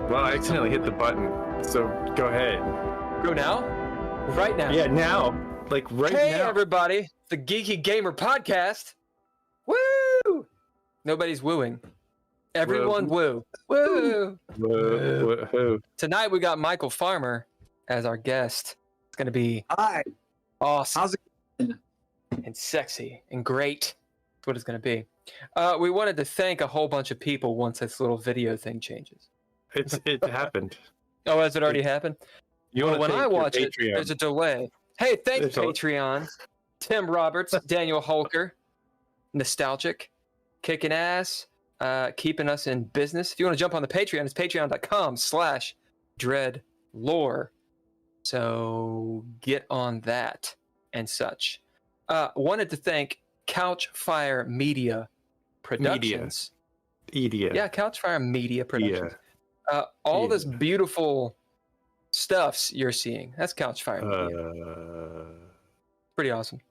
Well, I accidentally hit the button, so go ahead. Go now? Right now. Yeah, now. Like right now. Hey, everybody. The Geeky Gamer Podcast. Woo! Nobody's wooing. Everyone woo. Woo! Woo. Tonight we got Michael Farmer as our guest. It's going to be awesome. How's it going? And sexy and great. That's what it's going to be. We wanted to thank a whole bunch of people once this little video thing changes. It happened. Oh, has it already happened? Well, when I watch it, there's a delay. Hey, thanks, Patreon. Tim Roberts, Daniel Holker, Nostalgic, Kicking Ass, keeping us in business. If you want to jump on the Patreon, it's patreon.com/DreadLore. So get on that and such. Wanted to thank Couchfire Media Productions. Media. Yeah, Couchfire Media Productions. All this beautiful stuffs you're seeing. That's Couchfire Media. Pretty awesome.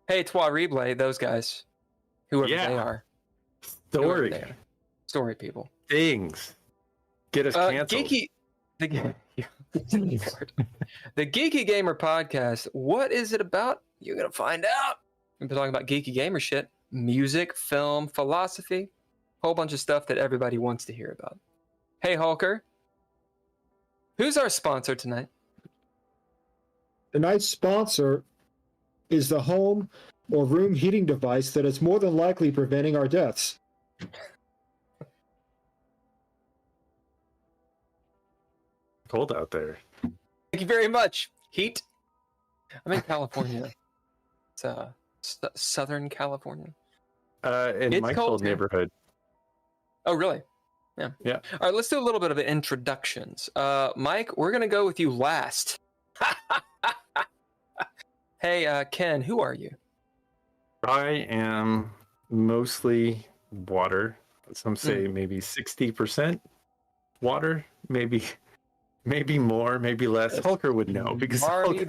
Hey, Trois Reblay, those guys. Whoever they are. Story people. Things. Get us canceled. The Geeky Gamer Podcast. What is it about? You're going to find out. We've been talking about geeky gamer shit, music, film, philosophy, whole bunch of stuff that everybody wants to hear about. Hey, Holker. Who's our sponsor tonight? Tonight's sponsor is the home or room heating device that is more than likely preventing our deaths. Cold out there. Thank you very much. Heat. I'm in California. It's Southern California. In my cold neighborhood. Oh, really? Yeah. All right, let's do a little bit of introductions. Mike, we're going to go with you last. Hey, Ken, who are you? I am mostly water. Some say maybe 60% water, maybe more, maybe less. Holker would know because Holker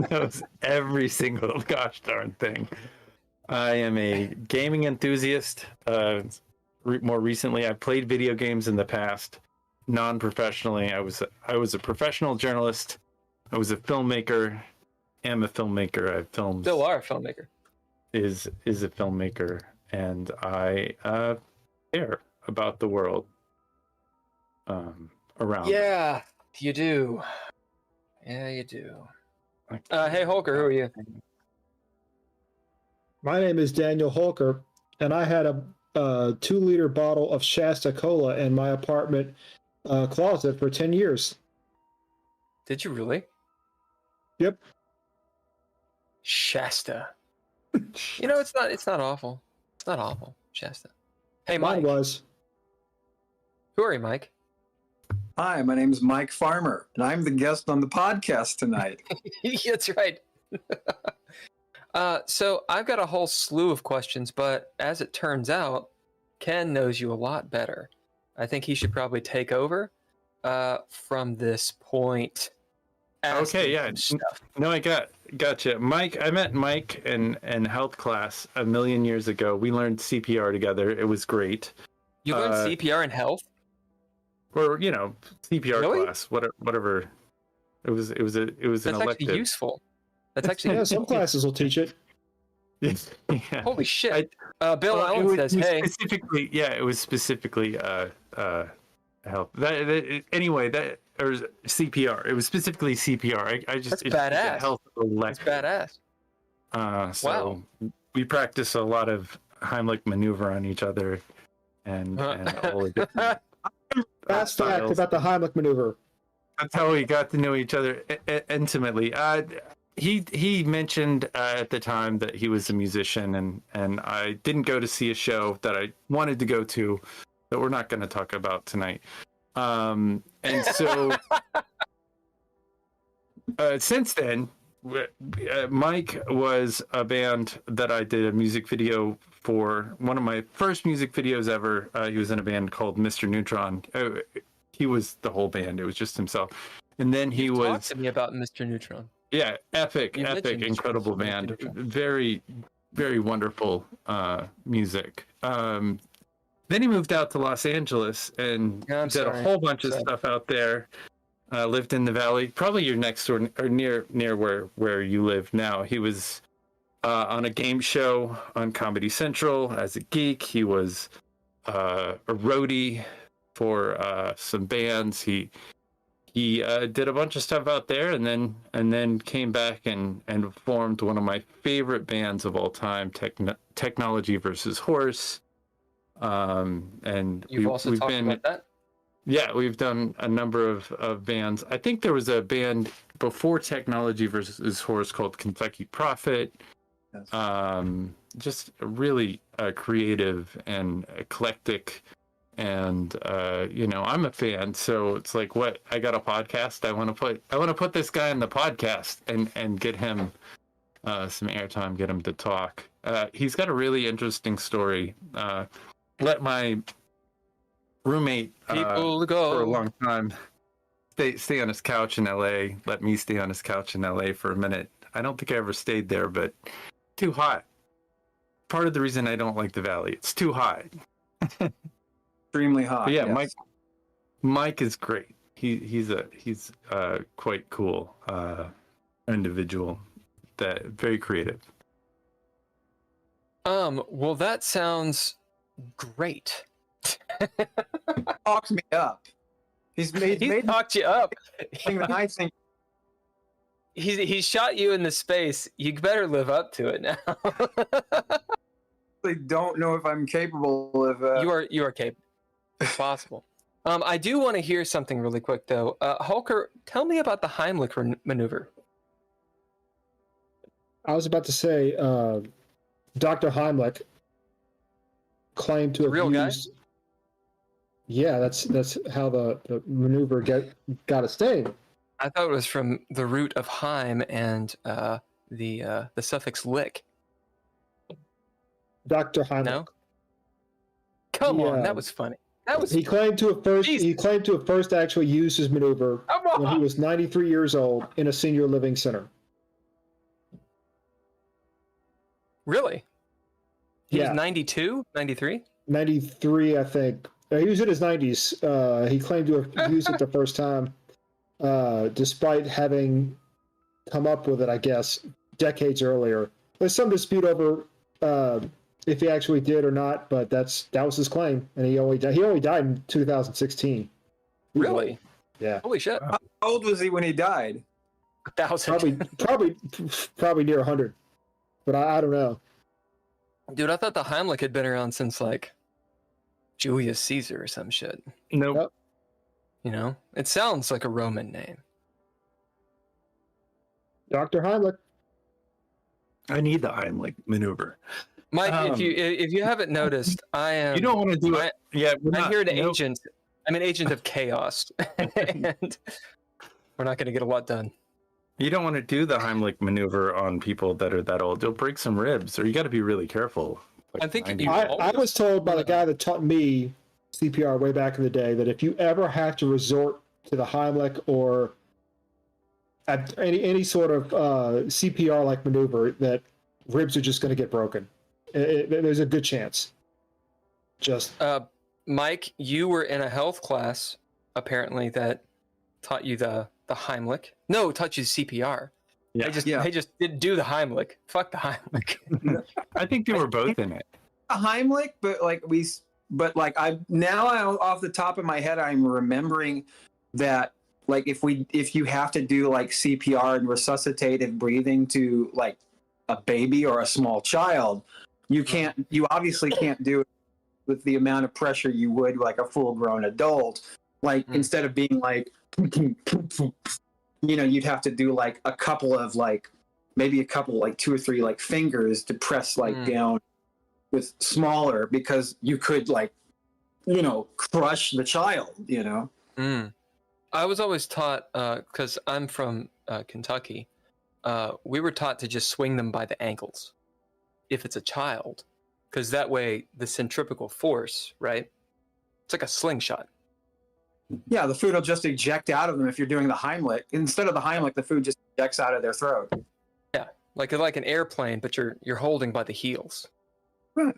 knows every single gosh darn thing. I am a gaming enthusiast. More recently, I played video games in the past, non-professionally. I was a professional journalist. I was a filmmaker. Am a filmmaker. I've filmed. Still are a filmmaker. Is a filmmaker, and I care about the world around. Yeah, you do. Yeah, you do. Hey, Holker, who are you? My name is Daniel Holker, and I had a 2-liter bottle of Shasta Cola in my apartment closet for 10 years. Did you really? Yep. Shasta. You know, it's not awful. It's not awful. Shasta. Hey, Mike. Mine was. Who are you, Mike? Hi, my name is Mike Farmer, and I'm the guest on the podcast tonight. That's right. So I've got a whole slew of questions, but as it turns out, Ken knows you a lot better. I think he should probably take over from this point. Okay, yeah. No, I gotcha. Mike, I met Mike in health class a million years ago. We learned CPR together. It was great. You learned CPR in health? Or, CPR class, whatever. It was an elective. That's actually useful. That's actually some classes will teach it. Yeah. Holy shit. Bill Allen says, hey. It was specifically health. Or CPR. It was specifically CPR. That's badass. Health elective. That's badass. So we practice a lot of Heimlich maneuver on each other and all the different Fast fact about the Heimlich maneuver. That's how we got to know each other intimately. He mentioned at the time that he was a musician, and I didn't go to see a show that I wanted to go to that we're not going to talk about tonight. And so since then, Mike was a band that I did a music video for. One of my first music videos ever. He was in a band called Mr. Neutron. He was the whole band. It was just himself. And then he was... Talk to me about Mr. Neutron. Yeah, epic, incredible band. Very, very wonderful music. Then he moved out to Los Angeles and did a whole bunch of stuff out there. Lived in the Valley, probably your next door or near where you live now. He was on a game show on Comedy Central as a geek. He was a roadie for some bands. He did a bunch of stuff out there, and then came back and formed one of my favorite bands of all time, Technology versus Horse. And we've also talked about that. Yeah, we've done a number of bands. I think there was a band before Technology versus Horse called Kentucky Prophet. Yes. Just really creative and eclectic. And I'm a fan, so it's like, what? I got a podcast. I want to put this guy in the podcast and get him some airtime, get him to talk. He's got a really interesting story. Let my roommate people go for a long time stay on his couch in LA. Let me stay on his couch in LA for a minute. I don't think I ever stayed there, but too hot. Part of the reason I don't like the Valley, it's too hot. Extremely hot. But yeah, yes. Mike is great. He's quite cool individual, that very creative. Well, that sounds great. Talks me up. He's talked you up. I think he's shot you into space. You better live up to it now. I don't know if I'm capable of. You are capable. It's possible. I do want to hear something really quick though. Hulker, tell me about the Heimlich maneuver. I was about to say, Dr. Heimlich claimed to have real used. Guy? Yeah, that's how the maneuver got its name. I thought it was from the root of Heim and the suffix lick. Dr. Heimlich. No? Come on, that was funny. He claimed to have first actually used his maneuver when he was 93 years old in a senior living center. Really? He was 92, 93? 93, I think. He was in his 90s. He claimed to have used it the first time, despite having come up with it, I guess, decades earlier. There's some dispute over if he actually did or not, but that was his claim, and he only died in 2016. Really? Yeah. Holy shit! How old was he when he died? 1,000. Probably near 100, but I don't know. Dude, I thought the Heimlich had been around since like Julius Caesar or some shit. Nope. You know, it sounds like a Roman name. Dr. Heimlich. I need the Heimlich maneuver. Mike, if you haven't noticed, I am. You don't want to do it. Yeah, I'm here to agent. I'm an agent of chaos, and we're not going to get a lot done. You don't want to do the Heimlich maneuver on people that are that old. You'll break some ribs, or you got to be really careful. Like I think I was told by the guy that taught me CPR way back in the day that if you ever have to resort to the Heimlich or at any sort of CPR-like maneuver, that ribs are just going to get broken. There's a good chance. Mike, you were in a health class apparently that taught you the Heimlich. No, taught you CPR. Yeah. They just didn't do the Heimlich. Fuck the Heimlich. I think they were both in it. A Heimlich, but I now off the top of my head, I'm remembering that like if you have to do like CPR and resuscitative breathing to like a baby or a small child, you obviously can't do it with the amount of pressure you would like a full grown adult. Like instead of being like, you'd have to do like a couple of like, maybe a couple, like 2 or 3 like fingers to press like down with smaller, because you could like, crush the child, I was always taught, because I'm from Kentucky, we were taught to just swing them by the ankles if it's a child, because that way the centrifugal force, right? It's like a slingshot. Yeah, the food will just eject out of them if you're doing the Heimlich. Instead of the Heimlich, the food just ejects out of their throat. Yeah, like an airplane, but you're holding by the heels. Right.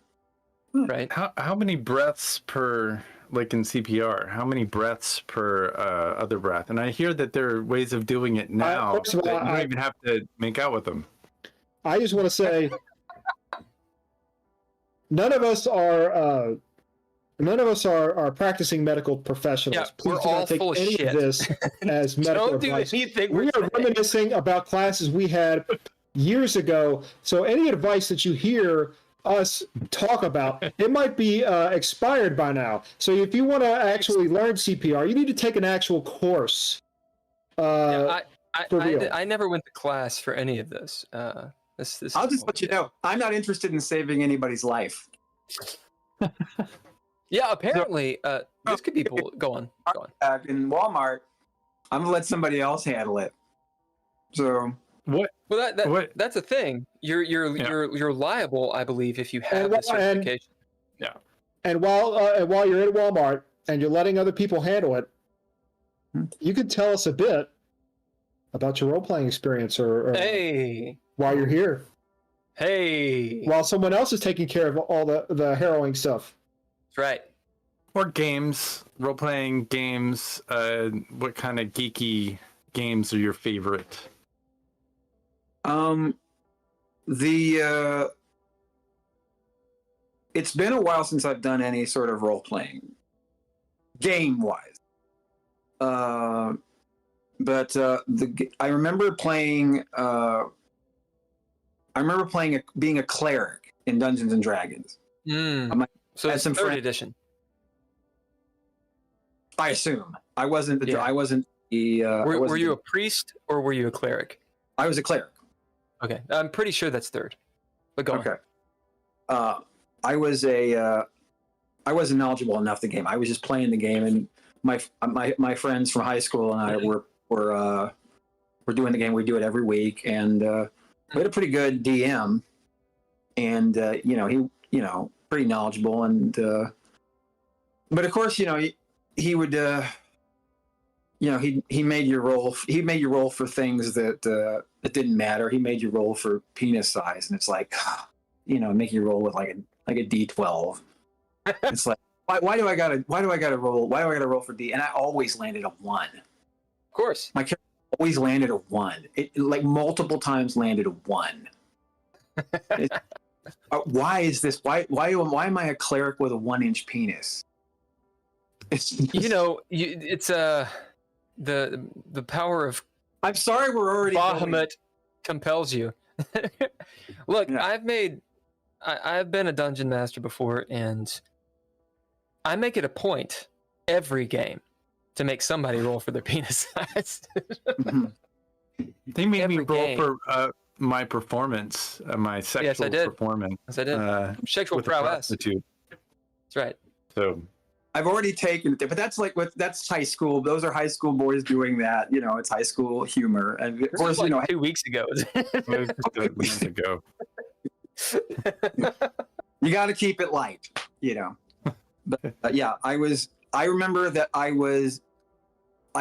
right? How many breaths per, like in CPR? How many breaths per other breath? And I hear that there are ways of doing it now. First of all, that you don't even have to make out with them. I just want to say, none of us are practicing medical professionals. Yeah, Please we're do all not take full of any shit. of this as medical Don't do advice. anything We we're are saying. reminiscing about classes we had years ago. So any advice that you hear us talk about, it might be expired by now. So if you want to actually learn CPR, you need to take an actual course. Yeah, for real. I never went to class for any of this. This I'll is just let you know, I'm not interested in saving anybody's life. Yeah, apparently, this could be go on. In Walmart, I'm gonna let somebody else handle it. So What? Well, What? that's a thing. You're liable, I believe, if you have the certification. And while you're at Walmart and you're letting other people handle it, you could tell us a bit about your role-playing experience or Hey, while you're here, while someone else is taking care of all the harrowing stuff. that's right. Or games, role-playing games. What kind of geeky games are your favorite? It's been a while since I've done any sort of role playing, game wise. But I remember playing. Being a cleric in Dungeons and Dragons. So it's some third friend- edition. I assume I wasn't. Yeah. I wasn't the. Were you a priest or were you a cleric? I was a cleric. Okay, I'm pretty sure that's third. But go on. Okay. I wasn't knowledgeable enough the game. I was just playing the game, and my friends from high school and I were doing the game. We do it every week, and we had a pretty good DM, and he pretty knowledgeable, and but of course he would he made you roll. He made you roll for things that didn't matter. He made you roll for penis size, and it's like, make you roll with like a D12. It's like, why do I gotta roll? Why do I gotta roll for D? And I always landed a 1. Of course. My character always landed a 1. It like multiple times landed a 1. Why is this? Why am I a cleric with a 1-inch penis? It's just, it's the power of I'm sorry, we're already Bahamut compels you. Look, Yeah. I've been a dungeon master before, and I make it a point every game to make somebody roll for their penis size. Mhm. They made Every me roll game. for my performance, my sexual Yes, I did. performance. As I did. Sexual with a prowess. prostitute. That's right. So I've already taken it there, but that's high school. Those are high school boys doing that. It's high school humor, and of This course, was like 2 weeks ago. it was just a month ago. you got to keep it light, But yeah, I remember that I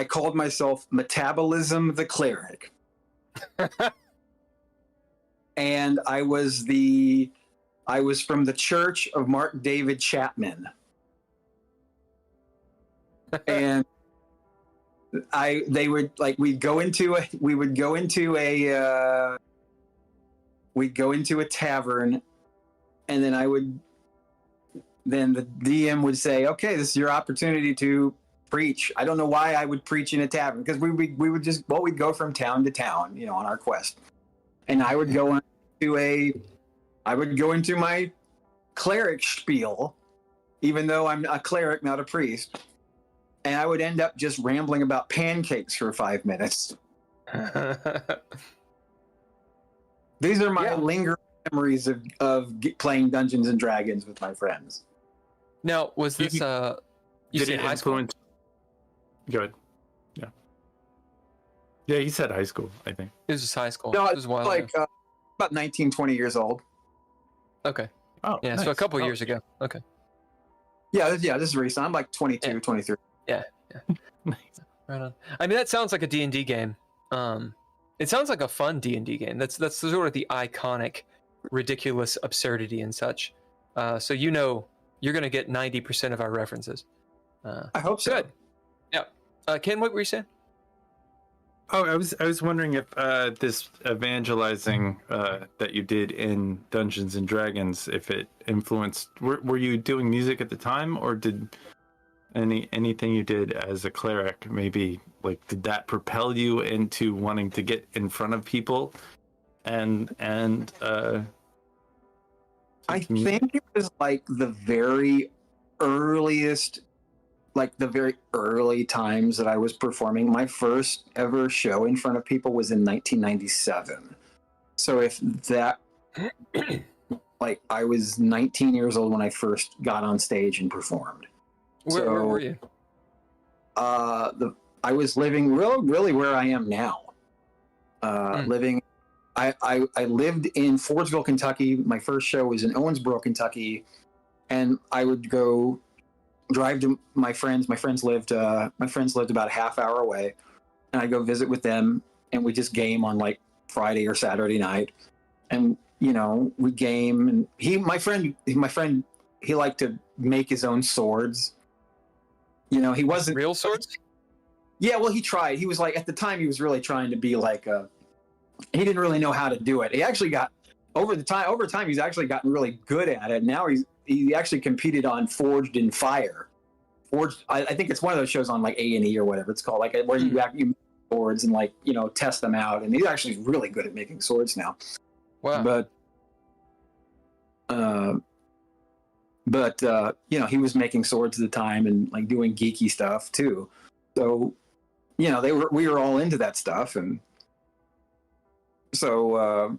called myself Metabolism the Cleric, and I was from the Church of Mark David Chapman. And we'd go into a tavern, and then the DM would say, okay, this is your opportunity to preach. I don't know why I would preach in a tavern, because we'd go from town to town, on our quest. And I would go into my cleric spiel, even though I'm a cleric, not a priest. And I would end up just rambling about pancakes for 5 minutes. These are my lingering memories of playing Dungeons and Dragons with my friends. Now, was this you Did said it high school? influence? Good. Yeah. Yeah, he said high school, I think. It was just high school. No, It was a while ago. about 19, 20 years old. Okay. Oh, Yeah, so a nice. couple Oh, years ago. Okay. Yeah, this is recent. I'm like 22, Yeah. 23. Nice. Right on. I mean, that sounds like a D&D game. It sounds like a fun D&D game. That's sort of the iconic, ridiculous absurdity and such. So you know you're going to get 90% of our references. I hope so. Good. Yeah. Ken, what were you saying? Oh, I was wondering if this evangelizing that you did in Dungeons and Dragons, if it influenced. Were you doing music at the time, or did anything you did as a cleric maybe did that propel you into wanting to get in front of people? And I think it was like the very earliest. Like the very early times that I was performing, my first ever show in front of people was in 1997. So if that, I was 19 years old when I first got on stage and performed. Where were you? I was living really where I am now. Living, I lived in Fordsville, Kentucky. My first show was in Owensboro, Kentucky, and I would go drive to my friends. My friends lived about a half hour away, and I go visit with them, and we just game on Friday or Saturday night, and we game. And my friend, he liked to make his own swords. He wasn't real swords. Yeah, well, he tried. He was at the time he was really trying to be he didn't really know how to do it. He actually got over time he's actually gotten really good at it. Now he actually competed on Forged in Fire. Forged, I think it's one of those shows on A&E or whatever it's called, where you make swords and test them out. And he's actually really good at making swords now. Wow. But he was making swords at the time and doing geeky stuff too. So we were all into that stuff, and so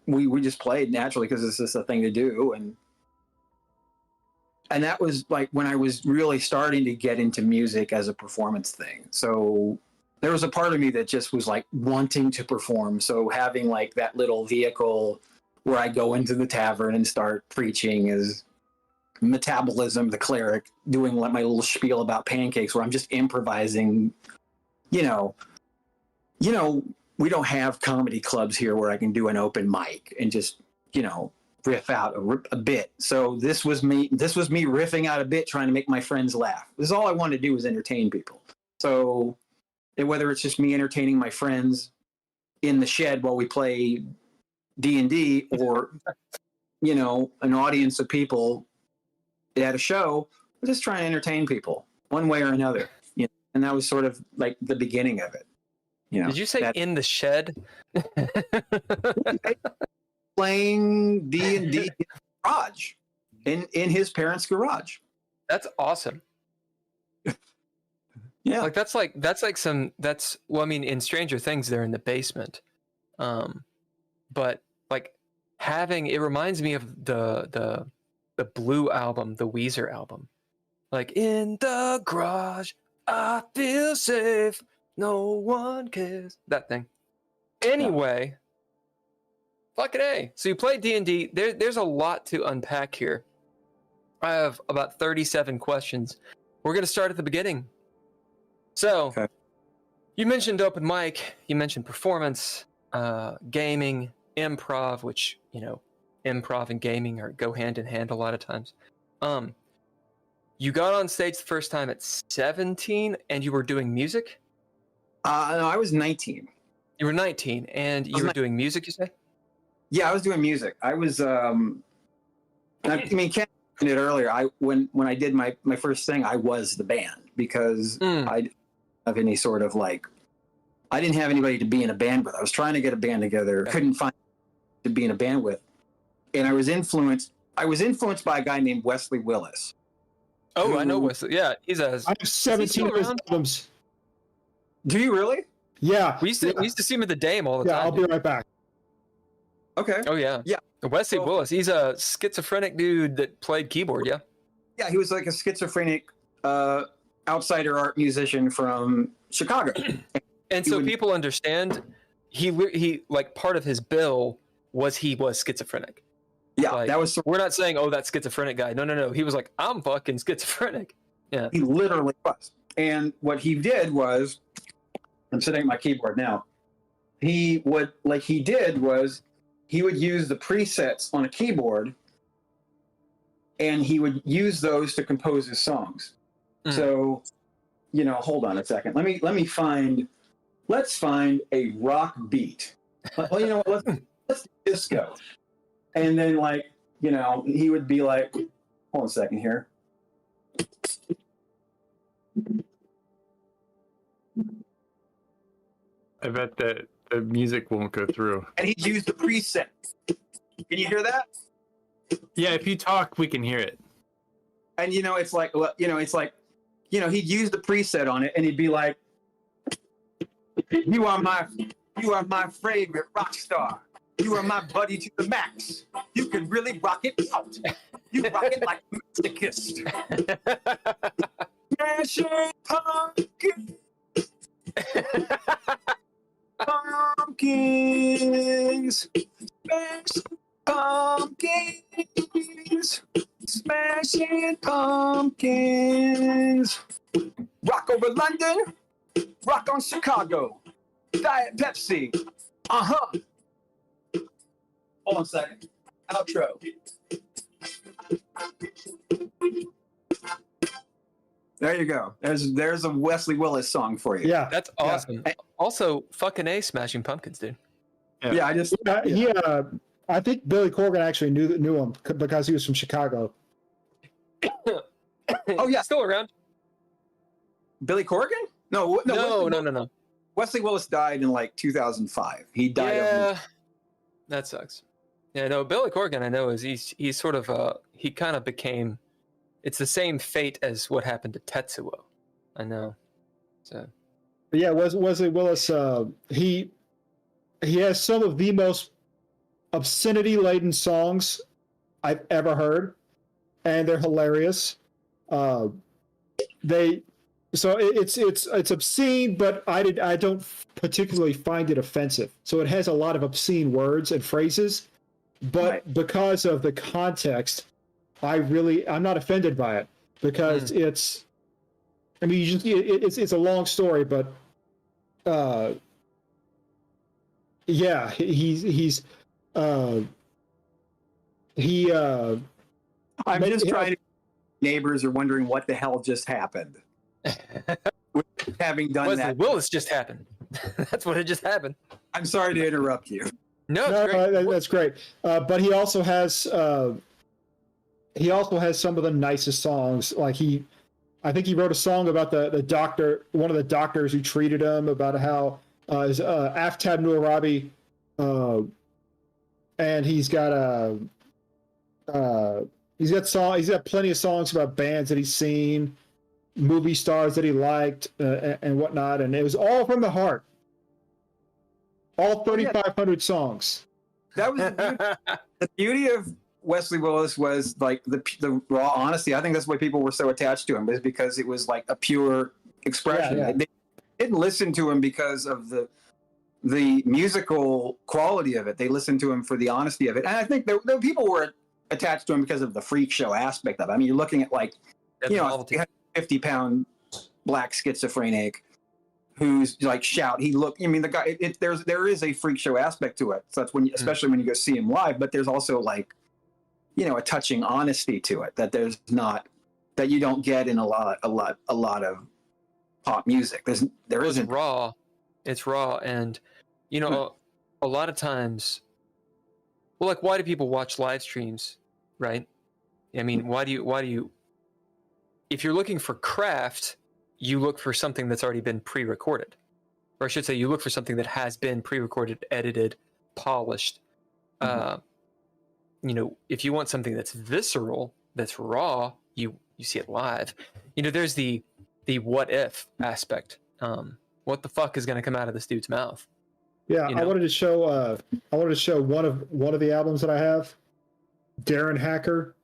we just played naturally because it's just a thing to do. And that was when I was really starting to get into music as a performance thing. So there was a part of me that just was wanting to perform. So having that little vehicle where I go into the tavern and start preaching is Metabolism, the cleric, doing my little spiel about pancakes where I'm just improvising. We don't have comedy clubs here where I can do an open mic and just, riff out a bit. So this was me riffing out a bit, trying to make my friends laugh. This is all I wanted to do was entertain people. So whether it's just me entertaining my friends in the shed while we play D&D or, an audience of people at a show, we're just trying to entertain people one way or another. And that was sort of the beginning of it. Did you say in the shed? Playing D&D in his garage, in his parents' garage. That's awesome. Yeah, in Stranger Things they're in the basement, but it reminds me of the Blue album, the Weezer album, in the garage I feel safe, no one cares, that thing. Anyway, fucking A. So you play D&D. There's a lot to unpack here. I have about 37 questions. We're going to start at the beginning. So, okay. You mentioned open mic. You mentioned performance, gaming, improv, which, improv and gaming go hand in hand a lot of times. You got on stage the first time at 17 and you were doing music? No, I was 19. You were 19 and you were doing music, you say? Yeah, I was doing music. I was, Ken mentioned it earlier. When I did my first thing, I was the band because I didn't have any sort of I didn't have anybody to be in a band with. I was trying to get a band together. Couldn't find to be in a band with. And I was influenced by a guy named Wesley Willis. Oh, I know Wesley. Yeah, I have 17 of his albums. Do you really? Yeah. We used to see him at the Dame all the time. Yeah, I'll be right back. Okay. Oh, yeah. Yeah. Wesley Willis. He's a schizophrenic dude that played keyboard, yeah? Yeah, he was a schizophrenic outsider art musician from Chicago. And so people understand, he part of his bill was he was schizophrenic. Yeah, that was. We're not saying, that schizophrenic guy. No. He was I'm fucking schizophrenic. Yeah. He literally was. And what he did was, I'm sitting at my keyboard now. He would use the presets on a keyboard and he would use those to compose his songs. So, hold on a second. Let's find a rock beat. Well, you know what? Let's disco. And then, he would be like, hold on a second here. I bet that the music won't go through. And he'd use the preset. Can you hear that? Yeah, if you talk, we can hear it. And he'd use the preset on it, and he'd be like, "You are my favorite rock star. You are my buddy to the max. You can really rock it out. You rock it like a masochist." Smashing pumpkins. Pumpkins. Smashing pumpkins. Smashing pumpkins. Rock over London. Rock on Chicago. Diet Pepsi. Uh-huh. Hold on a second. Outro. There you go. There's a Wesley Willis song for you. Yeah, That's awesome. Also, fucking A, Smashing Pumpkins, dude. Yeah, I think Billy Corgan actually knew him because he was from Chicago. Oh yeah, Still around? Billy Corgan? No. Wesley Willis died in 2005. He died of that sucks. Yeah, no, Billy Corgan I know is he's sort of he kind of became, it's the same fate as what happened to Tetsuo. I know. So But yeah, Wesley Willis, he has some of the most obscenity-laden songs I've ever heard, and they're hilarious. It's obscene, but I don't particularly find it offensive. So it has a lot of obscene words and phrases, but because of the context, I'm not offended by it because it's a long story, but I'm just trying to. Neighbors are wondering what the hell just happened. Having done Wesley that, Willis just happened. That's what had just happened. I'm sorry to interrupt you. No, that's great. But he also has some of the nicest songs. I think he wrote a song about the doctor, one of the doctors who treated him, about how Aftab Nurabi, and he's got plenty of songs about bands that he's seen, movie stars that he liked, and whatnot. And it was all from the heart. All 3,500 songs. That was the beauty of Wesley Willis was the raw honesty. I think that's why people were so attached to him, is because it was like a pure expression. Yeah. They didn't listen to him because of the musical quality of it. They listened to him for the honesty of it. And I think there people were attached to him because of the freak show aspect of it. I mean, you're looking at a 50-pound black schizophrenic who's shout. The guy. There is a freak show aspect to it. So that's especially when you go see him live. But there's also a touching honesty to it that that you don't get in a lot of pop music. There isn't. Raw. It's raw, and a lot of times. Well, why do people watch live streams, right? I mean, why do you? If you're looking for craft, you look for something that's already been pre-recorded, or I should say, you look for something that has been pre-recorded, edited, polished. If you want something that's visceral, that's raw, you see it live. There's the what if aspect. What the fuck is going to come out of this dude's mouth? Yeah, I wanted to show one of the albums that I have, Darren Hacker.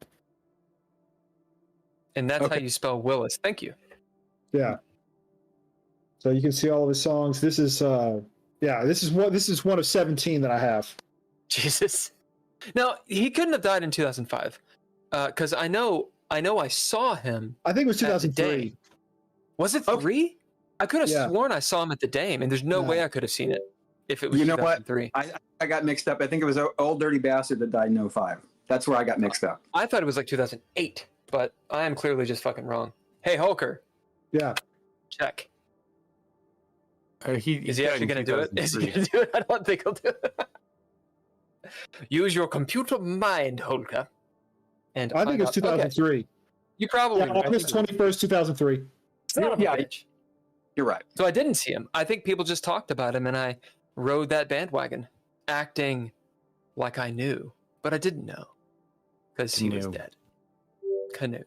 And that's how you spell Willis. Thank you. Yeah. So you can see all of his songs. This is one of 17 that I have. Jesus. Now, he couldn't have died in 2005. Because I know I saw him. I think it was 2003. Was it 3? I could have sworn I saw him at the Dame, and there's no way I could have seen it if it was 2003. What? I got mixed up. I think it was Old Dirty Bastard that died in 2005. That's where I got mixed up. I thought it was like 2008, but I am clearly just fucking wrong. Hey, Holker. Yeah. Check. Is Is he actually going to do it? Is he going to do it? I don't think he'll do it. Use your computer mind, Holker. And I think it's 2003. Okay. You probably Yeah, August 21st, 2003. Yeah. You're right. So I didn't see him. I think people just talked about him, and I rode that bandwagon, acting like I knew, but I didn't know because he was dead. Canoe.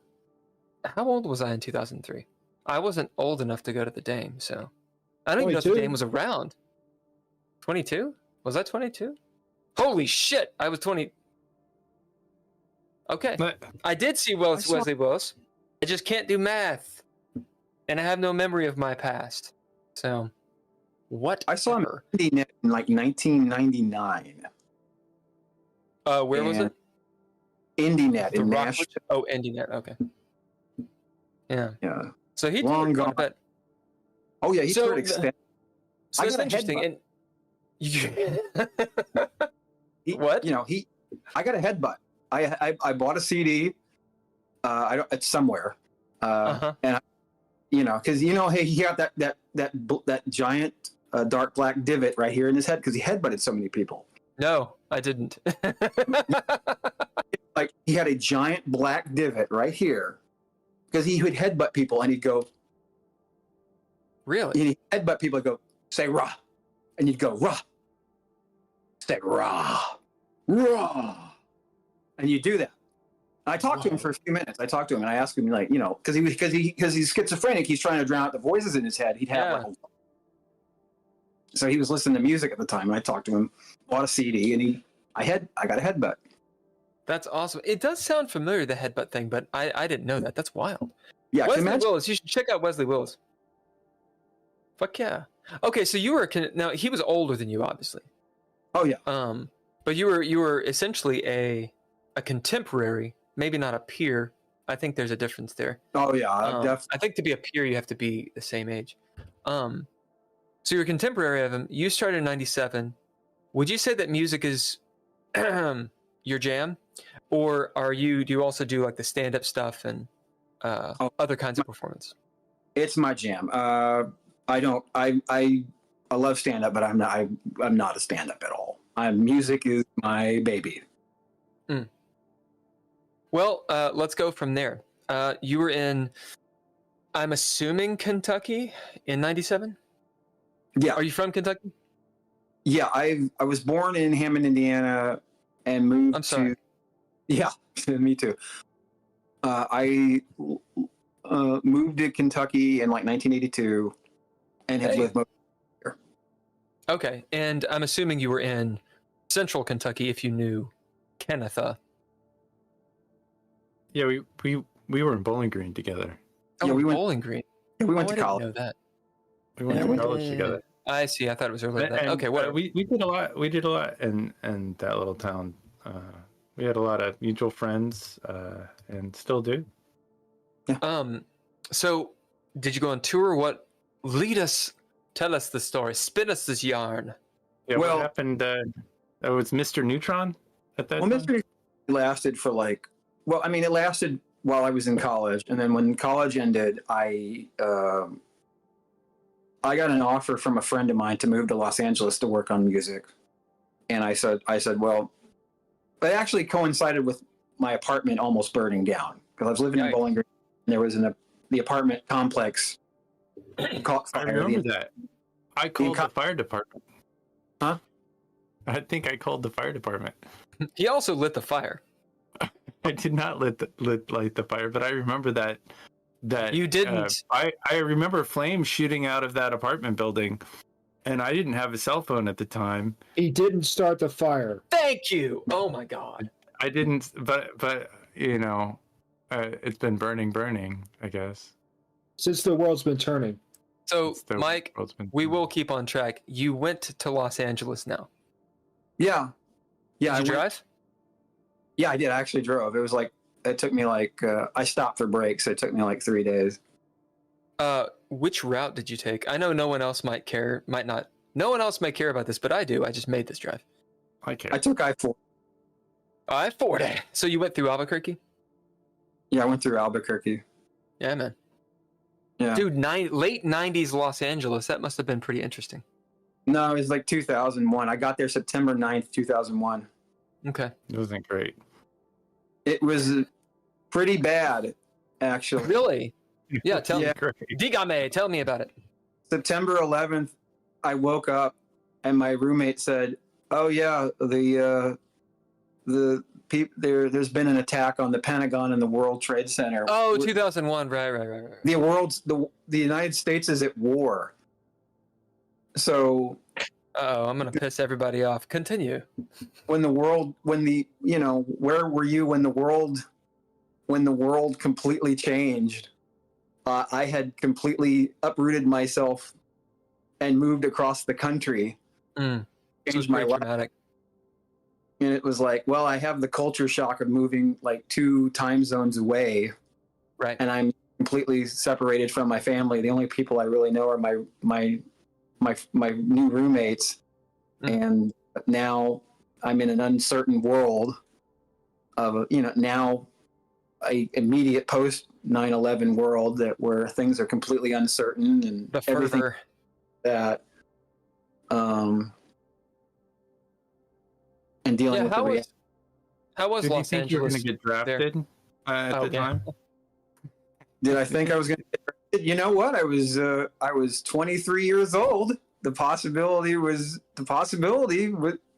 How old was I in 2003? I wasn't old enough to go to the Dame, so I don't even know if the Dame was around. 22? Was I 22? Holy shit! I was 20. Okay, I did see Wesley Willis. I just can't do math, and I have no memory of my past. So, what? I saw him in like 1999. Where was it? IndieNet in Nashville. Oh, IndieNet. Okay. Yeah. Yeah. So he Long did gone. but Oh yeah, he toured extended. so it's interesting. And what? You know, I got a headbutt. I bought a CD. It's somewhere. And you know, because hey, he got that giant dark black divot right here in his head because he headbutted so many people. No, I didn't. Like he had a giant black divot right here because he would headbutt people and he'd go. Really? He'd headbutt people and go, say rah. And you'd go, rah. Say rah. Rah. And you do that. And I talked to him for a few minutes. I talked to him and I asked him, like, because he's schizophrenic, he's trying to drown out the voices in his head. He'd have so he was listening to music at the time. And I talked to him, bought a CD, and I got a headbutt. That's awesome. It does sound familiar, the headbutt thing, but I didn't know that. That's wild. Yeah, Wesley Willis. You should check out Wesley Willis. Fuck yeah. Okay, so you were now he was older than you, obviously. Oh yeah. But you were essentially a contemporary, maybe not a peer. I think there's a difference there. Oh yeah, definitely. I think to be a peer, you have to be the same age. So you're a contemporary of him. You started in '97. Would you say that music is your jam, or do you also do like the stand-up stuff and other kinds of performance? It's my jam. I love stand-up, but I'm not a stand-up at all. Music is my baby. Mm. Well, let's go from there. You were in, I'm assuming, Kentucky in '97? Yeah. Are you from Kentucky? Yeah, I was born in Hammond, Indiana, and moved I'm sorry. Yeah, me too. I moved to Kentucky in like 1982 and have lived most here. Okay, and I'm assuming you were in Central Kentucky if you knew Kennetha. Yeah, we were in Bowling Green together. Oh, Yeah, we went- Bowling Green. We went to I didn't college. know that. We went to college together. I see. I thought it was earlier than that. And, Okay, whatever. we did a lot. We did a lot in that little town. We had a lot of mutual friends, and still do. So did you go on tour? What? Tell us the story. Spin us this yarn. Yeah, Well- what happened? It was Mr. Neutron at that Well, time. Mr. lasted for it lasted while I was in college, and then when college ended, I got an offer from a friend of mine to move to Los Angeles to work on music, and I said, well, it actually coincided with my apartment almost burning down because I was living in Bowling Green, and there was the apartment complex caught I fire. remember that. I called the fire department. Huh? I think I called the fire department. He also lit the fire. I did not light the fire, but I remember that You didn't. I remember flames shooting out of that apartment building, and I didn't have a cell phone at the time. He didn't start the fire. Thank you. Oh my God. I didn't, but it's been burning, I guess. Since the world's been turning. So, It's the Mike, world's been we turning. will keep on track. You went to Los Angeles now. Yeah, yeah. Did you drive? Yeah, I did. I actually drove. It took me I stopped for breaks. So it took me like 3 days. Which route did you take? I know no one else might not. No one else might care about this, but I do. I just made this drive. Okay. I took I-4. I-40. So you went through Albuquerque? Yeah, I went through Albuquerque. Yeah, man. Yeah. Dude, late 90s Los Angeles. That must have been pretty interesting. No, it was like 2001. I got there September 9th, 2001. Okay. It wasn't great. It was pretty bad, actually. Really? Yeah, tell Yeah. me. Dígame, tell me about it. September 11th, I woke up and my roommate said, "Oh yeah, there's been an attack on the Pentagon and the World Trade Center. Oh, 2001. Right. The United States is at war." So Uh-oh, I'm going to piss everybody off. Continue. where were you when the world completely changed? I had completely uprooted myself and moved across the country. This was Changed my pretty life. dramatic. And it was like, well, I have the culture shock of moving like 2 time zones away, Right. and I'm completely separated from my family. The only people I really know are my new roommates. And now I'm in an uncertain world of, now a immediate post 9/11 world where things are completely uncertain and The everything fervor. that, and dealing with How was Did you Los think you were Angeles? going to get drafted at the time? Did I think I was going to get drafted? You know what? I was 23 years old. The possibility was.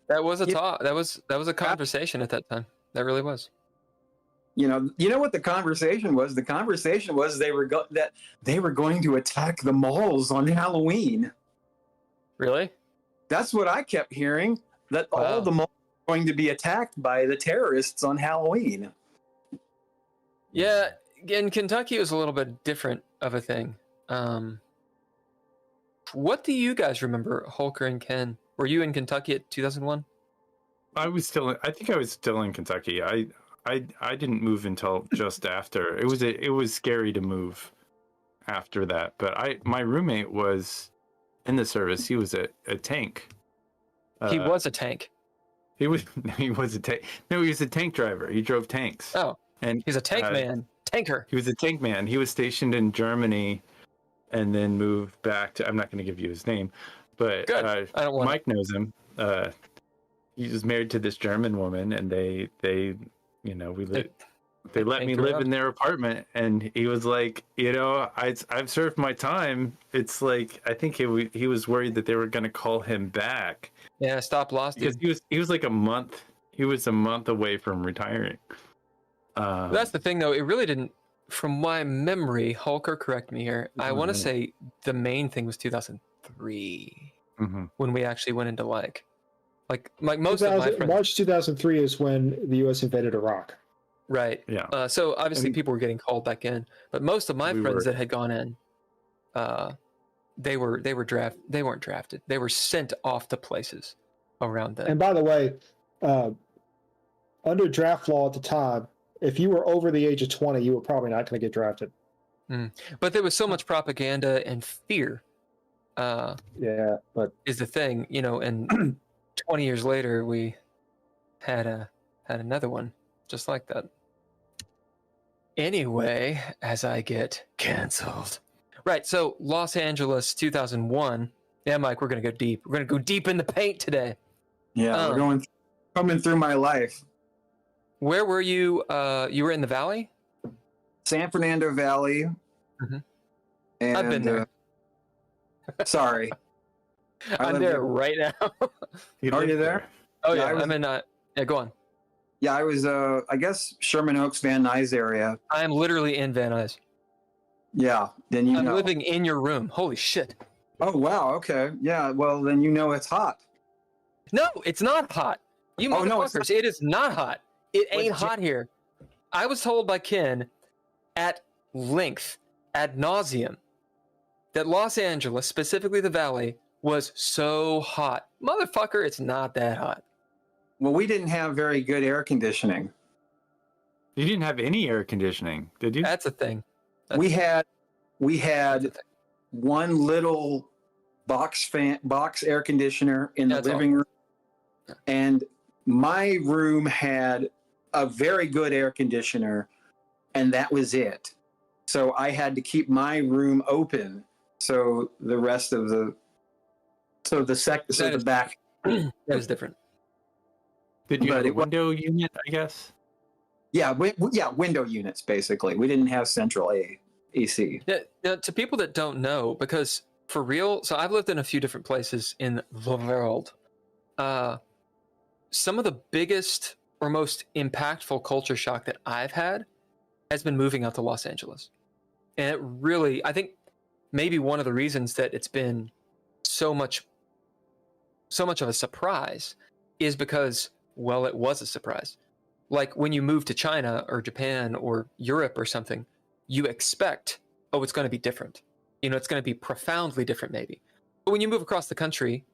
That was a Yeah. talk. That was a conversation at that time. That really was. You know what the conversation was? The conversation was they were going to attack the malls on Halloween. Really? That's what I kept hearing. That Wow. all the malls were going to be attacked by the terrorists on Halloween. Yeah, in Kentucky it was a little bit different of a thing. What do you guys remember, Holker and Ken? Were you in Kentucky at 2001? I think I was still in Kentucky. I didn't move until just after. It was scary to move after that. But my roommate was in the service. He was a tank. He was a tank. He was a tank. No, he was a tank driver. He drove tanks. Oh, and he's a tank man. Tanker. He was a tank man. He was stationed in Germany, and then moved back to. I'm not going to give you his name, but Good. I don't want. Mike knows him. He was married to this German woman, and they let me live in their apartment, and he was like, I've served my time. It's like I think he was worried that they were going to call him back. Yeah, stop lost. Because he was like a month. He was a month away from retiring. That's the thing, though. It really didn't. From my memory, Holker, correct me here. I want to say the main thing was 2003 when we actually went into like most of my friends. March 2003 is when the U.S. invaded Iraq. Right. Yeah. So obviously people were getting called back in, but most of my friends that had gone in, they weren't drafted. They were sent off to places around them. And by the way, under draft law at the time, if you were over the age of 20, you were probably not going to get drafted. But there was so much propaganda and fear. Yeah, but is the thing, and 20 years later we had another one just like that. Anyway, as I get canceled. Right, so Los Angeles 2001. Yeah, Mike, we're going to go deep. We're going to go deep in the paint today. Yeah, we're coming through my life. Where were you? You were in the Valley? San Fernando Valley. And, I've been there. Sorry. I'm there right now. Are you there? Oh, yeah. I'm in. Yeah, go on. Yeah, I was, I guess, Sherman Oaks, Van Nuys area. I am literally in Van Nuys. Yeah, then I'm living in your room. Holy shit. Oh, wow. Okay. Yeah, well, then it's hot. No, it's not hot. You motherfuckers, it is not hot. It ain't hot here. I was told by Ken at length, ad nauseum, that Los Angeles, specifically the Valley, was so hot. Motherfucker, it's not that hot. Well, we didn't have very good air conditioning. You didn't have any air conditioning, did you? That's a thing. We had one little box air conditioner in the living room, and my room had a very good air conditioner, and that was it. So I had to keep my room open. So the rest of the back. That is different. Did you have a window unit, I guess? Yeah, window units, basically. We didn't have central AC. Yeah, now, to people that don't know, because for real, so I've lived in a few different places in the world. Some of the biggest or most impactful culture shock that I've had has been moving out to Los Angeles. And it really, I think maybe one of the reasons that it's been so much of a surprise is because, well, it was a surprise. Like when you move to China or Japan or Europe or something, you expect, oh, it's going to be different. You know, it's going to be profoundly different maybe. But when you move across the country,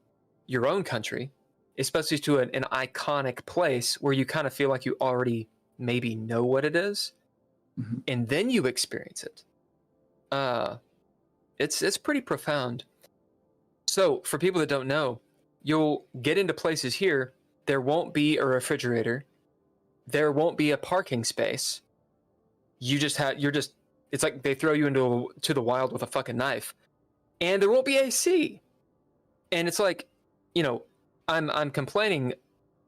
your own country, especially to an iconic place where you kind of feel like you already maybe know what it is, and then you experience it, it's pretty profound. So for people that don't know, you'll get into places here, there won't be a refrigerator, there won't be a parking space. It's like they throw you into the wild with a fucking knife, and there won't be AC. And it's like, you know, I'm complaining.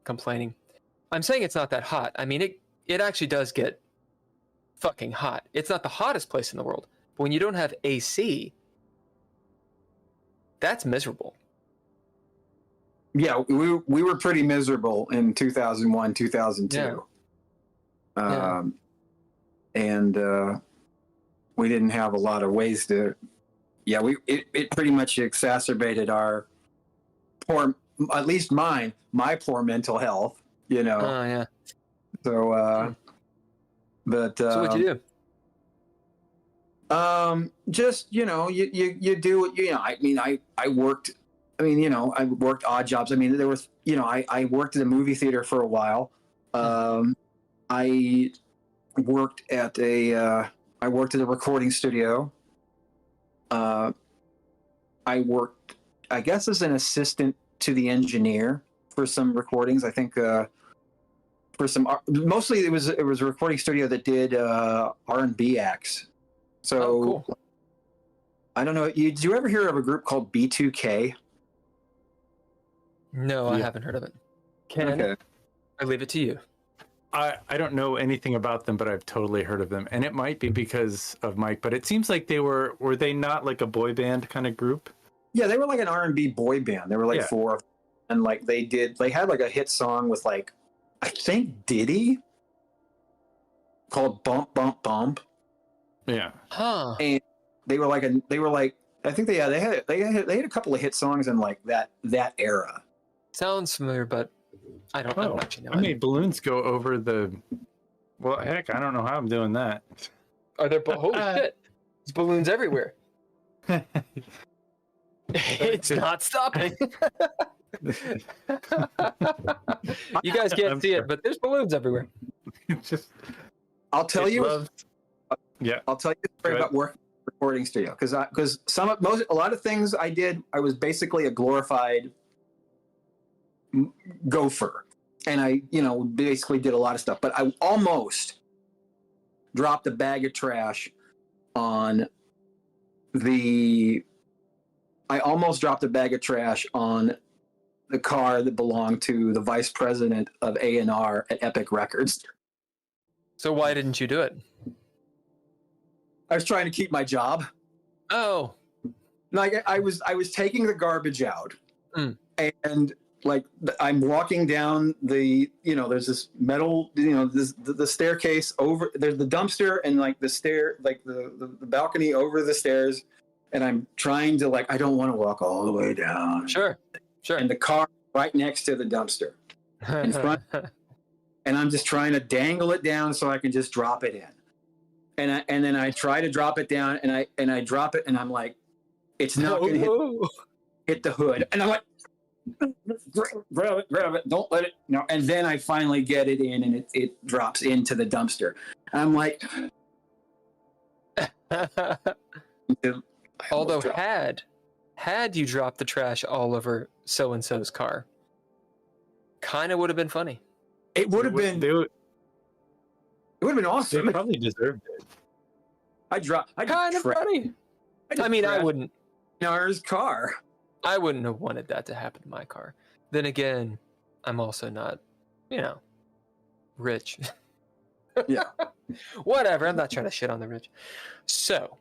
I'm saying it's not that hot. I mean, it actually does get fucking hot. It's not the hottest place in the world, but when you don't have AC, that's miserable. Yeah, we were pretty miserable in 2001, 2002. Yeah. And we didn't have a lot of ways to. Yeah, it pretty much exacerbated our poor, at least my poor mental health. You know. Oh yeah. So, but so what'd you do? Just you know, you do what you know. I mean, I worked. I mean, you know, I worked odd jobs. I mean, there was, you know, I worked at a movie theater for a while. I worked at a recording studio. I worked, I guess, as an assistant to the engineer for some recordings. I think for some, mostly it was a recording studio that did R&B acts. So cool. I don't know. Did you ever hear of a group called B2K? No, I haven't heard of it. Okay. I leave it to you. I don't know anything about them, but I've totally heard of them. And it might be because of Mike, but it seems like were they not like a boy band kind of group? Yeah, they were like an R&B boy band. There were like four, and like they had like a hit song with like, I think Diddy, called Bump Bump Bump. Yeah. Huh. And they were like I think they had a couple of hit songs in like that era. Sounds familiar, but I don't actually know. I made balloons go over the. Well, heck, I don't know how I'm doing that. Are there? Holy shit! There's balloons everywhere. It's not stopping. You guys can't see it, but there's balloons everywhere. I'll tell you. I'll tell you a story about working in a recording studio because a lot of things I did, I was basically a glorified gopher, and I, you know, basically did a lot of stuff. But I almost dropped a bag of trash on the. I almost dropped a bag of trash on the car that belonged to the vice president of A&R at Epic Records. So why didn't you do it? I was trying to keep my job. Oh, like I was taking the garbage out, and like I'm walking down the, you know, there's this metal, you know, the staircase over, there's the dumpster and like the stair, like the balcony over the stairs, and I'm trying to, like, I don't want to walk all the way down. Sure. And the car right next to the dumpster in front, and I'm just trying to dangle it down so I can just drop it in. And then I try to drop it down, and I drop it, and I'm like, it's not going to hit the hood. And I'm like, grab it, don't let it. No. And then I finally get it in, and it drops into the dumpster. And I'm like, although had you dropped the trash all over so-and-so's car, kind of would have been funny. It would have been. been They awesome. probably deserved it. I Kind of funny. I mean, I wouldn't. Nar's car. I wouldn't have wanted that to happen to my car. Then again, I'm also not, rich. Yeah. Whatever. I'm not trying to shit on the rich. So,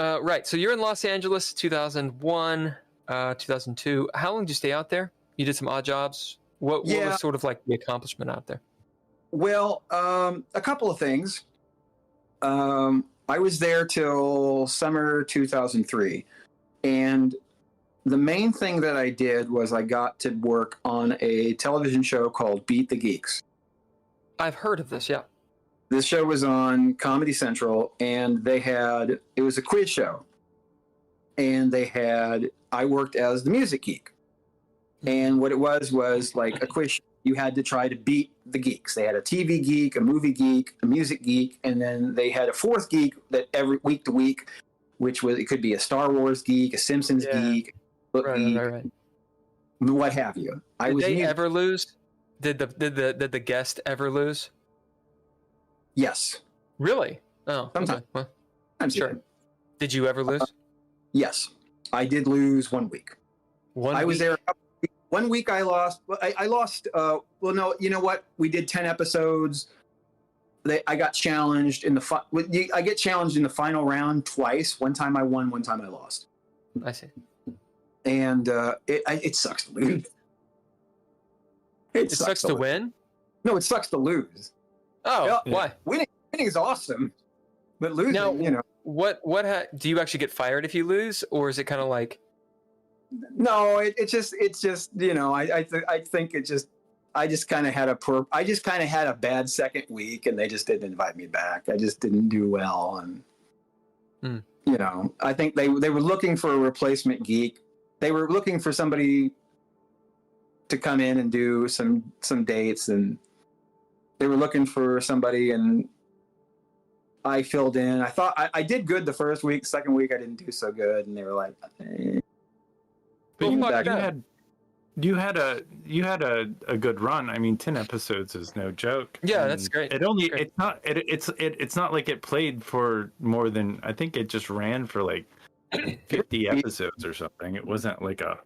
right. So you're in Los Angeles, 2001, 2002. How long did you stay out there? You did some odd jobs. What was sort of like the accomplishment out there? Well, a couple of things. I was there till summer 2003, and the main thing that I did was I got to work on a television show called Beat the Geeks. I've heard of this, yeah. This show was on Comedy Central, and it was a quiz show. And I worked as the music geek. And what it was like a quiz show. You had to try to beat the geeks. They had a TV geek, a movie geek, a music geek, and then they had a fourth geek that every week to week, it could be a Star Wars geek, a Simpsons geek, Right. what have you. Did they ever lose? Did the guest ever lose? Yes. Really? Oh, sometimes. Okay. Well, I'm sure. sure. Did you ever lose? Yes, I did lose 1 week. I was there. 1 week I lost. I lost. Well, no, you know what? We did 10 episodes. I got challenged I get challenged in the final round twice. One time I won, one time I lost. I see. And it sucks to lose. It sucks to win? No, it sucks to lose. Oh, why? Winning is awesome, but losing, now, What do you actually get fired if you lose, or is it kind of like? No, it's just I think I just kind of had a bad second week, and they just didn't invite me back. I just didn't do well, and I think they were looking for a replacement geek. They were looking for somebody to come in and do some dates, and they were looking for somebody, and I filled in. I thought I did good the first week. Second week I didn't do so good, and they were like, eh. But you had a good run. I mean, 10 episodes is no joke. Yeah, that's great. It's not like it played for more than, I think it just ran for like 50 episodes or something. It wasn't like a.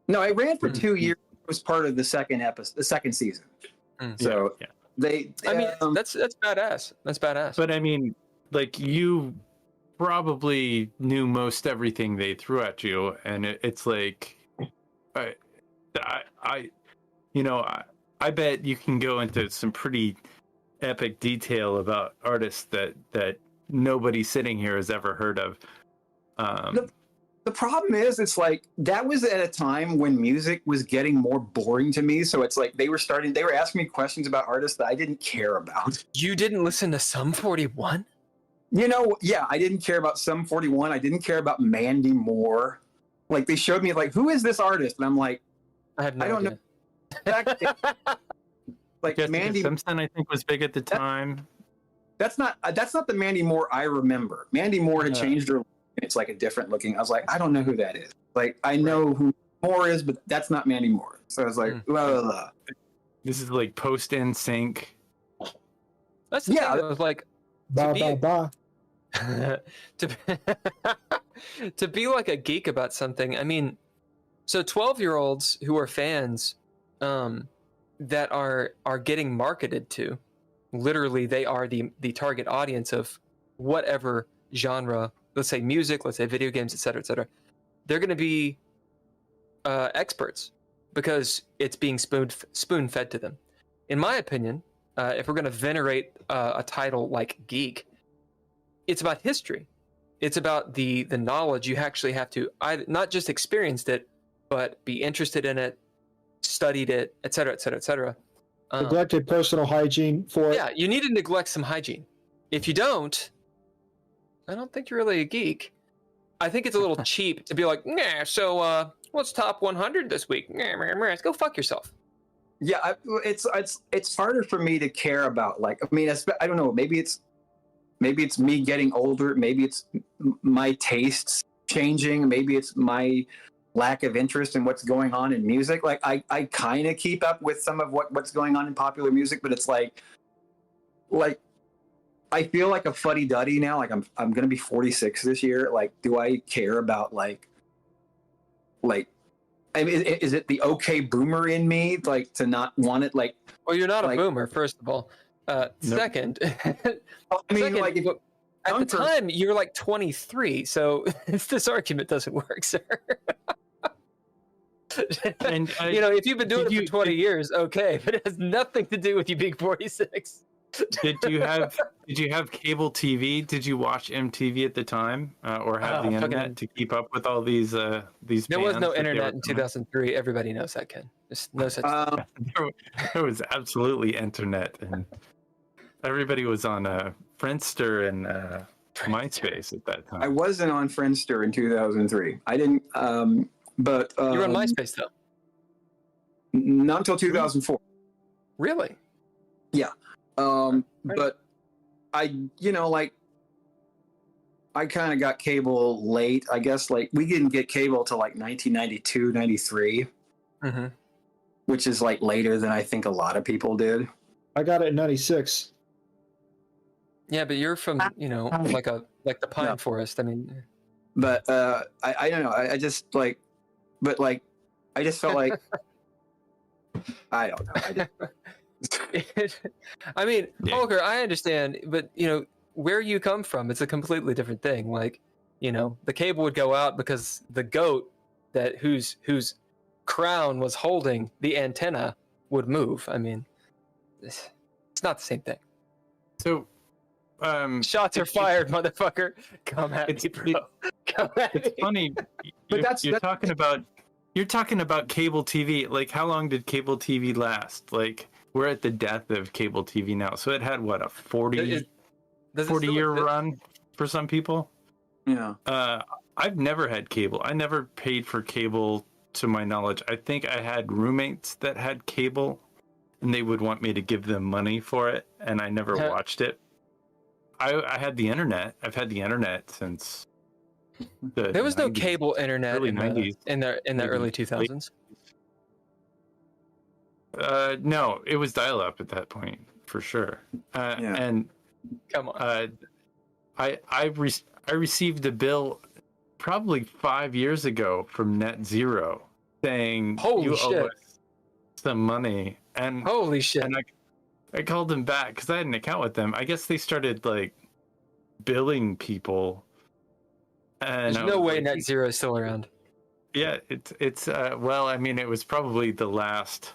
No, it ran for 2 years. It was part of the second season. So yeah. That's badass. That's badass. But I mean, like, you probably knew most everything they threw at you, and it's like, I bet you can go into some pretty epic detail about artists that nobody sitting here has ever heard of. The problem is, it's like that was at a time when music was getting more boring to me. So it's like they were asking me questions about artists that I didn't care about. You didn't listen to Sum 41? I didn't care about Sum 41. I didn't care about Mandy Moore. Like, they showed me, like, who is this artist? And I'm like, I don't know. Like, Jessica Mandy Simpson, I think, was big at the time. That's not the Mandy Moore I remember. Mandy Moore had changed her. It's like a different looking. I was like, I don't know who that is. Like, I know who Moore is, but that's not Mandy Moore. So I was like, blah, blah, blah. This is like post NSYNC. That's the thing. I was like, to be like a geek about something. I mean, so 12-year-olds who are fans, that are getting marketed to, literally they are the target audience of whatever genre. Let's say music, let's say video games, et cetera, they're going to be experts because it's being spoon-fed to them. In my opinion, if we're going to venerate a title like geek, it's about history. It's about the knowledge. You actually have to not just experienced it, but be interested in it, studied it, et cetera, et cetera, et cetera. Neglected personal hygiene for it. Yeah, you need to neglect some hygiene. If you don't, I don't think you're really a geek. I think it's a little cheap to be like, nah, so what's top 100 this week? Nah, go fuck yourself. Yeah, it's harder for me to care about, like, I mean, I don't know, maybe it's me getting older, maybe it's my tastes changing, maybe it's my lack of interest in what's going on in music. Like, I kind of keep up with some of what's going on in popular music, but it's like, like I feel like a fuddy-duddy now. Like I'm gonna be 46 this year. Like, do I care about like I mean, is it the okay boomer in me, like, to not want it? Like, Well, you're not like, a boomer, first of all. Second, I mean, second, like, if, at the time you're like 23, so this argument doesn't work, sir. And you know, if you've been doing it for 20 years, okay, but it has nothing to do with you being 46. Did you have cable TV? Did you watch MTV at the time, or have the internet to keep up with all these? There was no internet in 2003. Everybody knows that, Ken. There's no such thing. There was absolutely internet, and everybody was on Friendster and MySpace at that time. I wasn't on Friendster in 2003. I didn't. But you were on MySpace though. Not until 2004. Really? Yeah. But I, you know, like, I kind of got cable late. I guess, like, we didn't get cable till like 1992, 93, which is like later than I think a lot of people did. I got it in 96. Yeah, but you're from, you know, like the pine forest. I mean, but I don't know. I just like, but like, I just felt like, I don't know. I mean, Holger, I understand, but you know where you come from, it's a completely different thing. Like, you know, the cable would go out because the goat that whose crown was holding the antenna would move. I mean, it's not the same thing. So, shots are fired, motherfucker. Come at me, bro. Come at me. It's funny, But you're talking about cable TV. Like, how long did cable TV last? Like, we're at the death of cable TV now. So it had what, a 40-year run for some people? Yeah. I've never had cable. I never paid for cable to my knowledge. I think I had roommates that had cable and they would want me to give them money for it, and I never watched it. I had the internet. I've had the internet since there was 90s, no cable internet early in 90s. In the early 2000s. No, it was dial-up at that point for sure. And come on, I received a bill probably 5 years ago from Net Zero saying you owe us some money, and holy shit! And I called them back because I had an account with them. I guess they started like billing people. And there's no way Net Zero is still around. Yeah, it's well, I mean, it was probably the last.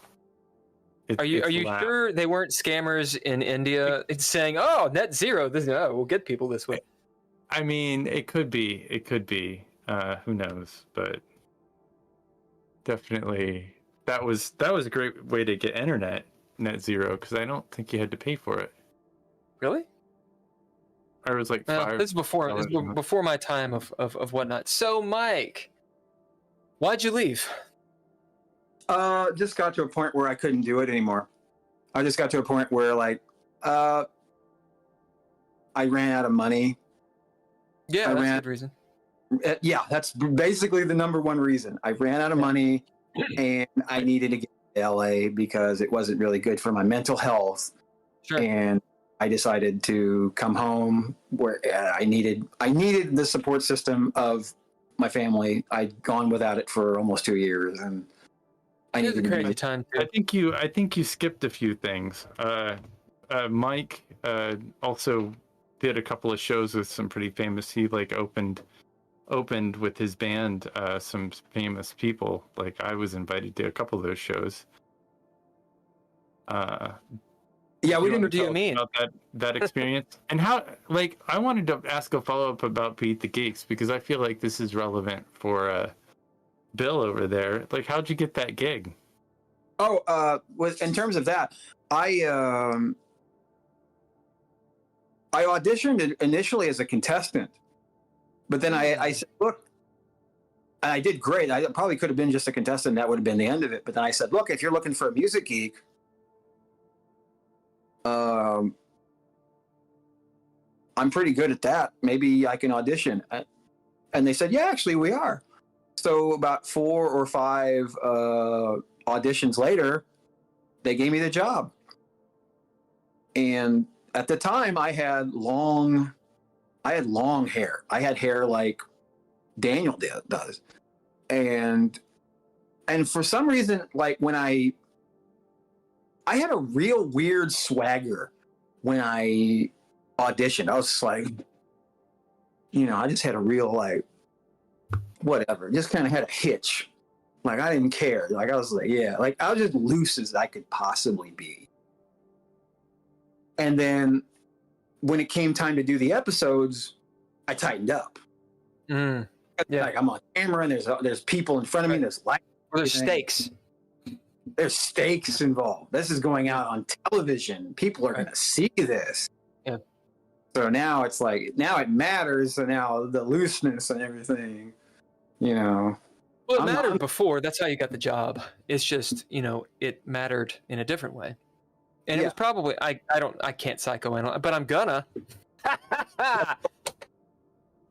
Are you sure they weren't scammers in India? It's saying, "Oh, Net Zero, we'll get people this way." I mean, it could be. It could be. Who knows? But definitely, that was a great way to get internet, Net Zero, because I don't think you had to pay for it. Really? I was like, this is before my time of whatnot. So, Mike, why'd you leave? Just got to a point where I couldn't do it anymore. I just got to a point where, like, I ran out of money. Yeah, that's a good reason. Yeah, that's basically the number one reason. I ran out of money, and I needed to get to LA because it wasn't really good for my mental health. Sure. And I decided to come home where I needed the support system of my family. I'd gone without it for almost 2 years, and I needed a crazy time. I think you skipped a few things. Mike also did a couple of shows with some pretty famous. He like opened with his band some famous people. Like, I was invited to a couple of those shows. Yeah, we didn't. What do you mean about that experience? And how? Like, I wanted to ask a follow up about Beat the Geeks because I feel like this is relevant for Bill over there. Like, how'd you get that gig? Oh, in terms of that, I auditioned initially as a contestant, but then I said, look, and I did great. I probably could have been just a contestant. That would have been the end of it. But then I said, look, if you're looking for a music geek, I'm pretty good at that. Maybe I can audition. And they said, yeah, actually we are. So about 4 or 5 auditions later, they gave me the job. And at the time I had long hair. I had hair like Daniel does. And for some reason, like when I had a real weird swagger when I auditioned. I was just like, I just had a real like, whatever, just kind of had a hitch. Like I didn't care. Like I was like, yeah, like I was just loose as I could possibly be. And then when it came time to do the episodes, I tightened up. Yeah. Like I'm on camera and there's people in front of me. There's lights. There's stakes. There's stakes involved. This is going out on television. People are going to see this. Yeah. So now it's like, now it matters. So now the looseness and everything, Well, it mattered before. That's how you got the job. It's just, it mattered in a different way. And it was probably, I can't psychoanalyze, but I'm gonna.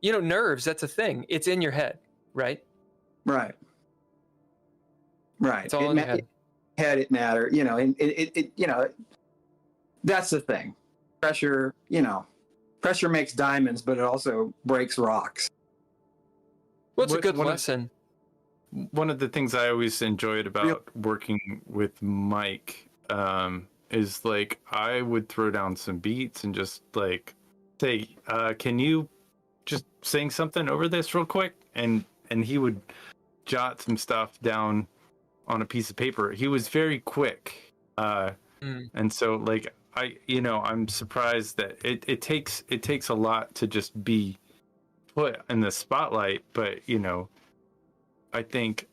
Nerves, that's a thing. It's in your head, right? Right. It's all in your head. It matter, and it that's the thing. Pressure, pressure makes diamonds, but it also breaks rocks. What's a good lesson? One of the things I always enjoyed about working with Mike is like I would throw down some beats and just like say, can you just sing something over this real quick? And he would jot some stuff down on a piece of paper. He was very quick. And so like I'm surprised that it takes a lot to just be put in the spotlight, but I think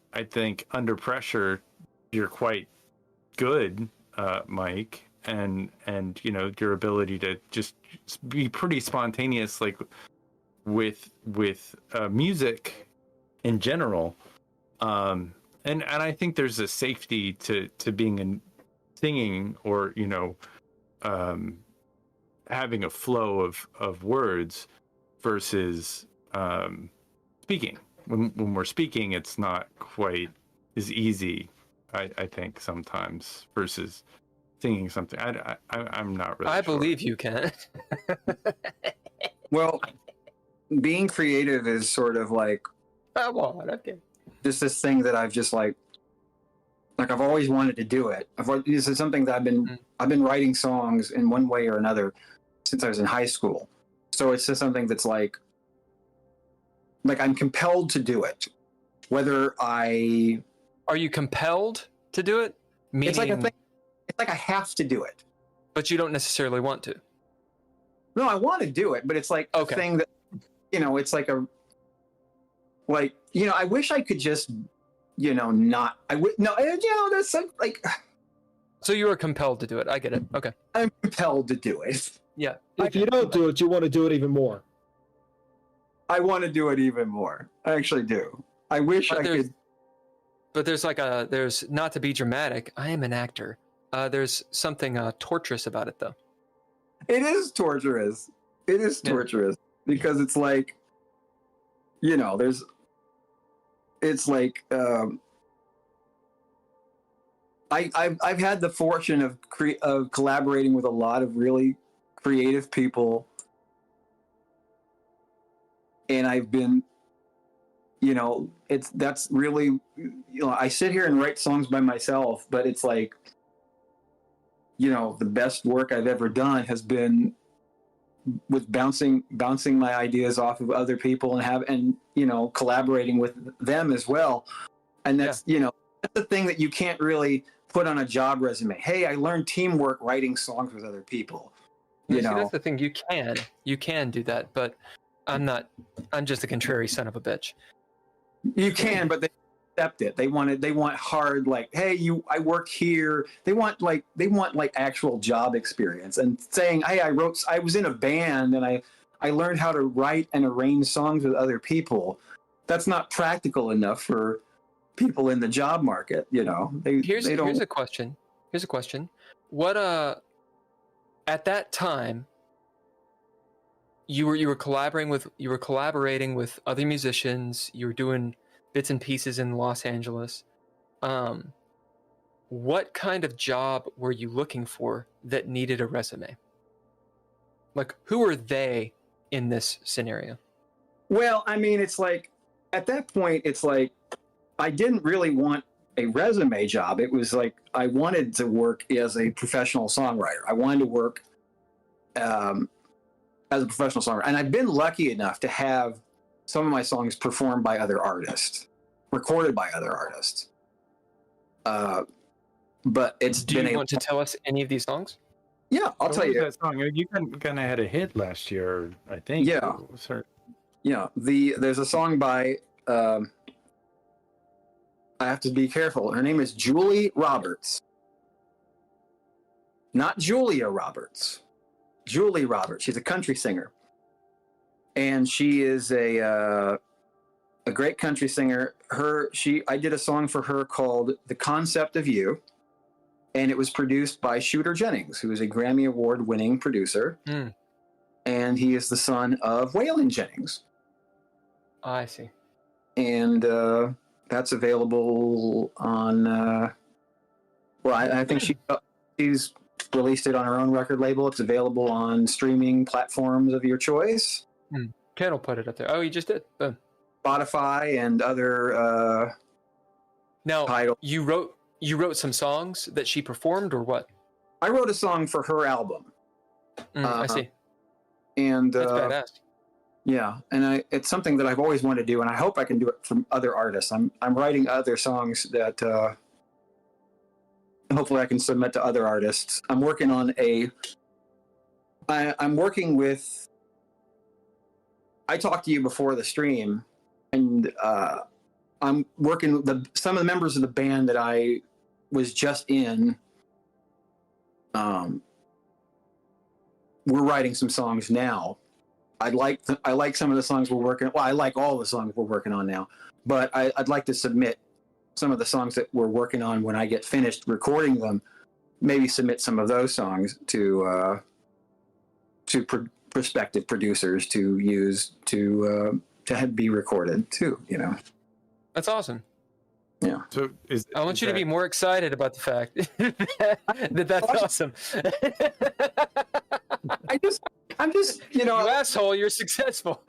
under pressure you're quite good, Mike, and your ability to just be pretty spontaneous, like with music in general, and I think there's a safety to being in singing or having a flow of words versus speaking. When we're speaking, it's not quite as easy, I think, sometimes, versus singing something. I'm not really I sure. believe you can. Well, being creative is sort of like, Come on, okay. just this thing that I've just like I've always wanted to do it. This is something that I've been writing songs in one way or another since I was in high school. So it's just something that's like I'm compelled to do it. Whether are you compelled to do it? Meaning, it's like a thing. It's like I have to do it. But you don't necessarily want to. No, I want to do it, but it's like a thing that it's like I wish I could just not. I would no. That's like. So you are compelled to do it. I get it. Okay. I'm compelled to do it. Yeah. If you don't do it, you want to do it even more. I want to do it even more. I actually do. I wish I could. But there's not to be dramatic. I am an actor. There's something torturous about it, though. It is torturous. It is torturous because it's like, it's like I've had the fortune of collaborating with a lot of really creative people, and I've been, that's really, I sit here and write songs by myself, but it's like, the best work I've ever done has been with bouncing my ideas off of other people and collaborating with them as well. And that's, that's the thing that you can't really put on a job resume. Hey, I learned teamwork writing songs with other people. See, that's the thing. You can do that, but I'm just a contrary son of a bitch. You can, but they accept it. They want hard, like, hey, I work here. They want actual job experience, and saying, hey, I was in a band and I learned how to write and arrange songs with other people. That's not practical enough for people in the job market. Here's a question. What at that time you were collaborating with other musicians. You were doing bits and pieces in Los Angeles. What kind of job were you looking for that needed a resume? Like, who are they in this scenario? Well, I mean, it's like at that point, it's like I didn't really want a resume job. It was like I wanted to work as a professional songwriter. I wanted to work as a professional songwriter, and I've been lucky enough to have some of my songs performed by other artists, recorded by other artists. But it's Do been you want to tell us any of these songs? Yeah, I'll tell you. That song you kind of had a hit last year, I think. Yeah. Yeah, there's a song by I have to be careful. Her name is Julie Roberts. Not Julia Roberts. Julie Roberts. She's a country singer. And she is a great country singer. I did a song for her called The Concept of You. And it was produced by Shooter Jennings, who is a Grammy Award winning producer. Mm. And he is the son of Waylon Jennings. I see. And that's available on. I think she's released it on her own record label. It's available on streaming platforms of your choice. Ken will put it up there. Oh, you just did. Boom. Spotify and other. Now, titles. you wrote some songs that she performed, or what? I wrote a song for her album. I see. And that's badass. Yeah, and it's something that I've always wanted to do, and I hope I can do it from other artists. I'm writing other songs that hopefully I can submit to other artists. I'm working on I'm working with. I talked to you before the stream, and I'm working with some of the members of the band that I was just in. We're writing some songs now. I like some of the songs we're working. Well, I like all the songs we're working on now, but I'd like to submit some of the songs that we're working on when I get finished recording them. Maybe submit some of those songs to prospective producers to use to be recorded too. You know, that's awesome. Yeah. So I want you to be more excited about the fact that's awesome. I'm just, you know, you asshole, you're successful.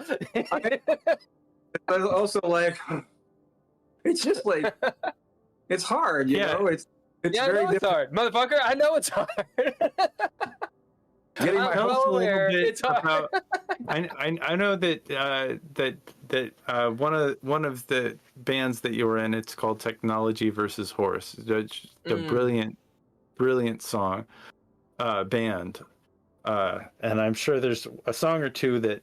But also, like, it's just like, it's hard, you know. It's yeah, very I know it's hard, motherfucker. I know it's hard. Getting my hopes a little bit it's hard. about. I know that one of the bands that you were in, it's called Technology versus Horse. The brilliant song, band. And I'm sure there's a song or two that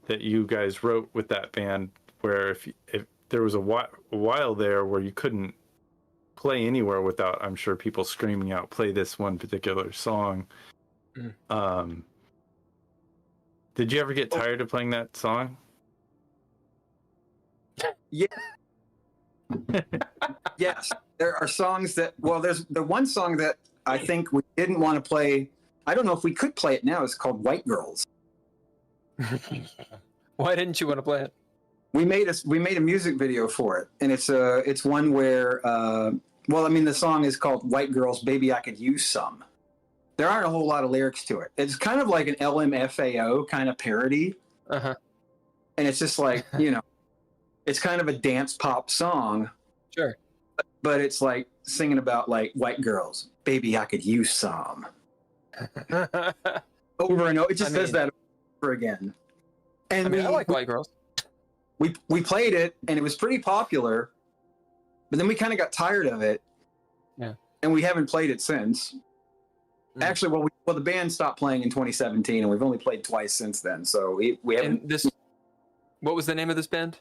you guys wrote with that band where if there was a while there where you couldn't play anywhere without, I'm sure, people screaming out, play this one particular song. Did you ever get tired of playing that song? Yeah. Yes. There are songs that, there's the one song that I think we didn't want to play. I don't know if we could play it now. It's called White Girls. Why didn't you want to play it? We made a music video for it, and it's one where the song is called White Girls, Baby I Could Use Some. There aren't a whole lot of lyrics to it. It's kind of like an LMFAO kind of parody. Uh-huh. And it's just like, you know, it's kind of a dance pop song. Sure. But it's like singing about like white girls, baby I could use some. Over and over. It just says that over again. And I like white girls. We played it, and it was pretty popular, but then we kind of got tired of it. Yeah. And we haven't played it since. Actually, the band stopped playing in 2017, and we've only played twice since then. So we haven't. And what was the name of this band?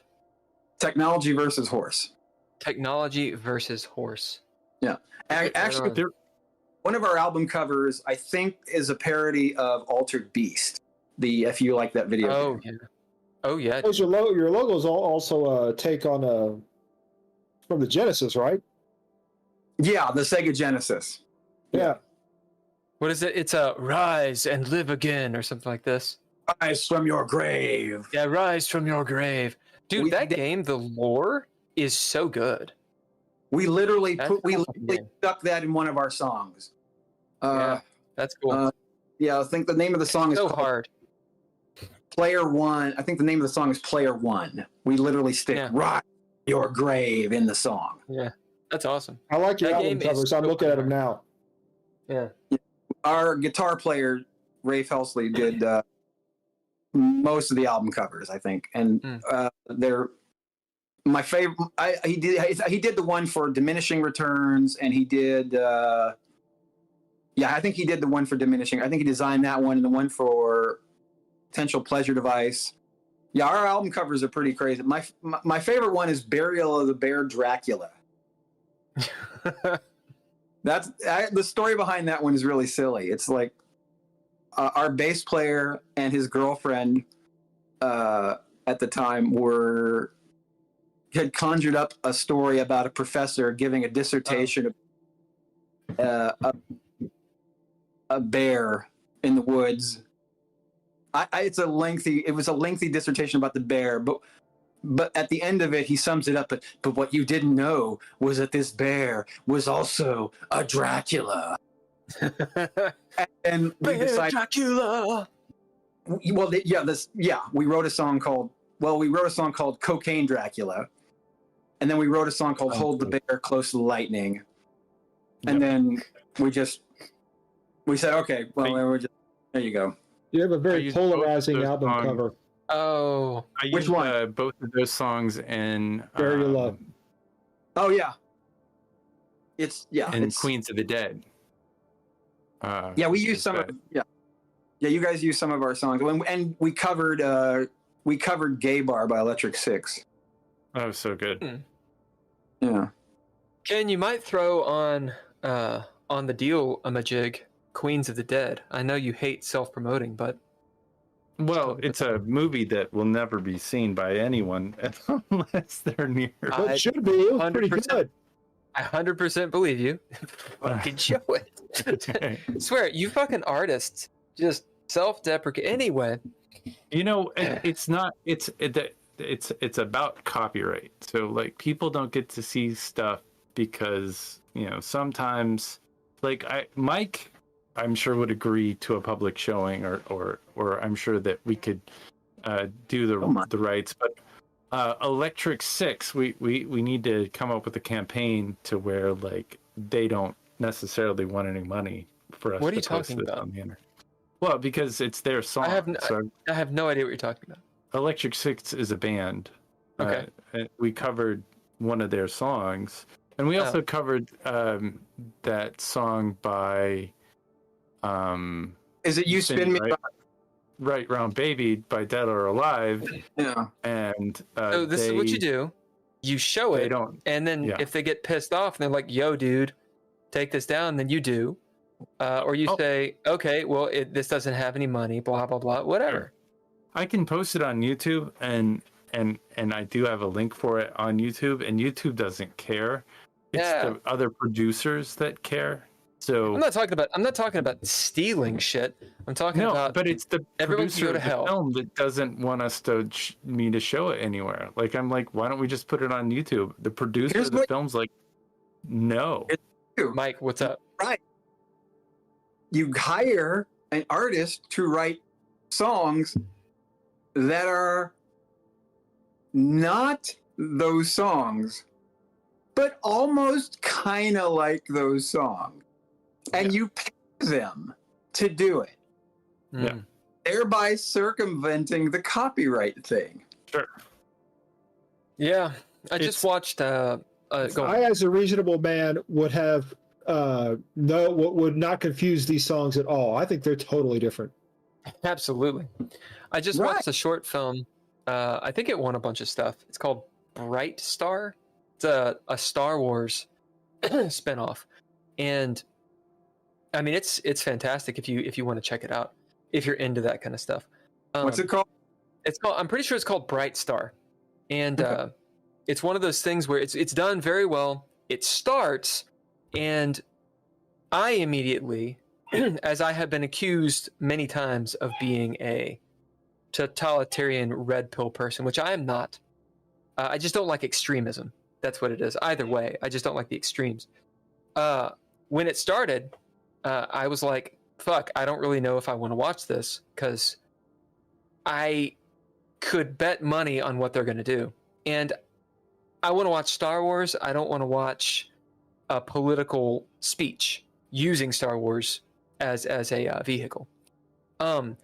Technology versus Horse. Technology versus Horse. Yeah. Actually, one of our album covers, I think, is a parody of Altered Beast. If you like that video. Oh, yeah. Oh, yeah. Your logo is also a take on from the Genesis, right? Yeah, the Sega Genesis. Yeah. What is it? It's a rise and live again or something like this. Rise from your grave. Yeah, rise from your grave. Dude, that game, the lore is so good. We literally stuck that in one of our songs. Yeah, that's cool. Yeah, I think the name of the song is So called hard. Player One. I think the name of the song is Player One. We literally stick rock your grave in the song. Yeah, that's awesome. I like your That album game is covers. I'm so looking at them hard. now. Yeah. Our guitar player, Rafe Helsley, did most of the album covers, I think. And they're my favorite. He did the one for Diminishing Returns, and he did... I think he did the one for Diminishing. I think he designed that one and the one for Potential Pleasure Device. Yeah, our album covers are pretty crazy. My favorite one is Burial of the Bear Dracula. That's the story behind that one is really silly. It's like our bass player and his girlfriend at the time had conjured up a story about a professor giving a dissertation of a bear in the woods. It was a lengthy dissertation about the bear, but at the end of it, he sums it up. But what you didn't know was that this bear was also a Dracula. And we decided Dracula. we wrote a song called Cocaine Dracula, and then we wrote a song called Hold the Bear Close to the Lightning, and then we said, okay, well, there you go. You have a very polarizing album cover. Oh, which one? Both of those songs in Bury Your Love. Oh yeah, it's Queens of the Dead. We used some of you guys used some of our songs, and we covered Gay Bar by Electric Six. Oh, so good. Yeah. Ken, you might throw on the deal a jig Queens of the Dead. I know you hate self-promoting, but well, it's a movie that will never be seen by anyone unless they're near. It should be. It was pretty good. I 100% believe you. Fucking show it. I swear, you fucking artists just self-deprecate. Anyway, it's not. It's about copyright. So like, people don't get to see stuff because sometimes, like Mike, I'm sure would agree to a public showing, or I'm sure that we could do the rights. But Electric Six, we need to come up with a campaign to where like they don't necessarily want any money for us. What are you to post talking this about? on the internet. Well, because it's their song. I have no idea what you're talking about. Electric Six is a band. Okay. We covered one of their songs, and we also covered that song by. Is it You Spin Me? Right Round Baby by Dead or Alive. Yeah. And so this is what you do. You show it, and then if they get pissed off and they're like, yo, dude, take this down, then you do. Or you say, okay, well, this doesn't have any money, blah, blah, blah, whatever. Sure. I can post it on YouTube, and I do have a link for it on YouTube, and YouTube doesn't care. It's the other producers that care. So I'm not talking about stealing shit. I'm talking about. But it's the producer of the hell. film that doesn't want us to show it anywhere. Like, I'm like, why don't we just put it on YouTube? The producer of the film's like, no. Mike, what's up? Right. You hire an artist to write songs that are not those songs, but almost kind of like those songs. And you pay them to do it. Yeah. Thereby circumventing the copyright thing. Sure. Yeah. I just watched I, as a reasonable man, would have would not confuse these songs at all. I think they're totally different. Absolutely. I just watched a short film. I think it won a bunch of stuff. It's called Bright Star. It's a Star Wars spinoff. And I mean, it's fantastic if you want to check it out, if you're into that kind of stuff. What's it called? I'm pretty sure it's called Bright Star, and it's one of those things where it's done very well. It starts, and I immediately, as I have been accused many times of being a totalitarian red pill person, which I am not. I just don't like extremism. That's what it is. Either way, I just don't like the extremes. When it started, I was like, fuck, I don't really know if I want to watch this because I could bet money on what they're going to do. And I want to watch Star Wars. I don't want to watch a political speech using Star Wars as a vehicle. And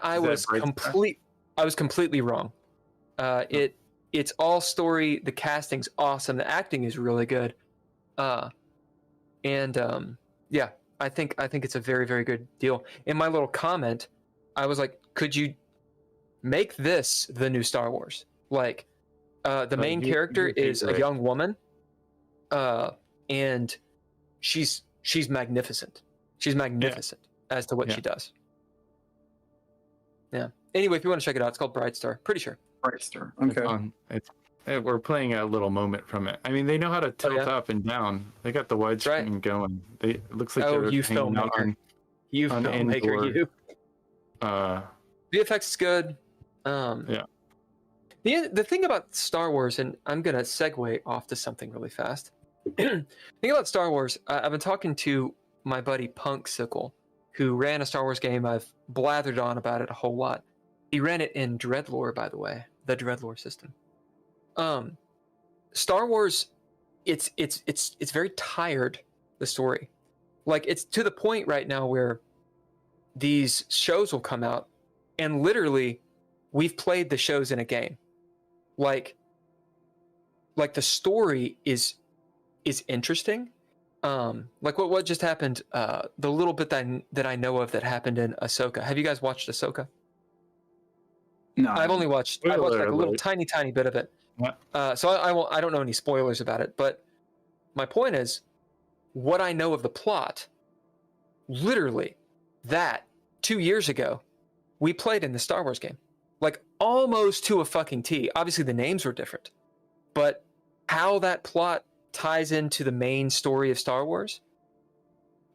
I was completely wrong. It's all story. The casting's awesome. The acting is really good. Yeah, I think it's a very, very good deal. In my little comment, I was like, could you make this the new Star Wars? Like, the main character is a young woman, and she's magnificent. She's magnificent as to what she does. Yeah. Anyway, if you want to check it out, it's called Bright Star. Pretty sure. Bright Star. Okay. We're playing a little moment from it. I mean, they know how to tilt up and down. They got the widescreen going. It looks like they're you filmmaker. You filmmaker, you. VFX is good. Yeah. The thing about Star Wars, and I'm gonna segue off to something really fast. The thing about Star Wars, I've been talking to my buddy Punksicle, who ran a Star Wars game. I've blathered on about it a whole lot. He ran it in DreadLore, by the way, the DreadLore system. Star Wars, it's very tired, the story. Like, it's to the point right now where these shows will come out, and literally, we've played the shows in a game. Like the story is interesting. Like what just happened, the little bit that I know of that happened in Ahsoka. Have you guys watched Ahsoka? No. I watched like a little tiny bit of it. Yeah. So I don't know any spoilers about it, but my point is, what I know of the plot, literally, that 2 years ago, we played in the Star Wars game. Like, almost to a fucking T. Obviously, the names were different. But how that plot ties into the main story of Star Wars?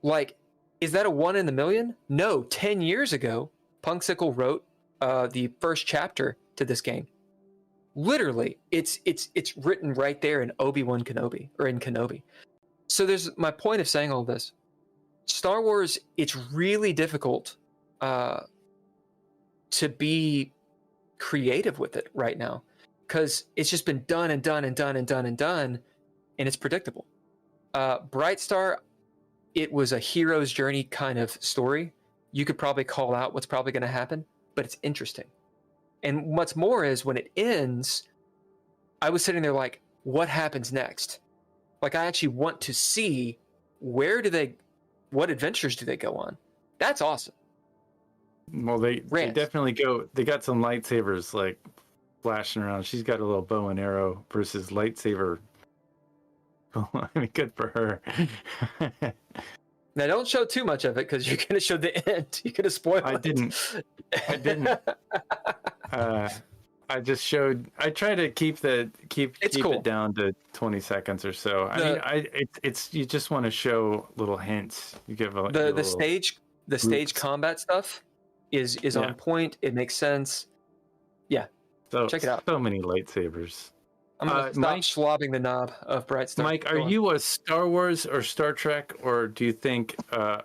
Like, is that a 1 in a million? No. 10 years ago, Punksicle wrote the first chapter to this game. Literally, it's written right there in Obi-Wan Kenobi, or in Kenobi. So there's my point of saying all this. Star Wars, it's really difficult to be creative with it right now, because it's just been done, and it's predictable. Bright Star, it was a hero's journey kind of story. You could probably call out what's probably going to happen, but it's interesting. And what's more is, when it ends, I was sitting there like, what happens next? Like, I actually want to see what adventures do they go on? That's awesome. Well, they definitely go. They got some lightsabers like flashing around. She's got a little bow and arrow versus lightsaber. I mean, good for her. Now, don't show too much of it, because you're going to show the end. You're going to spoil it. I didn't. I just showed. I try to keep it down to 20 seconds or so. It's you just want to show little hints. You give the stage combat stuff is on point. It makes sense. Yeah. So check it out. So many lightsabers. I'm gonna stop slobbing the knob of Bright Star. Mike, are you a Star Wars or Star Trek, or do you think,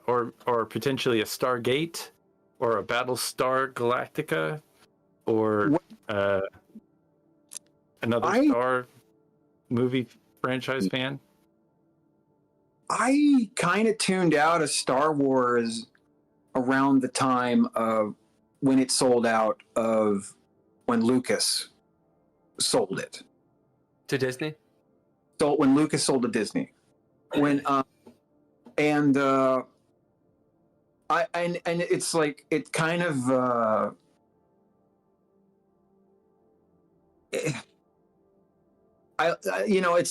or potentially a Stargate, or a Battlestar Galactica, or another Star movie franchise fan? I kind of tuned out of Star Wars around the time of when it sold out, of when Lucas sold it to Disney. So when Lucas sold to Disney, and it's like, it kind of it's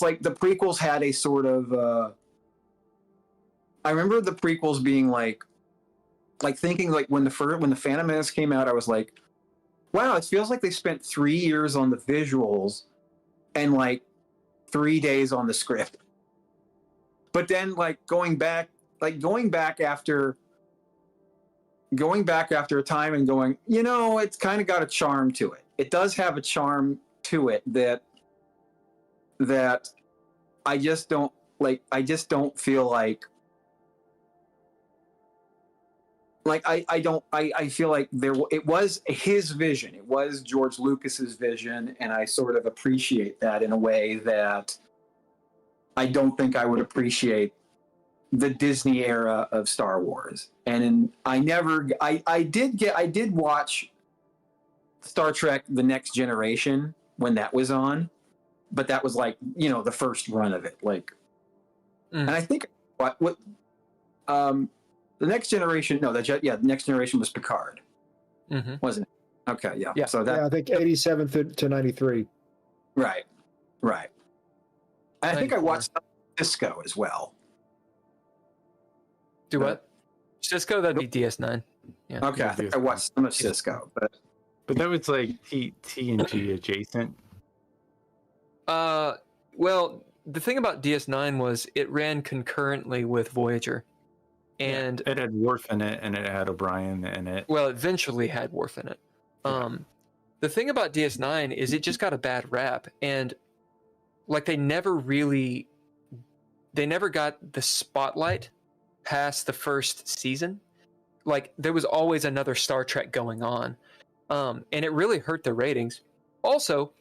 like the prequels had a sort of I remember the prequels being like thinking, like, when the Phantom Menace came out, I was like, wow, it feels like they spent 3 years on the visuals and like 3 days on the script. But then, like, going back after a time and going, it's kind of got a charm to it. It does have a charm to it that I just don't feel like like I feel like it was his vision. It was George Lucas's vision, and I sort of appreciate that in a way that I don't think I would appreciate the Disney era of Star Wars. And I did watch Star Trek: The Next Generation when that was on, but that was like, the first run of it. Like, and I think the Next Generation, the Next Generation was Picard, wasn't it? Okay, yeah. So that, I think 87 to 93. right. I think I watched Cisco as well. Do what? Cisco, that'd be DS9. Yeah. Okay, I think I watched some of Cisco, but that was like TNG adjacent. Well, the thing about DS9 was it ran concurrently with Voyager, and it had Worf in it, and it had O'Brien in it. Well, it eventually had Worf in it. The thing about DS9 is it just got a bad rap, and like they never got the spotlight past the first season. Like there was always another Star Trek going on, and it really hurt the ratings. Also,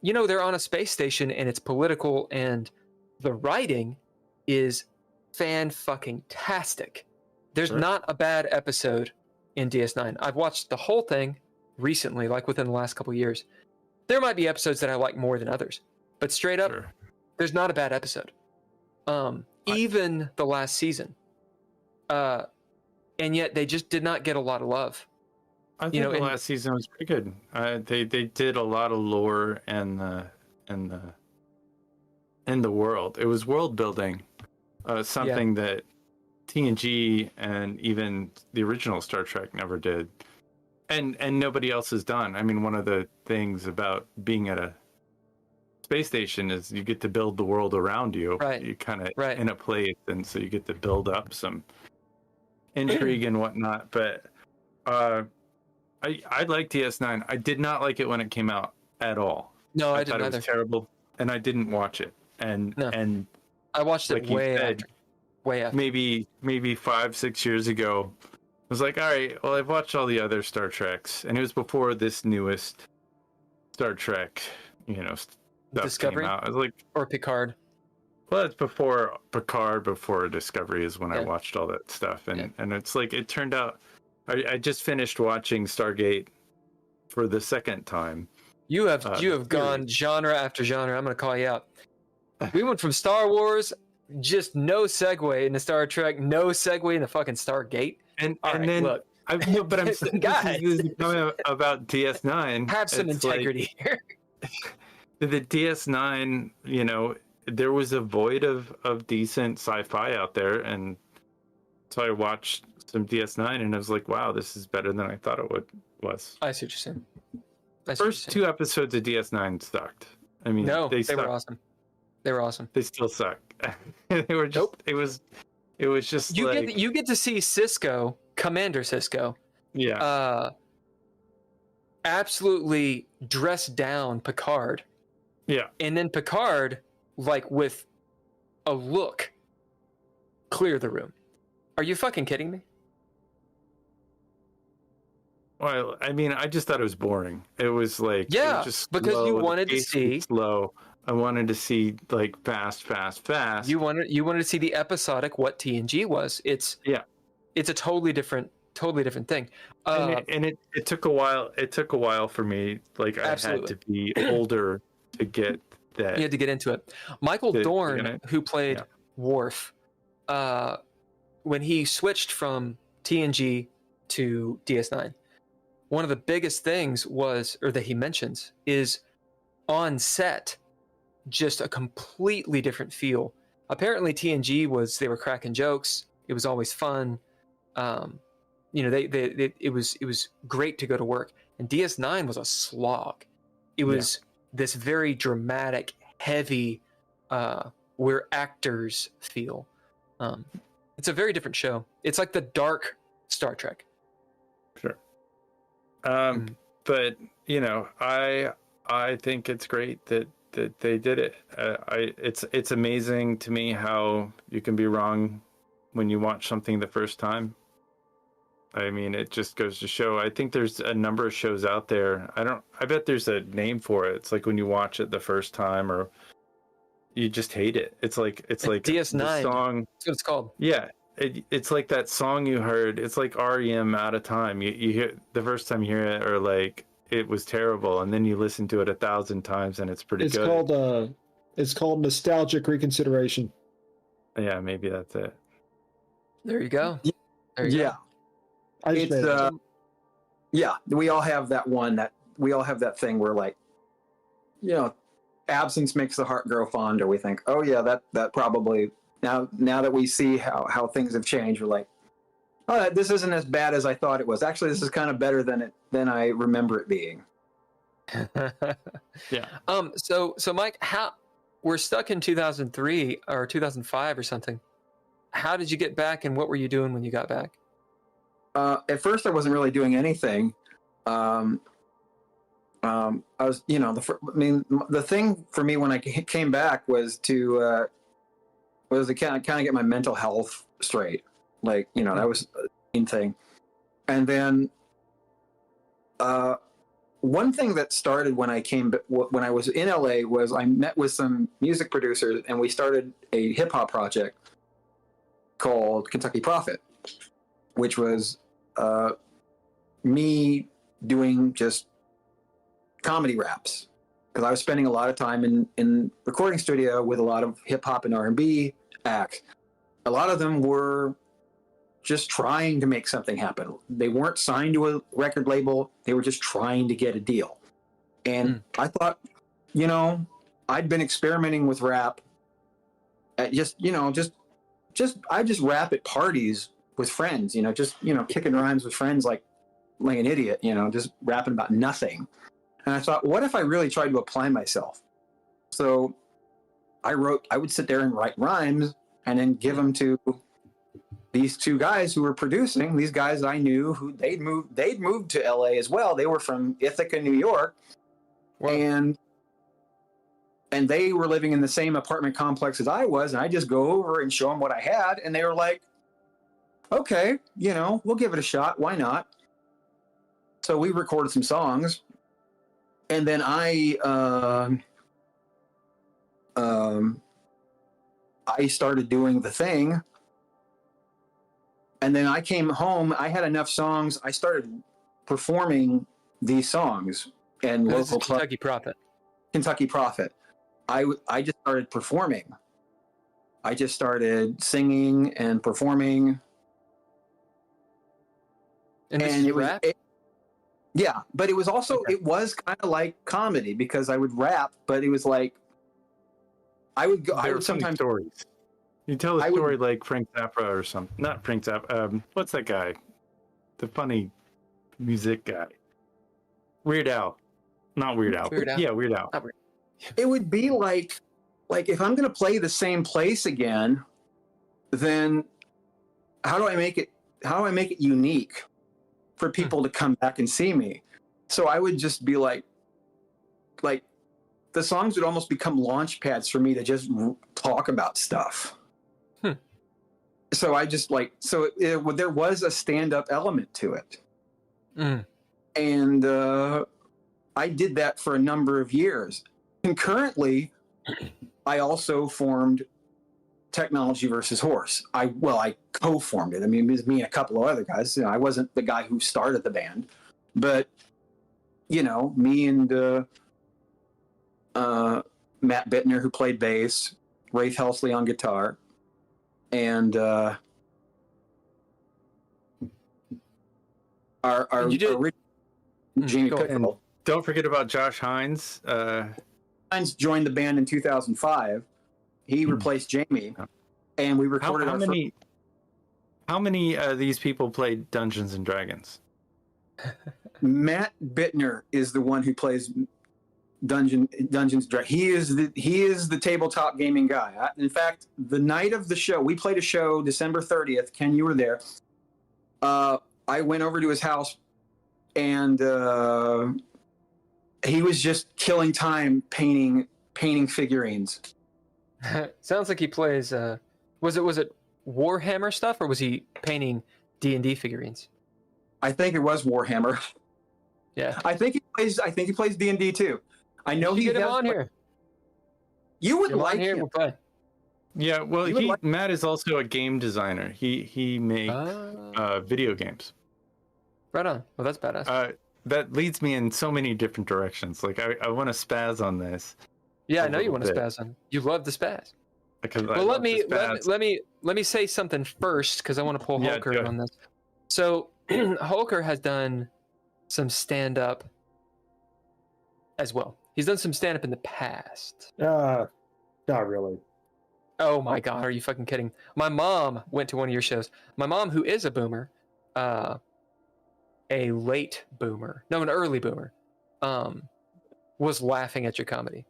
they're on a space station and it's political, and the writing is fan-fucking-tastic. There's not a bad episode in DS9. I've watched the whole thing recently, like within the last couple of years. There might be episodes that I like more than others, but straight up, there's not a bad episode. Even the last season. And yet they just did not get a lot of love. I think the last season was pretty good. They did a lot of lore in the world. It was world building, something that TNG and even the original Star Trek never did, and nobody else has done. I mean, one of the things about being at a space station is you get to build the world around you. Right. You kind of in a place, and so you get to build up some intrigue and whatnot. But I like DS9. I did not like it when it came out at all. No, I thought didn't it was terrible, and I didn't watch it. And I watched it way after. Maybe 5-6 years ago. I was like, all right, well, I've watched all the other Star Treks, and it was before this newest Star Trek, stuff Discovery came out. I was like, or Picard. Well, it's before Picard, before Discovery is when I watched all that stuff, and it's like it turned out. I just finished watching Stargate for the second time. You have gone genre after genre. I'm going to call you out. We went from Star Wars, just no segue into Star Trek, no segue into fucking Stargate. And then look, I'm guys, this is about DS9. Have some integrity here. The DS9, there was a void of decent sci-fi out there, and so I watched some DS9, and I was like, wow, this is better than I thought it was. I see what you're saying. First 2 episodes of DS9 sucked. I mean, they were awesome. They were awesome. They still suck. They were just. It was just you get to see Cisco, Commander Cisco. Yeah. Absolutely dress down Picard. Yeah. And then Picard, like with a look, clear the room. Are you fucking kidding me? Well, I mean, I just thought it was boring. It was like, it was just slow. Because you wanted to see slow. I wanted to see like fast. You wanted to see the episodic what TNG was. It's a totally different thing. And it took a while. It took a while for me. Like I had to be older to get that. You had to get into it. Michael Dorn, who played Worf, when he switched from TNG to DS9, one of the biggest things that he mentions is on set, just a completely different feel. Apparently TNG they were cracking jokes. It was always fun. It was great to go to work. And DS9 was a slog. It was this very dramatic, heavy, we're actors feel. It's a very different show. It's like the dark Star Trek. Sure. But I think it's great that they did it. It's amazing to me how you can be wrong when you watch something the first time. I mean, it just goes to show. I think there's a number of shows out there. I bet there's a name for it. It's like when you watch it the first time, or you just hate it. It's like DS9. the song. That's what it's called. Yeah, it's like that song you heard. It's like REM Out of Time. You hear the first time you hear it, or like it was terrible, and then you listen to it 1,000 times, and it's pretty good. It's called nostalgic reconsideration. Yeah, maybe that's it. There you go. There you Yeah. go. It's yeah, we all have that one that we all have that thing where, like, you know, absence makes the heart grow fonder. We think, oh yeah, that probably now that we see how things have changed, we're like, oh, this isn't as bad as I thought it was. Actually, this is kind of better than I remember it being. Yeah. So Mike, how we're stuck in 2003 or 2005 or something. How did you get back, and what were you doing when you got back? At first, I wasn't really doing anything. I was, you know, the thing for me when I came back was to kind of get my mental health straight. Like, you know, that was the main thing. And then, one thing that started when I was in LA was I met with some music producers, and we started a hip hop project called Kentucky Prophet, which was me doing just comedy raps, because I was spending a lot of time in recording studio with a lot of hip hop and R&B acts. A lot of them were just trying to make something happen. They weren't signed to a record label. They were just trying to get a deal. And I thought, you know, I'd been experimenting with rap at I just rap at parties with friends, you know, just, you know, kicking rhymes with friends like an idiot, you know, just rapping about nothing. And I thought, what if I really tried to apply myself? So I would sit there and write rhymes and then give them to these two guys who were producing. These guys I knew, who they'd moved to LA as well. They were from Ithaca, New York. Wow. And they were living in the same apartment complex as I was, and I just go over and show them what I had, and they were like, okay, you know, we'll give it a shot. Why not? So we recorded some songs, and then I started doing the thing, and then I came home. I had enough songs. I started performing these songs and local Kentucky Prophet. Kentucky Prophet. I just started performing. I just started singing and performing. And it was rap? Yeah, but it was also, it was kind of like comedy, because I would rap, but it was like, I would sometimes stories. You tell a story like Frank Zappa or something. Not Frank Zappa. What's that guy? The funny music guy. Weird Al. Not Weird Al. Yeah, Weird Al. It would be like if I'm going to play the same place again, then how do I make it unique for people to come back and see me? So I would just be like the songs would almost become launch pads for me to just talk about stuff. So I just there was a stand-up element to it. And I did that for a number of years. Concurrently, I also formed Technology versus Horse. I co-formed it. I mean, it was me and a couple of other guys. You know, I wasn't the guy who started the band, but, you know, me and Matt Bittner, who played bass, Rafe Helsley on guitar, and Jamie Pickrell. Don't forget about Josh Hines. Hines joined the band in 2005. He replaced Jamie, and we recorded How many of these people played Dungeons and Dragons? Matt Bittner is the one who plays Dungeons and Dragons. He is the tabletop gaming guy. In fact, the night of the show, we played a show December 30th. Ken, you were there. I went over to his house, and he was just killing time painting figurines. Sounds like he plays. Was it Warhammer stuff, or was he painting D&D figurines? I think it was Warhammer. Yeah. I think he plays D&D too. I know You he get him has, on here. You would Get him on like here. him. We'll play. Yeah, well, You would like- Matt is also a game designer. He makes video games. Right on. Well, that's badass. That leads me in so many different directions. Like I want to spaz on this. Yeah, a I know you little want to bit. spaz on. You love the spaz. Because Well, let me say something first because I want to pull Yeah, Holker go in ahead. on this. So Holker has done some stand up as well. He's done some stand up in the past. Not really. Oh my god, are you fucking kidding? My mom went to one of your shows. My mom, who is a boomer, a late boomer, no, an early boomer, was laughing at your comedy.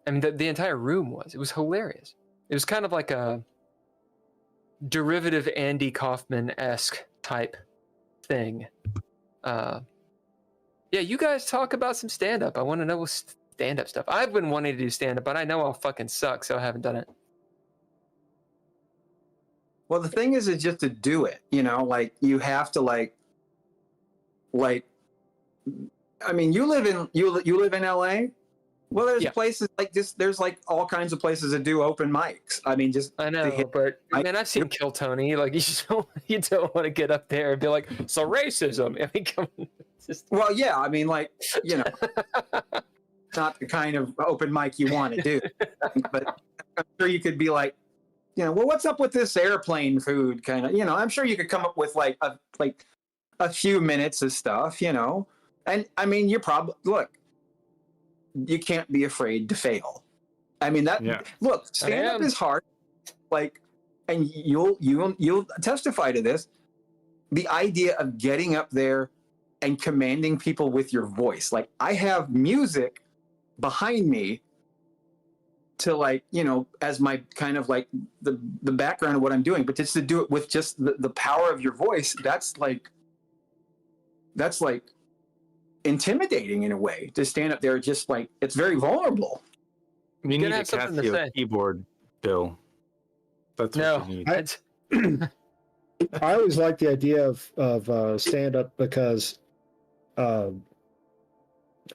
I mean, the entire room was. It was hilarious. It was kind of like a derivative Andy Kaufman-esque type thing. Yeah, you guys talk about some stand-up. I want to know stand-up stuff. I've been wanting to do stand-up, but I know I'll fucking suck, so I haven't done it. Well, the thing is just to do it, like you have to like I mean, you live in LA. Well, there's places like this. There's like all kinds of places that do open mics. I mean, just I know, but man, I've seen Kill Tony. Like you don't want to get up there and be like, so racism. I mean, come on. Well, yeah. I mean, like not the kind of open mic you want to do. But I'm sure you could be like, well, what's up with this airplane food kind of? I'm sure you could come up with like a few minutes of stuff. And I mean, you can't be afraid to fail. I mean look, stand up is hard. Like, and you'll testify to this. The idea of getting up there and commanding people with your voice. Like, I have music behind me to like, as my kind of like the background of what I'm doing, but just to do it with just the power of your voice, that's like intimidating in a way to stand up there. Just like, it's very vulnerable. You need a Casio keyboard, Bill. That's what you need. I always like the idea of stand up because I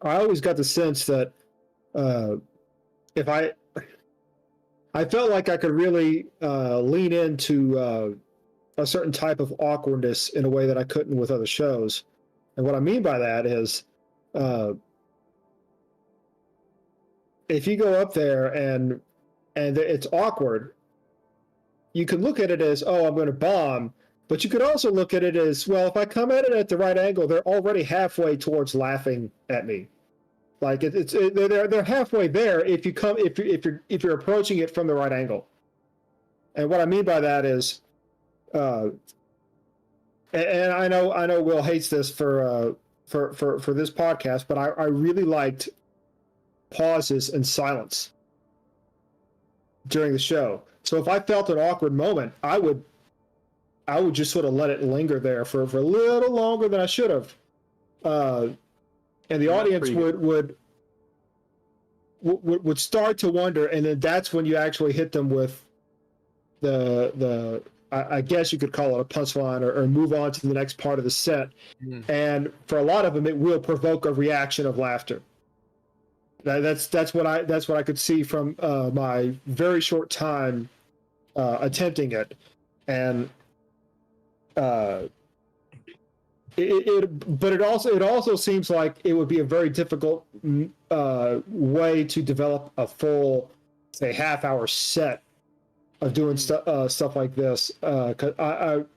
always got the sense that if I felt like I could really lean into a certain type of awkwardness in a way that I couldn't with other shows. And what I mean by that is, if you go up there and it's awkward, you can look at it as, oh, I'm going to bomb, but you could also look at it as, well, if I come at it at the right angle, they're already halfway towards laughing at me. Like they're halfway there if you're approaching it from the right angle. And what I mean by that is, and I know Will hates this for this podcast, but I really liked pauses and silence during the show. So if I felt an awkward moment, I would just sort of let it linger there for a little longer than I should have. And the audience would start to wonder, and then that's when you actually hit them with the I guess you could call it a punchline or move on to the next part of the set. And for a lot of them, it will provoke a reaction of laughter. That's what I could see from my very short time attempting it, and but it also seems like it would be a very difficult way to develop a full, say, half-hour set of doing stuff like this. And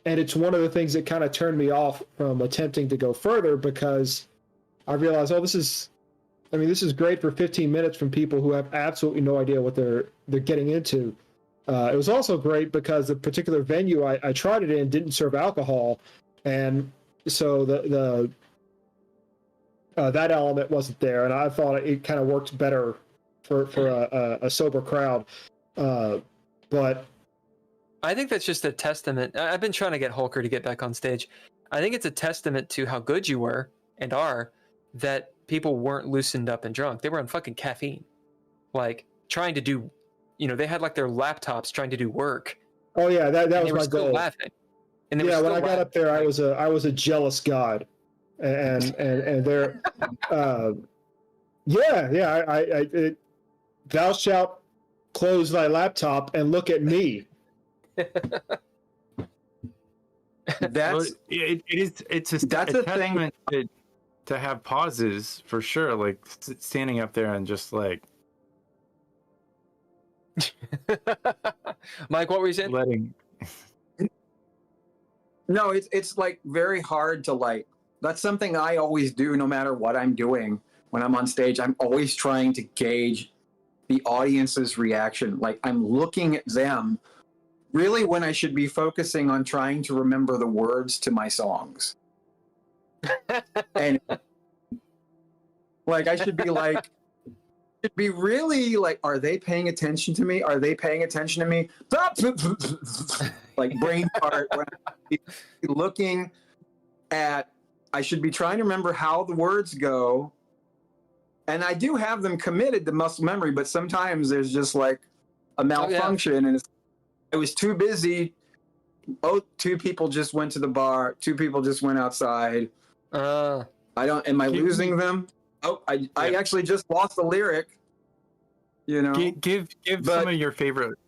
it's one of the things that kind of turned me off from attempting to go further, because I realized, this is great for 15 minutes from people who have absolutely no idea what they're getting into. It was also great because the particular venue I tried it in didn't serve alcohol, and so the that element wasn't there, and I thought it kind of worked better for a sober crowd. But I think that's just a testament. I've been trying to get Holker to get back on stage. I think it's a testament to how good you were and are, that people weren't loosened up and drunk. They were on fucking caffeine, like trying to do, they had like their laptops trying to do work. Oh yeah, that was my goal. Laughing. And they were Yeah, when still I got up there, I was a jealous god, and there, thou shalt close thy laptop and look at me. That's it's a thing. to have pauses for sure, like standing up there and just like Mike, what were you saying? letting. No, it's like very hard to like. That's something I always do, no matter what I'm doing when I'm on stage. I'm always trying to gauge the audience's reaction. Like I'm looking at them, really, when I should be focusing on trying to remember the words to my songs. And like I should be like, should be really like, are they paying attention to me? Are they paying attention to me? Like brain part, where I'm looking at, I should be trying to remember how the words go. And I do have them committed to muscle memory, but sometimes there's just like a malfunction, and I was too busy. Oh, two people just went to the bar. Two people just went outside. I don't. Am I losing them? Oh, I actually just lost the lyric. You know, Give some of your favorite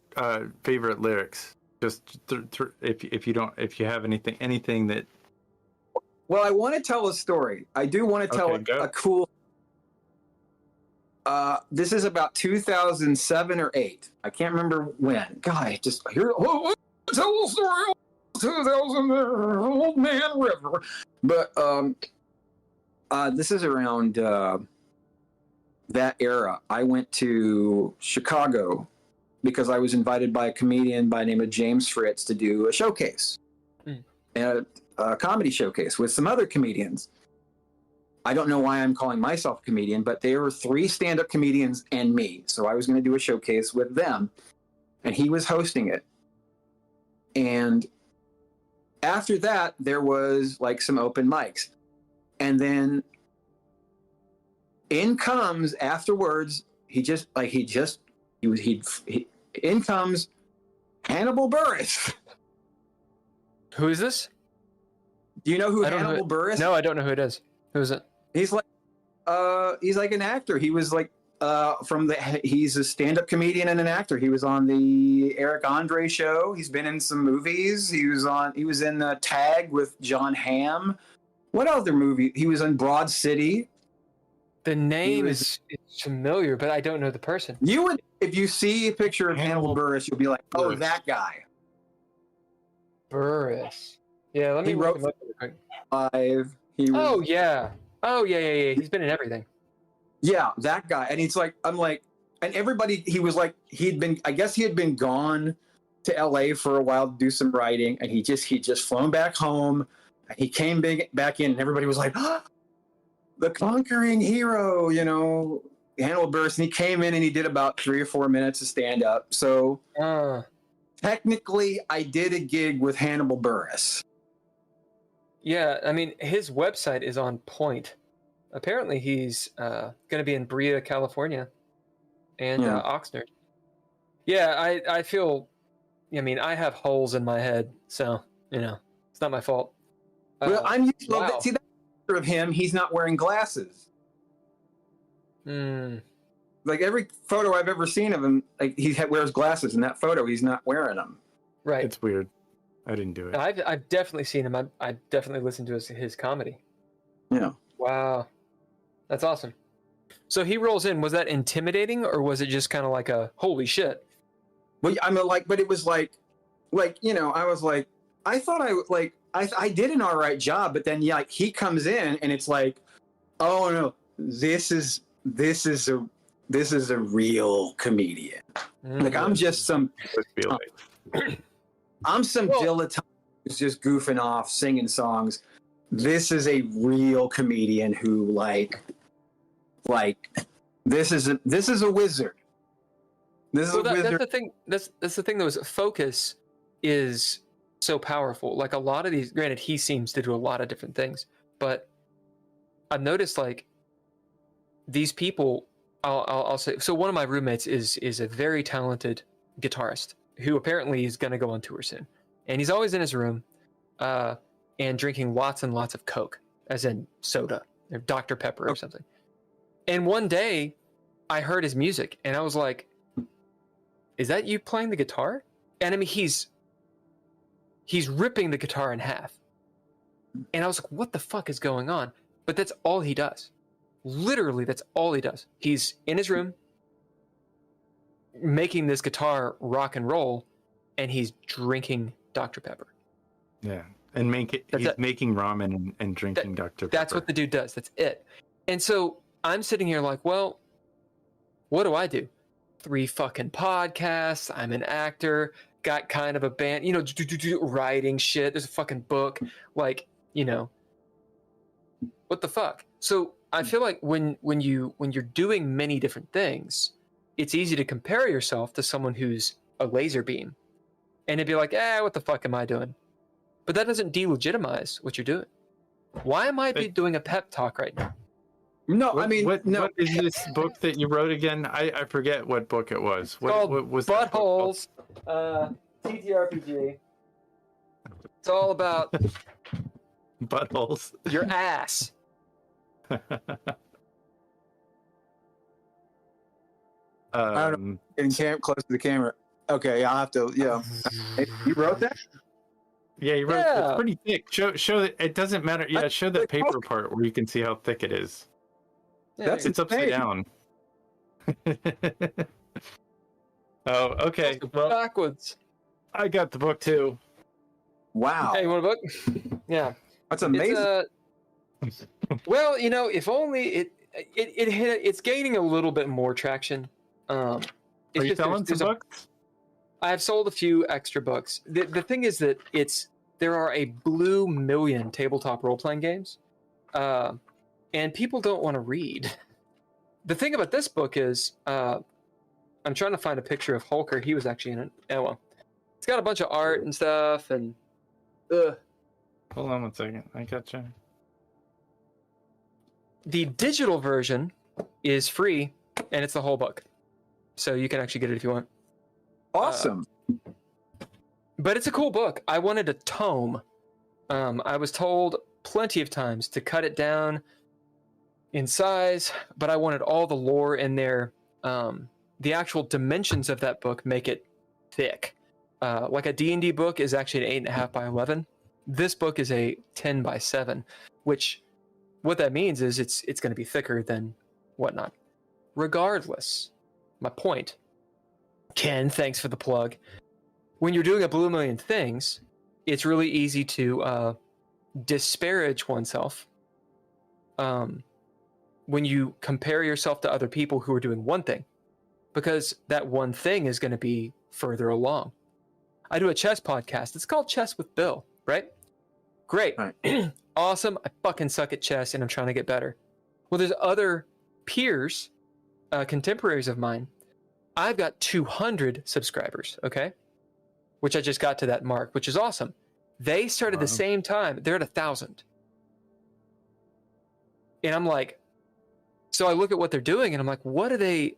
lyrics. Just if you have anything that. Well, I want to tell a story. I do want to tell a cool. This is about 2007 or 8. I can't remember when. God, I just hear. Oh, tell a story. 2000 Old Man River. But this is around that era. I went to Chicago because I was invited by a comedian by the name of James Fritz to do a showcase, and a comedy showcase with some other comedians. I don't know why I'm calling myself a comedian, but there were 3 stand-up comedians and me. So I was going to do a showcase with them, and he was hosting it. And after that, there was like some open mics. And then in comes afterwards, in comes Hannibal Buress. Who is this? Do you know who Hannibal Buress? No, I don't know who it is. Who is it? He's like an actor. He was like he's a stand-up comedian and an actor. He was on the Eric Andre show. He's been in some movies. He was in Tag with John Hamm. What other movie? He was in Broad City. The name is familiar, but I don't know the person. You would, if you see a picture of Hannibal Buress, you'll be like, oh, that guy. Buress. Yeah, let me look him up real quick. Oh yeah. He's been in everything. Yeah, that guy. And he's like, I'm like, and everybody, he was like, I guess he had been gone to LA for a while to do some writing, and he'd just flown back home. And he came back in, and everybody was like, oh, the conquering hero, you know, Hannibal Buress. And he came in and he did about 3 or 4 minutes of stand up. So technically, I did a gig with Hannibal Buress. Yeah, I mean, his website is on point. Apparently, he's going to be in Brea, California, and Oxnard. Yeah, I feel. I mean, I have holes in my head, so it's not my fault. Well, I'm used to that. See that picture of him. He's not wearing glasses. Like every photo I've ever seen of him, like he wears glasses. In that photo, he's not wearing them. Right. It's weird. I didn't do it. I've definitely seen him. I definitely listened to his comedy. Yeah. Wow, that's awesome. So he rolls in. Was that intimidating, or was it just kind of like a holy shit? Well, I mean, but it was like I was like, I thought I did an all right job, but then like he comes in and it's like, oh no, this is a real comedian. Like I'm just some. I'm some dilettante who's just goofing off, singing songs. This is a real comedian who like this is a wizard. This is a wizard. That's the thing. That's the thing. Though, is focus is so powerful. Like a lot of these. Granted, he seems to do a lot of different things, but I've noticed like these people. I'll say. So one of my roommates is a very talented guitarist who apparently is going to go on tour soon, and he's always in his room, and drinking lots and lots of Coke, as in soda or Dr. Pepper or something. And one day I heard his music and I was like, is that you playing the guitar? And I mean, he's ripping the guitar in half. And I was like, what the fuck is going on? But that's all he does. Literally, that's all he does. He's in his room making this guitar rock and roll, and he's drinking Dr. Pepper. Yeah. And he's making ramen and drinking Dr. Pepper. That's what the dude does. That's it. And so I'm sitting here like, well, what do I do? 3 fucking podcasts. I'm an actor. Got kind of a band, writing shit. There's a fucking book. Like, what the fuck? So I feel like when you're doing many different things, it's easy to compare yourself to someone who's a laser beam, and it'd be like, what the fuck am I doing? But that doesn't delegitimize what you're doing. Why am I doing a pep talk right now? No, what is this book that you wrote again? I forget what book it was. What was Buttholes? TTRPG. It's all about buttholes. Your ass. I don't know. Getting close to the camera. Okay, I'll have to. Yeah, you wrote that. Yeah, you wrote. It's pretty thick. Show that it doesn't matter. Yeah, show the paper part where you can see how thick it is. Yeah, it's upside down. Oh, okay. Well, backwards. I got the book too. Wow. Hey, you want a book? Yeah. That's amazing. Well, if only it's gaining a little bit more traction. Are you selling some books? I've sold a few extra books. The thing is that there are a blue million tabletop role-playing games, and people don't want to read. The thing about this book is, I'm trying to find a picture of Holker. He was actually in it. Oh, well. It's got a bunch of art and stuff, and Hold on one second. I gotcha. The digital version is free, and it's the whole book. So you can actually get it if you want. Awesome. But it's a cool book. I wanted a tome. I was told plenty of times to cut it down in size, but I wanted all the lore in there. The actual dimensions of that book make it thick. Like a D&D book is actually an 8.5 by 11. This book is a 10 by 7, which what that means is it's going to be thicker than whatnot. Regardless, my point, Ken, thanks for the plug. When you're doing a blue million things, it's really easy to disparage oneself when you compare yourself to other people who are doing one thing, because that one thing is going to be further along. I do a chess podcast. It's called Chess with Bill, right? Great. Right. Awesome. I fucking suck at chess and I'm trying to get better. Well, there's other peers, contemporaries of mine. I've got 200 subscribers, okay? Which I just got to that mark, which is awesome. They started the same time. They're at 1,000. And I'm like, so I look at what they're doing and I'm like, what are they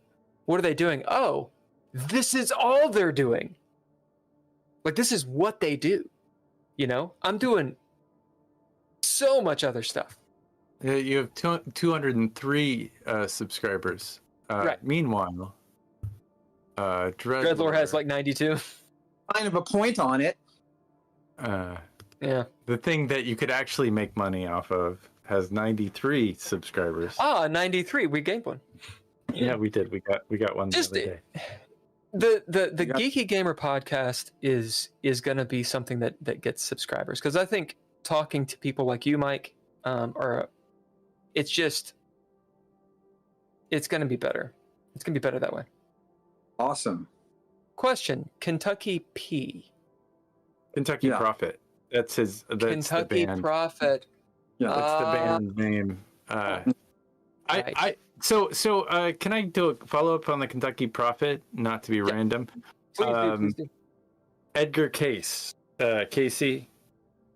doing? Oh, this is all they're doing. Like, this is what they do. I'm doing so much other stuff. Yeah, you have 203 subscribers. Right. Meanwhile, DreadLore has like 92. Kind of a point on it. Yeah. The thing that you could actually make money off of has 93 subscribers. 93. We gained one. Yeah, we did. We got one the other day. The Geeky Gamer podcast is going to be something that gets subscribers, because I think talking to people like you, Mike, it's going to be better. It's going to be better that way. Awesome. Question: Kentucky P. Kentucky Prophet. That's his. That's Kentucky the band. Prophet. Yeah, that's the band's name. Right. So can I do a follow up on the Kentucky Prophet? Not to be random. Please do. Edgar Case. Casey.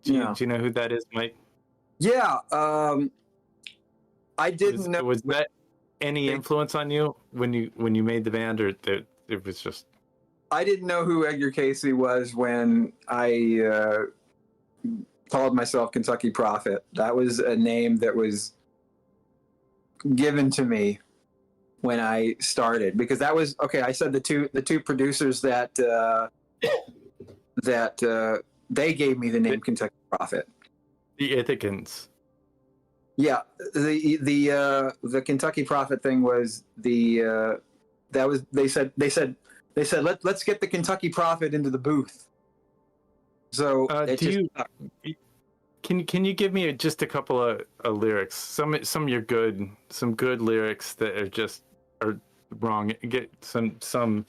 Do you know who that is, Mike? Yeah. I didn't know. Was that any influence on you when you made the band, or it was just? I didn't know who Edgar Casey was when I called myself Kentucky Prophet. That was a name that was given to me when I started, because that was okay. I said the two producers that they gave me the name Kentucky Prophet. The Ithacans. Yeah, the Kentucky Prophet thing was the that was they said let's get the Kentucky Prophet into the booth. So can you give me just a couple of lyrics? Some of your good lyrics that are wrong. Get something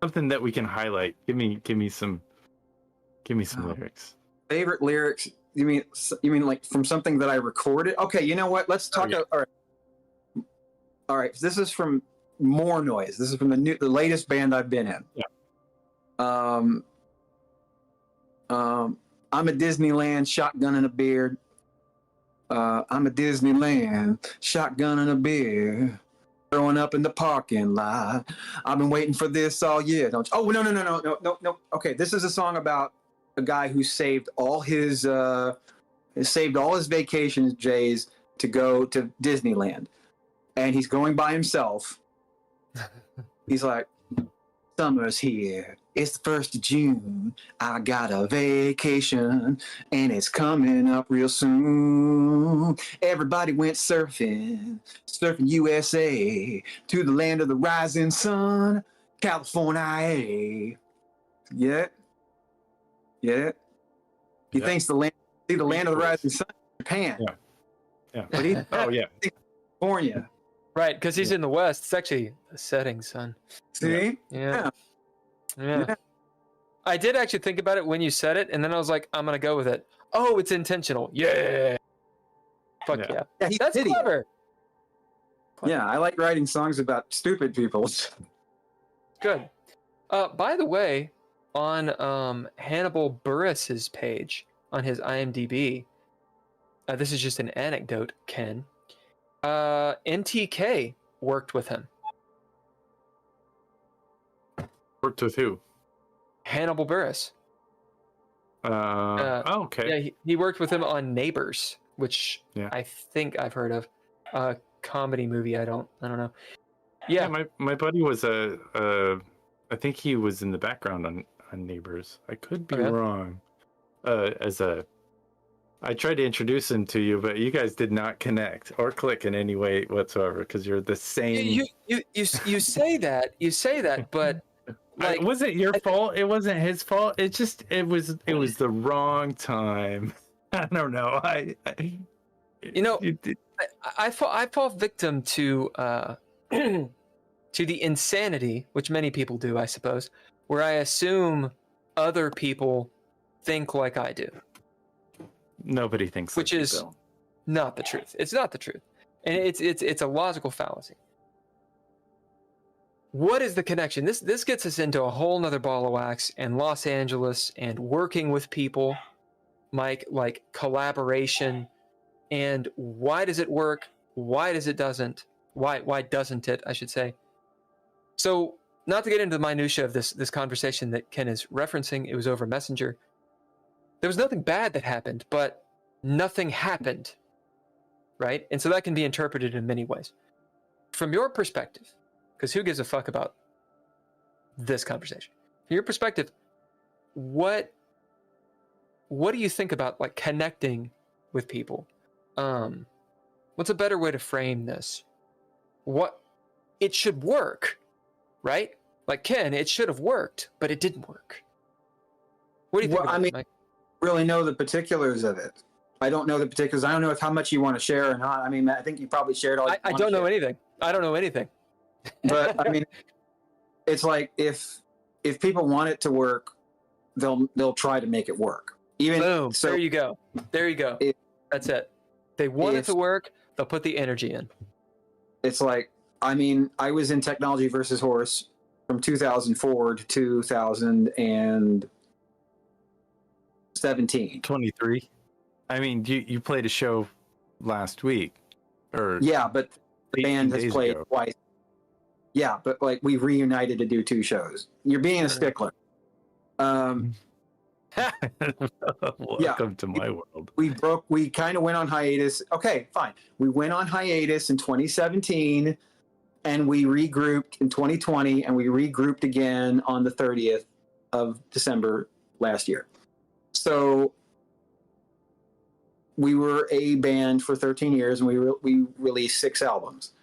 that we can highlight. Give me some lyrics. Favorite lyrics? You mean like from something that I recorded? Okay, you know what? Let's talk. Yeah. All right. This is from Mornoiz. This is from the latest band I've been in. Yeah. I'm a Disneyland shotgun and a beard. I'm a Disneyland shotgun and a beard. Throwing up in the parking lot. I've been waiting for this all year. Don't you? Oh no. Okay, this is a song about a guy who saved all his vacation days to go to Disneyland, and he's going by himself. He's like, summer's here. It's the 1st of June. I got a vacation, and it's coming up real soon. Everybody went surfing USA, to the land of the rising sun, California. Yeah. He thinks the land of the rising sun is Japan. Yeah. But California. Right, because he's in the West. It's actually the setting sun. See? Yeah. I did actually think about it when you said it, and then I was like, I'm going to go with it. Oh, it's intentional. Yeah. Fuck yeah. That's clever. Yeah, I like writing songs about stupid people. Good. By the way, on Hannibal Buress's page, on his IMDb, this is just an anecdote, Ken. NTK worked with him. Worked with who? Hannibal Buress. Okay. Yeah, he worked with him on Neighbors, which I think I've heard of. A comedy movie. I don't know. Yeah, my buddy was I think he was in the background on Neighbors. I could be wrong. I tried to introduce him to you, but you guys did not connect or click in any way whatsoever because you're the same. You say that, but like, it wasn't your fault. It wasn't his fault. It was the wrong time. I don't know. I fall victim to to the insanity, which many people do, I suppose, where I assume other people think like I do. Nobody thinks which like is not the truth. It's not the truth, and it's a logical fallacy. What is the connection? This gets us into a whole nother ball of wax and Los Angeles and working with people, Mike, like collaboration, and why does it work? Why doesn't it? I should say. So, not to get into the minutia of this conversation that Ken is referencing, it was over Messenger. There was nothing bad that happened, but nothing happened, right? And so that can be interpreted in many ways. From your perspective, because who gives a fuck about this conversation? From your perspective, what do you think about like connecting with people? What's a better way to frame this? It should work, right? Like Ken, it should have worked, but it didn't work. What do you think about it, Mike? Really know the particulars of it. I don't know the particulars. I don't know how much you want to share or not. I mean, I think you probably shared all. I don't know anything. I don't know anything. But I mean, it's like if people want it to work, they'll try to make it work. Boom. So, there you go. That's it. They want it to work. They'll put the energy in. It's like, I mean, I was in Technology versus Horse from 2004 to 2017. 23. I mean, you played a show last week, or but the band has played twice. Yeah, but like we reunited to do 2 shows. You're being a stickler. Welcome to my world. We kind of went on hiatus. Okay, fine. We went on hiatus in 2017 and we regrouped in 2020 and we regrouped again on the 30th of December last year. So we were a band for 13 years and we released 6 albums.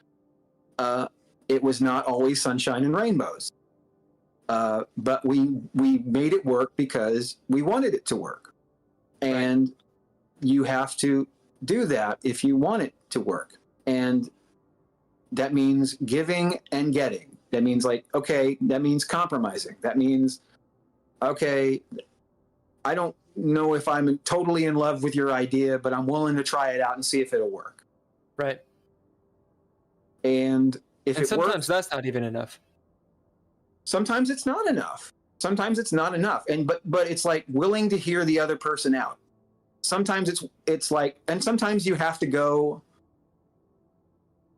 It was not always sunshine and rainbows. But we made it work because we wanted it to work. And you have to do that if you want it to work. And that means giving and getting. That means that means compromising. That means, okay, I don't know if I'm totally in love with your idea, but I'm willing to try it out and see if it'll work. Right. And if it sometimes works, that's not even enough. sometimes it's not enough. Sometimes it's not enough. And but it's like willing to hear the other person out. Sometimes it's like, and sometimes you have to go.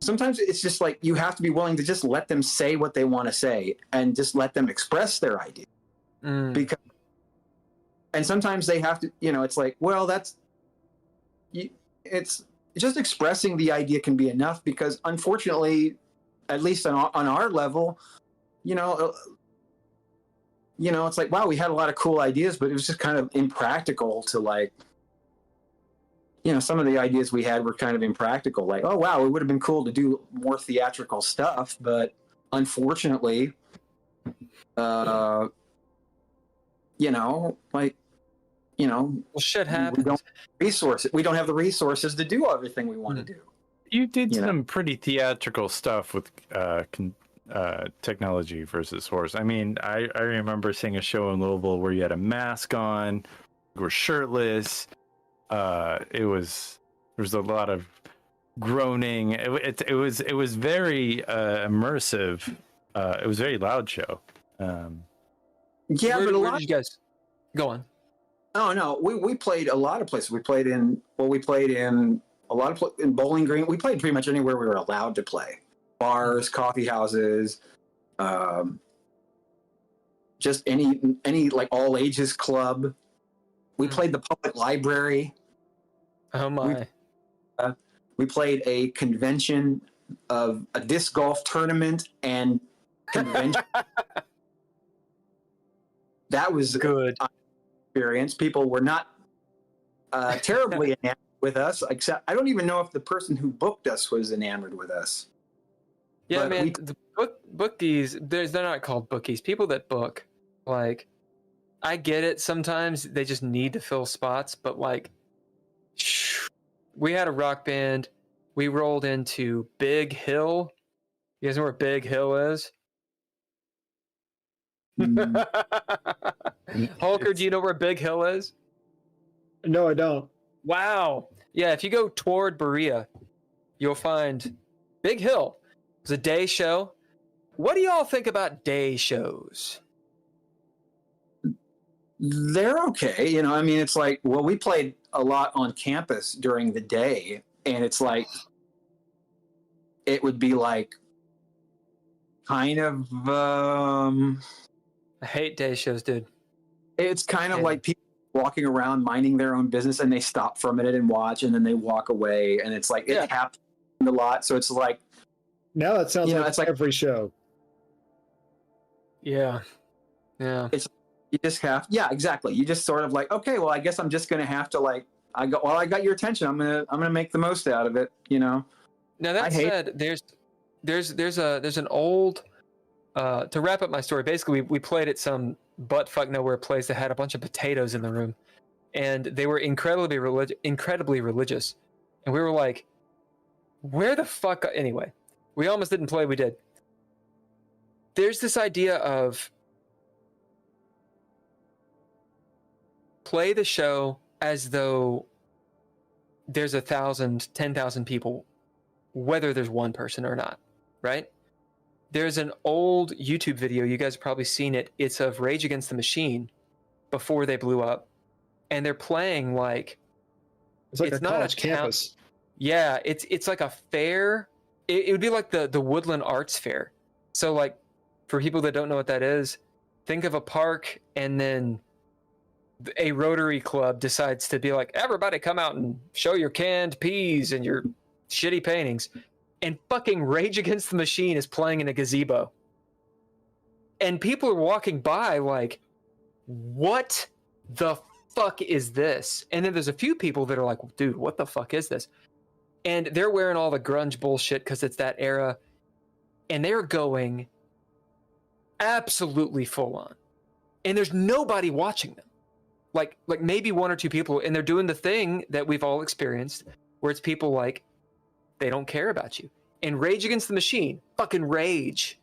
Sometimes it's just like you have to be willing to just let them say what they want to say and just let them express their idea. Because, and sometimes they have to, it's like, well, it's just expressing the idea can be enough because unfortunately, at least on our level, it's like, wow, we had a lot of cool ideas, but it was just kind of impractical to some of the ideas we had were kind of impractical. Like, oh, wow, it would have been cool to do more theatrical stuff. But unfortunately, shit happens. We don't have the resources to do everything we want to do. You did some pretty theatrical stuff with technology versus horse. I mean, I remember seeing a show in Louisville where you had a mask on, you were shirtless. There was a lot of groaning. It was very immersive. It was a very loud show. Where did you guys go on? Oh no, we played a lot of places. We played in a lot of in Bowling Green. We played pretty much anywhere we were allowed to play. Bars, coffee houses, just any like all ages club. We played the public library. Oh my! We played a convention of a disc golf tournament and convention. That was good experience. People were not terribly enamored with us. Except I don't even know if the person who booked us was enamored with us. Yeah, but man, the bookies, they're not called bookies. People that book, like, I get it. Sometimes they just need to fill spots, but like, we had a rock band. We rolled into Big Hill. You guys know where Big Hill is? Hulker, do you know where Big Hill is? No, I don't. Wow. Yeah, if you go toward Berea, you'll find Big Hill. It's a day show. What do y'all think about day shows? They're okay. I mean, it's like, well, we played a lot on campus during the day, and it's like, it would be like, kind of, I hate day shows, dude. It's kind of like people walking around minding their own business, and they stop for a minute and watch, and then they walk away, and it's like, it happens a lot. So it's like, now that sounds like it's like every show. Yeah. You just have, exactly. You just sort of like, okay, well, I guess I'm just going to have to I got your attention. I'm gonna make the most out of it. Now that said, there's an old, to wrap up my story. Basically, we played at some buttfuck nowhere place that had a bunch of potatoes in the room, and they were incredibly religious, and we were like, where the fuck? Anyway, we almost didn't play. We did. There's this idea of play the show as though there's 1,000, 10,000 people, whether there's one person or not, right? There's an old YouTube video, you guys have probably seen it. It's of Rage Against the Machine before they blew up. And they're playing like... It's like a college campus. Yeah, it's like a fair. It would be like the Woodland Arts Fair. So like, for people that don't know what that is, think of a park and then a Rotary Club decides to be like, everybody come out and show your canned peas and your shitty paintings, and fucking Rage Against the Machine is playing in a gazebo. And people are walking by like, what the fuck is this? And then there's a few people that are like, dude, what the fuck is this? And they're wearing all the grunge bullshit because it's that era. And they're going absolutely full on. And there's nobody watching them. Like maybe one or two people, and they're doing the thing that we've all experienced, where it's people like, they don't care about you. And Rage Against the Machine, fucking Rage,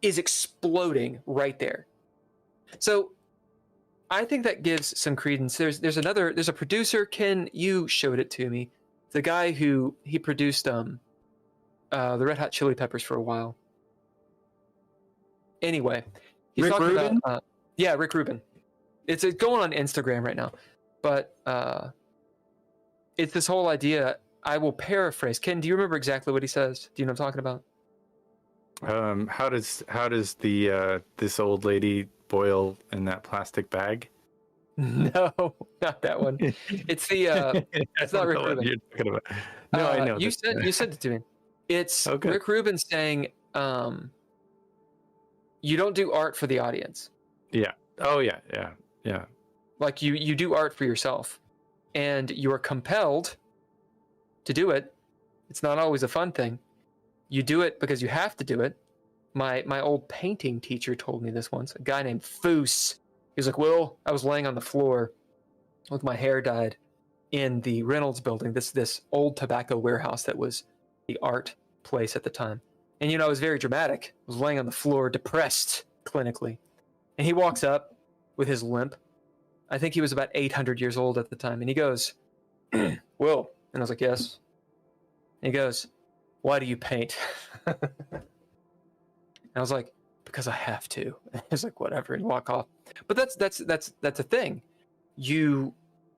is exploding right there. So I think that gives some credence. There's a producer, Ken, you showed it to me. The guy who he produced the Red Hot Chili Peppers for a while. Anyway, he's Rick talking Rubin? about Rick Rubin. It's going on Instagram right now, but it's this whole idea. I will paraphrase. Ken, do you remember exactly what he says? Do you know what I'm talking about? How does the this old lady boil in that plastic bag? No, not that one. It's the it's not Rick Rubin. No, I know. You sent it to me. It's Okay. Rick Rubin saying, you don't do art for the audience. Yeah. Oh yeah. Like you do art for yourself, and you are compelled to do it. It's not always a fun thing. You do it because you have to do it. My old painting teacher told me this once. A guy named Foose. He was like, "Will, I was laying on the floor with my hair dyed in the Reynolds building, this old tobacco warehouse that was the art place at the time. And I was very dramatic. I was laying on the floor, depressed clinically. And he walks up with his limp. I think he was about 800 years old at the time. And he goes, Will. And I was like, yes. And he goes, why do you paint? And I was like, because I have to. And he's like, whatever, and walk off. But that's a thing. You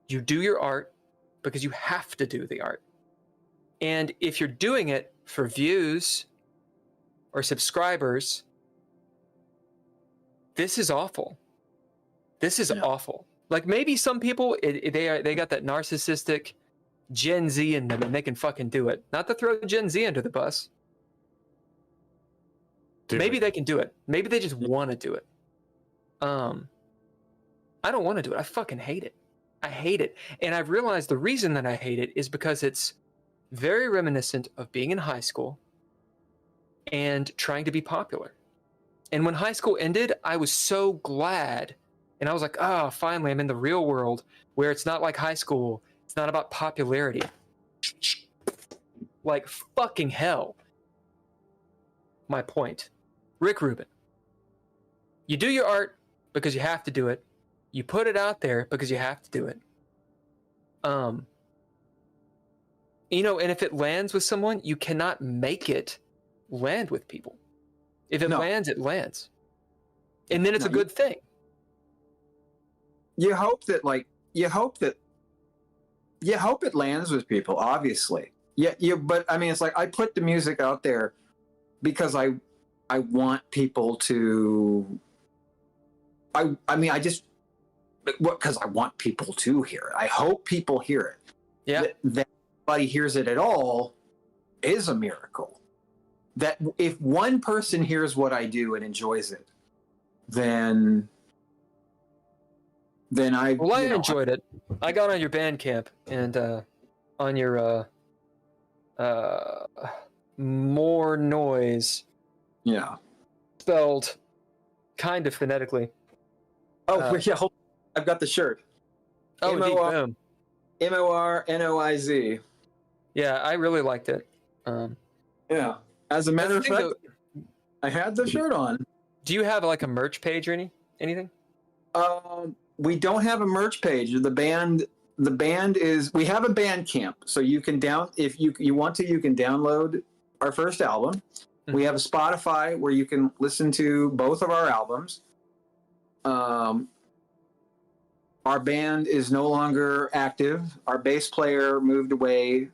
do your art because you have to do the art. And if you're doing it for views or subscribers, this is awful. This is awful. Like maybe some people they got that narcissistic Gen Z in them and they can fucking do it. Not to throw Gen Z under the bus. Maybe they can do it. Maybe they just want to do it. I don't want to do it. I fucking hate it. I hate it. And I've realized the reason that I hate it is because it's very reminiscent of being in high school and trying to be popular. And when high school ended, I was so glad. And I was like, oh, finally, I'm in the real world where it's not like high school. It's not about popularity. Like fucking hell. My point. Rick Rubin. You do your art because you have to do it. You put it out there because you have to do it. And if it lands with someone, you cannot make it land with people. If it lands, it lands. And then it's a good thing. You hope that it lands with people, obviously. Yeah, but I mean, it's like I put the music out there because I want people to. Because I want people to hear it. I hope people hear it. Yeah. That anybody hears it at all is a miracle. That if one person hears what I do and enjoys it, then I. Well, I enjoyed it. I got on your Bandcamp and on your Mornoiz. Yeah. Spelled kind of phonetically. Oh, yeah. I've got the shirt. Oh, boom. Mornoiz. Yeah, I really liked it. Yeah. As a matter of fact, I had the shirt on. Do you have like a merch page or anything? We don't have a merch page. The band is. We have a Bandcamp, so you can if you want to, you can download our first album. Mm-hmm. We have a Spotify where you can listen to both of our albums. Our band is no longer active. Our bass player moved away.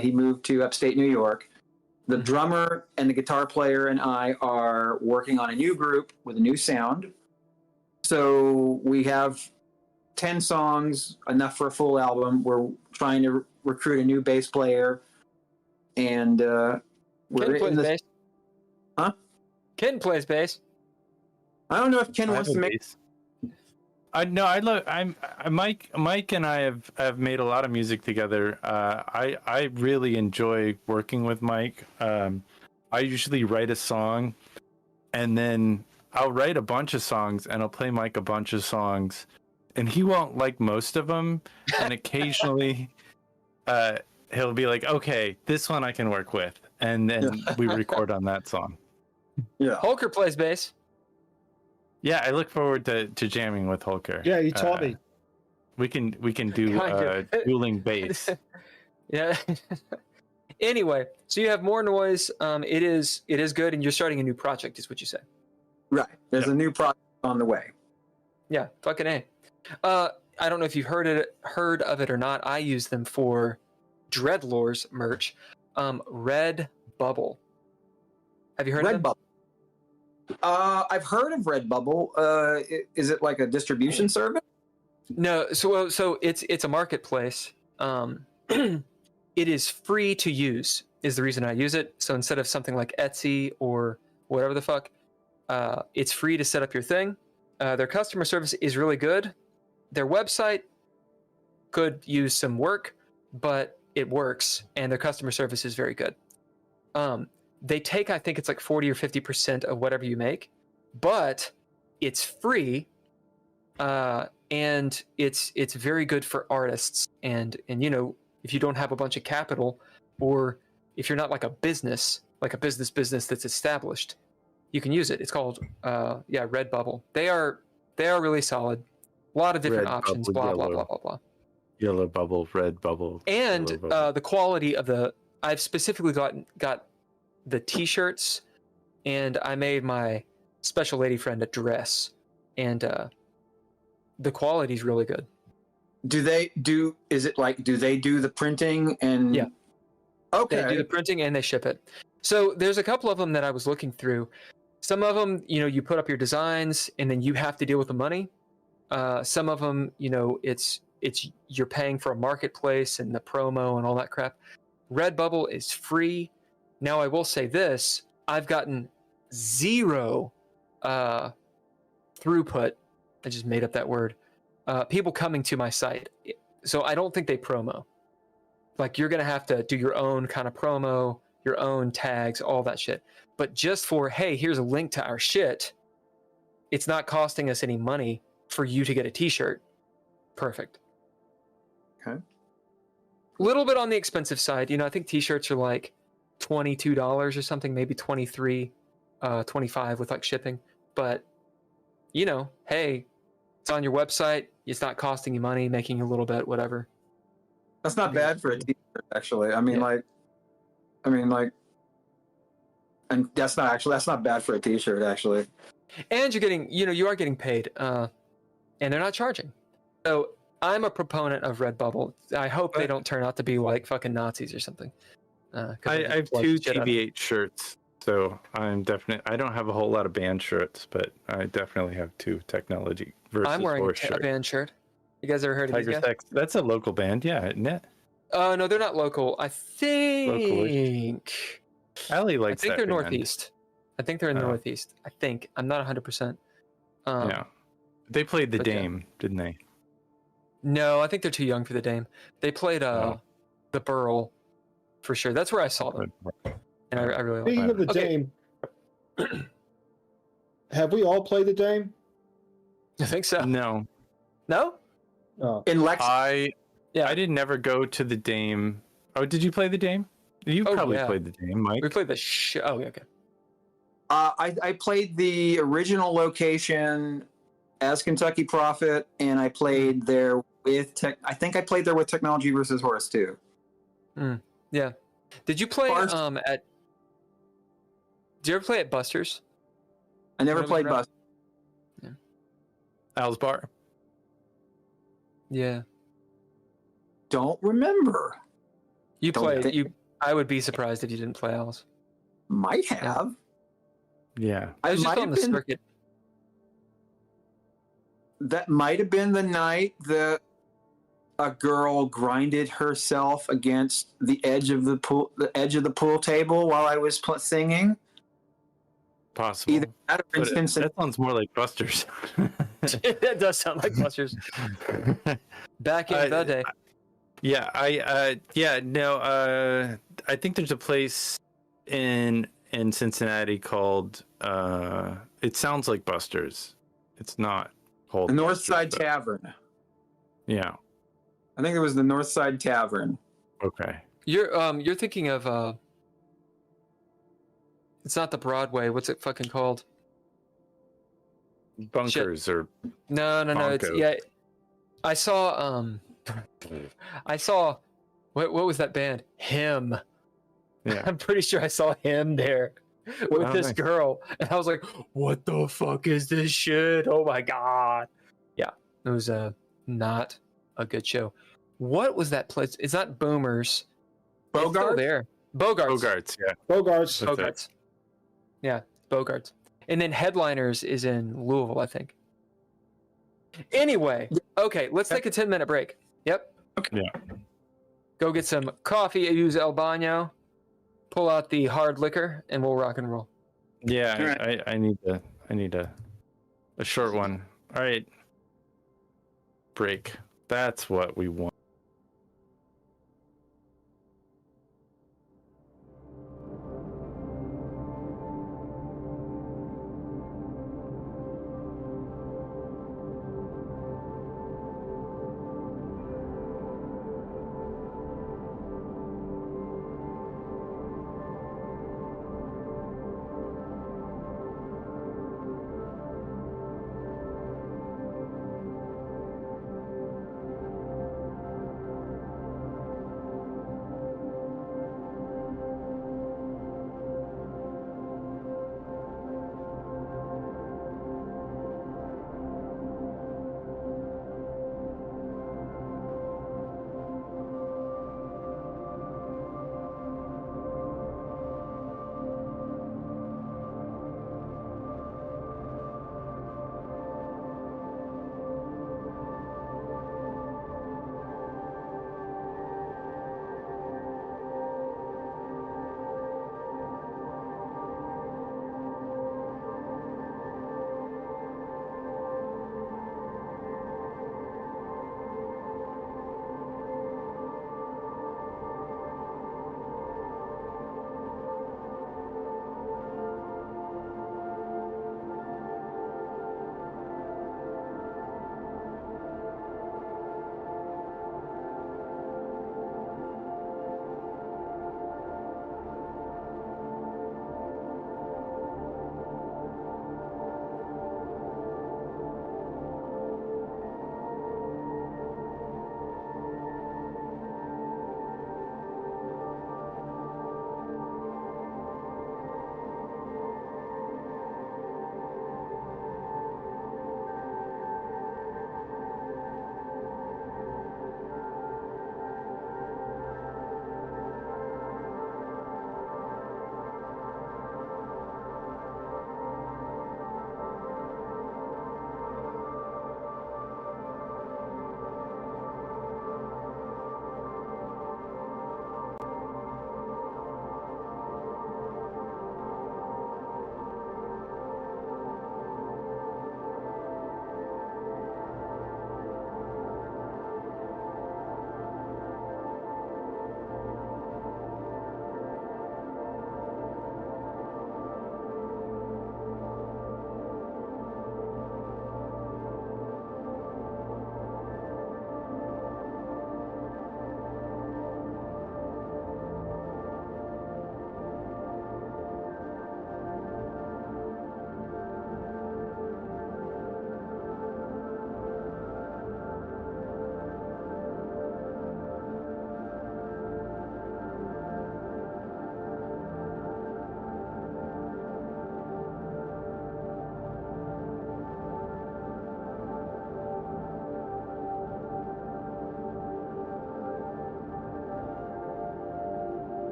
He moved to upstate New York. The drummer and the guitar player and I are working on a new group with a new sound. So we have 10 songs, enough for a full album. We're trying to recruit a new bass player, and we're Ken in plays the. bass. Huh? Ken plays bass. I don't know if Ken I wants have to a make. bass. Mike and I have made a lot of music together. I really enjoy working with Mike. I usually write a song, and then I'll write a bunch of songs, and I'll play Mike a bunch of songs, and he won't like most of them. And occasionally, he'll be like, "Okay, this one I can work with," and then we record on that song. Yeah. Holker plays bass. Yeah, I look forward to jamming with Holker. Yeah, you taught me. We can do Kind of. dueling bass. Yeah. Anyway, so you have Mornoiz. It is good, and you're starting a new project, is what you said. Right. There's a new project on the way. Yeah, fucking A. I don't know if you've heard of it or not. I use them for DreadLore's merch. Red Bubble. Have you heard of them? Redbubble. I've heard of Redbubble. Is it like a distribution service? No, so it's a marketplace. It is free to use is the reason I use it. So instead of something like Etsy or whatever the fuck, it's free to set up your thing. Their customer service is really good. Their website could use some work, but it works, and their customer service is very good. They take, I think it's like 40 or 50% of whatever you make, but it's free, and it's very good for artists. And you know, if you don't have a bunch of capital, or if you're not like a business that's established, you can use it. It's called Redbubble. They are really solid. A lot of different options. Redbubble, blah blah yellow. blah blah blah. Yellow bubble, red bubble, And yellow bubble. the quality of I've specifically got the t-shirts, and I made my special lady friend a dress, and the quality's really good. Do they do the printing and? Yeah. Okay. They do the printing and they ship it. So there's a couple of them that I was looking through. Some of them, you know, you put up your designs and then you have to deal with the money. Some of them, you know, it's you're paying for a marketplace and the promo and all that crap. Redbubble is free. Now I will say this: I've gotten zero throughput. I just made up that word. People coming to my site, so I don't think they promo. Like, you're gonna have to do your own kind of promo, your own tags, all that shit. But just for, hey, here's a link to our shit, it's not costing us any money for you to get a t-shirt. Perfect. Okay. A little bit on the expensive side. You know, I think t-shirts are like $22 or something, maybe 23, 25 with like shipping. But, you know, hey, it's on your website. It's not costing you money, making you a little bit, whatever. That's not bad for a t-shirt, actually. I mean, and that's not bad for a t-shirt, actually. And you're getting, you know, you are getting paid, and they're not charging. So I'm a proponent of Redbubble. I hope they don't turn out to be like fucking Nazis or something. I have two TBH shirts, so I don't have a whole lot of band shirts, but I definitely have two technology versus I'm wearing horse a shirts. band shirt. You guys ever heard of these Tiger guys? Sex. That's a local band, yeah, isn't it? No, they're not local. I think. Allie I likes think that they're band. northeast. I think they're in the Oh. northeast. I think. I'm not 100%. Yeah, they played the but yeah. Dame, didn't they? No, I think they're too young for the Dame. They played Oh. the Burl for sure. That's where I saw them, and I really like. Speaking of the Okay. Dame, have we all played the Dame? I think so. No, No? Oh, In Lex, I Yeah. didn't ever go to the Dame. Oh, did you play the Dame? You Oh, probably yeah. played the Dame, Mike. We played the shit. Oh, yeah, okay. I played the original location as Kentucky Prophet, and I played there with I think I played there with Technology versus Horse too. Yeah. Did you play Bars- at? Did you ever play at Buster's? I never When it was played around? Bus. Al's Bar. Yeah. Don't remember. You Don't played. think- I would be surprised if you didn't play Alice. Might have. Yeah. I was just might on have the been- circuit. that might have been the night that a girl grinded herself against the edge of the pool table while I was singing. Possible. Either that or But instance that sounds more like Buster's. That does sound like Buster's. Back in the day. Yeah, I think there's a place in Cincinnati called it sounds like Buster's. It's not called the North Buster's, Side but- Tavern. Yeah. I think it was the North Side Tavern. Okay. You're thinking of it's not the Broadway. What's it fucking called? Bunkers or No. It's Bonko. yeah. I saw what was that band? Him. Yeah. I'm pretty sure I saw him there with Oh, this nice. girl, and I was like, "What the fuck is this shit? Oh my god!" Yeah, it was not a good show. What was that place? It's not Boomers. It's still Bogart? there. Bogarts. Bogarts, yeah. Bogarts. That's it. Bogarts. Yeah, Bogarts. And then Headliners is in Louisville, I think. Anyway, okay, let's take a 10-minute break. Yep. Yeah. Go get some coffee, use El Baño, pull out the hard liquor, and we'll rock and roll. Yeah, All right. I need a short one. All right. Break. That's what we want.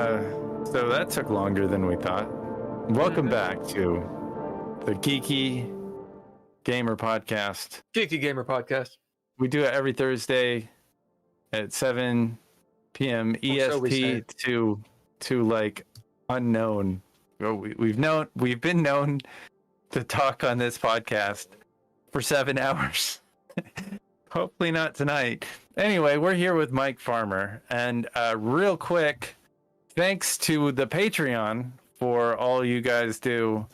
So that took longer than we thought. Welcome back to the Geeky Gamer Podcast. Geeky Gamer Podcast. We do it every Thursday at 7 p.m. EST to like unknown. We've been known to talk on this podcast for 7 hours. Hopefully not tonight. Anyway, we're here with Mike Farmer, and real quick, thanks to the Patreon for all you guys do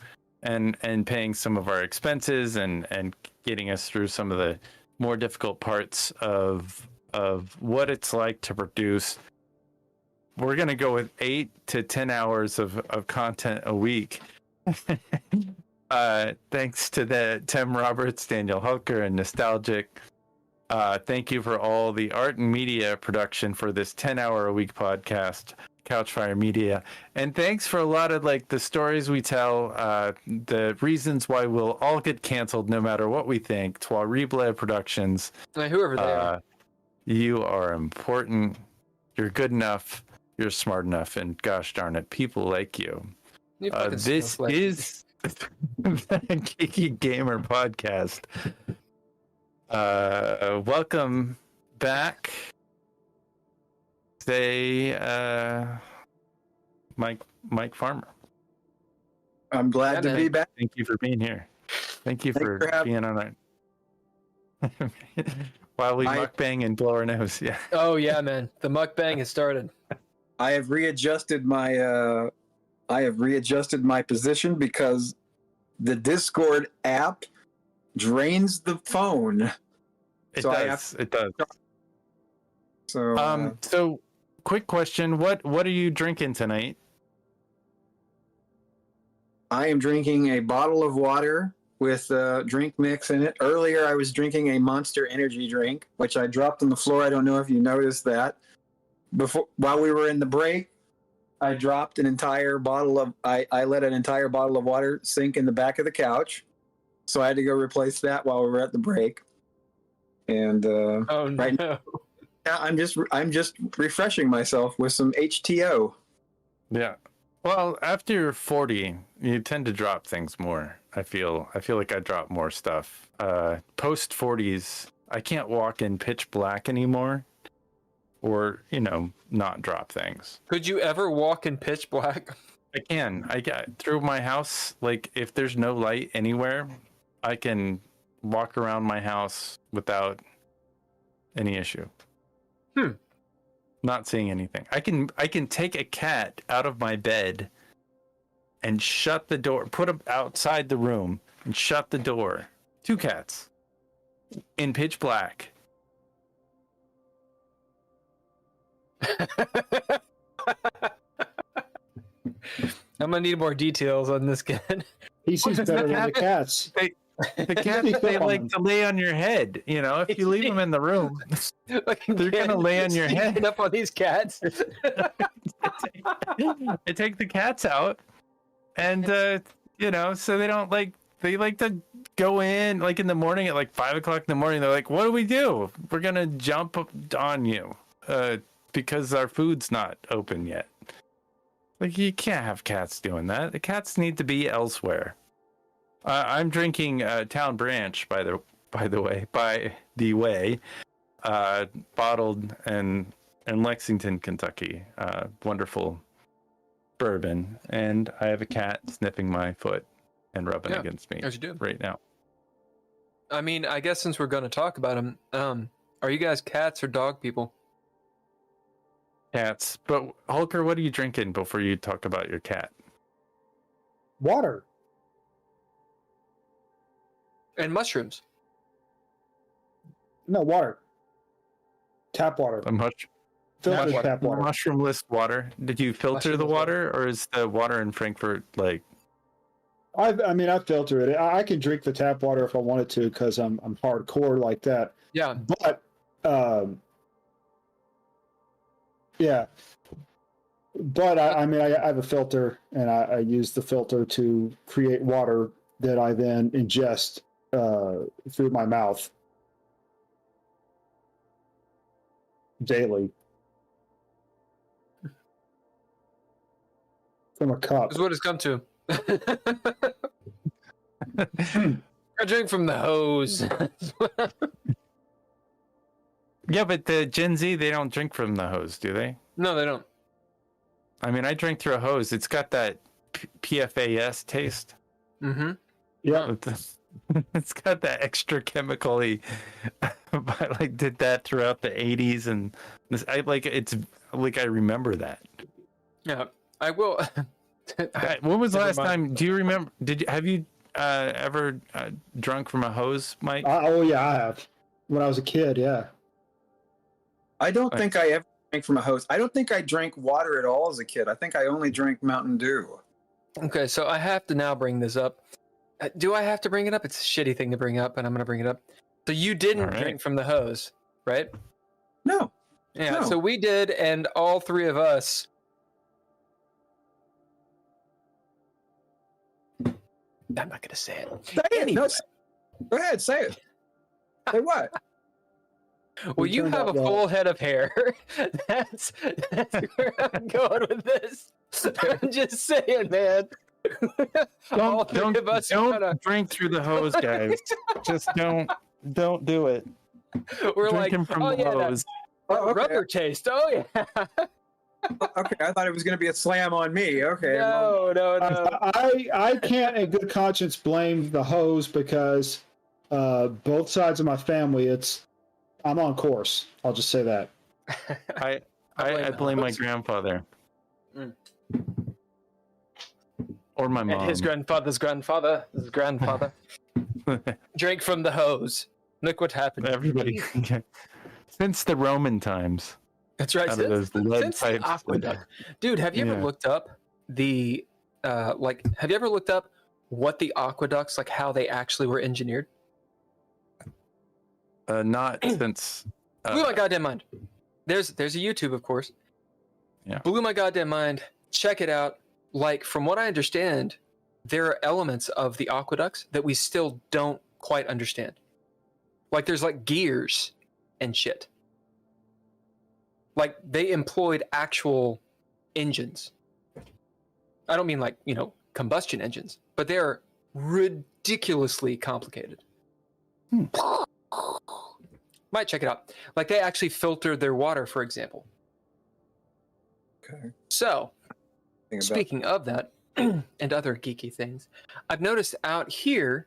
and paying some of our expenses and getting us through some of the more difficult parts of what it's like to produce. We're going to go with 8 to 10 hours of content a week. Thanks to the Tim Roberts, Daniel Hulker, and Nostalgic. Thank you for all the art and media production for this 10-hour-a-week podcast, Couchfire Media. And thanks for a lot of like the stories we tell, the reasons why we'll all get canceled no matter what we think. Trois Productions. Whoever they are. You are important. You're good enough. You're smart enough. And gosh darn it, people like you. This is the Geeky Gamer Podcast. Welcome back. Say, Mike Farmer. I'm glad to be back. Thank you for being here. Thank you for being on our. While we mukbang and blow our nose, yeah. Oh yeah, man, the mukbang has started. I have readjusted my position because the Discord app drains the phone. It does. So, so quick question: what are you drinking tonight? I am drinking a bottle of water with a drink mix in it. Earlier, I was drinking a Monster Energy drink, which I dropped on the floor. I don't know if you noticed that. While we were in the break, I dropped an entire bottle of. I let an entire bottle of water sink in the back of the couch, so I had to go replace that while we were at the break. And right now, I'm just refreshing myself with some HTO. Yeah. Well, after you're 40, you tend to drop things more. I feel like I drop more stuff. Post 40s, I can't walk in pitch black anymore, or not drop things. Could you ever walk in pitch black? I can. I get through my house. Like if there's no light anywhere, I can walk around my house without any issue. Not seeing anything. I can take a cat out of my bed and shut the door, put him outside the room and shut the door. 2 cats in pitch black. I'm gonna need more details on this cat. He sees better than the cats. The cats, they like to lay on your head. If you leave them in the room, they're gonna lay on your head. Up on these cats. I take the cats out, and so they don't they like to go in like in the morning at like 5 o'clock in the morning. They're like, "What do we do? We're gonna jump on you because our food's not open yet." Like you can't have cats doing that. The cats need to be elsewhere. I'm drinking Town Branch, by the way, bottled in Lexington, Kentucky. Wonderful bourbon, and I have a cat sniffing my foot and rubbing against me as you do right now. I mean, I guess since we're going to talk about them, are you guys cats or dog people? Cats. But Hulker, what are you drinking before you talk about your cat? Water. And mushrooms. No, water. Tap water. Filtered tap water. Mushroomless water. Did you filter the water, or is the water in Frankfurt like? I filter it. I can drink the tap water if I wanted to because I'm hardcore like that. Yeah. But yeah. But I have a filter, and I use the filter to create water that I then ingest through my mouth daily. from a cup. That's what it's come to. I drink from the hose. Yeah, but the Gen Z, they don't drink from the hose, do they? No, they don't. I mean, I drink through a hose. It's got that PFAS taste. Mm-hmm. Yeah. It's got that extra chemically. I like did that throughout the 80s, and I remember that. Yeah, I will. When was the last Never mind. time? Do you remember? Have you ever drunk from a hose, Mike? Oh yeah, I have. When I was a kid, yeah. I don't Right. think I ever drank from a hose. I don't think I drank water at all as a kid. I think I only drank Mountain Dew. Okay, so I have to now bring this up. Do I have to bring it up? It's a shitty thing to bring up, and I'm going to bring it up. So you didn't All right. drink from the hose, right? No. Yeah, No. so we did, and all three of us. I'm not going to say it. Say it. No, Anyway. go ahead, say it. Say what? Well, We you turned have a out well. full head of hair. That's where I'm going with this. I'm just saying, man. All three of us don't kinda- drink through the hose, guys. Just don't do it. we're like, Drinking from oh the yeah, that hose. Oh, okay. rubber taste. Oh yeah. Okay, I thought it was going to be a slam on me. Okay. well, No. I can't in good conscience blame the hose because both sides of my family, I'm on course. I'll just say that. I blame blame my hose. grandfather. Mm. Or my mom. And his grandfather's grandfather drank from the hose. Look what happened. Everybody. Since the Roman times. That's right. Out of those lead Since the pipes. aqueduct. Dude, have you ever Yeah. looked up the have you ever looked up what the aqueducts, like how they actually were engineered? Not since. Blew my goddamn mind. There's a YouTube, of course. Yeah. Blew my goddamn mind. Check it out. Like, from what I understand, there are elements of the aqueducts that we still don't quite understand. Like, there's like gears and shit. Like, they employed actual engines. I don't mean like, combustion engines, but they're ridiculously complicated. Might check it out. Like, they actually filtered their water, for example. Okay. So, Think about- speaking of that and other geeky things, I've noticed out here,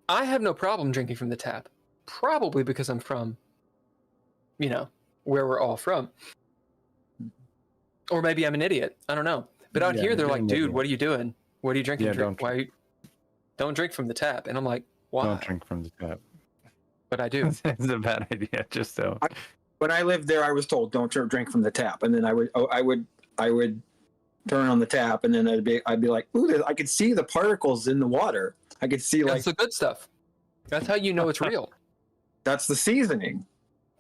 I have no problem drinking from the tap. Probably because I'm from, where we're all from. Or maybe I'm an idiot. I don't know. But out Yeah, here, they're you're like, an dude, idiot. what are you doing? What are you drinking? Yeah, Don't drink from the tap. And I'm like, why? Don't drink from the tap. But I do. It's a bad idea. Just so. When I lived there, I was told don't drink from the tap, and then I would turn on the tap, and then I'd be like, ooh, I could see the particles in the water. I could see like That's the good stuff. That's how you know it's real. that's the seasoning.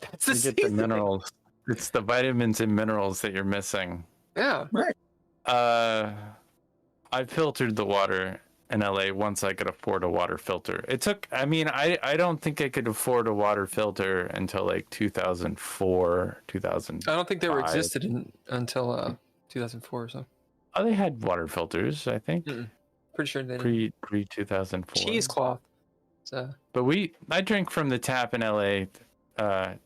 That's the You get the seasoning. minerals. It's the vitamins and minerals that you're missing. Yeah. I filtered the water in LA once I could afford a water filter. It took, I don't think I could afford a water filter until like 2004, 2000. I don't think they were existed until 2004 or so. Oh, they had water filters, I think. Pretty sure they did. Pre 2004. Cheesecloth. So But I drink from the tap in LA.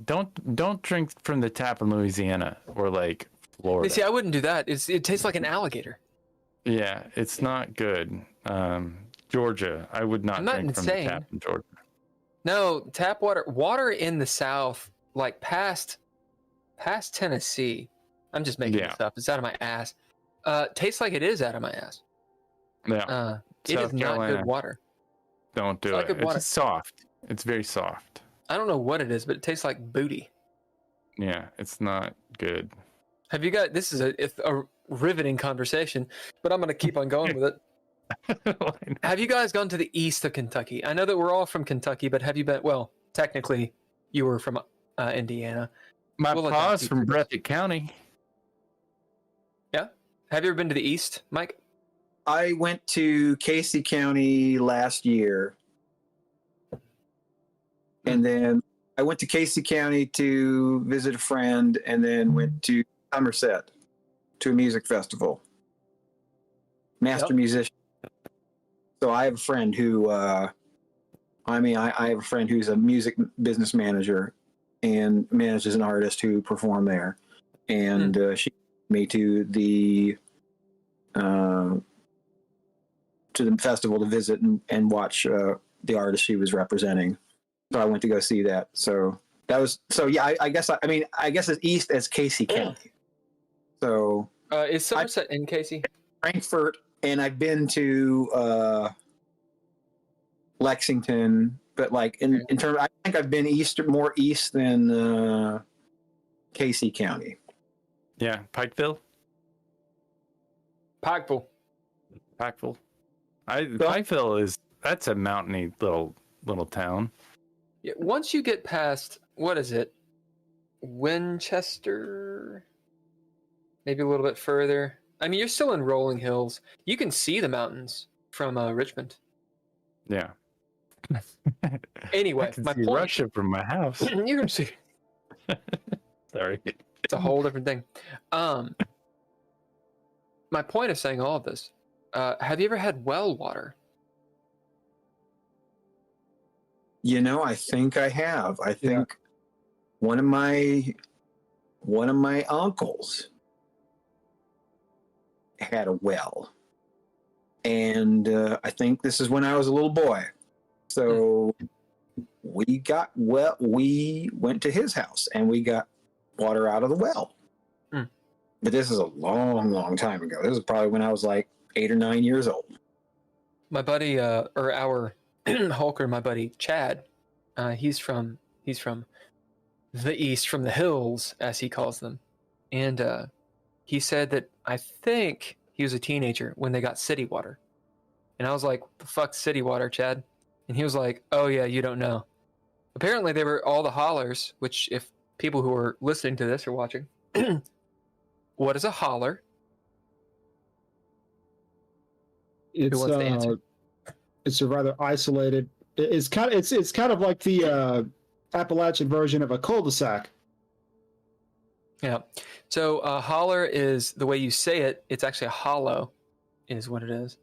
Don't drink from the tap in Louisiana or like Florida. see, I wouldn't do that. It tastes like an alligator. Yeah, it's not good. Georgia, I would not I'm not drink from the insane. tap in Georgia. No, tap water in the South, like past Tennessee. I'm just making this up. It's out of my ass. Tastes like it is out of my ass. Yeah, It South is not Carolina. good water. don't do It's not it. good It's water. just soft. It's very soft. I don't know what it is, but it tastes like booty. Yeah, it's not good. Have you got? This is a riveting conversation, but I'm going to keep on going with it. Have you guys gone to the east of Kentucky? I know that we're all from Kentucky, but have you been? Well, technically, you were from Indiana. My We'll let pa's that be from progressed. Breathitt County. Yeah. Have you ever been to the east, Mike? I went to Casey County last year, and then I went to Casey County to visit a friend, and then went to Somerset to a music festival. Master musician. So I have a friend who, I have a friend who's a music business manager and manages an artist who performed there. And she took me to the festival to visit and watch the artist she was representing. So I went to go see that. So that was, I guess as east as Casey County. So is Somerset in Casey? Frankfurt, and I've been to Lexington, but like in terms, I think I've been more east than Casey County. Yeah, Pikeville. Pikeville. Pikeville that's a mountainy little town. Yeah, once you get past, what is it? Winchester? Maybe a little bit further. I mean, you're still in rolling hills. You can see the mountains from Richmond. Yeah. Anyway, I can my see point. Russia from my house. You can see. Sorry. It's a whole different thing. My point of saying all of this, have you ever had well water? I think I have. I think one of my uncles had a well, and I think this is when I was a little boy. So we went to his house and we got water out of the well. But this is a long, long time ago. This is probably when I was like 8 or 9 years old. My buddy, or our Hulker, my buddy Chad, he's from the east, from the hills, as he calls them, and he said that I think he was a teenager when they got city water, and I was like, "The fuck's city water, Chad?" And he was like, "Oh yeah, you don't know." Apparently, they were all the hollers. Which, if people who are listening to this or watching, what is a holler? Who wants to answer? It's a rather isolated. It's kind of like the Appalachian version of a cul-de-sac. Yeah. So holler is the way you say it. It's actually a hollow, is what it is.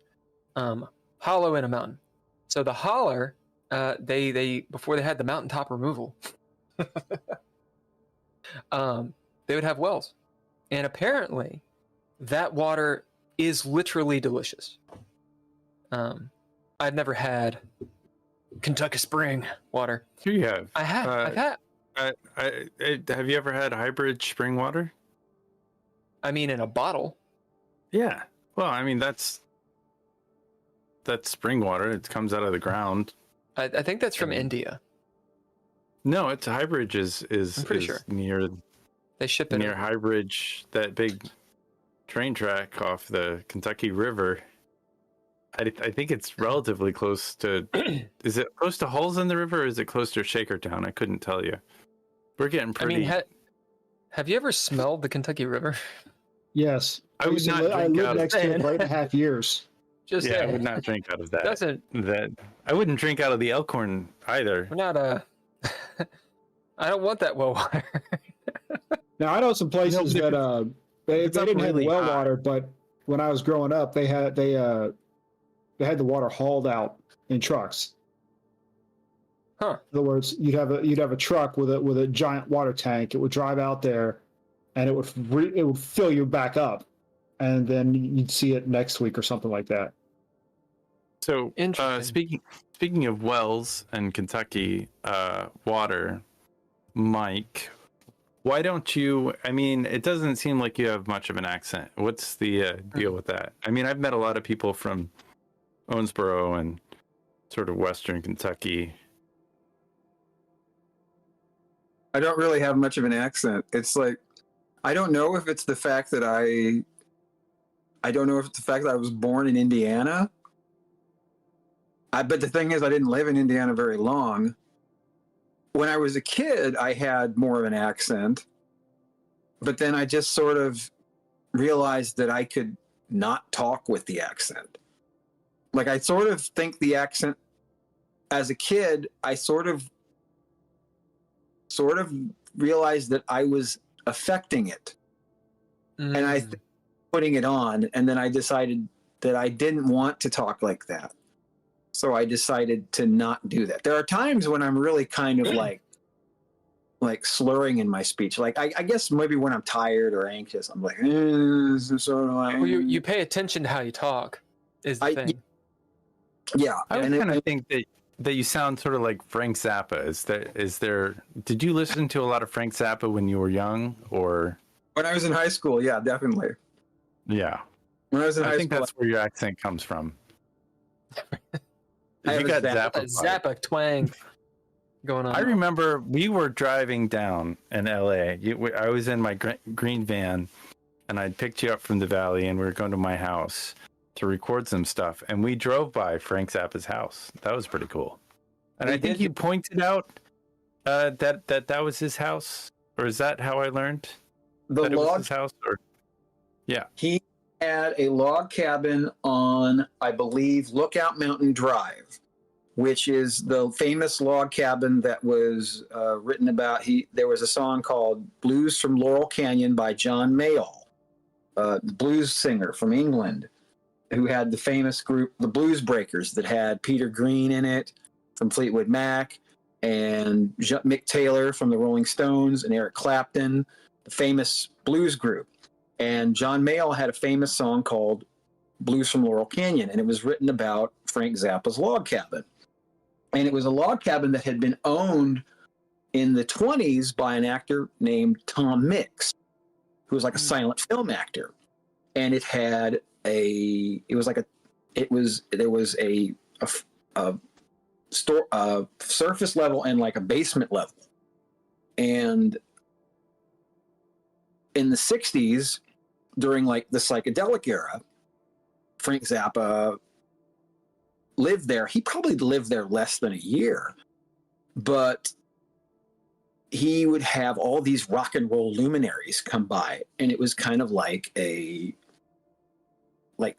Hollow in a mountain. So the holler, they before they had the mountaintop removal, they would have wells, and apparently, that water is literally delicious. I've never had Kentucky spring water. Here you have. I've had. Have you ever had hybrid spring water? I mean, in a bottle. Yeah. Well, I mean that's spring water. It comes out of the ground. I think that's from India. No, it's Highbridge I'm pretty sure near. They ship it near Highbridge, that big train track off the Kentucky River. I think it's relatively close to. Is it close to Hulls in the River, or is it close to Shakertown? I couldn't tell you. We're getting pretty. I mean, have you ever smelled the Kentucky River? Yes, I would not I drink lived out next of to it for 8.5 years. Just I would not drink out of that. Doesn't I wouldn't drink out of the Elkhorn either. we're not I don't want that well water. Now I know some places that they didn't have really well hot. water, but when I was growing up, they had the water hauled out in trucks. Huh. In other words, you'd have a truck with a giant water tank. It would drive out there, and it would fill you back up, and then you'd see it next week or something like that. So, Interesting. speaking of wells and Kentucky water, Mike, why don't you? I mean, it doesn't seem like you have much of an accent. What's the deal with that? I mean, I've met a lot of people from Owensboro and sort of Western Kentucky. I don't really have much of an accent. It's like, I don't know if it's the fact that I was born in Indiana. But the thing is, I didn't live in Indiana very long. When I was a kid, I had more of an accent. But then I just sort of realized that I could not talk with the accent. Like, I sort of think the accent, as a kid, I sort of realized that I was affecting it. And putting it on, and then I decided that I didn't want to talk like that. So I decided to not do that. There are times when I'm really kind of like slurring in my speech. Like I guess maybe when I'm tired or anxious, I'm like, Well, you pay attention to how you talk is the thing. Yeah. I would kind of think that you sound sort of like Frank Zappa. Is there? Did you listen to a lot of Frank Zappa when you were young, or when I was in high school? Yeah, definitely. Yeah. When I was in high school, I think that's where your accent comes from. You got Zappa twang going on. I remember we were driving down in LA. I was in my green van, and I'd picked you up from the valley, and we were going to my house to record some stuff, and we drove by Frank Zappa's house. That was pretty cool. And I think you pointed out that was his house, or is that how I learned that it was his house? Or yeah, he had a log cabin on, I believe, Lookout Mountain Drive, which is the famous log cabin that was written about. There was a song called "Blues from Laurel Canyon" by John Mayall, blues singer from England, who had the famous group, the Blues Breakers, that had Peter Green in it from Fleetwood Mac, and Mick Taylor from the Rolling Stones, and Eric Clapton, the famous blues group. And John Mayall had a famous song called "Blues from Laurel Canyon," and it was written about Frank Zappa's log cabin. And it was a log cabin that had been owned in the 20s by an actor named Tom Mix, who was like a silent film actor. And it had there was a surface level and like a basement level. And in the 60s, during like the psychedelic era, Frank Zappa lived there. He probably lived there less than a year, but he would have all these rock and roll luminaries come by, and it was kind of like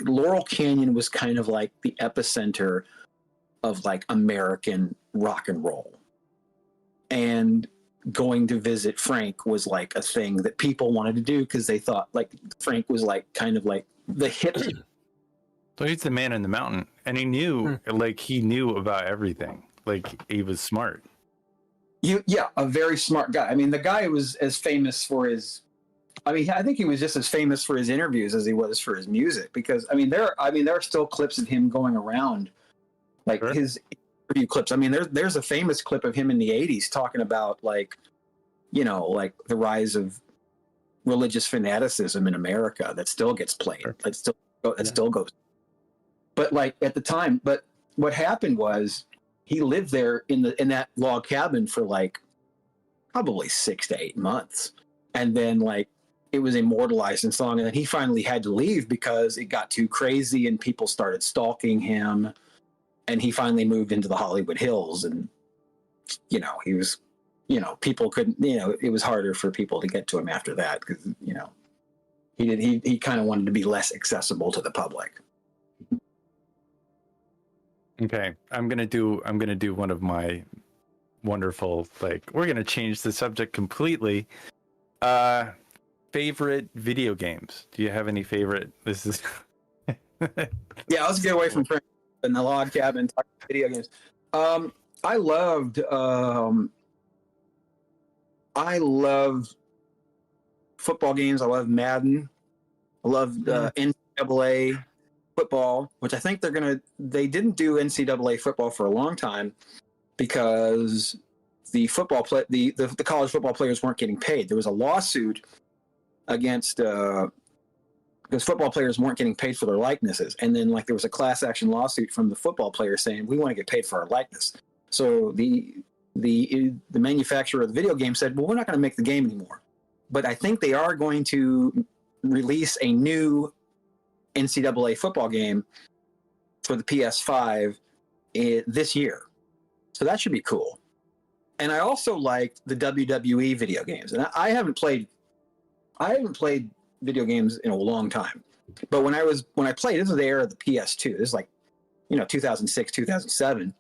Laurel Canyon was kind of like the epicenter of like American rock and roll. And going to visit Frank was like a thing that people wanted to do because they thought like Frank was like kind of like the hip. So he's the man in the mountain, and he knew about everything. Like he was smart. A very smart guy. I mean, the guy was as famous for his. I mean, I think he was just as famous for his interviews as he was for his music. Because there are still clips of him going around, like sure. His interview clips. I mean, there's a famous clip of him in the '80s talking about like the rise of religious fanaticism in America that still gets played. Sure. That still goes. But like at the time, but what happened was he lived there in that log cabin for like probably 6 to 8 months, and then like it was immortalized in song, and then he finally had to leave because it got too crazy and people started stalking him, and he finally moved into the Hollywood Hills, and he was people couldn't it was harder for people to get to him after that because he kind of wanted to be less accessible to the public. Okay, I'm gonna do one of my wonderful, like, we're gonna change the subject completely. Favorite video games? Do you have any favorite? This is yeah. Let's get away from Frank and the log cabin. Talk about video games. I love football games. I love Madden. I love NCAA football, which I think they didn't do NCAA football for a long time because the college football players weren't getting paid. There was a lawsuit against because football players weren't getting paid for their likenesses, and then like there was a class action lawsuit from the football players saying we want to get paid for our likeness. So the manufacturer of the video game said, well, we're not going to make the game anymore, but I think they are going to release a new NCAA football game for the PS5 this year. So that should be cool. And I also liked the WWE video games. And I haven't played video games in a long time. But when I played, this was the era of the PS2. This is like, 2006, 2007.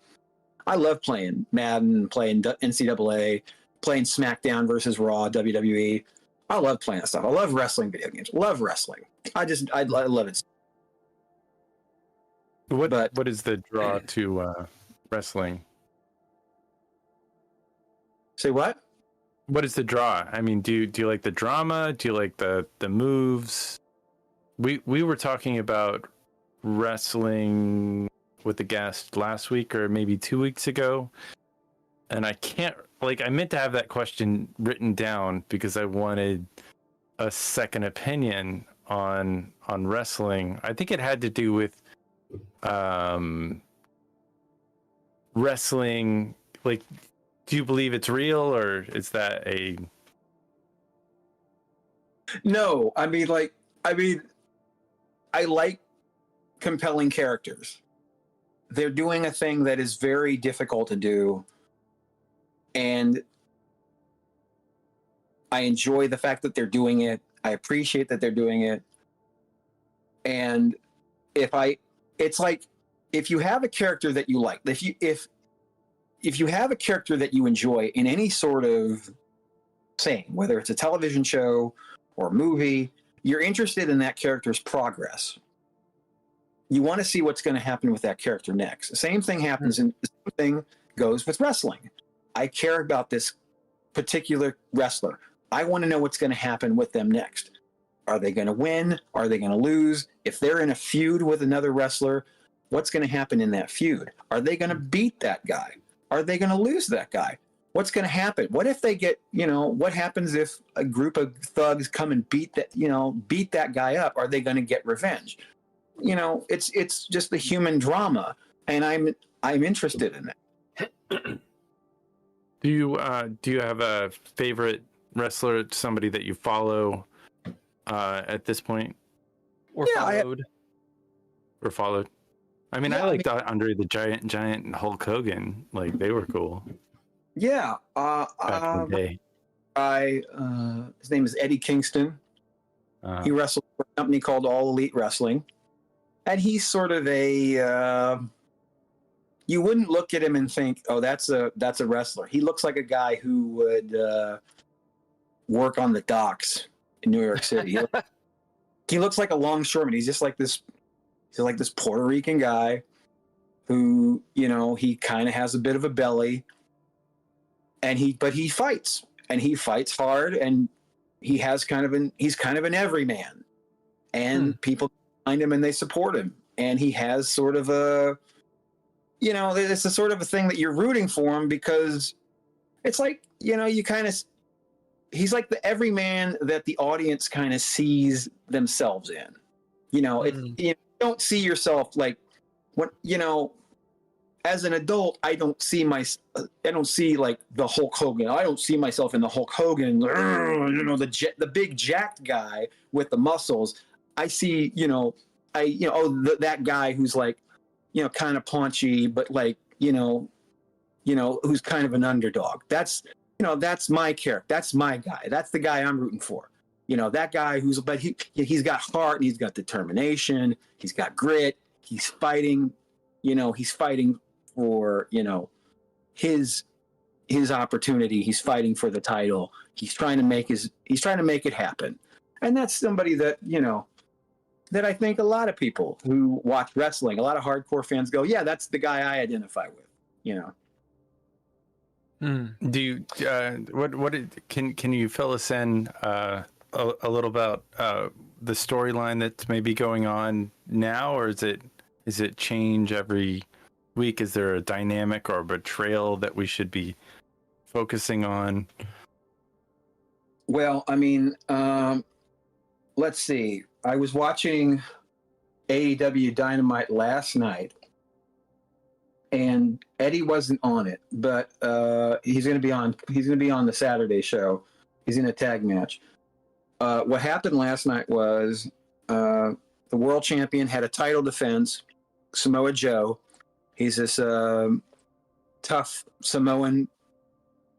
I love playing Madden, playing NCAA, playing SmackDown versus Raw, WWE. I love playing that stuff. I love wrestling video games. Love wrestling. I love it. What is the draw to wrestling? Say what? What is the draw? I mean, do you like the drama? Do you like the moves? We were talking about wrestling with the guest last week or maybe 2 weeks ago, and I meant to have that question written down because I wanted a second opinion on wrestling. I think it had to do with wrestling. Like, do you believe it's real, or is that a... No, I like compelling characters. They're doing a thing that is very difficult to do, and I enjoy the fact that they're doing it. I appreciate that they're doing it. And it's like, if you have a character that you like, if you have a character that you enjoy in any sort of thing, whether it's a television show or a movie, you're interested in that character's progress. You want to see what's going to happen with that character next. The same thing happens, and the same thing goes with wrestling. I care about this particular wrestler. I want to know what's going to happen with them next. Are they going to win? Are they going to lose? If they're in a feud with another wrestler, what's going to happen in that feud? Are they going to beat that guy? Are they going to lose that guy? What's going to happen? What if they get, what happens if a group of thugs come and beat that guy up? Are they going to get revenge? It's just the human drama, and I'm interested in that. Do you have a favorite wrestler, somebody that you follow at this point? Or followed? Or followed? I mean, I liked Andre the Giant and Hulk Hogan. Like, they were cool. Yeah. Back in the day. His name is Eddie Kingston. He wrestled for a company called All Elite Wrestling. And he's sort of you wouldn't look at him and think, oh, that's a wrestler. He looks like a guy who would work on the docks in New York City. He looks like a longshoreman. He's just like this. He's like this Puerto Rican guy who, he kind of has a bit of a belly, but he fights, and he fights hard, and he's kind of an everyman, and people find him and they support him, and he has sort of a, it's a sort of a thing that you're rooting for him, because it's like, he's like the everyman that the audience kind of sees themselves in. You don't see yourself like, when as an adult, I don't see like the Hulk Hogan. I don't see myself in the Hulk Hogan, the big jacked guy with the muscles. I see, that guy who's like, kind of paunchy, but like, who's kind of an underdog. That's my character. That's my guy. That's the guy I'm rooting for. That guy but he's got heart, and he's got determination. He's got grit. He's fighting, for, his opportunity. He's fighting for the title. He's trying to make it happen. And that's somebody that, that I think a lot of people who watch wrestling, a lot of hardcore fans go, yeah, that's the guy I identify with, Do you, can you fill us in, a little about the storyline that's maybe going on now, or is it change every week? Is there a dynamic or a betrayal that we should be focusing on? Well, I mean, let's see. I was watching AEW Dynamite last night, and Eddie wasn't on it, but he's going to be on the Saturday show. He's in a tag match. What happened last night was the world champion had a title defense, Samoa Joe. He's this tough Samoan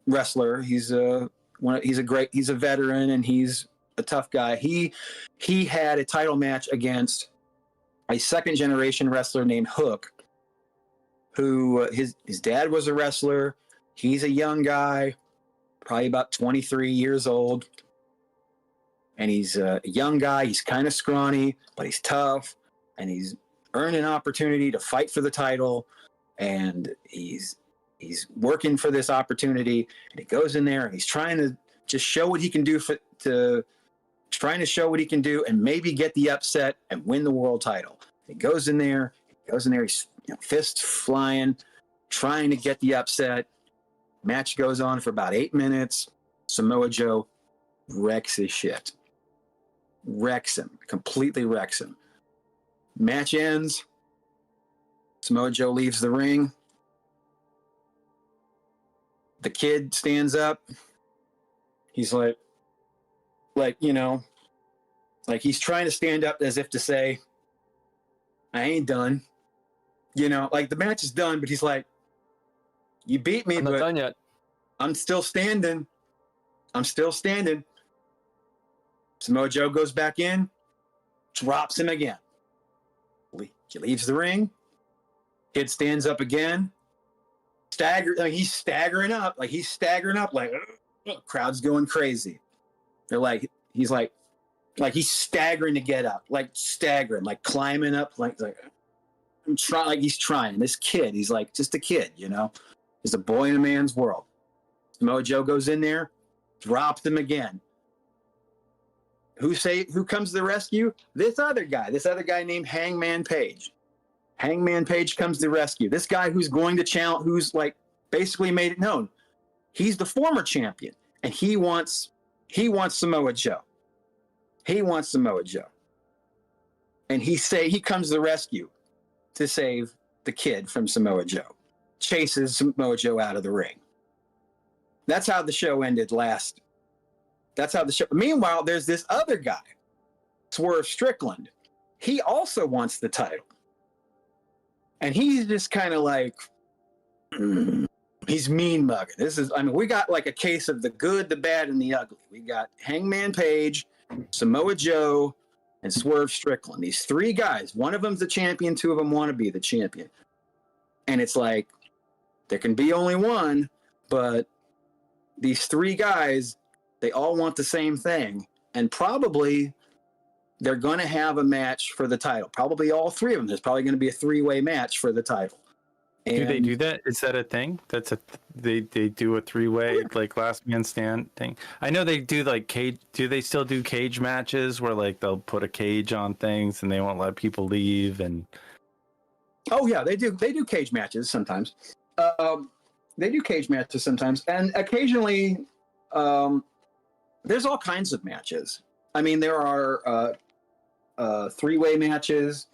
wrestler. He's a veteran, and he's a tough guy. He had a title match against a second generation wrestler named Hook, who his dad was a wrestler. He's a young guy, probably about 23 years old. and he's a young guy. He's kind of scrawny, but he's tough, and he's earned an opportunity to fight for the title, and he's working for this opportunity, and he goes in there and he's trying to just show what he can do and maybe get the upset and win the world title. He goes in there, he's fists flying, trying to get the upset. Match goes on for about 8 minutes. Samoa Joe wrecks his shit. Completely wrecks him. Match ends. Samoa Joe leaves the ring. The kid stands up. He's like he's trying to stand up as if to say, I ain't done. Like the match is done, but he's like, you beat me, I'm not but done yet. I'm still standing. Samoa Joe goes back in, drops him again. He leaves the ring. Kid stands up again. He's staggering up. Crowd's going crazy. They're like, he's staggering to get up, climbing up, he's trying. This kid, he's like just a kid, He's a boy in a man's world. Samoa Joe goes in there, drops him again. Who comes to the rescue? This other guy named Hangman Page. Hangman Page comes to the rescue. This guy who's going to challenge, who's basically made it known. He's the former champion, and he wants Samoa Joe. And he comes to the rescue to save the kid from Samoa Joe. Chases Samoa Joe out of the ring. That's how the show ended last. Meanwhile, there's this other guy, Swerve Strickland. He also wants the title. And he's just kind of he's mean mugging. We got a case of the good, the bad, and the ugly. We got Hangman Page, Samoa Joe, and Swerve Strickland. These three guys. One of them's the champion, two of them want to be the champion. And it's there can be only one, but these three guys, they all want the same thing. And probably they're going to have a match for the title. Probably all three of them. There's probably going to be a three-way match for the title. And do they do that? Is that a thing? They do a three-way last man stand thing. I know they do cage. Do they still do cage matches where they'll put a cage on things and they won't let people leave? And oh yeah, they do cage matches sometimes. And occasionally there's all kinds of matches. There are three-way matches.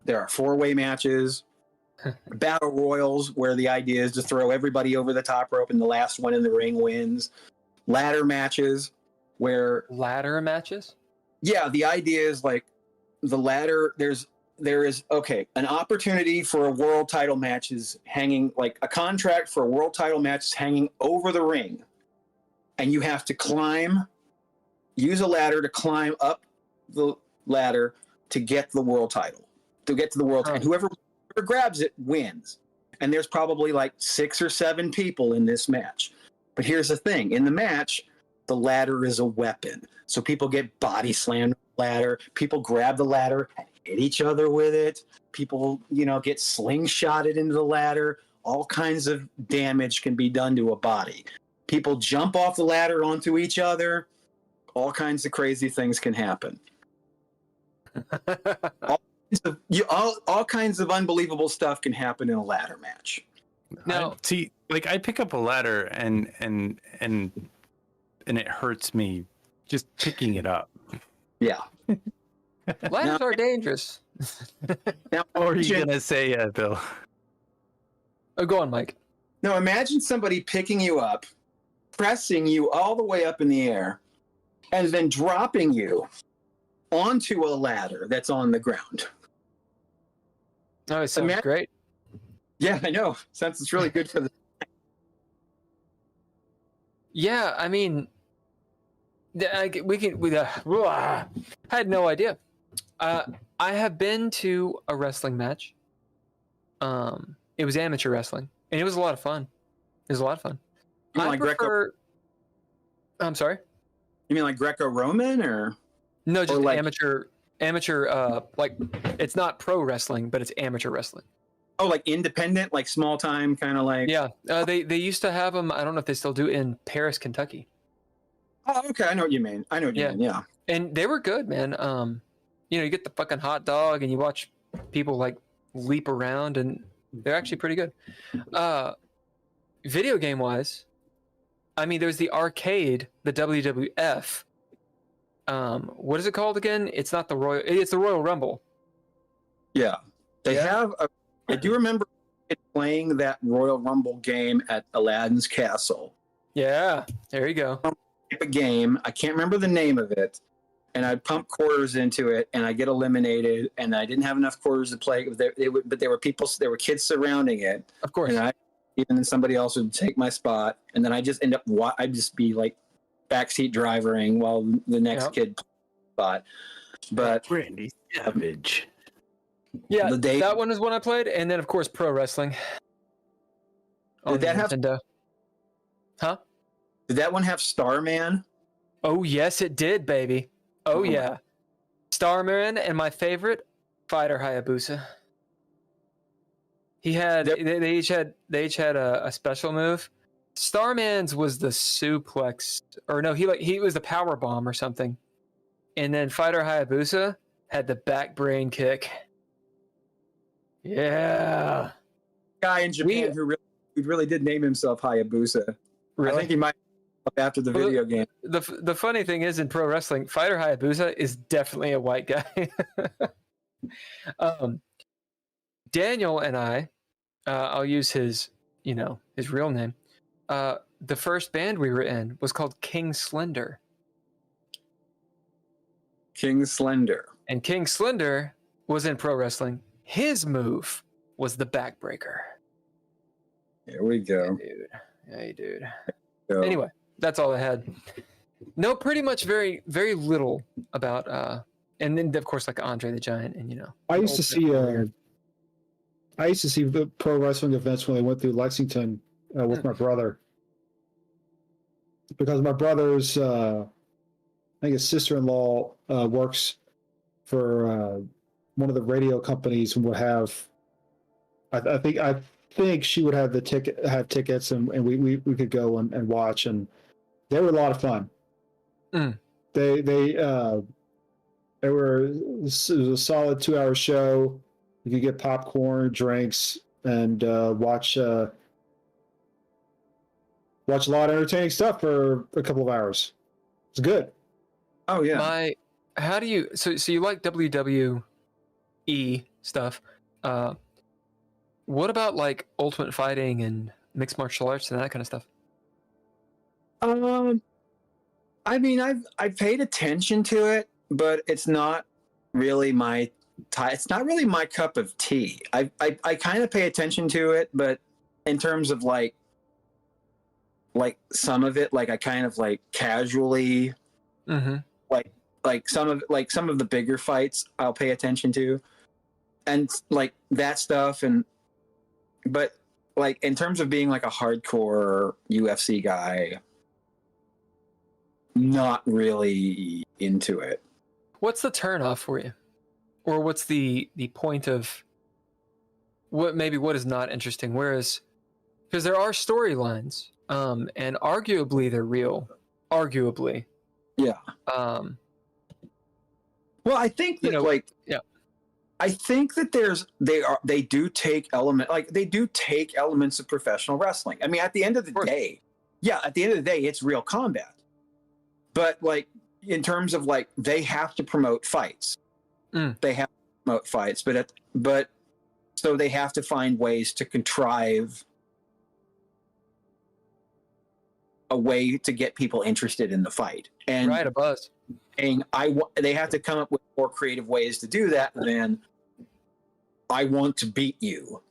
There are four-way matches. Battle royals, where the idea is to throw everybody over the top rope and the last one in the ring wins. Ladder matches, where yeah, the idea is the ladder. There is an opportunity for a world title match is hanging, a contract for a world title match is hanging over the ring, and you have to use a ladder to climb up the ladder to get the world title, and whoever grabs it wins. And there's probably 6 or 7 people in this match. But here's the thing. In the match, the ladder is a weapon. So people get body slammed with the ladder. People grab the ladder and hit each other with it. People, get slingshotted into the ladder. All kinds of damage can be done to a body. People jump off the ladder onto each other. All kinds of crazy things can happen. All kinds of unbelievable stuff can happen in a ladder match. Now, I pick up a ladder and it hurts me just picking it up. Yeah. Ladders are dangerous. Now, what are you gonna say, Bill? Oh, go on, Mike. Now imagine somebody picking you up, pressing you all the way up in the air, and then dropping you onto a ladder that's on the ground. Oh, it sounds great. Yeah, I know. Sounds it's really good for the. Yeah, I had no idea. I have been to a wrestling match. It was amateur wrestling, and it was a lot of fun. You mean I'm sorry? You mean Greco-Roman or? No, just like- amateur. Like it's not pro wrestling, but it's amateur wrestling. Oh, like independent, like small time, kind of like. Yeah, they used to have them. I don't know if they still do in Paris, Kentucky. Oh, okay. I know what you mean. Yeah. And they were good, man. You get the fucking hot dog and you watch people like leap around, and they're actually pretty good. Video game wise, I mean, there's the arcade, the WWF. What is it called again? It's not the Royal. It's the Royal Rumble. Yeah. They Yeah. have. I do remember playing that Royal Rumble game at Aladdin's Castle. Yeah, there you go. A game. I can't remember the name of it. And I'd pump quarters into it, and I get eliminated, and I didn't have enough quarters to play. But there were kids surrounding it, Of course. and even somebody else would take my spot, and then I just end up. I'd just be like backseat driving while the next kid spot. But Randy Savage. Yeah, the day- that one is one I played, and then of course pro wrestling. Did that have- Nintendo? Huh? did that one have Starman? Oh yes, it did, baby. Oh yeah, Starman, and my favorite, Fighter Hayabusa. He had they each had a special move. Starman's was the suplex, or no, he was the power bomb or something, and then Fighter Hayabusa had the back brain kick. Yeah, Guy in Japan who really did name himself Hayabusa. really. I think he might after the video game. The funny thing is, in pro wrestling, Fighter Hayabusa is definitely a white guy. Daniel and I'll use his real name. The first band we were in was called King Slender. King Slender. And King Slender was in pro wrestling. His move was the backbreaker. Here we go. Hey, dude. So, Anyway, that's all I had. No, pretty much very, very little about, and then of course like Andre the Giant, and I used to see the pro wrestling events when they went through Lexington with my brother, because my brother's I think his sister-in-law works for one of the radio companies, and would have I think she would have tickets, and we could go and watch, and they were a lot of fun. It was a solid 2-hour show. You could get popcorn, drinks, and watch a lot of entertaining stuff for a couple of hours. It's good. Oh yeah. How do you so you like WWE stuff? What about like Ultimate Fighting and mixed martial arts and that kind of stuff? I mean, I've paid attention to it, but it's not really my it's not really my cup of tea. I kind of pay attention to it, but in terms of like some of it, like I kind of like casually, like some of the bigger fights I'll pay attention to, and like that stuff, but like in terms of being like a hardcore UFC guy, not really into it. What's the turnoff for you? Or what's the point of what is not interesting? Whereas, because there are storylines, and arguably they're real. Arguably. Yeah. Well, I think that I think that they do take elements of professional wrestling. I mean, at the end of the day, it's real combat. But like in terms of like they have to promote fights. They have to promote fights, but so they have to find ways to contrive a way to get people interested in the fight. And right, a buzz. And they have to come up with more creative ways to do that than I want to beat you.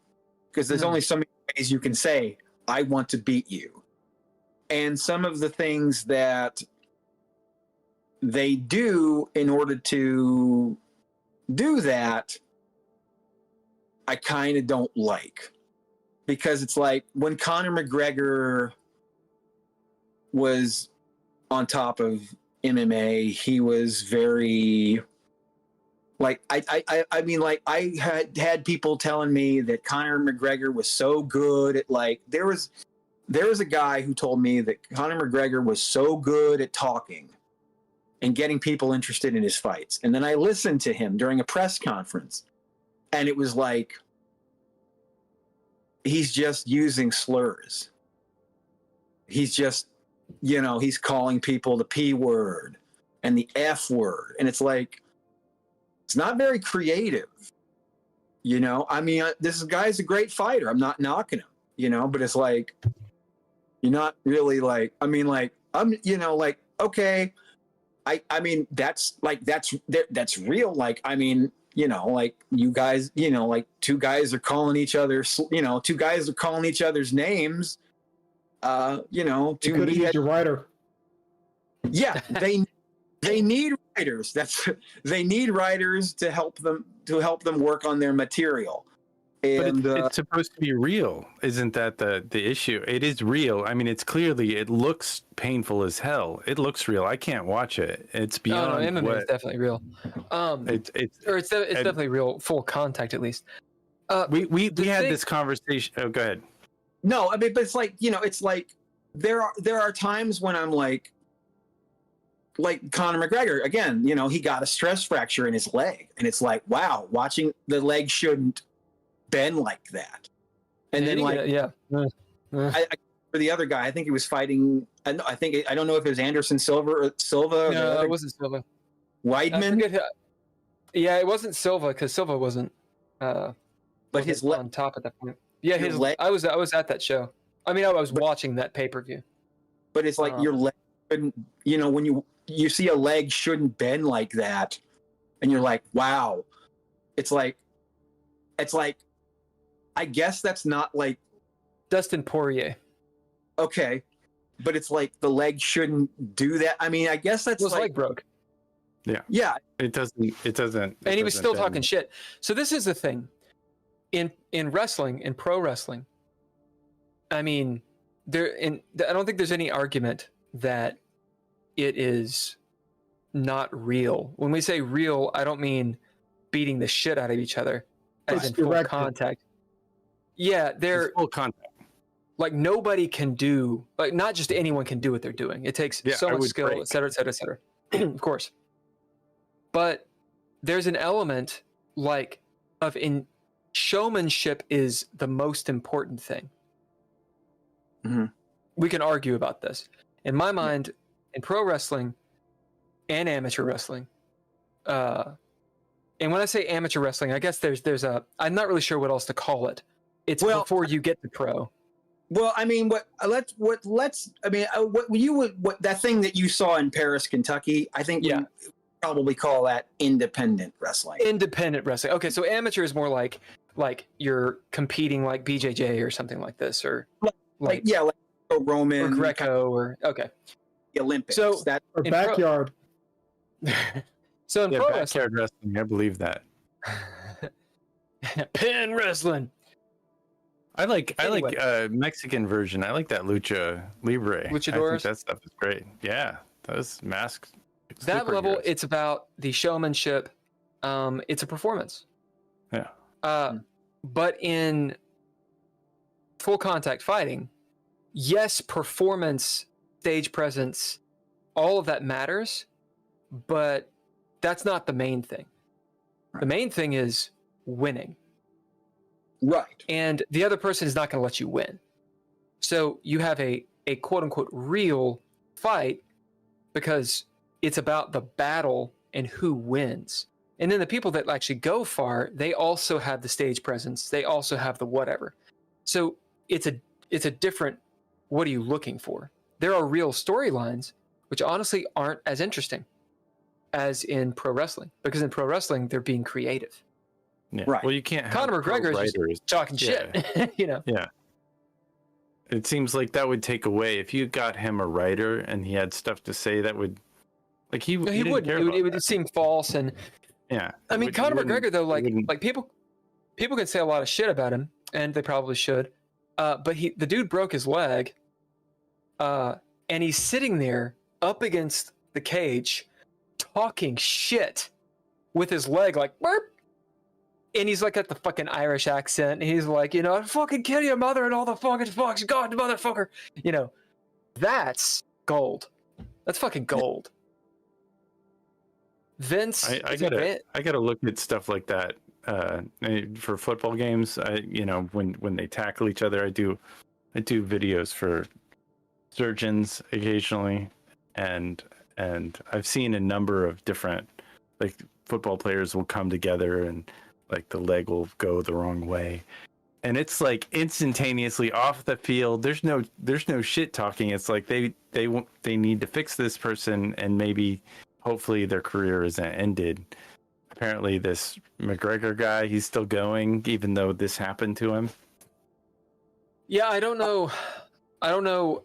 Because there's only so many ways you can say, I want to beat you. And some of the things that they do in order to do that, I kind of don't like. Because it's like when Conor McGregor was on top of MMA. He was very like I mean, like I had people telling me that Conor McGregor was so good at like there was a guy who told me that Conor McGregor was so good at talking and getting people interested in his fights. And then I listened to him during a press conference, and it was like he's just using slurs. He's just, you know, he's calling people the P word and the F word. And it's like, it's not very creative, you know? I mean, this guy's a great fighter. I'm not knocking him, you know, but it's like, you're not really like, I mean, like, I'm, you know, like, okay. I mean, that's real. Like, I mean, you know, like you guys, you know, like two guys are calling each other, you know, two guys are calling each other's names. You know, You could have used your writer. Yeah, they need writers. They need writers to help them work on their material. And but it's supposed to be real, isn't that the issue? It is real. I mean, it looks painful as hell. It looks real. I can't watch it. It's beyond. No, MMA is definitely real. It's definitely real, full contact at least. We had this conversation. Oh, go ahead. No, I mean, but it's like, you know, it's like there are times when I'm like Conor McGregor again. You know, he got a stress fracture in his leg, and it's like, wow, watching the leg shouldn't bend like that. And then like, for the other guy, I think he was fighting. I don't know if it was Anderson Silva. No, it wasn't Silva. Weidman. Yeah, it wasn't Silva because Silva wasn't. But his leg on top at that point. Yeah, his leg. I was at that show. I mean, I was watching that pay-per-view. But it's like your leg shouldn't, you know, when you see a leg shouldn't bend like that, and you're like, wow. It's like I guess that's not like Dustin Poirier. Okay. But it's like the leg shouldn't do that. I mean, I guess that's his leg broke. Yeah. Yeah. It doesn't. And he was still talking shit. So this is the thing. In wrestling, in pro wrestling, I mean, I don't think there's any argument that it is not real. When we say real, I don't mean beating the shit out of each other as in full contact. Yeah, they're full contact. Like nobody can do, like not just anyone can do what they're doing. It takes so much skill, et cetera, et cetera, et cetera. Of course. But there's an element like of showmanship is the most important thing. Mm-hmm. We can argue about this. In my mind, in pro wrestling and amateur wrestling, and when I say amateur wrestling, I guess there's a, I'm not really sure what else to call it. It's before you get to pro. Well, I mean, that thing that you saw in Paris, Kentucky, I think we probably call that independent wrestling. Independent wrestling. Okay, so amateur is more like you're competing like BJJ or something like this, or like Roman or Greco or okay. The Olympics. So that or backyard. So in pro backyard wrestling, I believe that. Pin wrestling. I like Mexican version. I like that Lucha Libre. Luchadors. I think that stuff is great. Yeah, those masks. That level, it's about the showmanship. It's a performance. Yeah. But in full contact fighting, yes, performance, stage presence, all of that matters, but that's not the main thing. The main thing is winning. Right. And the other person is not going to let you win. So you have a quote unquote real fight because it's about the battle and who wins. And then the people that actually go far, they also have the stage presence. They also have the whatever. So it's a different, what are you looking for? There are real storylines, which honestly aren't as interesting as in pro wrestling, because in pro wrestling, they're being creative. Yeah. Right. Well, you can't have Conor McGregor is just talking shit, you know? Yeah. It seems like that would take away, if you got him a writer and he had stuff to say that would, like he wouldn't. It would seem false. And yeah. I mean, Conor McGregor though, like people can say a lot of shit about him, and they probably should. But the dude broke his leg, and he's sitting there up against the cage, talking shit with his leg like burp. And he's like got the fucking Irish accent. And he's like, you know, I'd fucking kill your mother and all the fucking fucks. God, motherfucker. You know, that's gold. That's fucking gold. Vince, I gotta look at stuff like that for football games. You know, when they tackle each other, I do videos for surgeons occasionally, and I've seen a number of different, like, football players will come together and like the leg will go the wrong way, and it's like instantaneously off the field. There's no shit talking. It's like they need to fix this person, and maybe hopefully their career isn't ended. Apparently this McGregor guy, he's still going even though this happened to him. Yeah, I don't know. I don't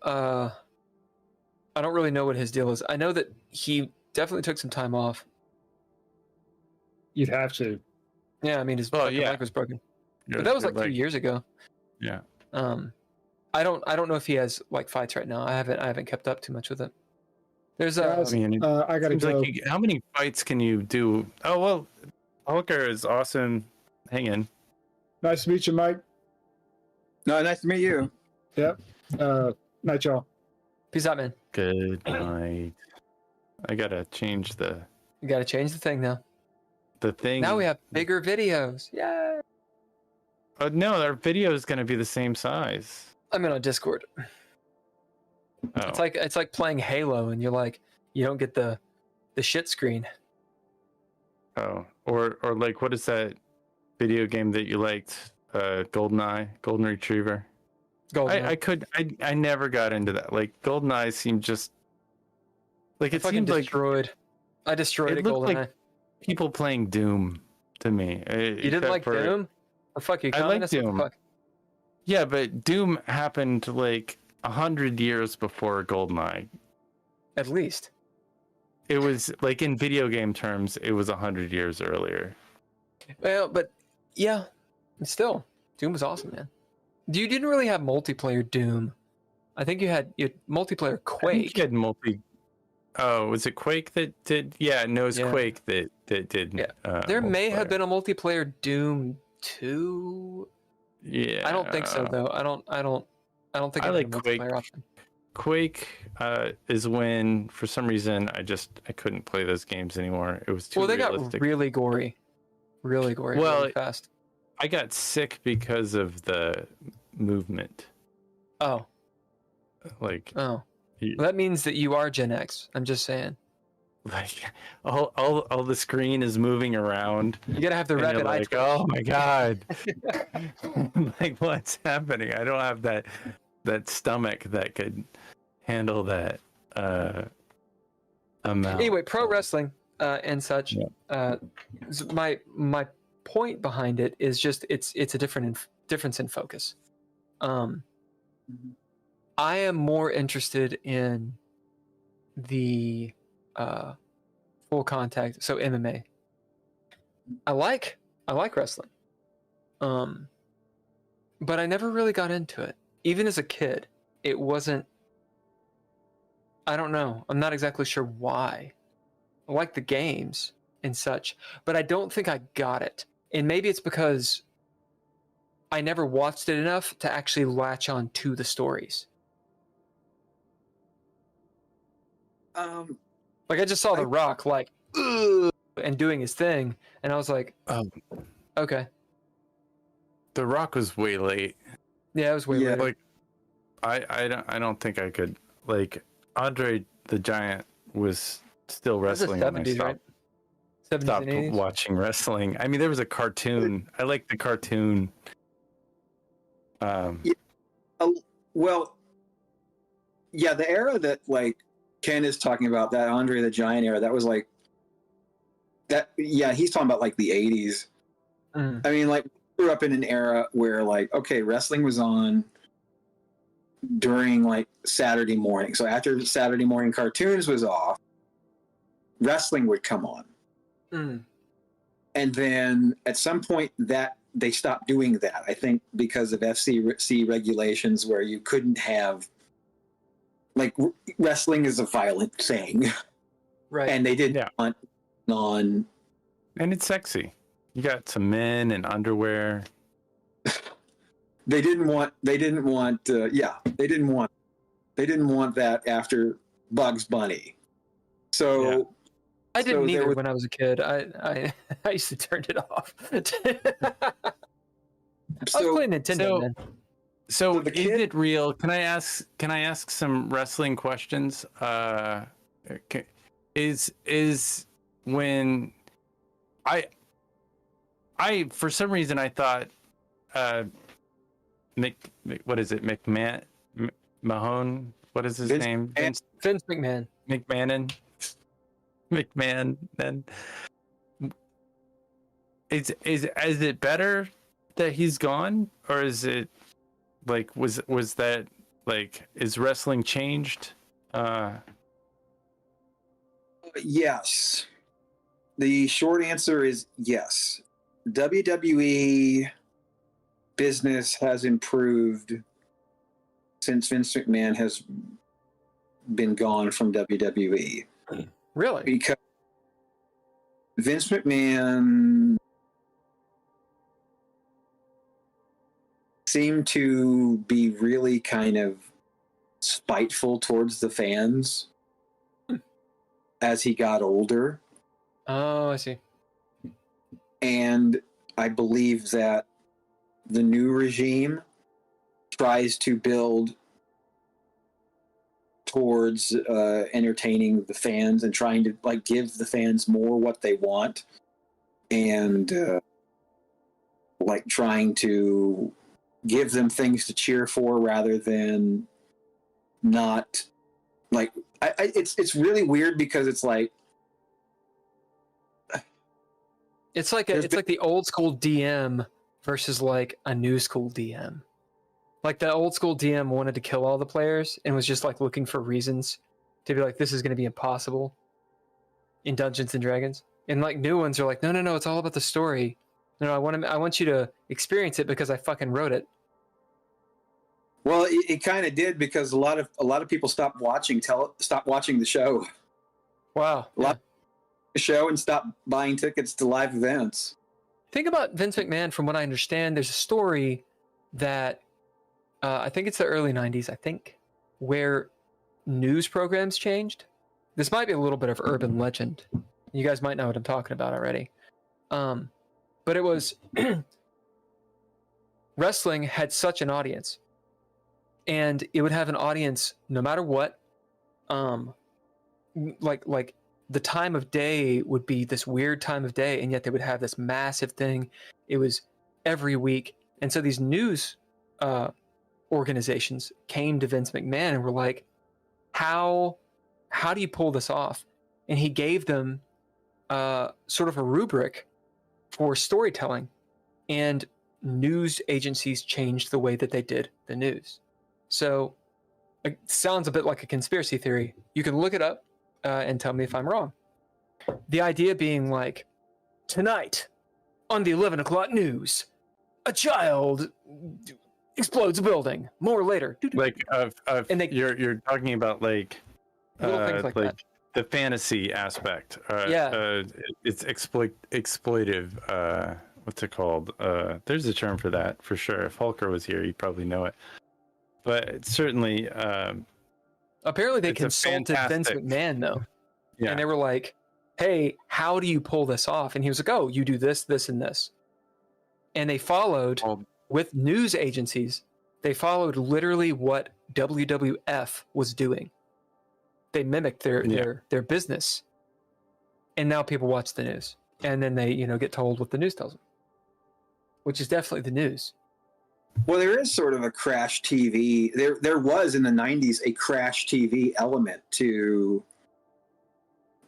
really know what his deal is. I know that he definitely took some time off. You'd have to. Yeah, I mean his leg was broken. But that was like 2 years ago. Yeah. I don't know if he has like fights right now. I haven't kept up too much with it. There's I gotta go. Like, how many fights can you do? Oh well, Hulker is awesome. Hang in. Nice to meet you, Mike. No, nice to meet you. Yep. Night, y'all. Peace out, man. Good night. I gotta change the You gotta change the thing now. thing. Now we have bigger videos. Yeah. No, our video is gonna be the same size. I'm in on Discord. Oh. It's like playing Halo and you're like you don't get the shit screen. Oh, or like, what is that video game that you liked? GoldenEye, Golden Retriever. I never got into that. Like, GoldenEye seemed just like, it seemed like I destroyed it a looked GoldenEye. like people playing Doom to me. You didn't like Doom? Oh, fuck you, I like Doom. Fuck? Yeah, but Doom happened like 100 years before GoldenEye. At least. It was like, in video game terms, it was 100 years earlier. Well, but yeah, still, Doom was awesome, man. You didn't really have multiplayer Doom. I think you had multiplayer Quake. You had Oh, was it Quake that did? Yeah, no, it was Quake that did. Yeah. There may have been a multiplayer Doom 2. Yeah. I don't think so though. I don't think I like Quake. Option. Quake is when, for some reason, I couldn't play those games anymore. It was too realistic. Got really gory. Really gory. Well, really fast. I got sick because of the movement. Oh. Like. Oh. Well, that means that you are Gen X. I'm just saying. Like, all the screen is moving around. You gotta have the rapid eye twitch. Oh my god! Like, what's happening? I don't have that stomach that could handle that amount. Anyway, pro wrestling and such. Yeah. My point behind it is just it's a difference in focus. I am more interested in the full contact, so MMA. I like wrestling, but I never really got into it. Even as a kid, it wasn't. I don't know. I'm not exactly sure why. I like the games and such, but I don't think I got it. And maybe it's because I never watched it enough to actually latch on to the stories. Like, I just saw The Rock like and doing his thing, and I was like, okay. The Rock was way late. Yeah, it was way late. Like, I don't think I could. Like, Andre the Giant was still wrestling when I stopped, right? stopped watching wrestling. I mean, there was a cartoon. I like the cartoon. Well, yeah, the era that, like, Ken is talking about, that Andre the Giant era, that was like that. Yeah, he's talking about like the 80s. I mean, like, we grew up in an era where, like, okay, wrestling was on during like Saturday morning. So after Saturday morning cartoons was off, wrestling would come on. And then at some point that they stopped doing that. I think because of FCC regulations where you couldn't have, like, wrestling is a violent thing. Right. And they didn't want on. And it's sexy. You got some men in underwear. They didn't want that after Bugs Bunny. So I didn't either was, when I was a kid. I used to turn it off. I was playing Nintendo, man. So is it real? Can I ask some wrestling questions? Is when I for some reason I thought what is it, Mahone? What is his name? Vince McMahon. McMahon. Is it better that he's gone, or is it like was that like is wrestling changed? Yes. The short answer is yes. WWE business has improved since Vince McMahon has been gone from WWE. Really? Because Vince McMahon seemed to be really kind of spiteful towards the fans as he got older. Oh, I see. And I believe that the new regime tries to build towards entertaining the fans and trying to like give the fans more what they want, and like trying to give them things to cheer for rather than not like it's really weird because it's like it's like the old school DM versus like a new school DM. Like the old school DM wanted to kill all the players and was just like looking for reasons to be like, this is going to be impossible in Dungeons and Dragons. And like new ones are like, no, it's all about the story. No, I want you to experience it because I fucking wrote it. Well, it kind of did because a lot of people stopped watching the show. Wow. A lot of the show and stopped buying tickets to live events. Think about Vince McMahon. From what I understand, there's a story that I think it's the early 90s, I think, where news programs changed. This might be a little bit of urban legend. You guys might know what I'm talking about already. But it was wrestling had such an audience, and it would have an audience no matter what. Like the time of day would be this weird time of day, and yet they would have this massive thing. It was every week, and so these news organizations came to Vince McMahon and were like, how do you pull this off? And he gave them sort of a rubric for storytelling, and news agencies changed the way that they did the news. So it sounds a bit like a conspiracy theory. You can look it up and tell me if I'm wrong. The idea being like, tonight on the 11 o'clock news, a child explodes a building. More later. Like and you're talking about like like that. The fantasy aspect. It's exploitive. What's it called? There's a term for that for sure. If Hulker was here, he'd probably know it. But it's certainly. Apparently, they consulted Vince McMahon though, and they were like, "Hey, how do you pull this off?" And he was like, "Oh, you do this, this, and this." And they followed with news agencies. They followed literally what WWF was doing. They mimicked their business, and now people watch the news, and then they get told what the news tells them, which is definitely the news. Well, there is sort of a crash TV. There was in the 90s a crash TV element to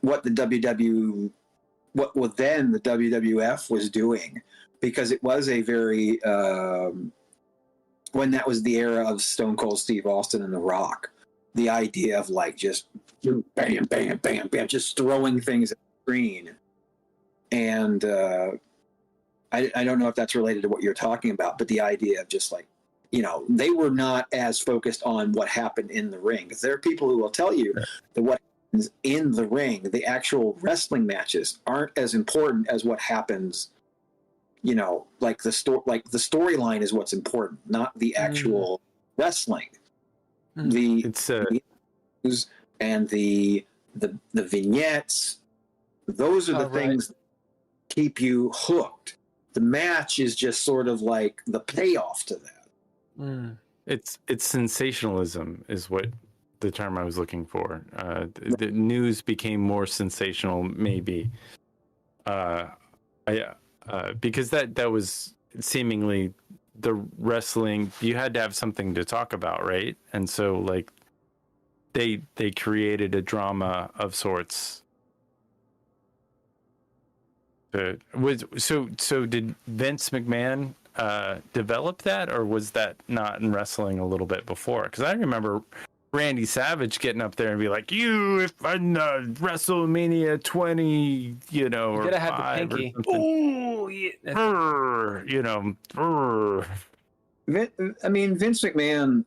what the WWF was doing, because it was a very when that was the era of Stone Cold Steve Austin and The Rock. The idea of like just bam, bam, bam, bam, just throwing things at the screen. And I don't know if that's related to what you're talking about, but the idea of just like, they were not as focused on what happened in the ring. Because there are people who will tell you that what happened in the ring. The actual wrestling matches aren't as important as what happens. Like the storyline is what's important, not the actual wrestling. The vignettes, those are the things that keep you hooked. The match is just sort of like the payoff to that. It's sensationalism is what the term I was looking for. The news became more sensational, maybe. Because that was seemingly the wrestling. You had to have something to talk about, right? And so like they created a drama of sorts. So did Vince McMahon develop that, or was that not in wrestling a little bit before? Because I remember Randy Savage getting up there and be like, if I'm WrestleMania 20, you gotta have the pinky. Oh, yeah. I mean, Vince McMahon.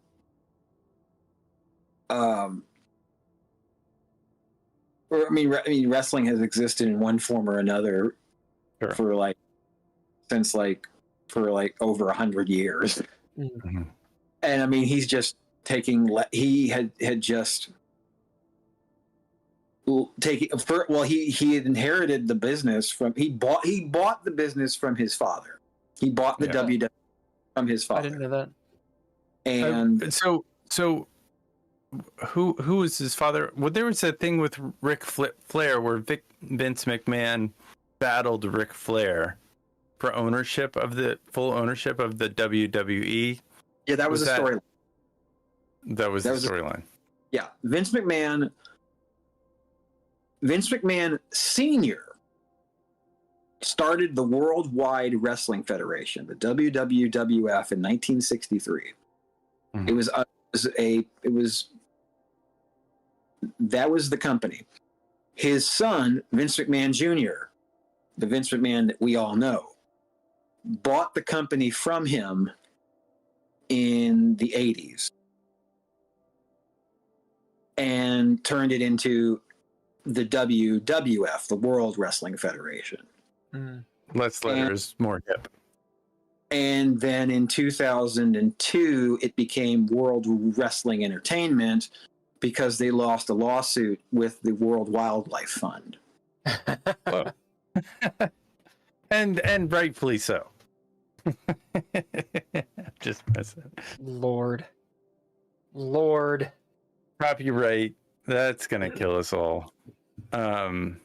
Wrestling has existed in one form or another for over 100 years. Mm-hmm. And I mean, he's just he had inherited the business he bought the business from his father. He bought the WWE from his father. I didn't know that. And so who was his father? Well, there was a thing with Ric Flair where Vince McMahon battled Ric Flair for full ownership of the WWE. Yeah, that was a storyline. That was the storyline. Yeah, Vince McMahon Sr. started the Worldwide Wrestling Federation, the WWF, in 1963. Mm-hmm. That was the company. His son, Vince McMahon Jr., the Vince McMahon that we all know, bought the company from him in the 80s and turned it into the WWF, the World Wrestling Federation. Less letters, more hip. And then in 2002, it became World Wrestling Entertainment because they lost a lawsuit with the World Wildlife Fund. and rightfully so. Just messing. Lord. Copyright. That's gonna kill us all. Sorry.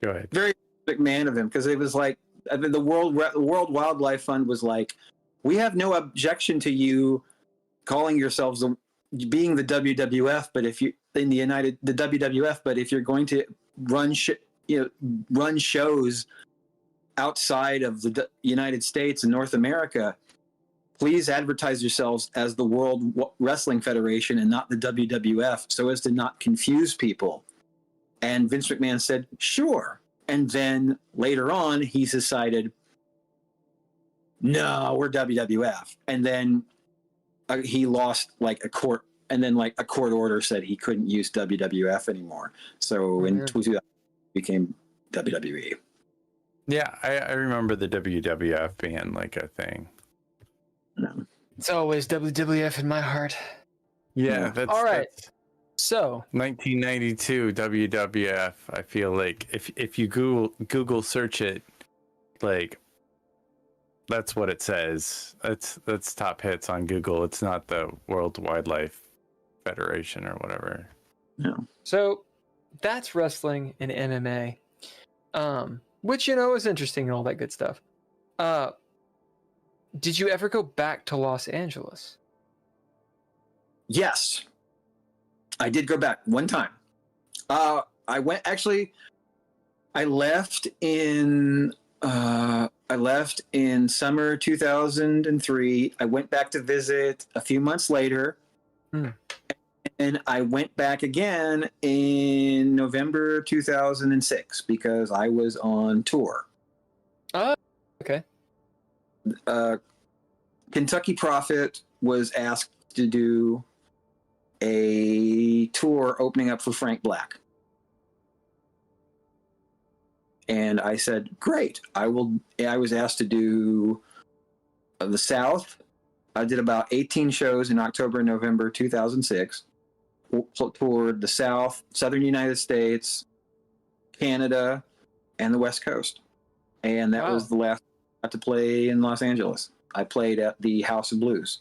Go ahead. Very big man of him, because it was like the World Wildlife Fund was like, we have no objection to you calling yourselves being the WWF, but if you the WWF, but if you're going to run shows outside of the United States and North America, please advertise yourselves as the World Wrestling Federation and not the WWF, so as to not confuse people. And Vince McMahon said, sure. And then later on, he's decided, no, we're WWF. And then he lost a court, and then a court order said he couldn't use WWF anymore. So in 2000, it became WWE. Yeah, I remember the WWF being a thing. No. It's always WWF in my heart. Yeah, that's all right. That's so 1992 WWF. I feel like if you Google search it, that's what it says. That's top hits on Google. It's not the World Wildlife Federation or whatever. No. So that's wrestling and MMA, which is interesting and all that good stuff. Did you ever go back to Los Angeles? Yes, I did go back one time. I left in summer 2003. I went back to visit a few months later, and I went back again in November 2006 because I was on tour. Okay. Kentucky Prophet was asked to do a tour opening up for Frank Black. And I said, great, I will. I was asked to do the South. I did about 18 shows in October and November 2006. Toured the South, Southern United States, Canada, and the West Coast. And that was the last I got to play in Los Angeles. I played at the House of Blues.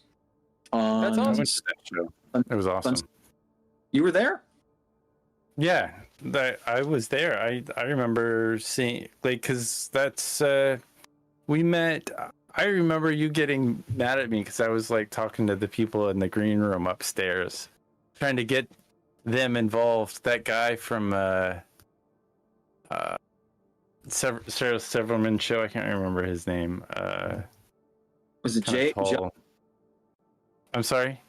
That's awesome. I went to that show. It was awesome. You were there? Yeah, I was there. I remember seeing, like, because that's we met. I remember you getting mad at me because I was like talking to the people in the green room upstairs, trying to get them involved. That guy from Sarah Silverman show. I can't remember his name. Was it Jay? I'm sorry.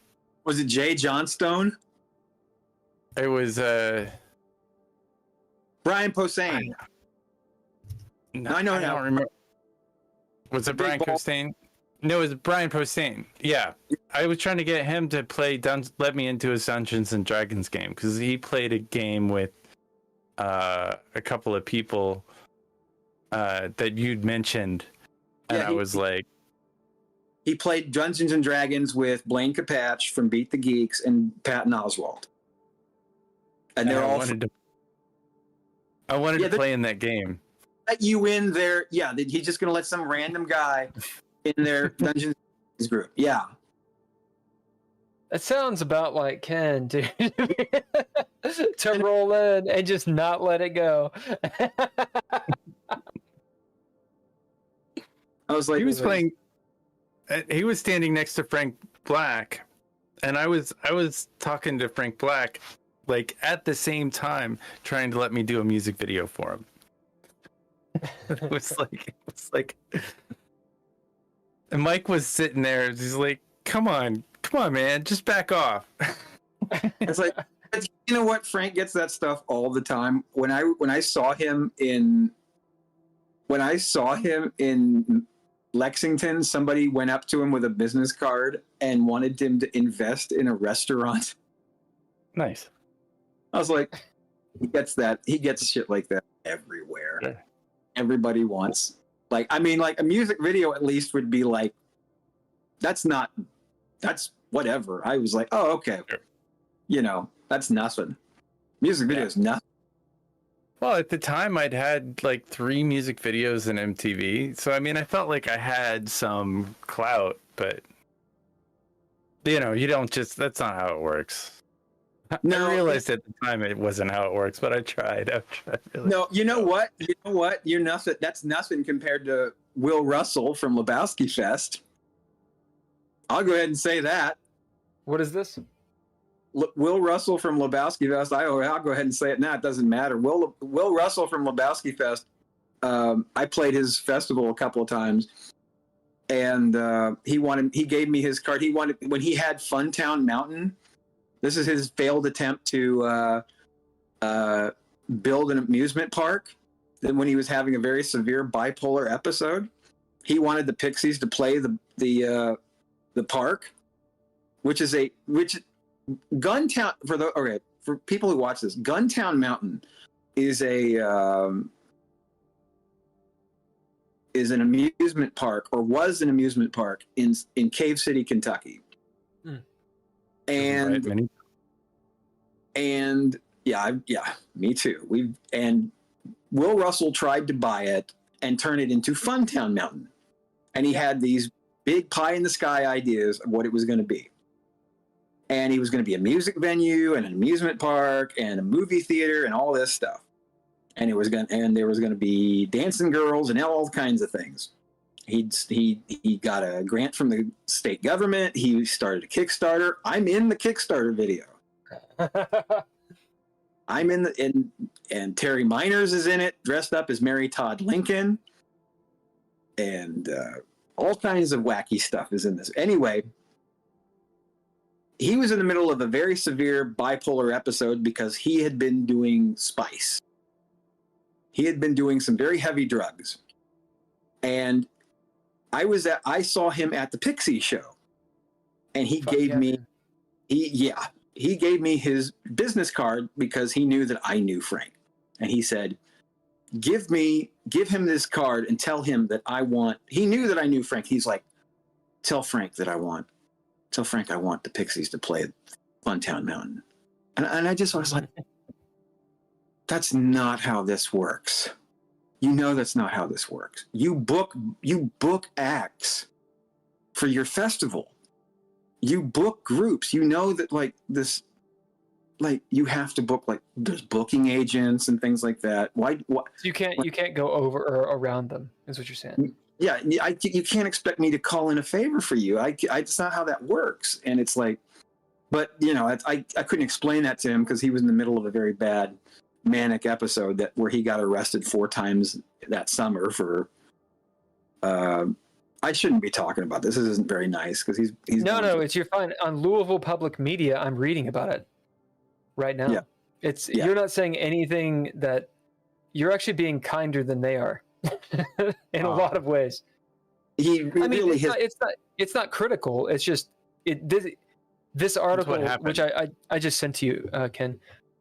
Was it Jay Johnstone? It was Brian Posehn. I don't remember. Was it Brian Posehn? No, it was Brian Posehn. Yeah, I was trying to get him to play let me into his Dungeons and Dragons game because he played a game with a couple of people that you'd mentioned, and I was like, he played Dungeons and Dragons with Blaine Capatch from Beat the Geeks and Patton Oswalt. And they're all. I wanted to play in that game. Let you in there. Yeah, he's just going to let some random guy in their Dungeons group. Yeah. That sounds about like Ken, dude. To roll in and just not let it go. I was like, he was playing. He was standing next to Frank Black, and I was talking to Frank Black, like at the same time, trying to let me do a music video for him. It was like, and Mike was sitting there. He's like, "Come on, man, just back off." It's like, you know what? Frank gets that stuff all the time. When I saw him in Lexington, somebody went up to him with a business card and wanted him to invest in a restaurant. Nice. I was like, he gets that. He gets shit like that everywhere. Yeah. Everybody wants. Like, I mean, like a music video at least would be like, that's whatever. I was like, oh, okay. Sure. You know, that's nothing. Music video is nothing. Well, at the time, I'd had like 3 music videos in MTV. So, I mean, I felt like I had some clout, but, you know, you don't just, that's not how it works. No, I realized at the time it wasn't how it works, but I tried. Really. No, you know what? You're nothing. That's nothing compared to Will Russell from Lebowski Fest. I'll go ahead and say that. What is this? Will Russell from Lebowski Fest. I'll go ahead and say it now. It doesn't matter. Will Russell from Lebowski Fest. I played his festival a couple of times, and he gave me his card. He wanted, when he had Funtown Mountain. This is his failed attempt to build an amusement park. Then, when he was having a very severe bipolar episode, he wanted the Pixies to play the park, which Guntown for people who watch this. Guntown Mountain is an amusement park, or was an amusement park in Cave City, Kentucky. And yeah, me too. And Will Russell tried to buy it and turn it into Funtown Mountain, and he had these big pie in the sky ideas of what it was going to be. And he was going to be a music venue and an amusement park and a movie theater and all this stuff. And there was going to be dancing girls and all kinds of things. He got a grant from the state government. He started a Kickstarter. I'm in the Kickstarter video. I'm and Terry Miners is in it, dressed up as Mary Todd Lincoln, and all kinds of wacky stuff is in this. Anyway, he was in the middle of a very severe bipolar episode because he had been doing spice. He had been doing some very heavy drugs, and I saw him at the Pixie show, and he gave me, he gave me his business card because he knew that I knew Frank. And he said, give him this card and tell him that he knew that I knew Frank. He's like, tell Frank I want the Pixies to play Funtown Mountain. And I was like, that's not how this works. You know that's not how this works. You book acts for your festival. You book groups. You know that like this, like you have to book, like there's booking agents and things like that. Why? You can't go over or around them, is what you're saying. Yeah, you can't expect me to call in a favor for you. It's not how that works. And it's like, but I couldn't explain that to him because he was in the middle of a very bad manic episode where he got arrested 4 times that summer for. I shouldn't be talking about this. This isn't very nice because he's you're fine. On Louisville Public Media, I'm reading about it right now. Yeah. You're not saying anything that you're actually being kinder than they are in a lot of ways. It's not critical. It's just this article, which I just sent to you, Ken.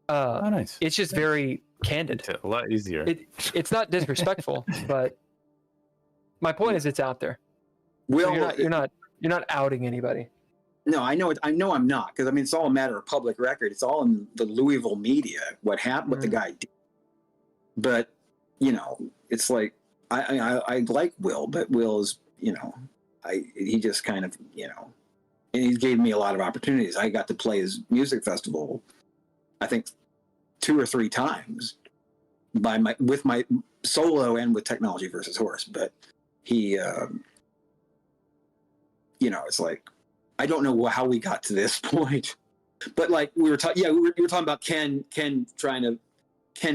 Nice. It's just very candid. It's a lot easier. It's not disrespectful, but my point is it's out there. Well, so you're not outing anybody. No, I know I'm not, because it's all a matter of public record. It's all in the Louisville media. What happened? What the guy did. But it's like I like Will, but Will is he just kind of and he gave me a lot of opportunities. I got to play his music festival, I think 2 or 3 times with my solo and with Technology versus Horse. But he, it's like, I don't know how we got to this point, but like we were talking about Ken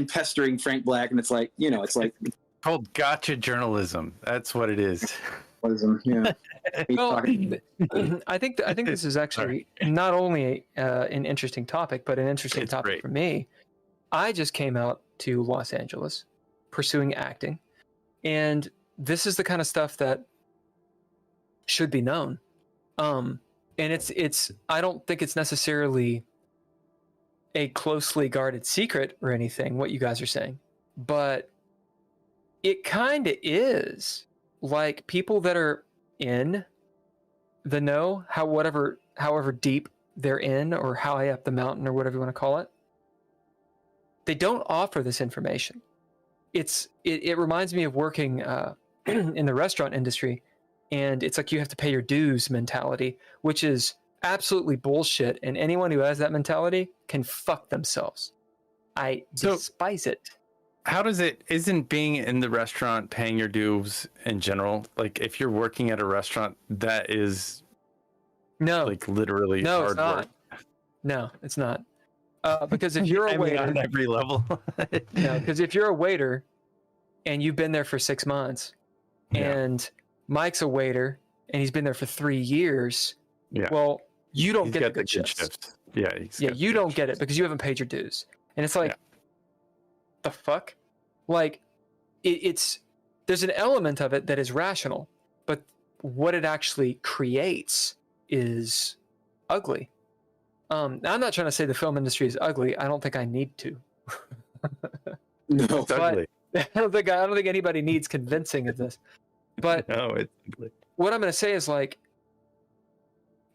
pestering Frank Black, and it's like, it's like called gotcha journalism. That's what it is. Yeah. Well, I think this is actually not only an interesting topic, but an interesting topic for me. I just came out to Los Angeles pursuing acting, and this is the kind of stuff that should be known. And it's I don't think it's necessarily a closely guarded secret or anything, what you guys are saying, but it kind of is. Like people that are in the know, however deep they're in, or how high up the mountain, or whatever you want to call it, they don't offer this information. It reminds me of working in the restaurant industry, and it's like you have to pay your dues mentality, which is absolutely bullshit. And anyone who has that mentality can fuck themselves. I despise it. How does isn't being in the restaurant paying your dues in general? Like if you're working at a restaurant, that is like literally hard work. No, it's not. Because if you're a waiter on every level. No, because if you're a waiter and you've been there for 6 months and Mike's a waiter and he's been there for 3 years, well, you don't get the good shifts. Yeah, you don't get it because you haven't paid your dues. And it's like, the fuck? Like, it's there's an element of it that is rational, but what it actually creates is ugly. I'm not trying to say the film industry is ugly. I don't think I need to. No, it's ugly. I don't think anybody needs convincing of this. But no, it's ugly. What I'm going to say is like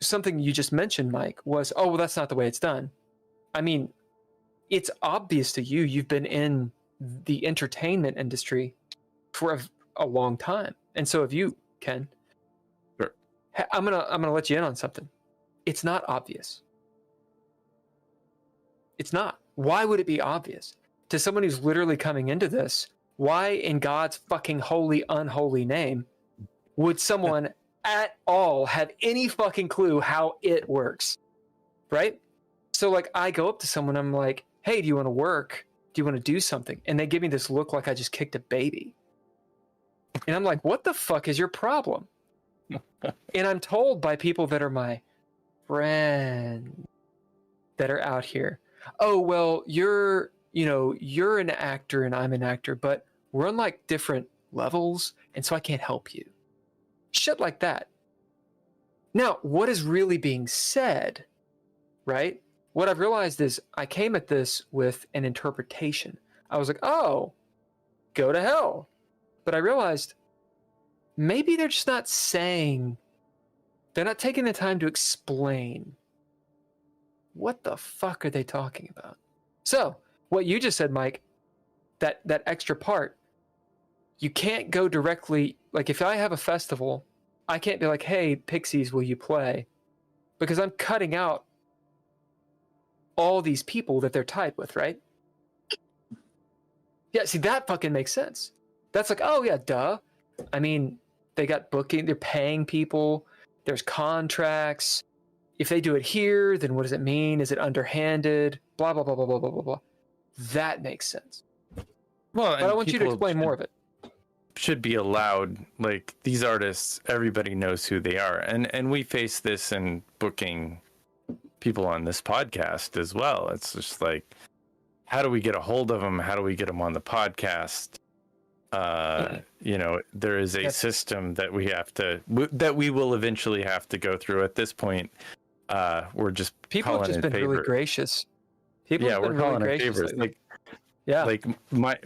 something you just mentioned, Mike, was, oh, well, that's not the way it's done. I mean, it's obvious to you. You've been in the entertainment industry for a long time, and so have you, Ken. Sure. I'm gonna let you in on something. It's not obvious. It's not. Why would it be obvious to someone who's literally coming into this? Why, in God's fucking holy, unholy name, would someone at all have any fucking clue how it works? Right? So, like, I go up to someone, I'm like, hey, do you want to work? Do you want to do something? And they give me this look like I just kicked a baby. And I'm like, what the fuck is your problem? And I'm told by people that are my friends that are out here, oh, well, you're an actor and I'm an actor, but we're on like different levels, and so I can't help you. Shit like that. Now, what is really being said, right, what I've realized is I came at this with an interpretation. I was like, oh, go to hell. But I realized maybe they're just not saying, they're not taking the time to explain what the fuck are they talking about. So what you just said, Mike, that extra part, you can't go directly, like if I have a festival, I can't be like, hey, Pixies, will you play? Because I'm cutting out all these people that they're tied with, right? Yeah, see, that fucking makes sense. That's like, oh yeah, duh. I mean, they got booking, they're paying people, there's contracts. If they do it here, then what does it mean? Is it underhanded? Blah, blah, blah, blah, blah, blah, blah, blah. That makes sense. Well, but I want you to explain more of it. Should be allowed, like these artists, everybody knows who they are. And we face this in booking people on this podcast as well. It's just like, how do we get a hold of them? How do we get them on the podcast? You know, there is a system that we have to, that we will eventually have to go through. At this point, we're just people have just been really gracious. People have been we're calling really it favors. Like, yeah, like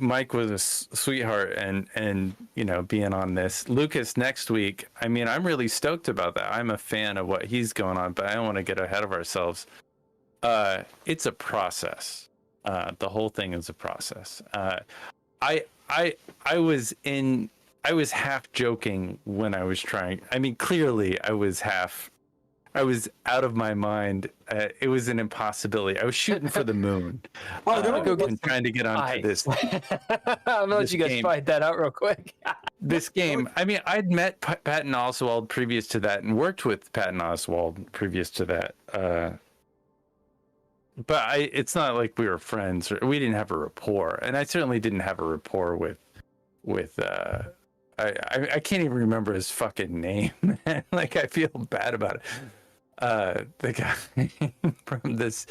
Mike was a sweetheart, and you know, being on this. Lucas next week. I mean, I'm really stoked about that. I'm a fan of what he's going on, but I don't want to get ahead of ourselves. It's a process. The whole thing is a process. I was half joking when I was trying. I mean, clearly I was out of my mind. It was an impossibility. I was shooting for the moon. Trying to get onto this. I'm gonna let you guys fight that out real quick. This game. I mean, I'd met Patton Oswalt previous to that, and worked with Patton Oswalt previous to that. But it's not like we were friends, or we didn't have a rapport, and I certainly didn't have a rapport with. I can't even remember his fucking name. Like, I feel bad about it. The guy from this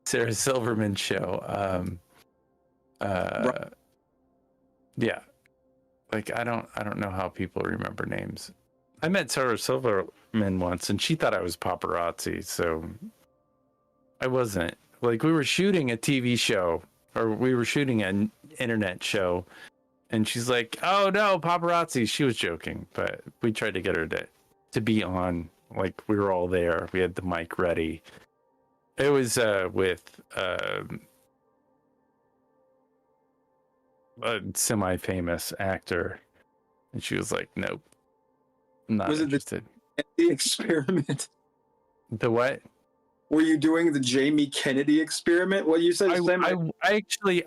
Sarah Silverman show. Yeah, like I don't know how people remember names. I met Sarah Silverman once, and she thought I was paparazzi, so I wasn't. Like, we were shooting a TV show, or we were shooting an internet show, and she's like, "Oh no, paparazzi." She was joking, but we tried to get her to be on. Like, we were all there. We had the mic ready. It was with a semi-famous actor, and she was like, "Nope, I'm not interested." The experiment. The what? Were you doing the Jamie Kennedy experiment? What you said? I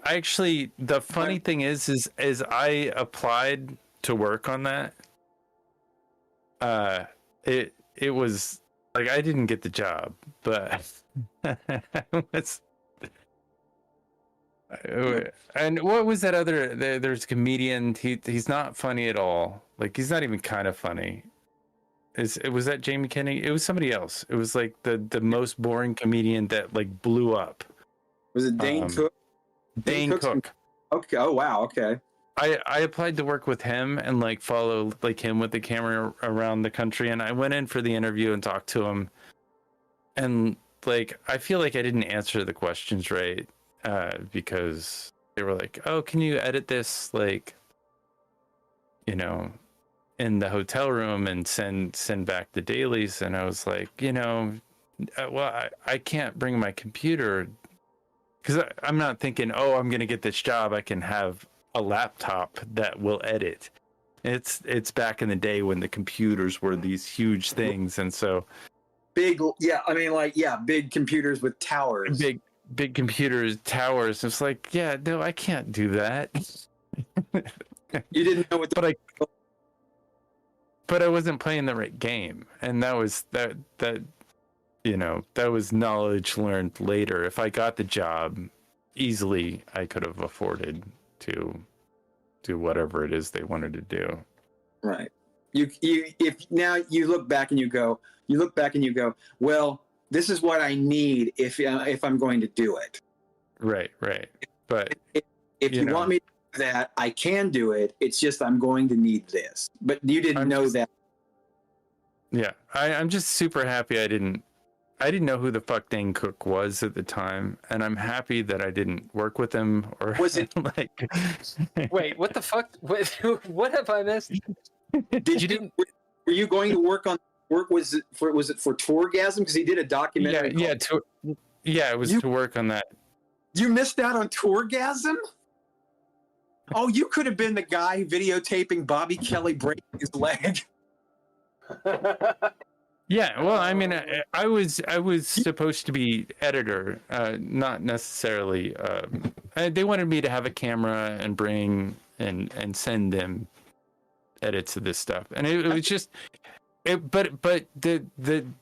actually, the funny thing is I applied to work on that. It was like, I didn't get the job, but and what was that other? There's a comedian. He's not funny at all. Like, he's not even kind of funny. Was that Jamie Kennedy? It was somebody else. It was like the most boring comedian that like blew up. Was it Dane Cook? Dane Cook. Okay. Oh wow. Okay. I applied to work with him and like follow like him with the camera around the country, and I went in for the interview and talked to him, and like I feel like I didn't answer the questions right, because they were like, "Oh, can you edit this like, you know, in the hotel room and send back the dailies?" And I was like, well, I can't bring my computer, because I'm not thinking, oh, I'm gonna get this job, I can have a laptop that will edit. It's back in the day when the computers were these huge things, and so big computers with towers. Big computers, towers. It's like, yeah, no, I can't do that. You didn't know what but I wasn't playing the right game, and that was that was knowledge learned later. If I got the job, easily I could have afforded to do whatever it is they wanted to do. Right. If now you look back and you go, well, this is what I need if I'm going to do it. Right. But if you want me to do that, I can do it. It's just I'm going to need this. But you didn't know that. Yeah, I'm just super happy I didn't know who the fuck Dane Cook was at the time, and I'm happy that I didn't work with him. Or Was it like? Wait, what the fuck? What have I missed? Did you? Were you going to work on work? Was it for Tourgasm? Because he did a documentary. It was to work on that. You missed out on Tourgasm? Oh, you could have been the guy videotaping Bobby Kelly breaking his leg. Yeah, well, I mean, I was supposed to be editor, not necessarily. They wanted me to have a camera and bring and send them edits of this stuff, and it was just. But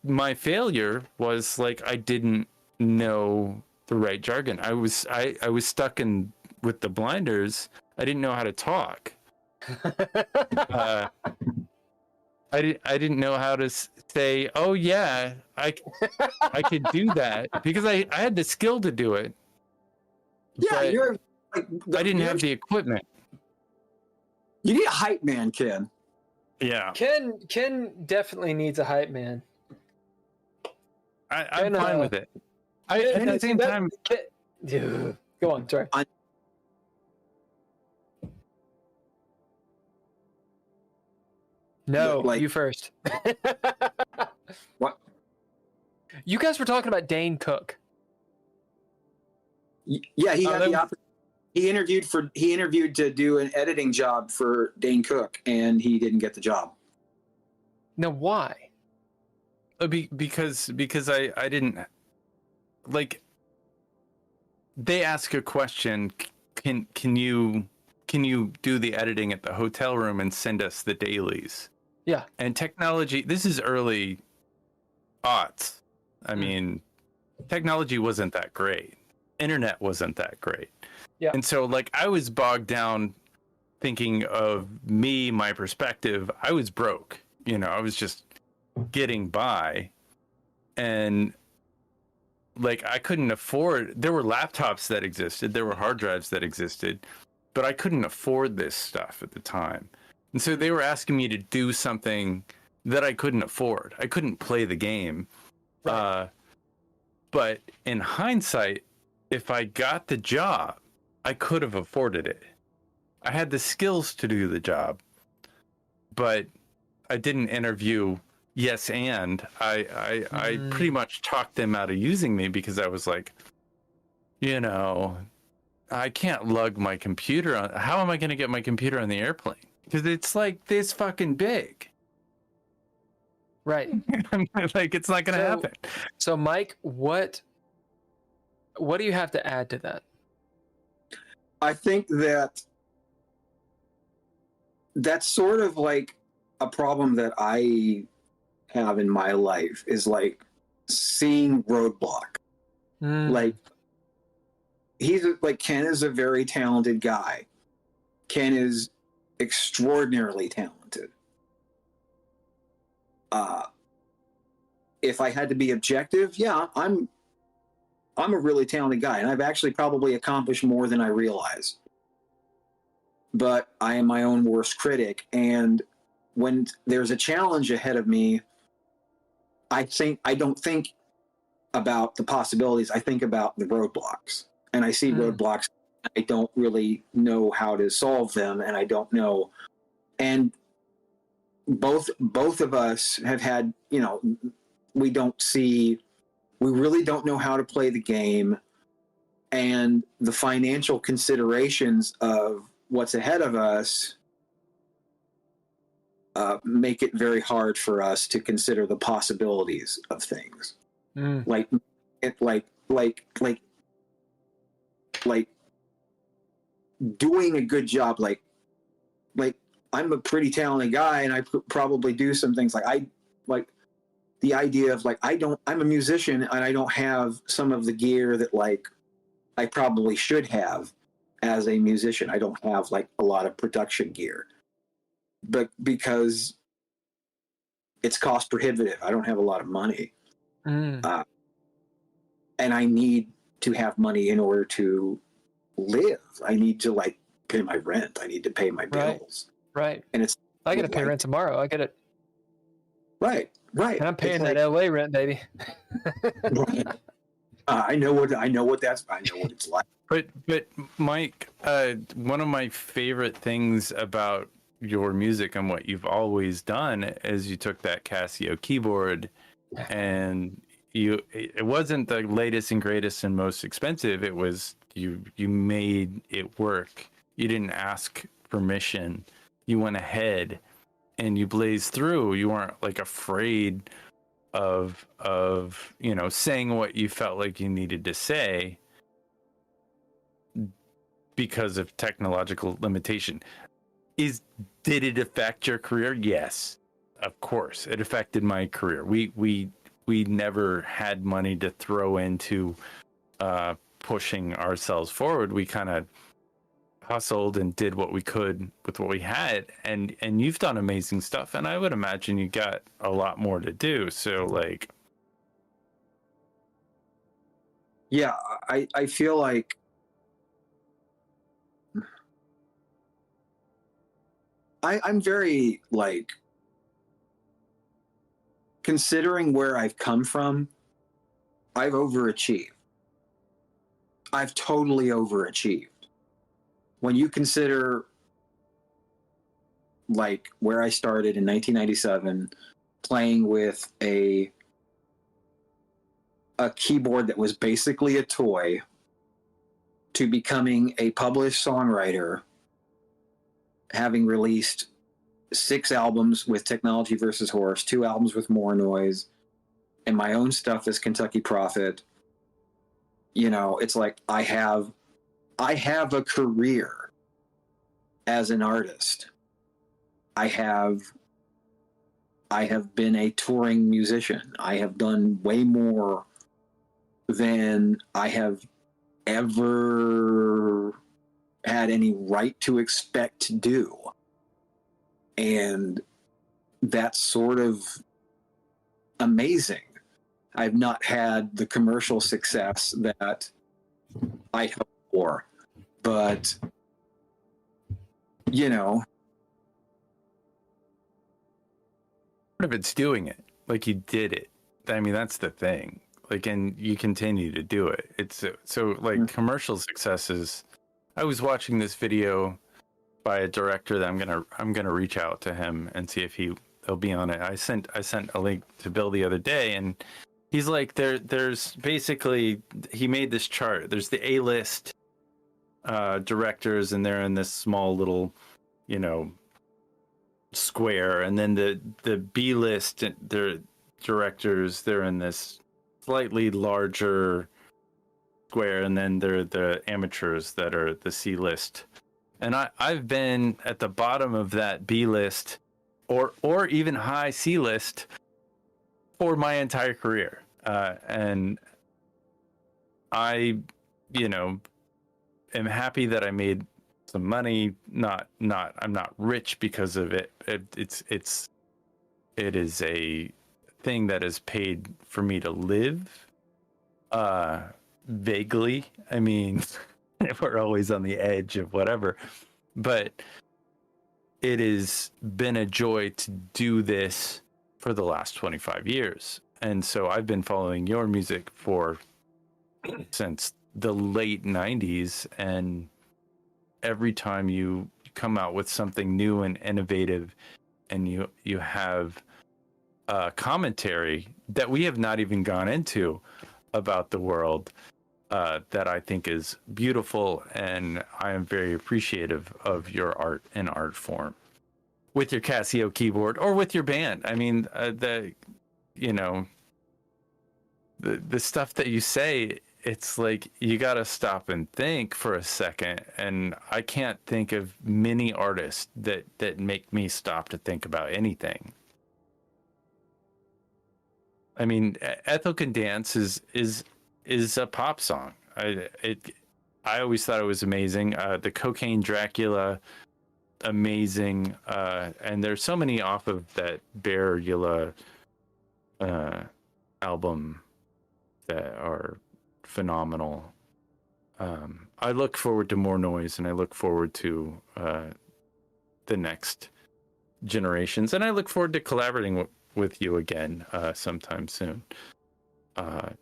my failure was like I didn't know the right jargon. I was stuck in with the blinders. I didn't know how to talk. I didn't know how to say, oh yeah, I could do that, because I had the skill to do it. Yeah, you're like, I didn't have the equipment. You need a hype man, Ken. Yeah. Ken definitely needs a hype man. I'm fine with it. At the same time, go on, sorry. No, like, you first. What? You guys were talking about Dane Cook. Yeah, he had the opportunity. He interviewed to do an editing job for Dane Cook, and he didn't get the job. Now, why? Because I didn't like. They ask a question. Can you do the editing at the hotel room and send us the dailies? Yeah. And technology. This is early aughts. I mean, technology wasn't that great. Internet wasn't that great. Yeah. And so, like, I was bogged down thinking of me, my perspective. I was broke. You know, I was just getting by. And, like, I couldn't afford... There were laptops that existed. There were hard drives that existed. But I couldn't afford this stuff at the time. And so they were asking me to do something that I couldn't afford. I couldn't play the game. Right. But in hindsight, if I got the job, I could have afforded it. I had the skills to do the job, but I didn't interview yes and. I pretty much talked them out of using me because I was like, you know, I can't lug my computer on. How am I going to get my computer on the airplane? Because it's like this fucking big. Right. Like, it's not going to happen. So, Mike, what do you have to add to that? I think that's sort of like a problem that I have in my life, is like seeing roadblock. Like, Ken is a very talented guy. Ken is extraordinarily talented. If I had to be objective, yeah, I'm a really talented guy, and I've actually probably accomplished more than I realize. But I am my own worst critic, and when there's a challenge ahead of me, I don't think about the possibilities. I think about the roadblocks, and I see roadblocks. I don't really know how to solve them, and I don't know. And both of us have had, you know, we really don't know how to play the game, and the financial considerations of what's ahead of us make it very hard for us to consider the possibilities of things. Like doing a good job. Like I'm a pretty talented guy, and I probably do some things. Like the idea of I'm a musician, and I don't have some of the gear that like I probably should have as a musician. I don't have like a lot of production gear, but because it's cost prohibitive, I don't have a lot of money. And I need to have money in order to live. I need to like pay my rent. I need to pay my bills. Right. And I got to pay rent tomorrow. I get it. Right. And I'm paying It's that LA rent, baby. right. I know what it's like. But Mike, one of my favorite things about your music and what you've always done is you took that Casio keyboard and it wasn't the latest and greatest and most expensive. It was you made it work. You didn't ask permission. You went ahead and you blazed through. You weren't like afraid of saying what you felt like you needed to say because of technological limitation. Did it affect your career? Yes, of course it affected my career. We never had money to throw into pushing ourselves forward. We kind of hustled and did what we could with what we had, and you've done amazing stuff, and I would imagine you got a lot more to do. So like, yeah, I feel like I'm very like, considering where I've come from, I've overachieved. I've totally overachieved. When you consider like where I started in 1997, playing with a keyboard that was basically a toy, to becoming a published songwriter, having released 6 albums with Technology versus Horse, 2 albums with Mornoiz, and my own stuff as Kentucky Prophet. It's like I have a career as an artist. I have been a touring musician. I have done way more than I have ever had any right to expect to do. And that's sort of amazing. I've not had the commercial success that I hoped for, but part of it's doing it. Like, you did it. I mean, that's the thing. Like, and you continue to do it. It's so like commercial successes. I was watching this video by a director that I'm gonna reach out to him and see if he'll be on it. I sent a link to Bill the other day, and he's like, there's basically, he made this chart. There's the A-list directors, and they're in this small little, square, and then the B-list directors, they're in this slightly larger square, and then they're the amateurs that are the C-list. And I've been at the bottom of that B-list or even high C-list for my entire career. And I, am happy that I made some money. I'm not rich because of it. It is a thing that is paid for me to live. Vaguely. I mean, we're always on the edge of whatever, but it has been a joy to do this for the last 25 years. And so I've been following your music since the late 90s, and every time you come out with something new and innovative, and you have commentary that we have not even gone into about the world, that I think is beautiful, and I am very appreciative of your art and art form with your Casio keyboard or with your band. I mean, the stuff that you say, it's like you got to stop and think for a second, and I can't think of many artists that make me stop to think about anything. I mean, Ethel Can Dance is a pop song. I always thought it was amazing. The Cocaine Dracula, amazing. And there's so many off of that Bear Yula album that are phenomenal. I look forward to Mornoiz, and I look forward to the next generations, and I look forward to collaborating with you again sometime soon. Yeah,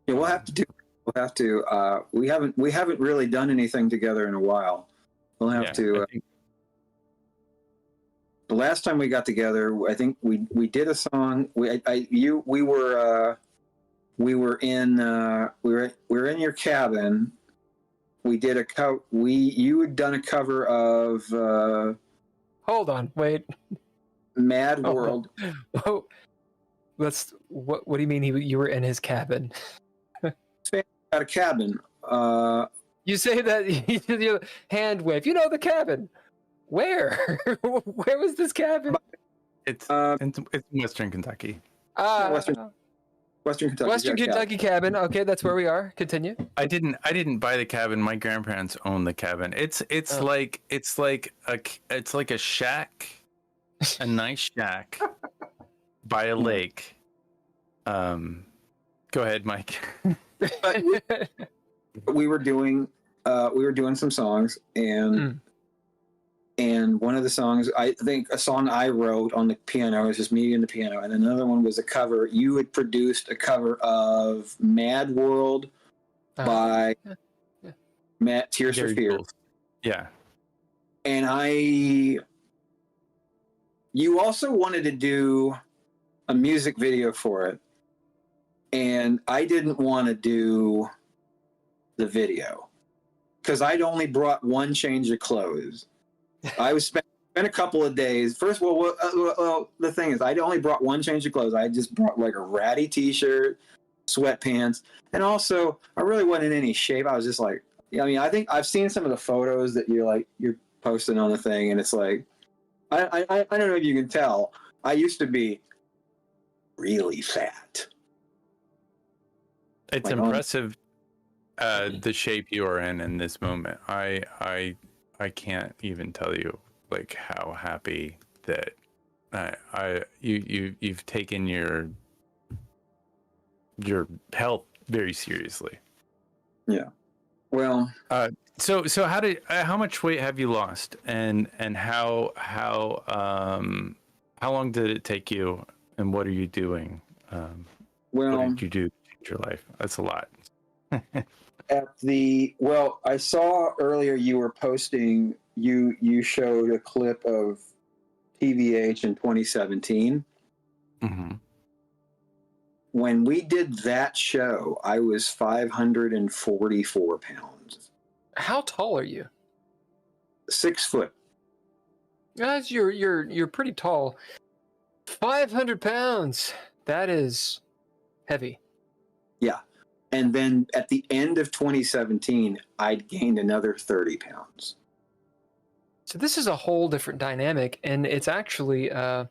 we'll have to do. We'll have to. We haven't really done anything together in a while. We'll have to. The last time we got together, I think we did a song. We were in your cabin. We did a you had done a cover of. Hold on, wait. Mad World. Oh, what do you mean you were in his cabin? Got a cabin. You say that you did the hand wave. You know the cabin. Where? Where was this cabin? It's in Western Kentucky. Western Kentucky. Western Kentucky cabin. Okay, that's where we are. Continue. I didn't buy the cabin. My grandparents own the cabin. It's like a shack, a nice shack by a lake. Go ahead, Mike. we were doing some songs, and one of the songs, I think a song I wrote on the piano, it was just me and the piano, and another one was a cover. You had produced a cover of Mad World by Matt Tears for Fears. Yeah. And you also wanted to do a music video for it, and I didn't want to do the video because I'd only brought one change of clothes. I was spent a couple of days. First, well, the thing is, I only brought one change of clothes. I just brought like a ratty T-shirt, sweatpants, and also I really wasn't in any shape. I was just like, I mean, I think I've seen some of the photos that you're posting on the thing, and it's like, I don't know if you can tell. I used to be really fat. It's impressive the shape you are in this moment. I can't even tell you like how happy that you've taken your health very seriously. Yeah. Well. So how much weight have you lost, and how long did it take you, and what are you doing? What did you do to change your life? That's a lot. I saw earlier you were posting, you showed a clip of TVH in 2017. Mm-hmm. When we did that show, I was 544 pounds. How tall are you? 6 foot. Guys, you're pretty tall. 500 pounds. That is heavy. Yeah. And then at the end of 2017, I'd gained another 30 pounds. So this is a whole different dynamic, and it's actually, I'll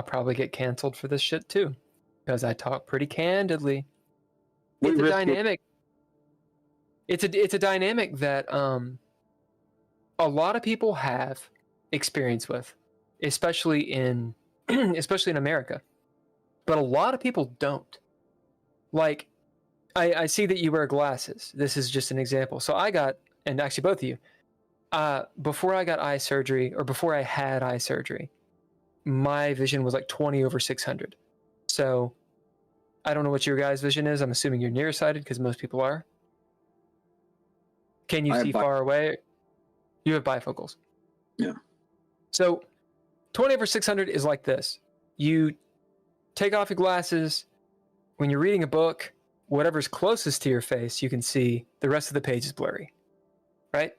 probably get canceled for this shit too, because I talk pretty candidly. It's a dynamic. It's a dynamic that a lot of people have experience with, especially in America, but a lot of people don't. Like, I see that you wear glasses. This is just an example. So I got, and actually both of you, before I got eye surgery, or before I had eye surgery, my vision was like 20/600. So I don't know what your guys' vision is. I'm assuming you're nearsighted because most people are. Can you see far away? You have bifocals. Yeah. So 20/600 is like this. You take off your glasses. When you're reading a book, whatever's closest to your face, you can see. The rest of the page is blurry, right?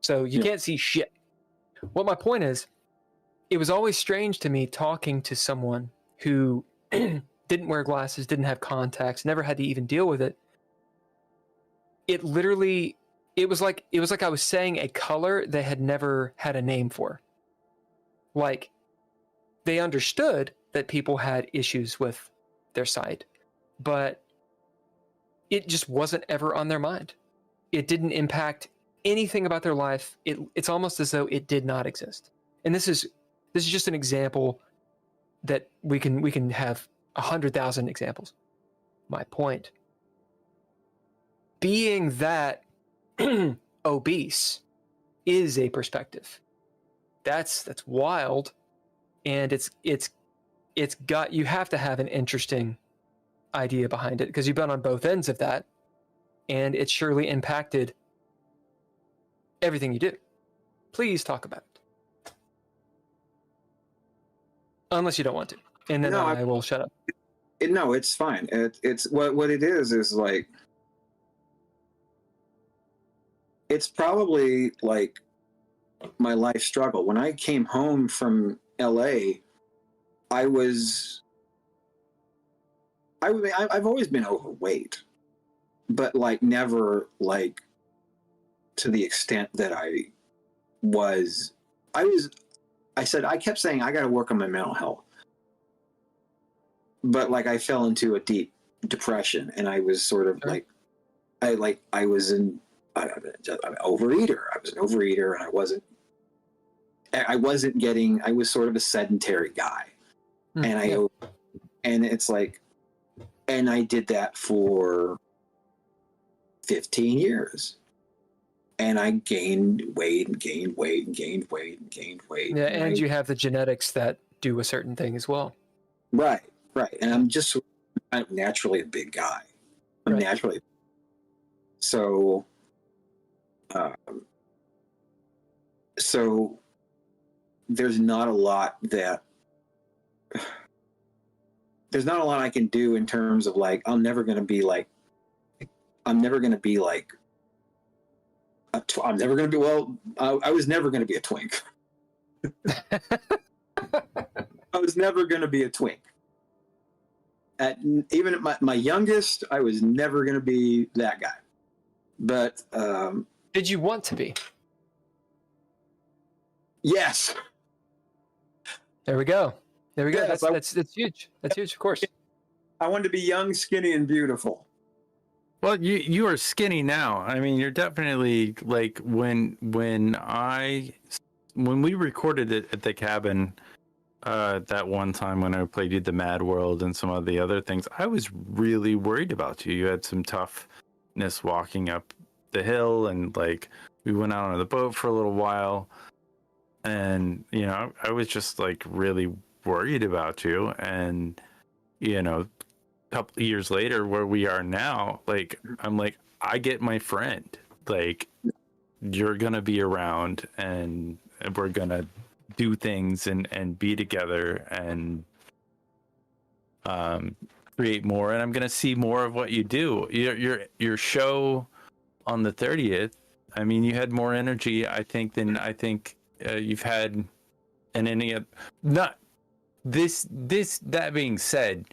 So you can't see shit. What my point is, it was always strange to me talking to someone who didn't wear glasses, didn't have contacts, never had to even deal with it. It was like I was saying a color they had never had a name for. Like, they understood that people had issues with their sight, but it just wasn't ever on their mind. It didn't impact anything about their life. It's almost as though it did not exist. And this is just an example that we can have 100,000 examples. My point being that obese is a perspective. That's wild, and it's you have to have an interesting idea behind it because you've been on both ends of that, and it surely impacted everything you do. Please talk about it. Unless you don't want to. And then No, I will shut up. No, it's fine. It's what it is like, it's probably like my life struggle. When I came home from LA, I've always been overweight, but like never like to the extent that I kept saying I got to work on my mental health. But like I fell into a deep depression, and I was sort of like, I was an overeater. I was an overeater, and I was sort of a sedentary guy. And it's like, and I did that for 15 years. And I gained weight and gained weight and gained weight and gained weight. Yeah, and you have the genetics that do a certain thing as well. Right. And I'm just naturally a big guy. I'm naturally. So, so there's not a lot I can do in terms of like, I'm never going to be like I was never going to be a twink. I was never going to be a twink. Even at my youngest, I was never going to be that guy. But did you want to be? Yes. There we go. Yes, That's huge. That's huge, of course. I wanted to be young, skinny, and beautiful. Well, you are skinny now. I mean, you're definitely like when we recorded it at the cabin that one time when I played you the Mad World and some of the other things, I was really worried about you. You had some toughness walking up the hill, and like we went out on the boat for a little while, and you know, I was just like really worried about you. And you know, couple of years later where we are now, like I'm like, I get my friend, like you're gonna be around and we're gonna do things and be together and create more, and I'm gonna see more of what you do. Your show on the 30th, I mean, you had more energy I think than you've had in any of not this that being said,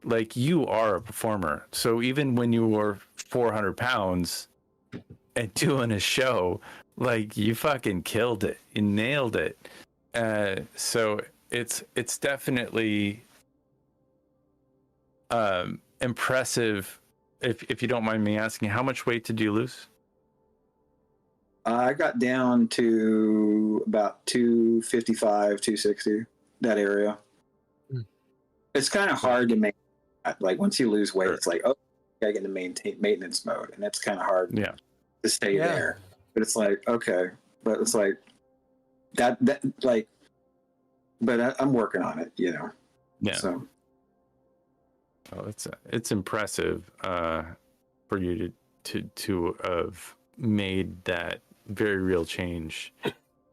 like you are a performer. So even when you were 400 pounds and doing a show, like you fucking killed it. You nailed it. So it's definitely impressive. If you don't mind me asking, how much weight did you lose? I got down to about 255, 260, that area. It's kind of hard to make. Like once you lose weight, it's like, oh, I get into maintenance mode, and that's kind of hard to stay there. But it's like, okay, but it's like that like, but I'm working on it, you know. Yeah. So, well, it's impressive for you to have made that very real change.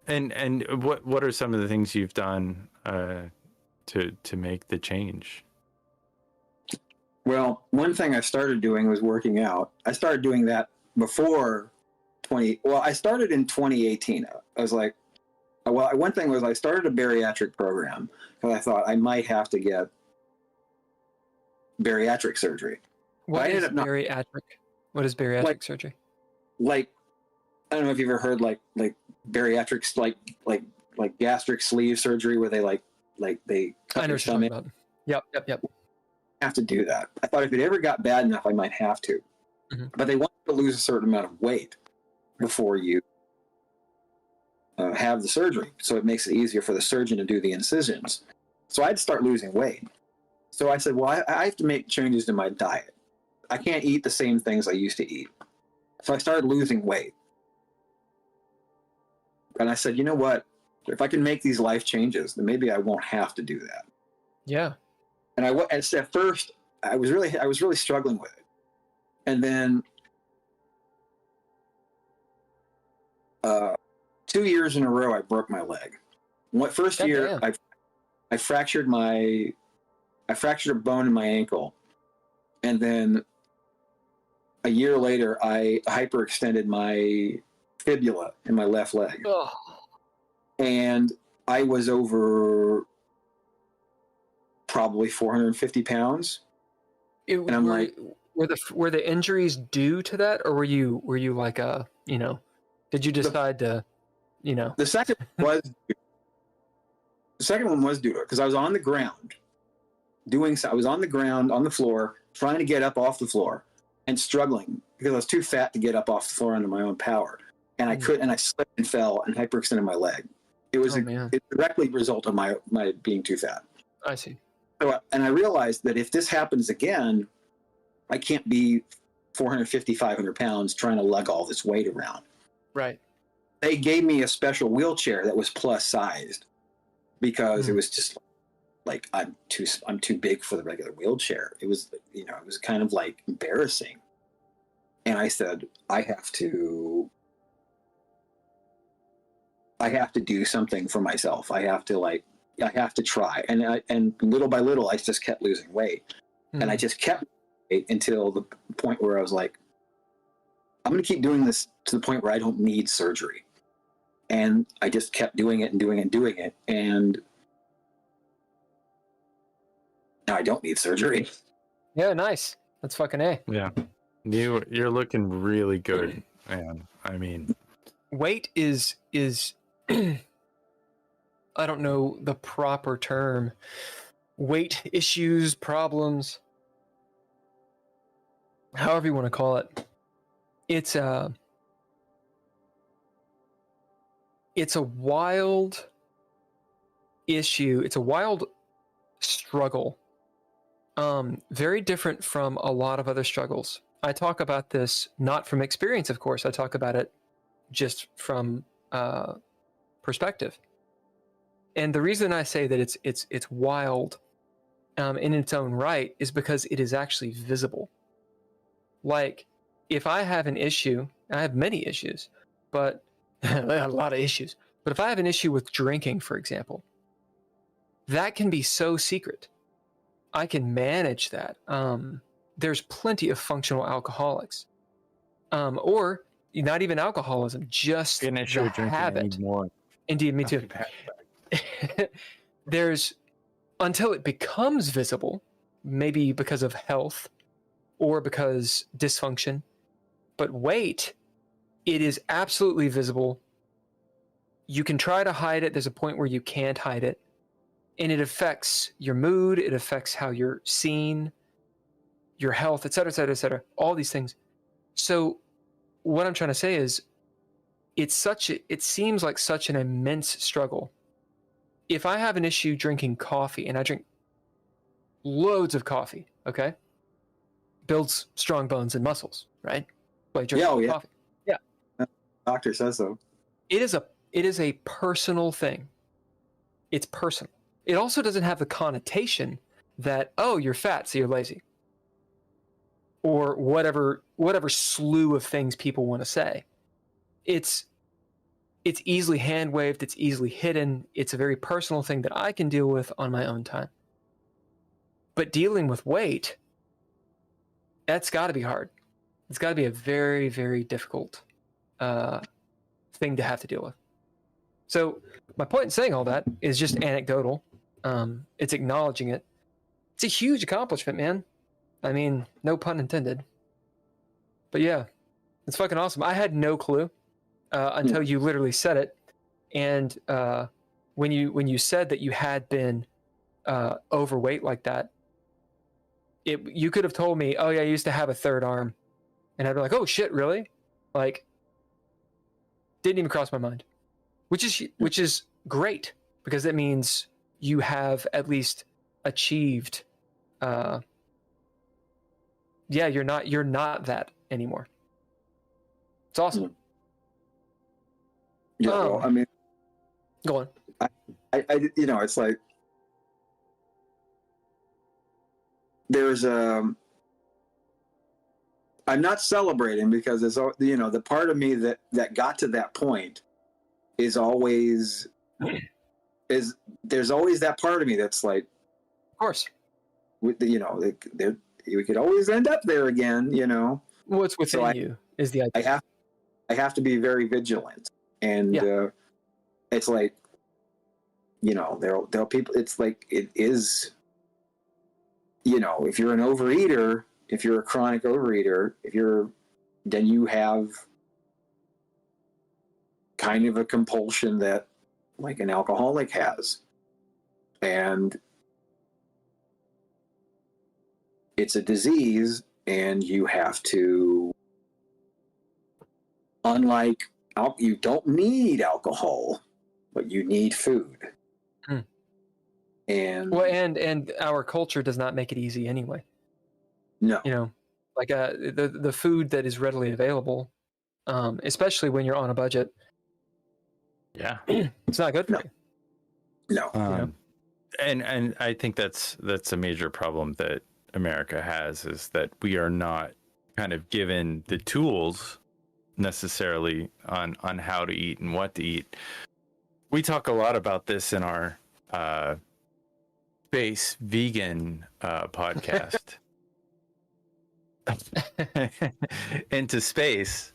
And what are some of the things you've done to make the change? Well, one thing I started doing was working out. I started doing that before I started in 2018. I was like, one thing was I started a bariatric program because I thought I might have to get bariatric surgery. What is bariatric surgery? Like, I don't know if you've ever heard like bariatrics, like gastric sleeve surgery where they they cut your stomach. Yep. Have to do that. I thought if it ever got bad enough, I might have to. Mm-hmm. But they want you to lose a certain amount of weight before you have the surgery, so it makes it easier for the surgeon to do the incisions. So I'd start losing weight. So I said, well, I have to make changes to my diet. I can't eat the same things I used to eat. So I started losing weight. And I said, you know what? If I can make these life changes, then maybe I won't have to do that. Yeah. And at first I was really struggling with it, and then 2 years in a row I broke my leg. First God year damn. I fractured a bone in my ankle, and then a year later I hyperextended my fibula in my left leg, and I was over probably 450 pounds. And I'm like, were the injuries due to that, or were you like did you decide to, the second one was due to it, because I was on the ground I was on the ground on the floor trying to get up off the floor and struggling because I was too fat to get up off the floor under my own power, and I couldn't, and I slipped and fell and hyperextended my leg. It was it directly result of my being too fat. I see. So, and I realized that if this happens again, I can't be 450, 500 pounds trying to lug all this weight around. Right. They gave me a special wheelchair that was plus sized because it was just like I'm too big for the regular wheelchair. It was it was kind of like embarrassing. And I said, I have to do something for myself. I have to try. And little by little I just kept losing weight. And I just kept until the point where I was like, I'm going to keep doing this to the point where I don't need surgery. And I just kept doing it and doing it and doing it. And now I don't need surgery. Yeah, nice. That's fucking A. Yeah. You're looking really good, man. I mean, weight is I don't know the proper term. Weight issues, problems, however you want to call it. It's a wild issue. It's a wild struggle. Very different from a lot of other struggles. I talk about this not from experience, of course. I talk about it just from perspective. And the reason I say that it's wild in its own right is because it is actually visible. Like, if I have an issue, I have many issues, but a lot of issues. But if I have an issue with drinking, for example, that can be so secret. I can manage that. There's plenty of functional alcoholics, or not even alcoholism, just an issue with drinking habit. Anymore. Indeed, me too. There's, until it becomes visible, maybe because of health or because dysfunction. But weight, it is absolutely visible. You can try to hide it. There's a point where you can't hide it. And it affects your mood. It affects how you're seen, your health, et cetera, et cetera, et cetera. All these things. So what I'm trying to say is, it seems like such an immense struggle. If I have an issue drinking coffee, and I drink loads of coffee, okay? Builds strong bones and muscles, right? By drinking coffee. Yeah. Doctor says so. It is a personal thing. It's personal. It also doesn't have the connotation that, oh, you're fat, so you're lazy. Or whatever slew of things people want to say. It's easily hand waved, it's easily hidden, it's a very personal thing that I can deal with on my own time. But dealing with weight, that's got to be hard. It's got to be a very, very difficult thing to have to deal with. So my point in saying all that is just anecdotal. It's acknowledging it. It's a huge accomplishment, man. I mean, no pun intended. But yeah, it's fucking awesome. I had no clue until you literally said it. And when you said that you had been overweight like that, you could have told me, oh yeah, I used to have a third arm. And I'd be like, oh shit, really? Like, didn't even cross my mind. Which is great, because it means you have at least achieved you're not that anymore. It's awesome. Yeah, well, I mean, go on. I it's like, there's a. I'm not celebrating because it's, you know, the part of me that got to that point is always there's always that part of me that's like, Of course. you know, we could always end up there again, you know. What's within you is the idea. I have to be very vigilant, and it's like, you know, there'll people. It's like it is, you know, if you're an overeater, if you're a chronic overeater, then you have kind of a compulsion that like an alcoholic has, and it's a disease, and you have to, unlike you don't need alcohol, but you need food. And well, and our culture does not make it easy anyway. No, you know, like the food that is readily available, especially when you're on a budget. Yeah, it's not good for you. No, you know? And I think that's a major problem that America has, is that we are not kind of given the tools necessarily on how to eat and what to eat. We talk a lot about this in our space vegan podcast. Into space,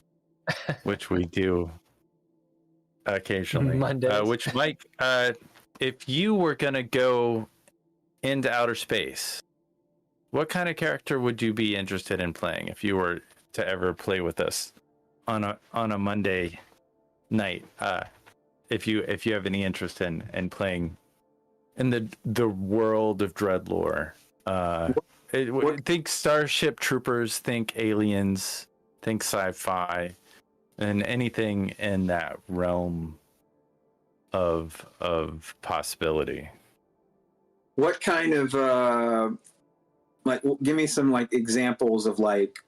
which we do occasionally. Mondays. Which, Mike, if you were gonna go into outer space, what kind of character would you be interested in playing if you were to ever play with us on a Monday night? If you have any interest in playing in the world of DreadLore, think Starship Troopers, think aliens, think sci-fi, and anything in that realm of possibility. What kind of like, give me some like examples of like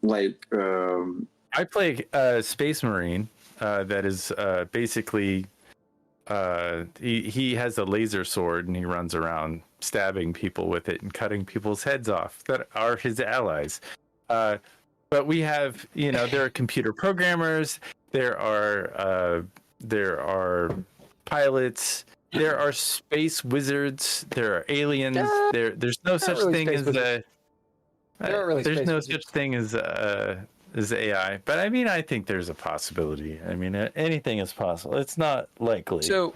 I play Space Marine that is basically he has a laser sword and he runs around stabbing people with it and cutting people's heads off that are his allies. But we have, you know, there are computer programmers, there are pilots, there are space wizards, there are aliens. There's no such thing as there's no such thing as AI. But I mean, I think there's a possibility. I mean, anything is possible. It's not likely. So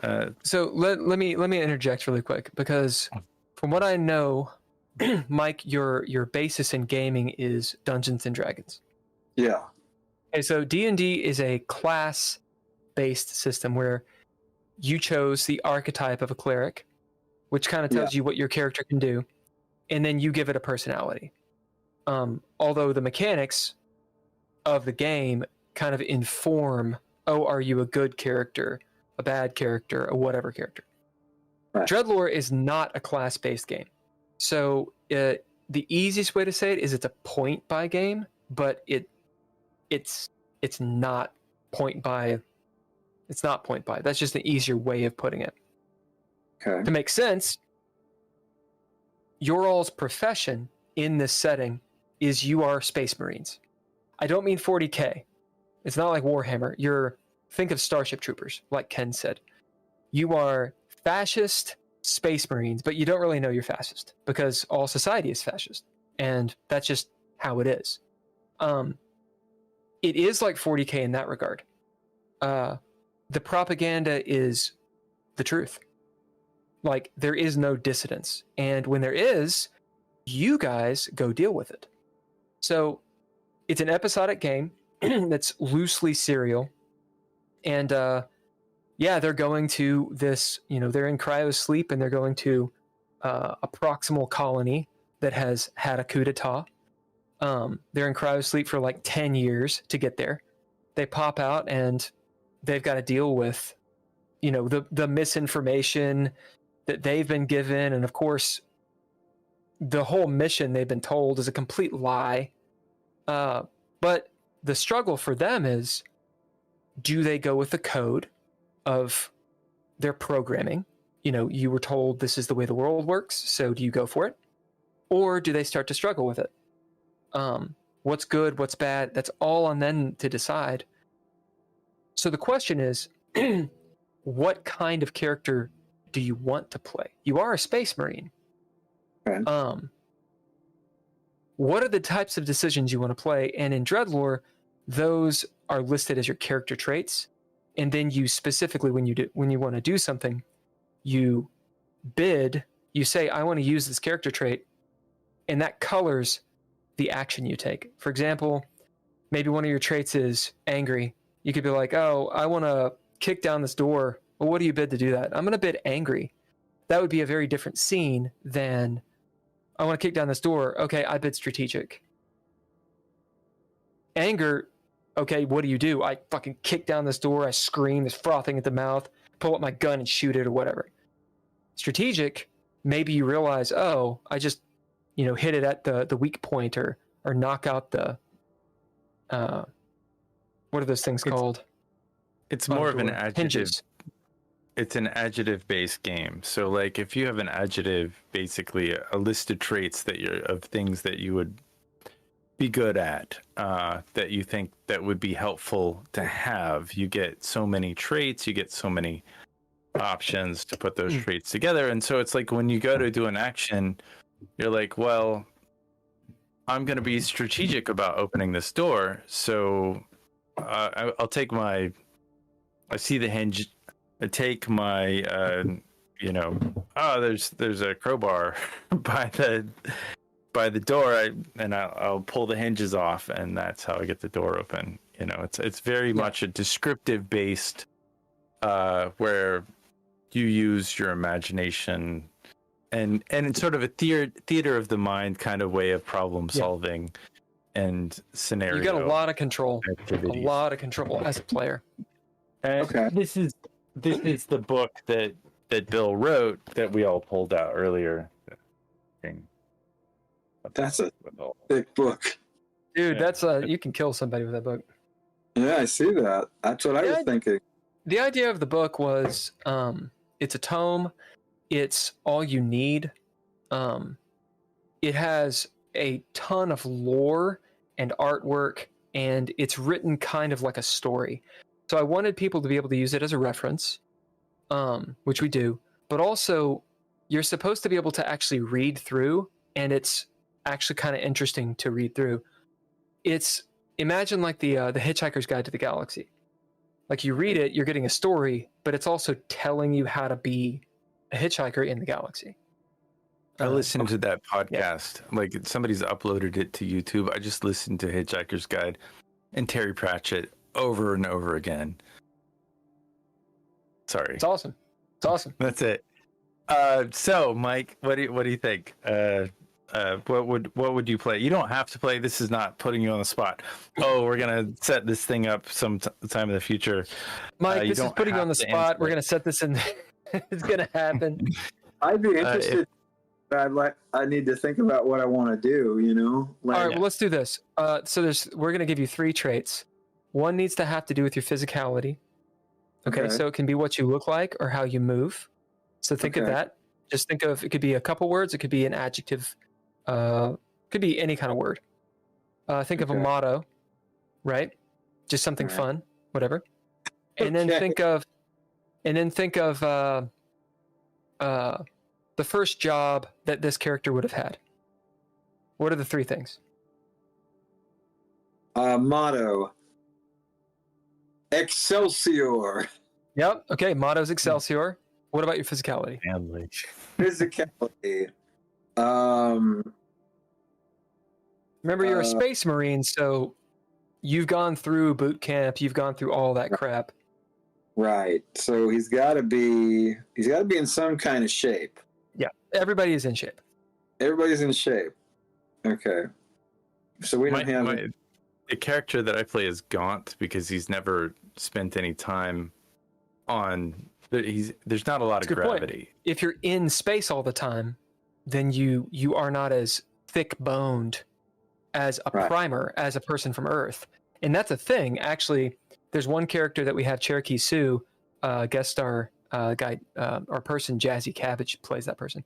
let me interject really quick, because from what I know, Mike, your basis in gaming is Dungeons and Dragons. Yeah. Okay, so D&D is a class-based system where you chose the archetype of a cleric, which kind of tells you what your character can do, and then you give it a personality. Although the mechanics of the game kind of inform, are you a good character, a bad character, a whatever character. Right. DreadLore is not a class-based game. So the easiest way to say it is it's a point-by game, but it's not point-by. It's not point-by. That's just an easier way of putting it. Okay. To make sense, your all's profession in this setting is you are Space Marines. I don't mean 40K. It's not like Warhammer. Think of Starship Troopers, like Ken said. You are fascist Space Marines, but you don't really know you're fascist because all society is fascist, and that's just how it is. It is like 40K in that regard. The propaganda is the truth. Like, there is no dissidence, and when there is, you guys go deal with it. So it's an episodic game that's loosely serial, and they're going to this, they're in cryo sleep, and they're going to a proximal colony that has had a coup d'etat. They're in cryo sleep for like 10 years to get there. They pop out and they've got to deal with, the misinformation that they've been given. And of course, the whole mission they've been told is a complete lie. But the struggle for them is, do they go with the code of their programming? You were told this is the way the world works, so do you go for it? or do they start to struggle with it? What's good, what's bad? That's all on them to decide. So the question is, what kind of character do you want to play? You are a Space Marine. Okay. What are the types of decisions you want to play? And in DreadLore, those are listed as your character traits. And then you specifically, when you want to do something, you bid, you say, I want to use this character trait, and that colors the action you take. For example, maybe one of your traits is angry. You could be like, oh, I want to kick down this door. Well, what do you bid to do that? I'm going to bid angry. That would be a very different scene than, I want to kick down this door. Okay, I bid strategic. Anger, okay, what do? I fucking kick down this door. I scream, there's frothing at the mouth, pull up my gun and shoot it or whatever. Strategic, maybe you realize, oh, I just, hit it at the weak point or knock out the, what are those things called? It's more of an door. adjective. Hinges. It's an adjective-based game. So, like, if you have an adjective, basically a list of traits of things that you would be good at, that you think that would be helpful to have, you get so many traits, you get so many options to put those traits together. And so it's like when you go to do an action, you're like, well, I'm going to be strategic about opening this door. So I'll take I see the hinge. I take my, there's a crowbar by the door, and I'll pull the hinges off, and that's how I get the door open. It's very much a descriptive based, where you use your imagination, and it's sort of a theater of the mind kind of way of problem solving and scenario. You got a lot of control, activities. a lot of control as a player. And Okay. This is the book that Bill wrote that we all pulled out earlier. That's a thick book. Dude, Yeah. that's you can kill somebody with that book. Yeah, I see that. That's what I was thinking. The idea of the book was, it's a tome. It's all you need. It has a ton of lore and artwork, and it's written kind of like a story. So I wanted people to be able to use it as a reference, which we do, but also you're supposed to be able to actually read through, and it's actually kind of interesting to read through. It's, imagine like the Hitchhiker's Guide to the Galaxy. Like you read it, you're getting a story, but it's also telling you how to be a hitchhiker in the galaxy. I listened to that podcast. Yeah. Like somebody's uploaded it to YouTube. I just listened to Hitchhiker's Guide and Terry Pratchett over and over again. Sorry. It's awesome. It's awesome. That's it. So Mike, what do you think? What would you play? You don't have to play. This is not putting you on the spot. Oh, we're gonna set this thing up some time in the future. Mike, this is putting you on the spot. We're gonna set this in. It's gonna happen. I'd be interested. I need to think about what I want to do. All right, well, let's do this. So we're gonna give you 3 traits. One needs to have to do with your physicality. Okay, so it can be what you look like or how you move. So think of that. Just think of, it could be a couple words. It could be an adjective. Could be any kind of word. Think of a motto, right? Just something fun, whatever. And then think of the first job that this character would have had. What are the 3 things? Motto. Excelsior. Yep. Okay. Motto's Excelsior. What about your physicality? Family. Physicality. Remember, you're a Space Marine, so you've gone through boot camp. You've gone through all that crap. Right. So he's got to be in some kind of shape. Yeah. Everybody is in shape. Everybody's in shape. Okay. So we don't have. The character that I play is Gaunt because he's never spent any time on. There's not a lot of gravity. Point. If you're in space all the time, then you are not as thick boned as a primer, as a person from Earth. And that's a thing. Actually, there's one character that we have, Cherokee Sue, guest star guy, our person, Jazzy Cabbage plays that person.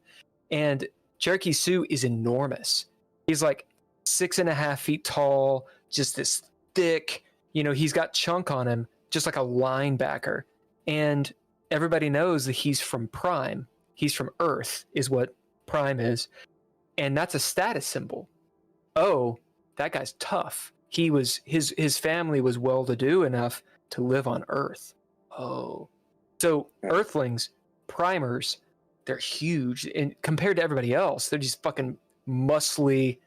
And Cherokee Sue is enormous. He's like 6.5 feet tall, just this thick, he's got chunk on him, just like a linebacker. And everybody knows that he's from Prime. He's from Earth, is what Prime is. And that's a status symbol. Oh, that guy's tough. His family was well-to-do enough to live on Earth. Oh. So Earthlings, primers, they're huge. And compared to everybody else, they're just fucking muscly,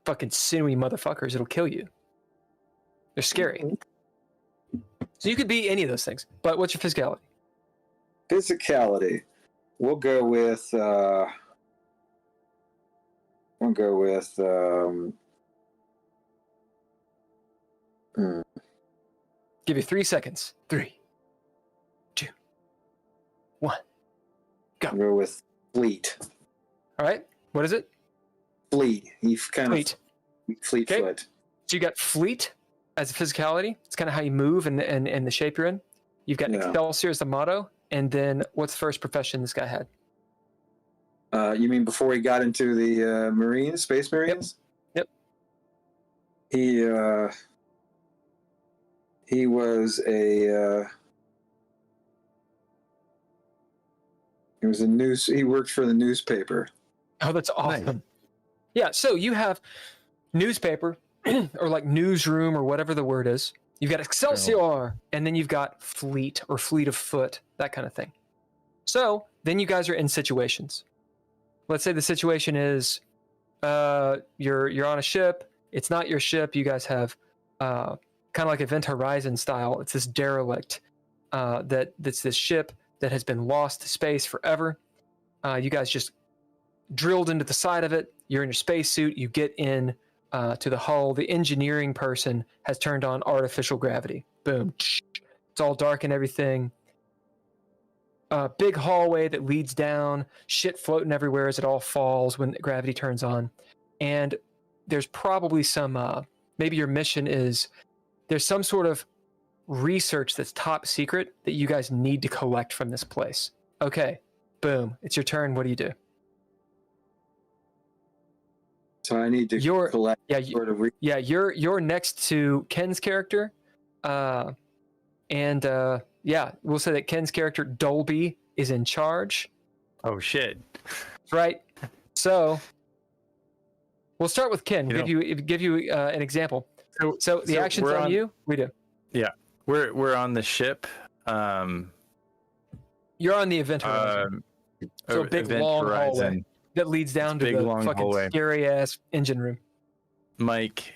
fucking sinewy motherfuckers. It'll kill you. They're scary. So you could be any of those things. But what's your physicality? Physicality. We'll go with Give you 3 seconds. 3, 2, 1. Go. I'll go with fleet. All right. What is it? Fleet. He's kind Fleet. of fleet Okay. foot. So you got fleet as a physicality. It's kind of how you move and the shape you're in. You've got Excelsior as the motto. And then what's the first profession this guy had? You mean before he got into the Marines, Space Marines? Yep. He was he worked for the newspaper. Oh, that's awesome. Nice. Yeah, so you have newspaper or like newsroom or whatever the word is. You've got Excelsior, and then you've got fleet or fleet of foot, that kind of thing. So then you guys are in situations. Let's say the situation is you're on a ship. It's not your ship. You guys have kind of like Event Horizon style. It's this derelict that's this ship that has been lost to space forever. You guys just drilled into the side of it. You're in your spacesuit. You get in to the hull. The engineering person has turned on artificial gravity. Boom. It's all dark and everything. Big hallway that leads down. Shit floating everywhere as it all falls when gravity turns on. And there's probably some, maybe your mission is, there's some sort of research that's top secret that you guys need to collect from this place. Okay, boom. It's your turn. What do you do? So I need to collect you're next to Ken's character. We'll say that Ken's character, Dolby, is in charge. Oh, shit. Right. So we'll start with Ken. Give you an example. So the action's on you. We do. Yeah. We're on the ship. You're on the Event Horizon. So a big long hallway that leads down to the fucking scary ass engine room. Mike,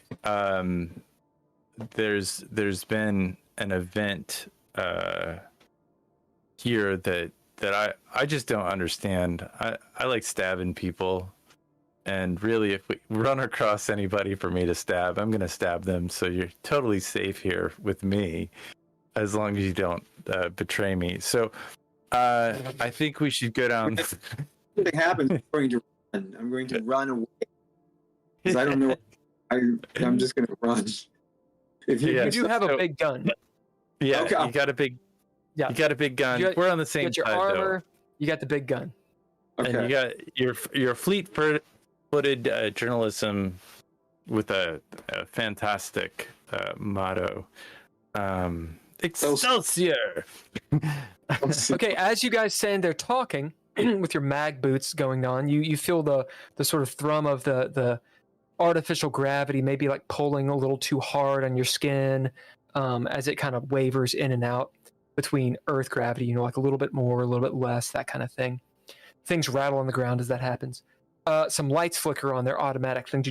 there's been an event here that I just don't understand. I like stabbing people, and really, if we run across anybody for me to stab, I'm gonna stab them. So you're totally safe here with me, as long as you don't betray me. So I think we should go down. Something happens, I'm going to run away because I don't know. I'm just going to run. If you do have a big gun. Yeah, okay. You got a big gun. We're on the same side. You got your armor. Though. You got the big gun. Okay. And you got your fleet-footed journalism with a fantastic motto. Excelsior. Okay, as you guys stand there talking with your mag boots going on, you feel the sort of thrum of the artificial gravity, maybe like pulling a little too hard on your skin as it kind of wavers in and out between Earth gravity, like a little bit more, a little bit less, that kind of thing. Things rattle on the ground as that happens. Some lights flicker on their automatic thing,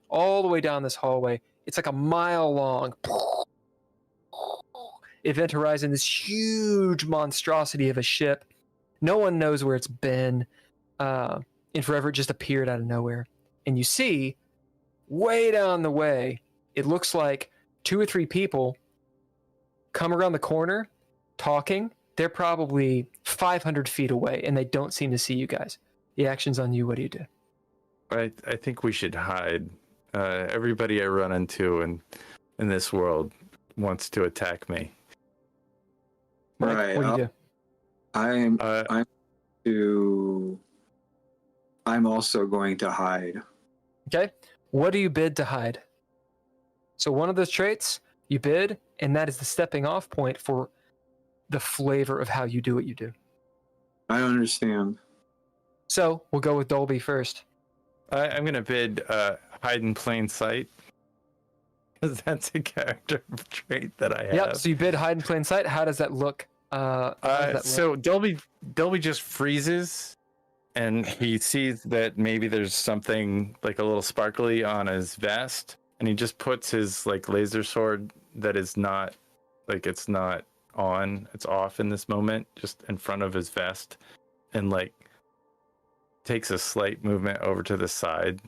all the way down this hallway. It's like a mile long. Event Horizon, this huge monstrosity of a ship. No one knows where it's been. And forever it just appeared out of nowhere. And you see, way down the way, it looks like 2 or 3 people come around the corner talking. They're probably 500 feet away, and they don't seem to see you guys. The action's on you. What do you do? I think we should hide. Everybody I run into in this world wants to attack me. Mike, what do you do? I'm to I'm also going to hide. Okay. What do you bid to hide? So one of those traits you bid, and that is the stepping off point for the flavor of how you do what you do. I don't understand. So we'll go with Dolby first. I'm going to bid hide in plain sight. Because that's a character trait that I have. Yep. So you bid hide in plain sight. How does that look? So Dolby just freezes, and he sees that maybe there's something like a little sparkly on his vest, and he just puts his like laser sword that is not like it's not on, it's off in this moment, just in front of his vest, and like takes a slight movement over to the side.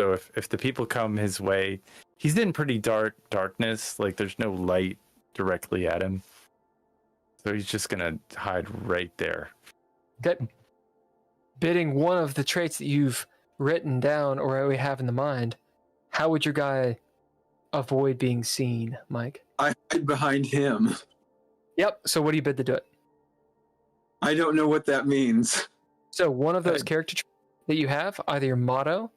So if the people come his way, he's in pretty darkness, like there's no light directly at him. So he's just gonna hide right there. Okay. Bidding one of the traits that you've written down or we have in the mind, how would your guy avoid being seen, Mike? I hide behind him. Yep. So what do you bid to do it? I don't know what that means. So one of those character traits that you have, either your motto,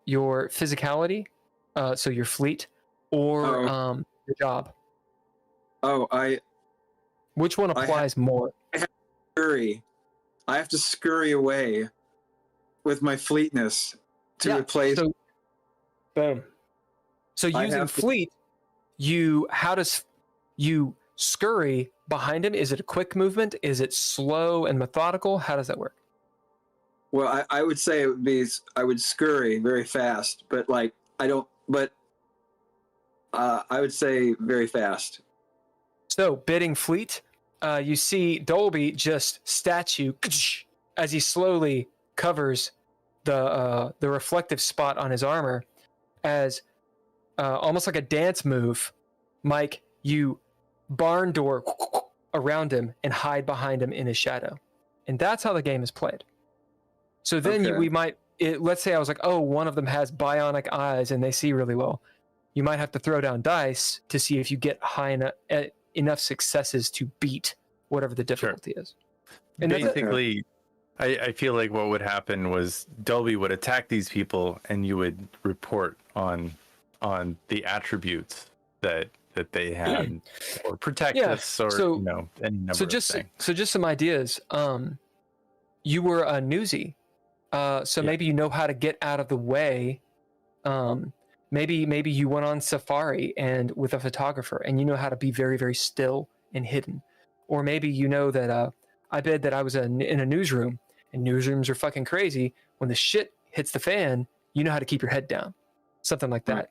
your physicality, so your fleet, or your job. Which one applies more? I have to scurry. I have to scurry away with my fleetness to replace. So, boom. So using fleet, you scurry behind him. Is it a quick movement? Is it slow and methodical? How does that work? Well, I would say it would be, I would scurry very fast, but like, I don't, but I would say very fast. So bidding fleet, you see Dolby just statue as he slowly covers the reflective spot on his armor as almost like a dance move. Mike, you barn door around him and hide behind him in his shadow. And that's how the game is played. So then we might, let's say I was like, oh, one of them has bionic eyes and they see really well. You might have to throw down dice to see if you get high enough successes to beat whatever the difficulty is. And basically, I feel like what would happen was Dolby would attack these people and you would report on the attributes that they had or protect us or any number of things. So just some ideas. You were a newsie. Maybe you know how to get out of the way. Maybe you went on safari and with a photographer and you know how to be very, very still and hidden. Or maybe you know that I bet that I was in a newsroom and newsrooms are fucking crazy. When the shit hits the fan, you know how to keep your head down. Something like that. Right.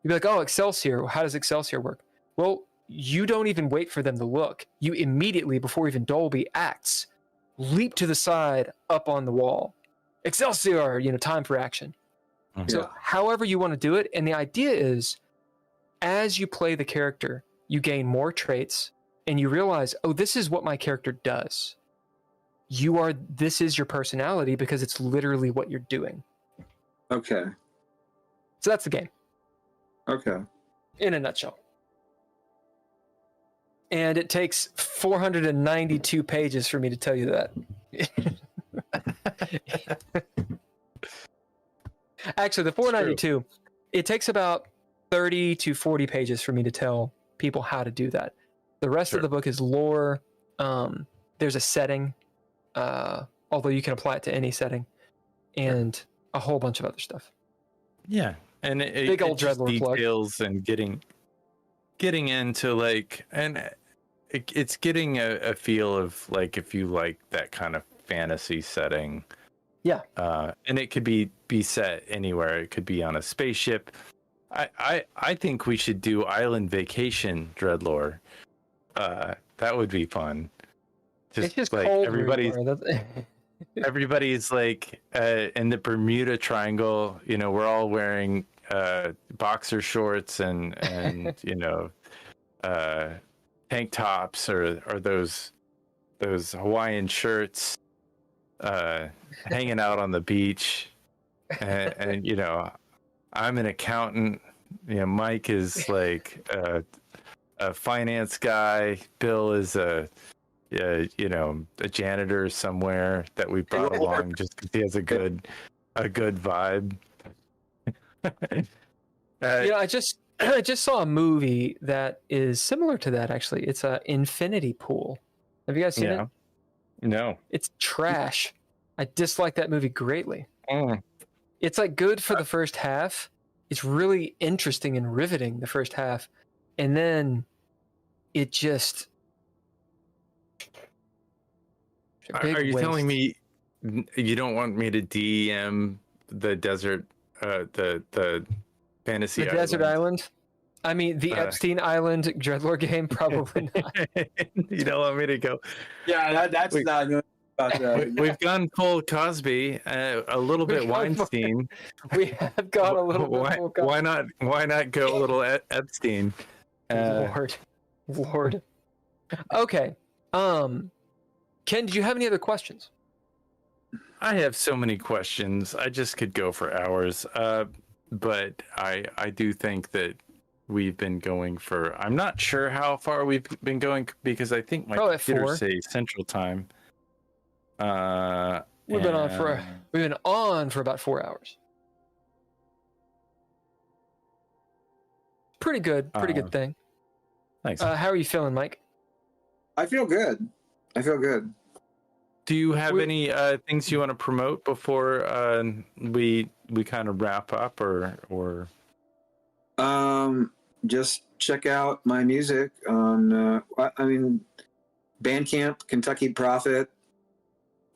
You'd be like, oh, Excelsior. How does Excelsior work? Well, you don't even wait for them to look. You immediately, before even Dolby acts, leap to the side up on the wall. Excelsior, time for action. Mm-hmm. So however you want to do it. And the idea is, as you play the character, you gain more traits and you realize, oh, this is what my character does. This is your personality because it's literally what you're doing. Okay. So that's the game. Okay. In a nutshell. And it takes 492 pages for me to tell you that. Actually, the 492, it takes about 30 to 40 pages for me to tell people how to do that. The rest of the book is lore. There's a setting, although you can apply it to any setting, and a whole bunch of other stuff. Yeah, and big old DreadLore details plug. And getting into like, and it's getting a feel of like if you like that kind of fantasy setting. Yeah. And it could be set anywhere. It could be on a spaceship. I think we should do Island Vacation DreadLore. That would be fun. Just like cold everybody's like in the Bermuda Triangle. We're all wearing boxer shorts and tank tops or those Hawaiian shirts. Hanging out on the beach, and I'm an accountant. Mike is like a finance guy. Bill is a janitor somewhere that we brought along just because he has a good a good vibe. I just saw a movie that is similar to that. Actually, it's a Infinity Pool. Have you guys seen it? No. It's trash. I dislike that movie greatly. Mm. It's like good for the first half. It's really interesting and riveting the first half, and then it just. Are you telling me you don't want me to DM the desert, the fantasy the desert island? I mean, the Epstein Island DreadLore game, probably not. You don't want me to go? Yeah, that's not good. We've gone full Cosby, a little bit Weinstein. We have gone a little bit full Cosby. Why not go a little Epstein? Lord. Okay. Ken, did you have any other questions? I have so many questions. I just could go for hours. But I do think that we've been going for. I'm not sure how far we've been going because I think my computer say Central Time. We've been on for about 4 hours. Pretty good thing. Thanks. How are you feeling, Mike? I feel good. Do you have any things you want to promote before we kind of wrap up, or? Just check out my music on Bandcamp, Kentucky Prophet,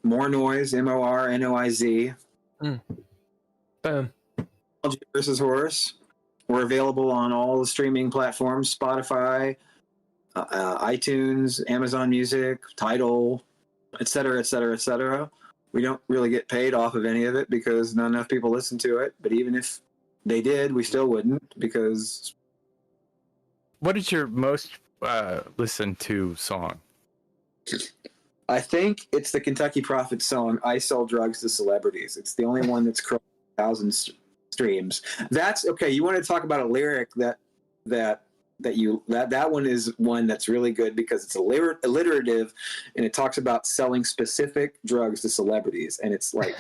Mornoiz, Mornoiz. Boom. Versus Horse. We're available on all the streaming platforms: Spotify, iTunes, Amazon Music, Tidal, etc., etc., etc. We don't really get paid off of any of it because not enough people listen to it. But even if they did, we still wouldn't because. What is your most listened to song? I think it's the Kentucky Prophet song, "I Sell Drugs to Celebrities." It's the only one that's crossed 1,000 streams. That's okay. You want to talk about a lyric that one is one that's really good because it's alliterative, and it talks about selling specific drugs to celebrities, and it's like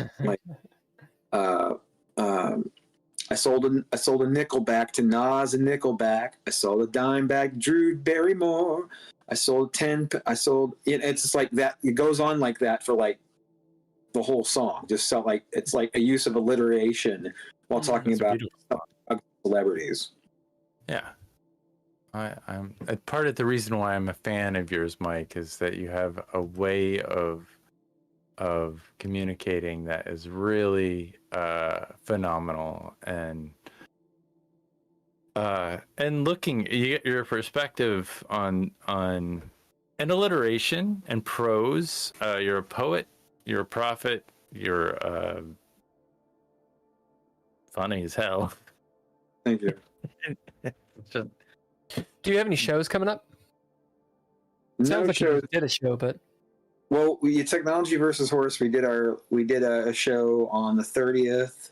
I sold a nickel back to Nas and Nickelback. I sold a dime back to Drew Barrymore. I sold 10. It's just like that. It goes on like that for like the whole song. Just so like it's like a use of alliteration while talking about celebrities. Yeah. I'm part of the reason why I'm a fan of yours, Mike, is that you have a way of communicating that is really phenomenal, and looking, you get your perspective on and alliteration and prose. You're a poet, you're a prophet, you're funny as hell. Thank you. Do you have any shows coming up? Sounds like you did a show, but well, Technology versus Horse. We did a show on the 30th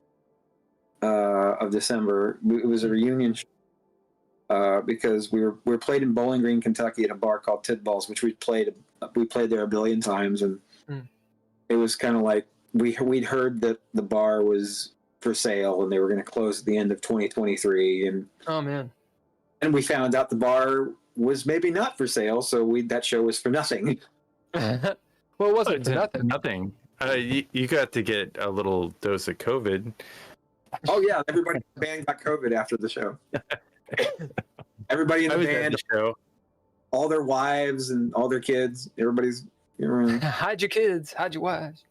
of December. It was a reunion show because we were played in Bowling Green, Kentucky, at a bar called Tidballs, which we played there a billion times, and it was kind of like we'd heard that the bar was for sale and they were going to close at the end of 2023, and oh man. And we found out the bar was maybe not for sale, so that show was for nothing. Well, it wasn't for nothing. Nothing. You got to get a little dose of COVID. Oh yeah, everybody in the band got COVID after the show. Everybody in the band, all their wives and all their kids. Everybody's. Hide your kids. Hide your wives.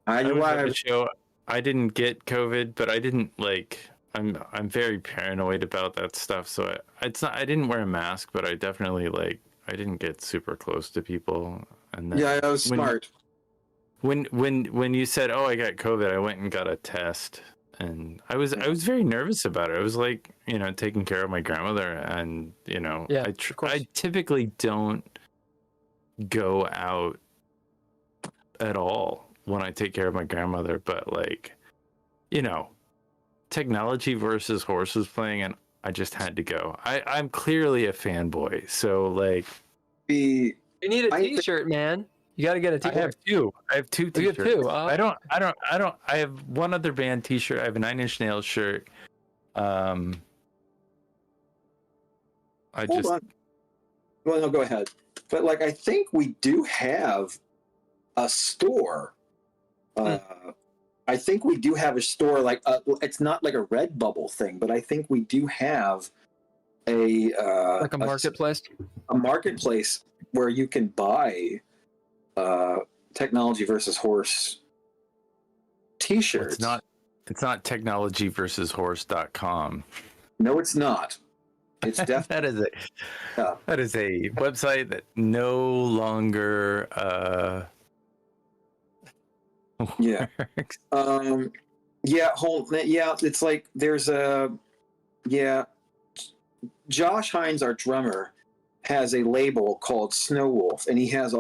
Hide your wives. Show. I didn't get COVID, but I didn't like. I'm very paranoid about that stuff, so it's not. I didn't wear a mask, but I definitely I didn't get super close to people. And then yeah, I was smart. When you said, "Oh, I got COVID," I went and got a test, and I was very nervous about it. I was like, taking care of my grandmother, and I typically don't go out at all when I take care of my grandmother, but Technology versus Horse was playing, and I just had to go. I'm clearly a fanboy, so you need a T-shirt, man. You got to get a I t-shirt. have two. I have two You t-shirts. have two. I don't. I have one other band t-shirt. I have a Nine Inch Nails shirt. Hold on. Well, no, go ahead. But like, I think we do have a store. I think we do have a store. Like, it's not like a Redbubble thing, but I think we do have a Like a marketplace. A marketplace where you can buy Technology versus Horse t-shirts. It's not technologyversushorse.com. No, it's not. It's definitely that is a website that no longer yeah. It's like there's Josh Hines, our drummer, has a label called Snow Wolf, and he has a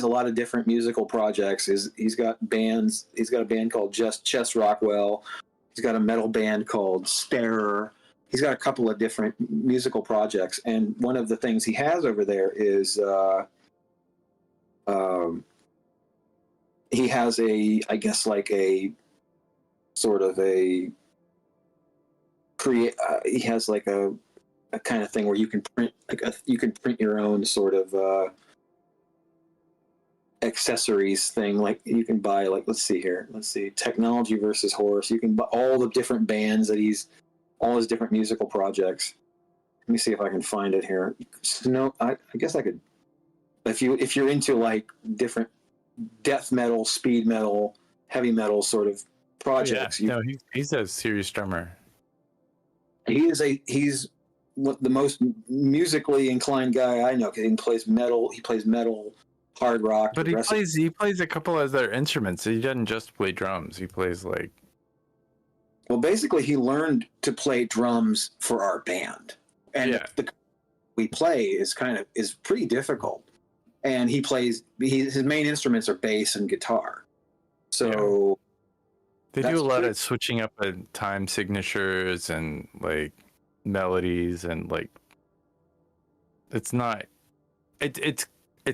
lot of different musical projects. He's got bands. He's got a band called Just Chess Rockwell. He's got a metal band called Starer. He's got a couple of different musical projects, and one of the things he has over there is he has he has like a kind of thing where you can print your own sort of accessories thing. Like you can buy, like, let's see Technology versus Horse. You can buy all the different bands that all his different musical projects. Let me see if I can find it here. I guess I could, if you're into like different death metal, speed metal, heavy metal sort of projects. Yeah, he's a serious drummer. He's the most musically inclined guy I know. He plays metal, hard rock. But he plays a couple of other instruments. He doesn't just play drums. He plays like. Well, basically, he learned to play drums for our band, and the we play is pretty difficult. And his main instruments are bass and guitar. So they do a lot of switching up time signatures and like melodies, and like it's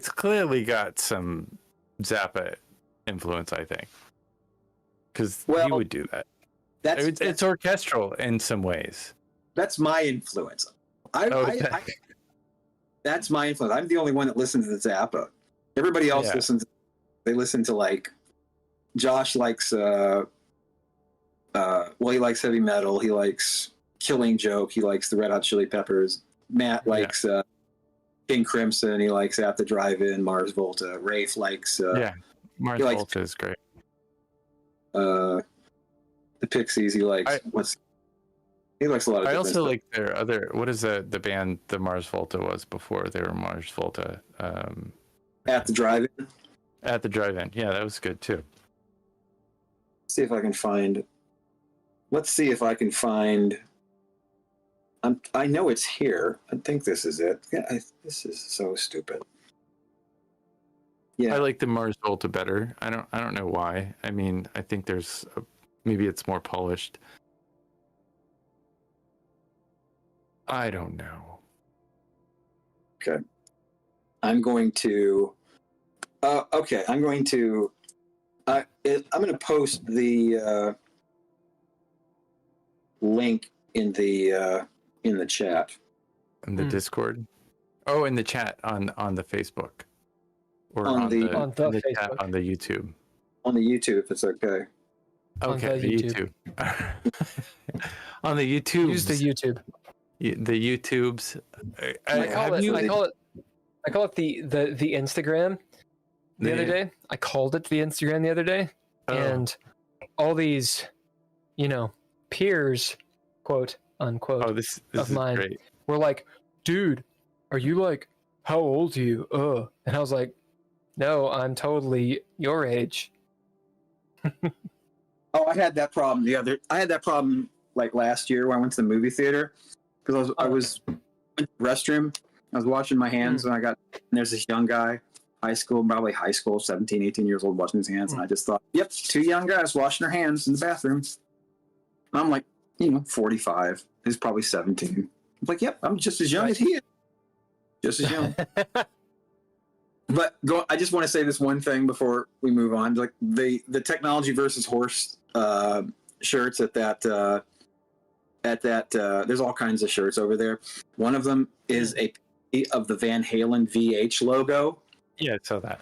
clearly got some Zappa influence, I think, because he would do that. It's orchestral in some ways. That's my influence. That's my influence. I'm the only one that listens to Zappa. Everybody else listens. They listen to like Josh likes. He likes heavy metal. He likes Killing Joke. He likes the Red Hot Chili Peppers. Matt likes King Crimson. He likes At the Drive-In, Mars Volta. Rafe likes. Mars Volta is great. The Pixies. He likes he likes a lot of. I also stuff. like their other. What is the band the Mars Volta was before they were Mars Volta? At the Drive-In. At the Drive-In, yeah, that was good too. See if I can find. Let's see if I can find. I know it's here. I think this is it. Yeah, this is so stupid. Yeah, I like the Mars Volta better. I don't know why. I mean, I think maybe it's more polished. I don't know. Okay. I'm going to post the link in the chat. In the Discord? Oh, in the chat on the Facebook. Or on the chat on the YouTube. On the YouTube, if it's okay. Okay, the YouTube. On the YouTube. Use the YouTube. The YouTubes. I call it the Instagram. The other day, I called it the Instagram the other day, and all these, peers, quote unquote, this of is mine great. were like, "Dude, are you like, how old are you?" And I was like, "No, I'm totally your age." Oh, I had that problem like last year when I went to the movie theater because I was in the restroom. I was washing my hands and there's this young guy, probably high school, 17, 18 years old, washing his hands. And I just thought, yep, two young guys washing their hands in the bathroom. And I'm like, 45. He's probably 17. I'm like, yep, I'm just as young as he is. Just as young. But I just want to say this one thing before we move on. Like the technology versus horse shirts at that there's all kinds of shirts over there. One of them is a of the Van Halen VH logo. Yeah, I saw that.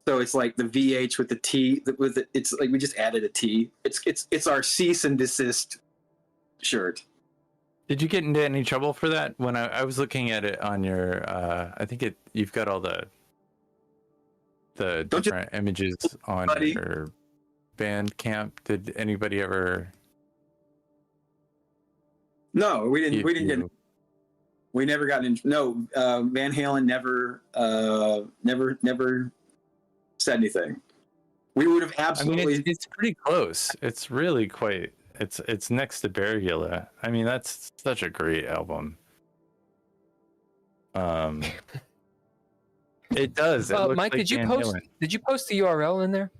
So it's like the VH with the T with it. It's like we just added a T. It's our cease and desist shirt. Did you get into any trouble for that? When I was looking at it on your, I think you've got all the different images on your Bandcamp. Did anybody ever? No, we didn't get. We never got in. No, Van Halen never said anything. We would have absolutely. I mean, it's pretty close. It's really quite. It's next to Barrigula. I mean, that's such a great album. It does. It looks Mike, like did you Van post? Halen. Did you post the URL in there?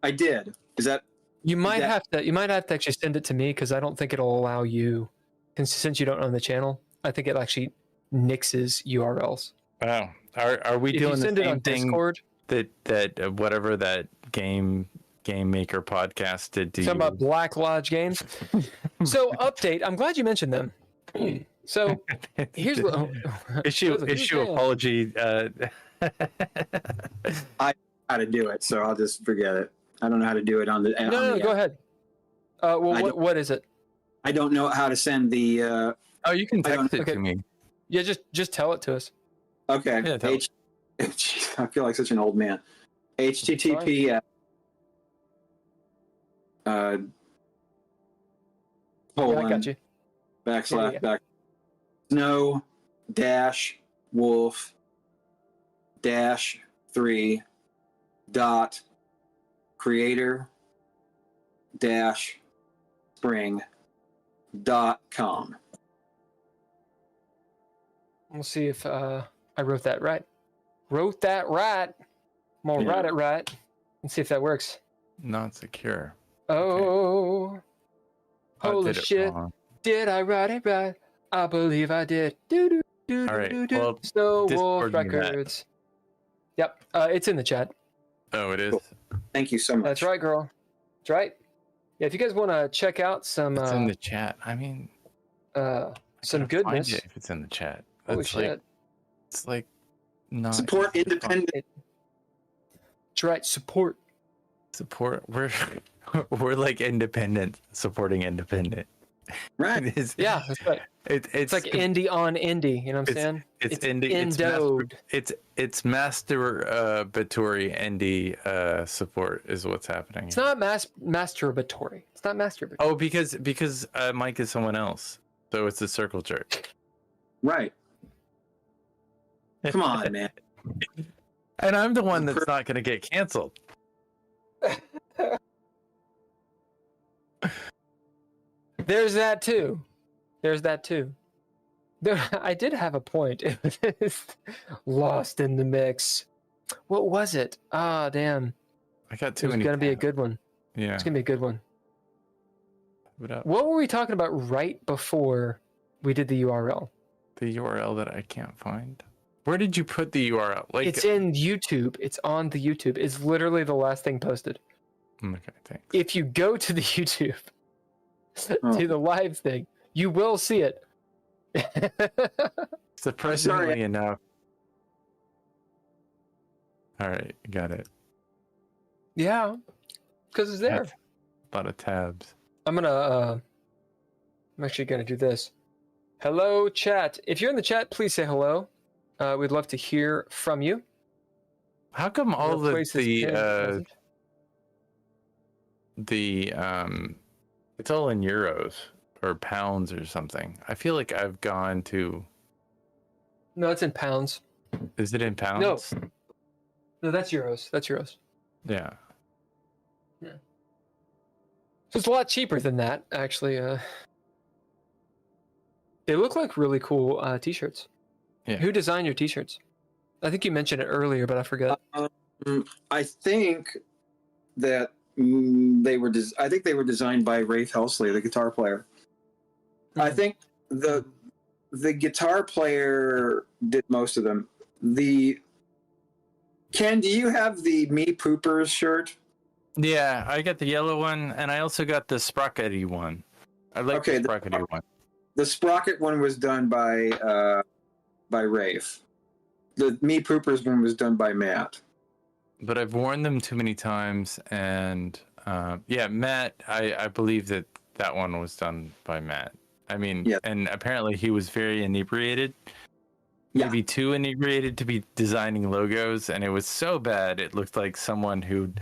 I did. Is that? You might have to actually send it to me because I don't think it'll allow you, since you don't own the channel. I think it actually nixes URLs. Wow. Are we If doing you the send it same on thing Discord, that whatever that game maker podcast did to you? talking about Black Lodge games. So update. I'm glad you mentioned them. So here's what issue apology. I how to do it, so I'll just forget it. I don't know how to do it on the. No, go ahead. What is it? I don't know how to send the. Oh, you can text it to me. Yeah, just tell it to us. Okay. Yeah, I feel like such an old man. HTTP. Yeah, I got you. / back. Snow - wolf - 3 dot creator - spring.com. We'll see if I wrote that right. Wrote that right. I'm gonna write it right and see if that works. Not secure. Oh, holy did it shit! wrong. Did I write it right? I believe I did. Do. All right. Well, Snow Wolf Discord me that. Records. Yep, it's in the chat. Oh, it is. Thank you so much. That's right, girl. That's right. Yeah, if you guys want to check out some It's in the chat. I mean, some find goodness. it if it's in the chat. Holy That's like shit! it's like not Support independent. That's right. Support. We're like independent supporting independent. Right. Yeah, that's right. It's like indie on indie. You know what I'm saying? It's indie. It's masturbatory indie support is what's happening. It's not masturbatory. It's not masturbatory. Oh, because Mike is someone else, so it's a circle jerk. Right. Come on, man. And I'm the one that's not going to get canceled. There's that too. I did have a point. It was lost in the mix. What was it? Ah, damn. I got too It's many. gonna be a good one. Yeah. It's gonna be a good one. What were we talking about right before we did the URL? The URL that I can't find. Where did you put the URL? Like It's in YouTube. It's on the YouTube. It's literally the last thing posted. Okay, thanks. If you go to the YouTube, to the live thing, you will see it. Surprisingly enough. All right, got it. Yeah, because it's there. That's a lot of tabs. I'm actually gonna do this. Hello, chat. If you're in the chat, please say hello. We'd love to hear from you. How come all the it's all in euros or pounds or something? I feel like I've gone to. No, it's in pounds. Is it in pounds? No, that's euros. That's euros. Yeah. So it's a lot cheaper than that, actually. They look like really cool t-shirts. Yeah. Who designed your t-shirts? I think you mentioned it earlier, but I forgot. I think that they were. I think they were designed by Rafe Helsley, the guitar player. I think the guitar player did most of them. The Ken, do you have the Me Poopers shirt? Yeah, I got the yellow one, and I also got the sprockety one. I like the sprockety one. The Sprocket one was done by Rafe. The Me Poopers one was done by Matt. But I've worn them too many times, and Matt, I believe that one was done by Matt. I mean, and apparently he was very inebriated. Maybe too inebriated to be designing logos, and it was so bad it looked like someone who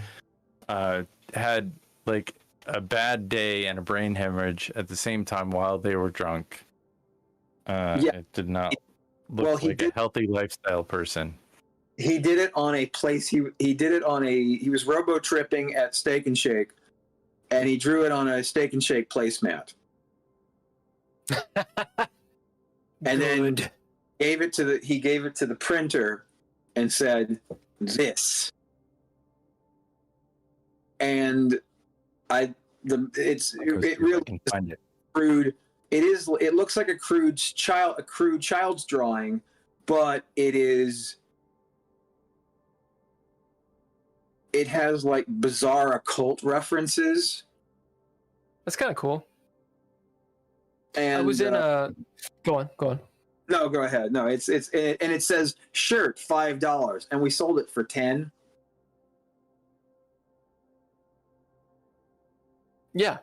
had like a bad day and a brain hemorrhage at the same time while they were drunk. It did not look like a healthy lifestyle person. He did it on a place. He was robo tripping at Steak and Shake, and he drew it on a Steak and Shake placemat. And then gave it to the printer and said, "This." And it really can find it. Crude. It looks like a crude child's drawing, but it has like bizarre occult references. That's kind of cool. And I was in a. Go on. No, go ahead. No, and it says shirt $5, and we sold it for $10. Yeah,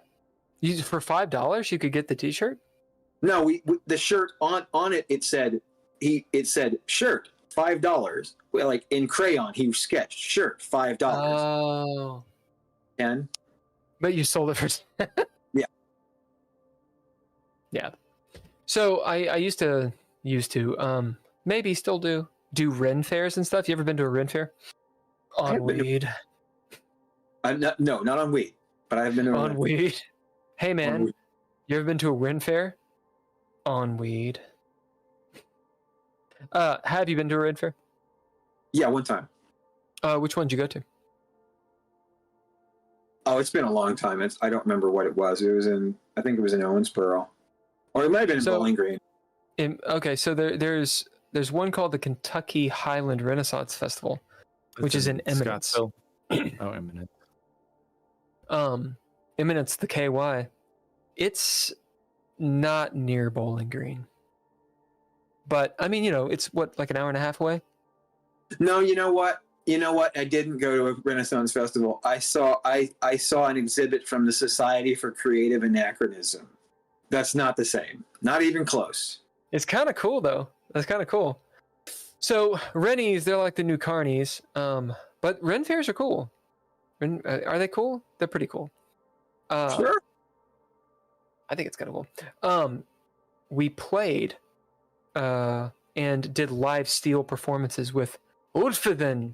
for $5 you could get the T-shirt. No, the shirt on it. It said shirt $5. Like in crayon, he sketched shirt $5. Oh, 10. But you sold it for. Yeah. Yeah. So I used to maybe still do Ren fairs and stuff. You ever been to a Ren fair? On weed. No, not on weed. But I've been on weed. Hey man, you ever been to a Ren fair? On weed. Have you been to a Ren fair? Yeah, one time. Which one did you go to? Oh, it's been a long time. I don't remember what it was. I think it was in Owensboro, or it might have been in Bowling Green. Okay, so there's one called the Kentucky Highland Renaissance Festival, which is in Eminence. Scottsville. Oh, Eminence. Eminence, the KY. It's not near Bowling Green, but I mean, it's what, like an hour and a half away. No, you know what? I didn't go to a Renaissance festival. I saw an exhibit from the Society for Creative Anachronism. That's not the same. Not even close. It's kind of cool though. That's kind of cool. So Rennies, they're like the new carnies. But Ren fairs are cool. Are they cool? They're pretty cool. Sure. I think it's kind of cool. We played and did live steel performances with Ulfheden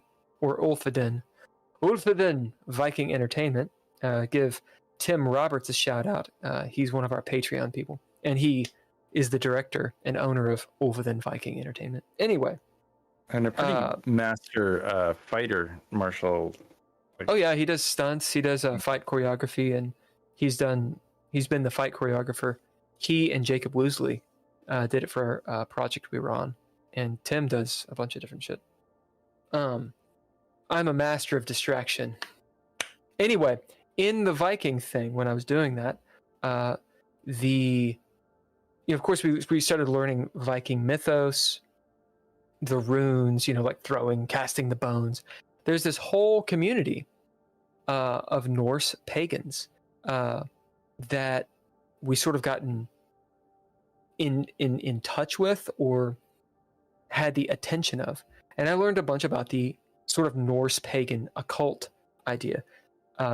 Viking Entertainment. Give Tim Roberts a shout out. He's one of our Patreon people, and he is the director and owner of Ulfheden Viking Entertainment. Anyway, and a pretty master fighter, martial. Oh yeah, he does stunts. He does fight choreography, and he's been the fight choreographer. He and Jacob Woosley did it for a project we were on, and Tim does a bunch of different shit. I'm a master of distraction. Anyway, in the Viking thing, when I was doing that, of course we started learning Viking mythos, the runes, like throwing, casting the bones. There's this whole community of Norse pagans that we sort of gotten in touch with or had the attention of. And I learned a bunch about the sort of Norse pagan occult idea.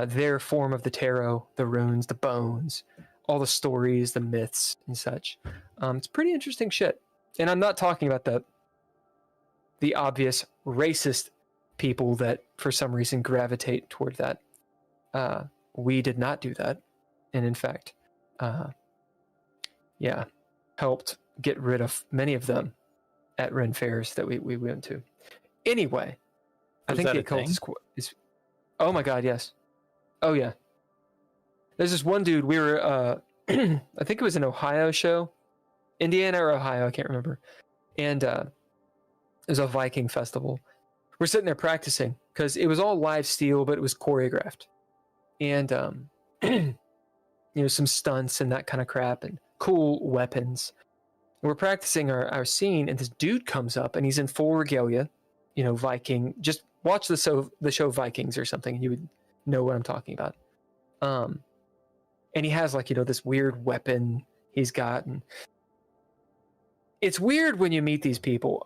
Their form of the tarot, the runes, the bones, all the stories, the myths and such. It's pretty interesting shit. And I'm not talking about the obvious racist people that for some reason gravitate toward that. We did not do that. And in fact, helped get rid of many of them at Ren fairs that we went to. Anyway, I think the occult is oh my god, yes. Oh yeah. There's this one dude, we were I think it was an Ohio show. Indiana or Ohio, I can't remember. And it was a Viking festival. we're sitting there practicing because it was all live steel, but it was choreographed, and you know, some stunts and that kind of crap and cool weapons. And we're practicing our scene, and this dude comes up and he's in full regalia, you know, Viking. Just watch the show Vikings or something, and you would know what I'm talking about. And he has like, you know, this weird weapon he's got, and it's weird when you meet these people.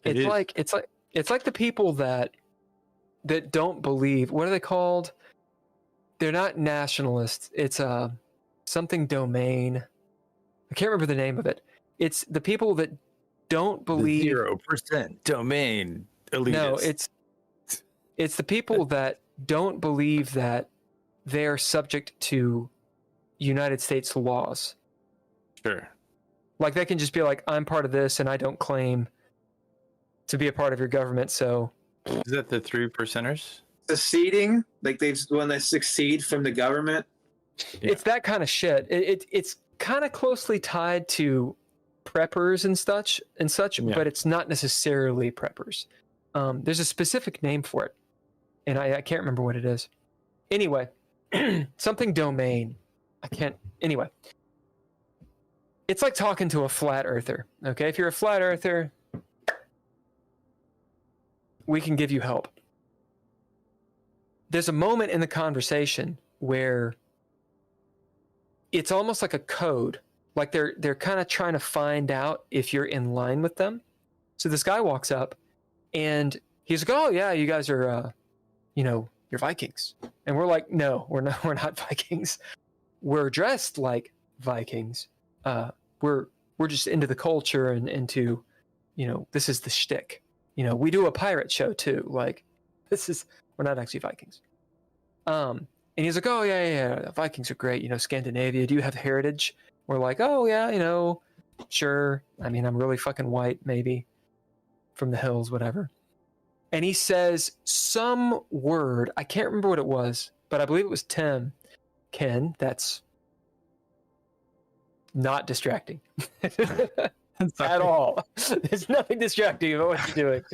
It's like the people that don't believe. What are they called? They're not nationalists. It's something domain. I can't remember the name of it. It's the people that don't believe 0% domain elitist. No, it's the people that don't believe that they're subject to United States laws. Sure. Like they can just be like, I'm part of this and I don't claim to be a part of your government, so Is that the 3%ers? Seceding, like when they succeed from the government. Yeah. It's that kind of shit. It's kind of closely tied to preppers and such, Yeah. but it's not necessarily preppers. There's a specific name for it, and I can't remember what it is. Anyway, something domain. I can't. Anyway, it's like talking to a flat earther. Okay, if you're a flat earther, we can give you help. There's a moment in the conversation where it's almost like a code. Like they're kind of trying to find out if you're in line with them. So this guy walks up and he's like, "Oh yeah, you guys are, you know, you're Vikings." And we're like, "No, we're not Vikings. We're dressed like Vikings. We're just into the culture and into, you know, this is the shtick. You know, we do a pirate show too. Like, we're not actually Vikings." And he's like, "Oh yeah, Vikings are great. You know, Scandinavia. Do you have heritage?" We're like, "Oh yeah, you know, sure. I mean, I'm really fucking white, maybe, from the hills, whatever." And he says some word. I can't remember what it was, but I believe it was Tim. Ken, that's not distracting at all. There's nothing distracting about what you're doing.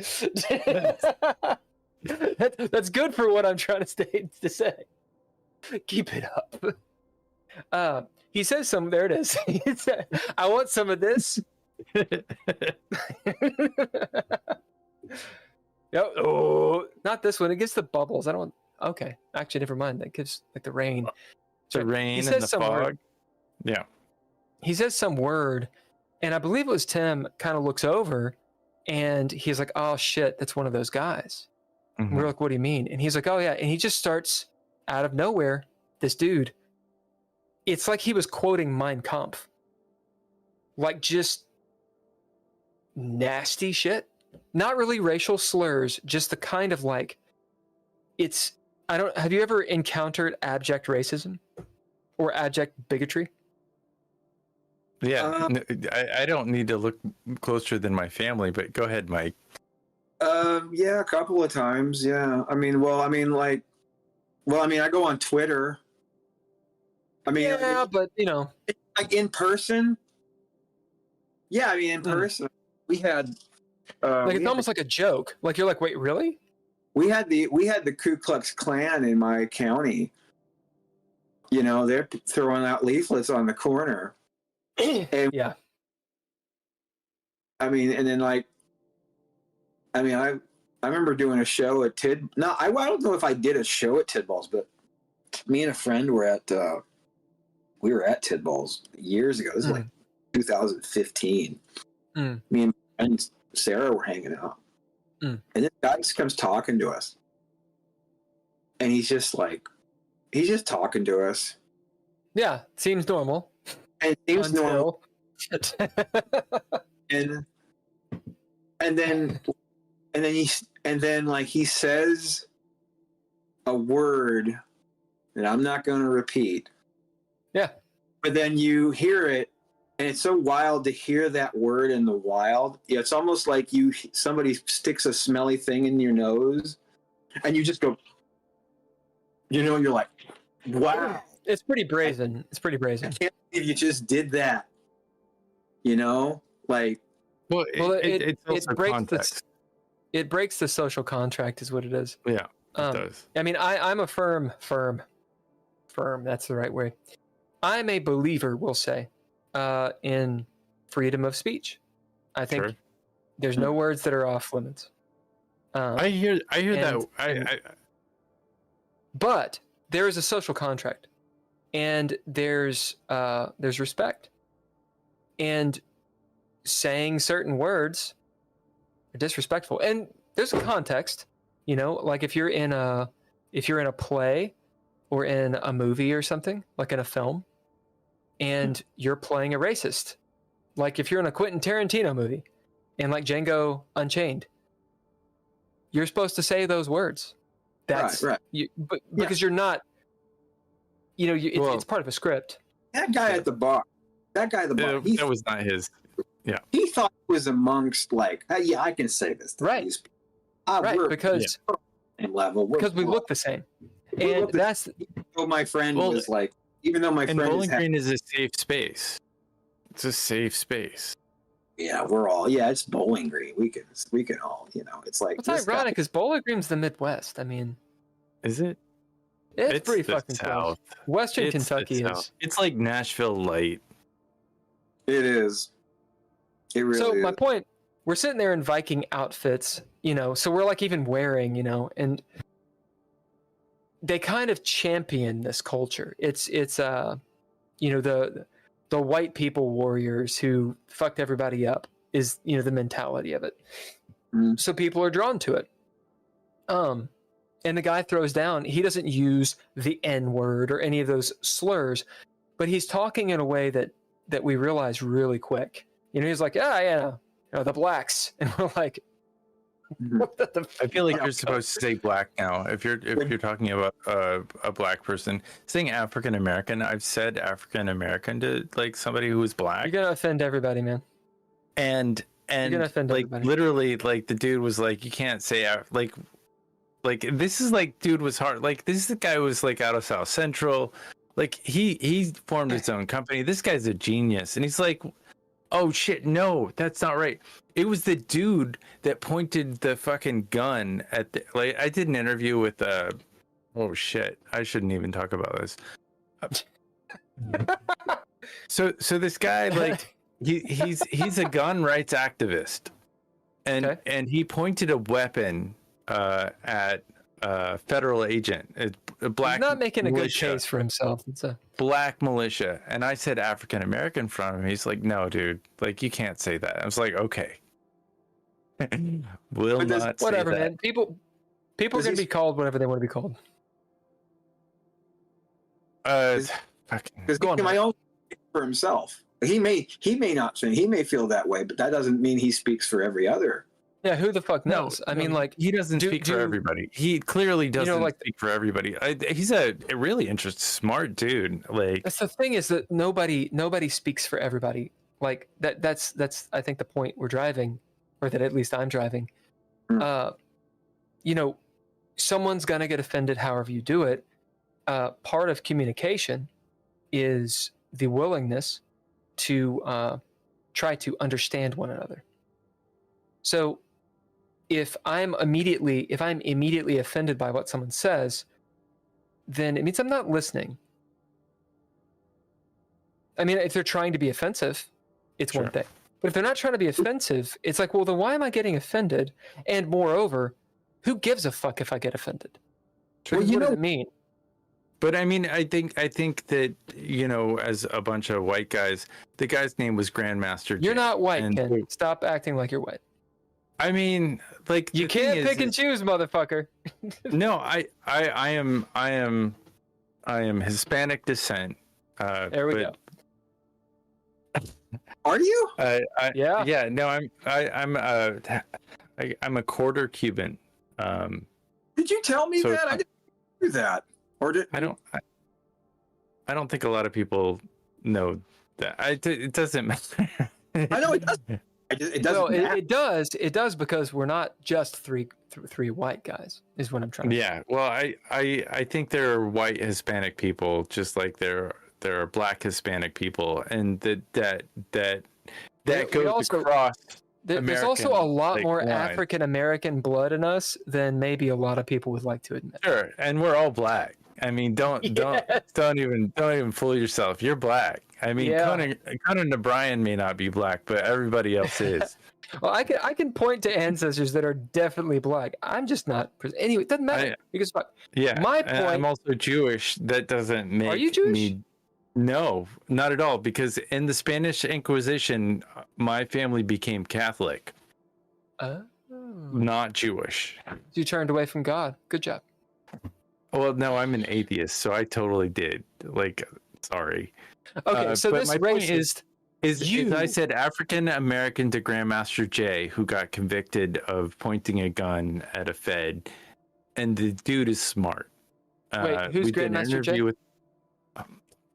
That's good for what I'm trying to say. Keep it up. He says some. There it is. He said, "I want some of this." Oh, not this one. It gives the bubbles. I don't. Okay, actually, never mind. That gives like the rain. The rain and the fog. Word. Yeah. He says some word, and I believe it was Tim. Kind of looks over, and he's like, "Oh shit, that's one of those guys." Mhm. And we're like, "What do you mean?" And he's like, "Oh yeah," and he just starts out of nowhere. This dude. It's like he was quoting Mein Kampf. Like just nasty shit. Not really racial slurs, just the kind of like have you ever encountered abject racism or abject bigotry? Yeah. I don't need to look closer than my family, but go ahead, Mike. Yeah, a couple of times. Yeah. I go on Twitter. Yeah, but you know, like in person. Yeah, I mean, in person, we had. It's almost like a joke. Like you're like, wait, really? We had the Ku Klux Klan in my county. You know, they're throwing out leaflets on the corner. And, yeah. I mean, and then I remember doing a show at Tid. No, I don't know if I did a show at Tidballs, but me and a friend were at Tidballs years ago. This is like 2015. Me and my friend Sarah were hanging out. And this guy just comes talking to us. And he's just talking to us. Yeah, seems normal. And it seems normal. and then he says a word that I'm not going to repeat. Yeah. But then you hear it, and it's so wild to hear that word in the wild. Yeah, it's almost like somebody sticks a smelly thing in your nose, and you just go, you know, you're like, wow. It's pretty brazen. I can't believe you just did that. You know, like. Well, it's also breaks context. it breaks the social contract, is what it is. Yeah, it does. I mean, I'm a firm. That's the right way. I'm a believer, we'll say, in freedom of speech. I think there's no words that are off limits. I hear that. But there is a social contract, and there's respect, and saying certain words are disrespectful. And there's a context, like if you're in a play or in a movie or something, like in a film, and you're playing a racist, like if you're in a Quentin Tarantino movie, and like Django Unchained, you're supposed to say those words. That's right. Because you're not, it's part of a script. That guy at the bar, that was not his. Yeah. He thought he was amongst I can say this. Right. Because same level. Because we look the same. And that's my friend was like, even though my friend Bowling Green is a safe space. It's a safe space. Yeah, we're all it's Bowling Green. We can all, it's like what's ironic because Bowling Green's the Midwest. I mean, is it? It's pretty fucking south. Close. Western Kentucky is. It's like Nashville light. It is. It really so is. My point, we're sitting there in Viking outfits, so we're like even wearing, and they kind of champion this culture. It's the white people warriors who fucked everybody up is, the mentality of it. Mm. So people are drawn to it. And the guy throws down, he doesn't use the N-word or any of those slurs, but he's talking in a way that we realize really quick. He's like, the blacks. And we're like, what the I feel like you're supposed to say black now. If you're talking about a black person, saying African American, I've said African American to like somebody who is black. You're gonna offend everybody, man. And you're gonna offend like everybody. literally, like the dude was like, you can't say like this is like dude was hard. Like this guy was like out of South Central. Like he formed his own company. This guy's a genius, and he's like, oh shit, no, that's not right. It was the dude that pointed the fucking gun at the, like I did an interview with oh shit, I shouldn't even talk about this. So this guy, like he's a gun rights activist, and he pointed a weapon at a federal agent, a black. He's not making militia. A good case for himself. It's a black militia, and I said African American in front of him. He's like, no, dude, like you can't say that. I was like, okay. Will not say whatever, that. man. People are gonna be called whatever they want to be called. Because my own for himself. He may not say, he may feel that way, but that doesn't mean he speaks for every other. Yeah, who the fuck knows? I mean, like he doesn't speak for everybody. He clearly doesn't speak for everybody. He's a really interesting, smart dude. Like that's the thing is that nobody speaks for everybody. Like that's I think the point we're driving, or that at least I'm driving. Someone's gonna get offended however you do it. Part of communication is the willingness to try to understand one another. So if I'm immediately offended by what someone says, then it means I'm not listening. I mean, if they're trying to be offensive, it's one thing. But if they're not trying to be offensive, it's like, well, then why am I getting offended? And moreover, who gives a fuck if I get offended? Well, what does it mean? But I mean, I think that, as a bunch of white guys, the guy's name was Grandmaster. You're not white, Ken. Stop acting like you're white. I mean, like you can't pick and choose, motherfucker. No, I am Hispanic descent. There we go. Are you? Yeah. Yeah. No, I'm a quarter Cuban. Did you tell me that? I didn't do that. Or did I don't think a lot of people know that. It doesn't matter. I know it does. It doesn't. Well, it does because we're not just three white guys. Is what I'm trying to say. Yeah. Well, I think there are white Hispanic people just like there are black Hispanic people, and that goes across. There's also a American, lot like, more line. African American blood in us than maybe a lot of people would like to admit. Sure, and we're all black. I mean, don't even fool yourself. You're black. I mean, Yeah. Conan O'Brien may not be black, but everybody else is. Well, I can point to ancestors that are definitely black. I'm just not. Anyway, it doesn't matter because fuck. Yeah, My and I'm point. also Jewish. That doesn't make Are you Jewish? me. No, not at all. Because in the Spanish Inquisition, my family became Catholic, not Jewish. You turned away from God. Good job. Well, no, I'm an atheist, so I totally did. Like, sorry. Okay, so but this my point racist. is I said African American to Grandmaster Jay, who got convicted of pointing a gun at a Fed, and the dude is smart. Wait, who's we did an Grandmaster interview Jay? with-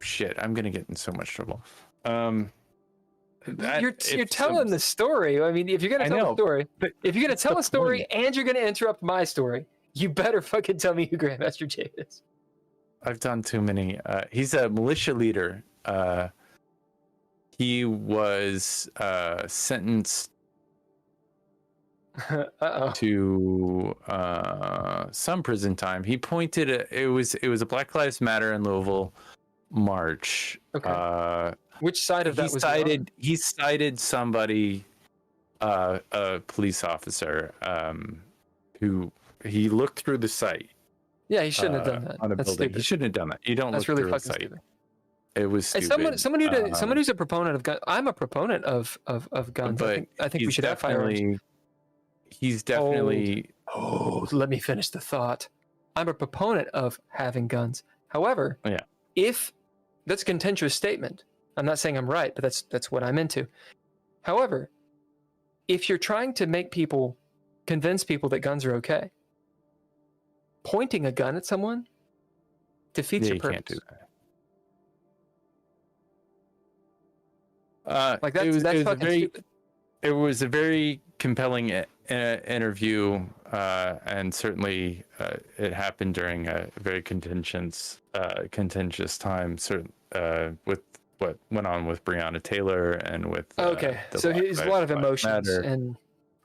shit, I'm gonna get in so much trouble. You're telling the story. I mean, if you're gonna tell a story, but if you're gonna that's tell the a story point. and you're gonna interrupt my story, you better fucking tell me who Grandmaster Jay is. I've done too many. He's a militia leader. He was sentenced to some prison time. He pointed it was a Black Lives Matter in Louisville march. Okay. Which side of that was he cited somebody, a police officer, who he looked through the site. Yeah, he shouldn't have done that. On a That's building. stupid. He shouldn't have done that. You don't That's look really through a fucking site. stupid. It was Hey, stupid. someone who's a proponent of guns. I'm a proponent of guns. But I think we should have firearms. He's definitely Let me finish the thought. I'm a proponent of having guns. However, Yeah. if that's a contentious statement, I'm not saying I'm right, but that's what I'm into. However, if you're trying to convince people that guns are okay, pointing a gun at someone defeats your you purpose. can't do that. Like that's fucking stupid. It was a very compelling interview, and certainly it happened during a very contentious time. With what went on with Breonna Taylor and with Okay, so Black he's a Lives lot of emotions Matter. and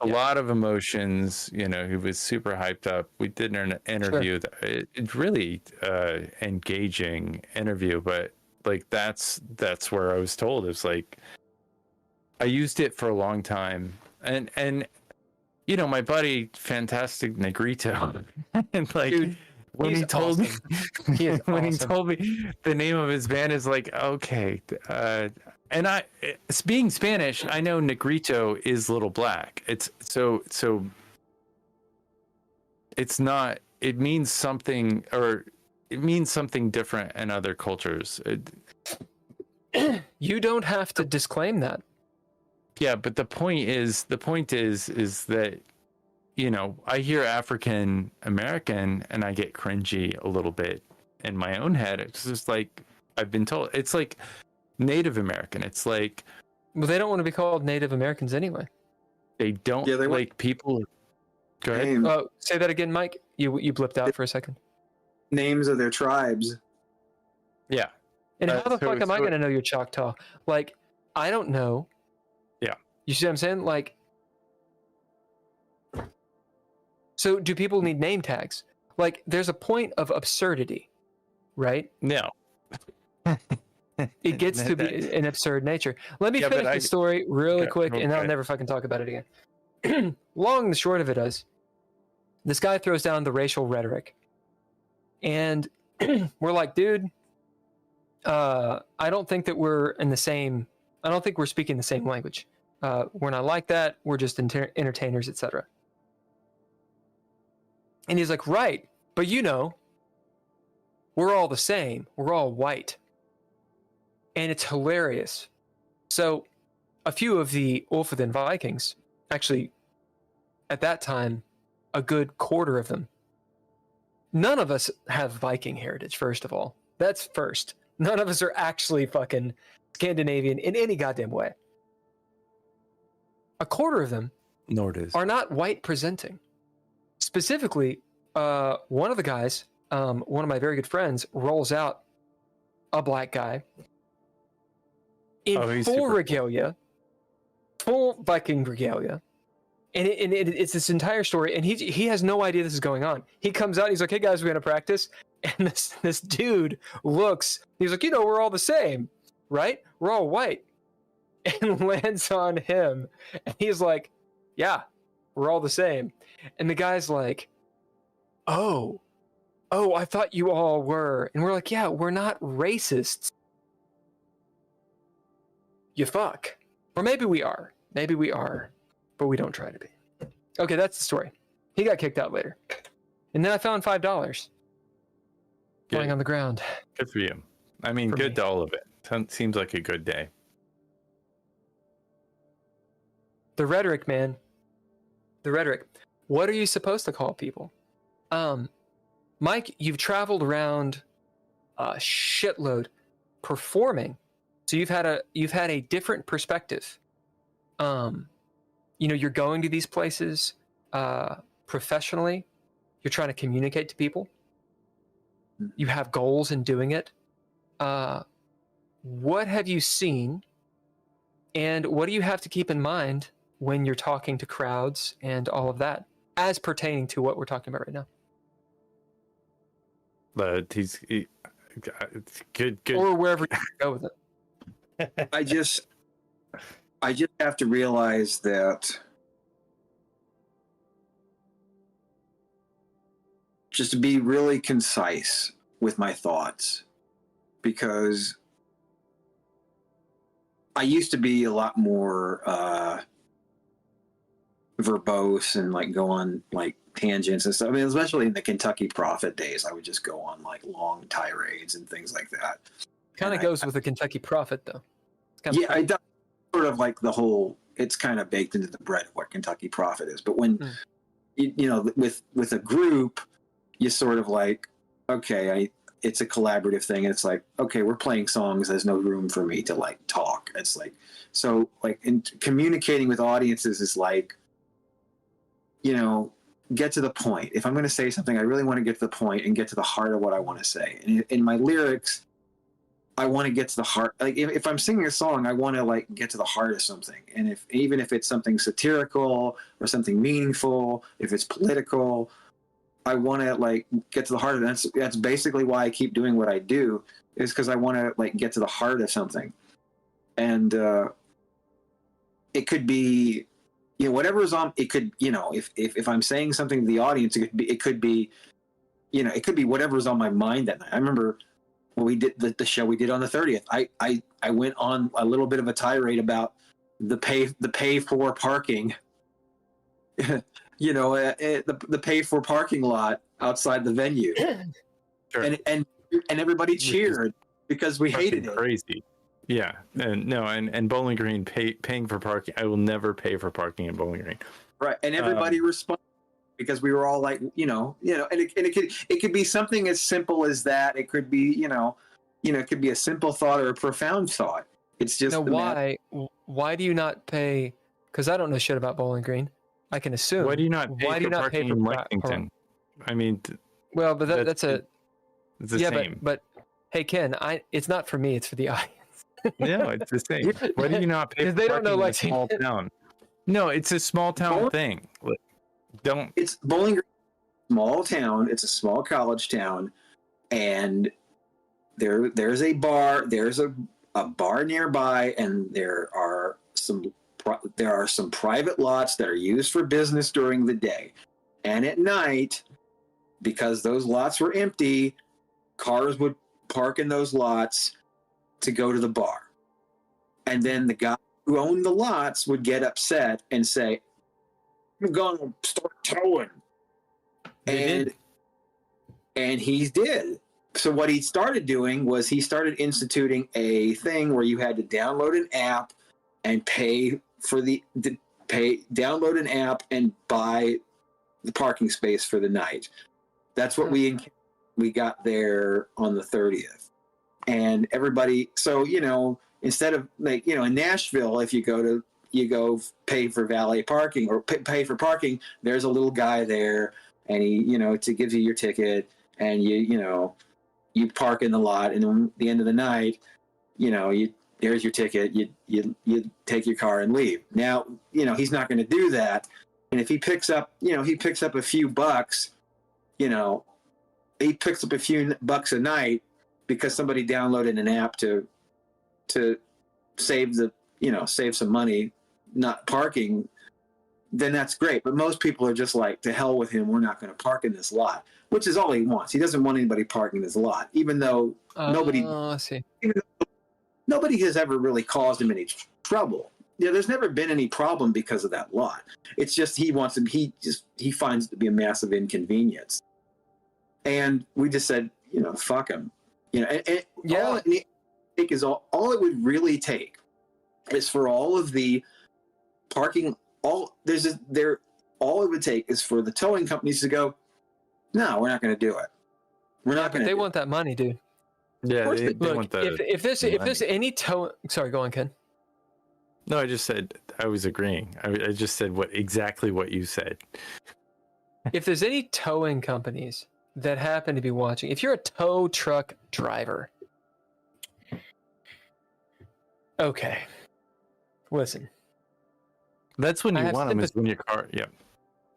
A lot of emotions. You know, he was super hyped up. We did an interview. It's really engaging interview, but like that's where I was told. It's like I used it for a long time, and you know, my buddy, Fantastic Negrito, and like. Dude, when he's he told awesome. He is when he awesome. told me the name of his band is like okay, and being Spanish, I know Negrito is Little Black. It's so it's not. It means something, or it means something different in other cultures. You don't have to disclaim that. Yeah, but the point is that, you know, I hear African American and I get cringy a little bit in my own head. It's just like I've been told. It's like Native American. It's like, Well, they don't want to be called Native Americans anyway. they don't Yeah, they want- like people. Go ahead. Names, Oh, say that again, Mike. You blipped out for a second. names of their tribes. Yeah. And how the so- fuck am I so- going to know you're Choctaw? Like, I don't know. Yeah. You see what I'm saying? Like, so do people need name tags? Like, there's a point of absurdity, right? No. It gets to be an absurd nature. Let me Yeah, but finish the story really Okay, quick, and I'll okay. never fucking talk about it again. Long and the short of it is, this guy throws down the racial rhetoric, and we're like, dude, I don't think that we're in the same. I don't think we're speaking the same language. We're not like that. We're just entertainers, etc. And he's like, right, but you know, we're all the same. We're all white. And it's hilarious. So a few of the Ulfithen Vikings, actually, at that time, a good quarter of them, none of us have Viking heritage, first of all. That's first. None of us are actually fucking Scandinavian in any goddamn way. A quarter of them Nor it is. are not white presenting. Specifically, one of the guys, one of my very good friends, rolls out a black guy in Oh, he's full super cool. regalia, full Viking regalia. And it's this entire story, and he has no idea this is going on. He comes out, he's like, "Hey guys, we're gonna practice." And this dude looks, he's like, "We're all the same, right? We're all white." And lands on him, and he's like, "Yeah, we're all the same." And the guy's like, "Oh, I thought you all were." And we're like, "Yeah, we're not racists. You fuck." Or maybe we are, but we don't try to be. Okay, that's the story. He got kicked out later. And then I found $5 lying on the ground. Good for you. I mean, good to all of it. Seems like a good day. The rhetoric, man. The rhetoric. What are you supposed to call people? Mike, you've traveled around a shitload performing. So you've had a different perspective. You're going to these places professionally. You're trying to communicate to people. You have goals in doing it. What have you seen? And what do you have to keep in mind when you're talking to crowds and all of that, as pertaining to what we're talking about right now? It's good. Or wherever you go with it. I just have to realize that just to be really concise with my thoughts, because I used to be a lot more verbose and like go on like tangents and stuff. I mean, especially in the Kentucky Prophet days, I would just go on like long tirades and things like that. Kind of goes with the Kentucky Prophet, though. Yeah, I sort of like the whole. It's kind of baked into the bread of what Kentucky Prophet is. But when with a group, you sort of like, okay, it's a collaborative thing. And it's like, okay, we're playing songs. There's no room for me to like talk. It's like, so like in communicating with audiences is like, get to the point. If I'm going to say something, I really want to get to the point and get to the heart of what I want to say. And in my lyrics, I want to get to the heart. Like if I'm singing a song, I want to like get to the heart of something. And even if it's something satirical or something meaningful, if it's political, I want to like get to the heart of it. That's basically why I keep doing what I do, is because I want to like get to the heart of something. And it could be, whatever's on. It could, if I'm saying something to the audience, it could be whatever's on my mind that night. I remember when we did the show we did on the 30th. I went on a little bit of a tirade about the pay for parking. The pay for parking lot outside the venue. Sure. And everybody cheered because we hated it. Crazy. Yeah. And Bowling Green paying for parking. I will never pay for parking in Bowling Green. Right. And everybody responded because we were all like, and it could be something as simple as that. It could be, it could be a simple thought or a profound thought. It's just why do you not pay? Because I don't know shit about Bowling Green. I can assume. Why do you not pay for parking in Lexington? I mean, well, but it's the same. But hey, Ken, it's not for me. It's for the audience. No, it's the same. Why do you not pay? Because they don't know Lexington. Small town. No, it's a small town thing. It's Bowling Green, small town. It's a small college town, and there's a bar. There's a bar nearby, and there are some private lots that are used for business during the day, and at night, because those lots were empty, cars would park in those lots to go to the bar, and then the guy who owned the lots would get upset and say, "I'm going to start towing," and he did. So what he started doing was he started instituting a thing where you had to download an app and download an app and buy the parking space for the night. That's what we got there on the 30th. And everybody, so, instead of like, in Nashville, if you go pay for valet parking or pay for parking, there's a little guy there and he, gives you your ticket and you park in the lot. And at the end of the night, you Here's your ticket. You take your car and leave. Now, he's not going to do that. And if he picks up a few bucks, he picks up a few bucks a night because somebody downloaded an app to save some money not parking, then that's great. But most people are just like, to hell with him, we're not going to park in this lot, which is all he wants. He doesn't want anybody parking his lot, even though nobody has ever really caused him any trouble. There's never been any problem because of that lot. It's just he finds it to be a massive inconvenience. And we just said, fuck him. All it would really take is for all of the parking, all it would take is for the towing companies to go, no, we're not going to do it. We're not going to. They want that money, dude. Yeah, they look, want that. If there's any tow, sorry, go on, Ken. No, I just said I was agreeing. I just said exactly what you said. If there's any towing companies that happen to be watching, if you're a tow truck driver, okay, listen. That's when you want them, is when your car. Yeah.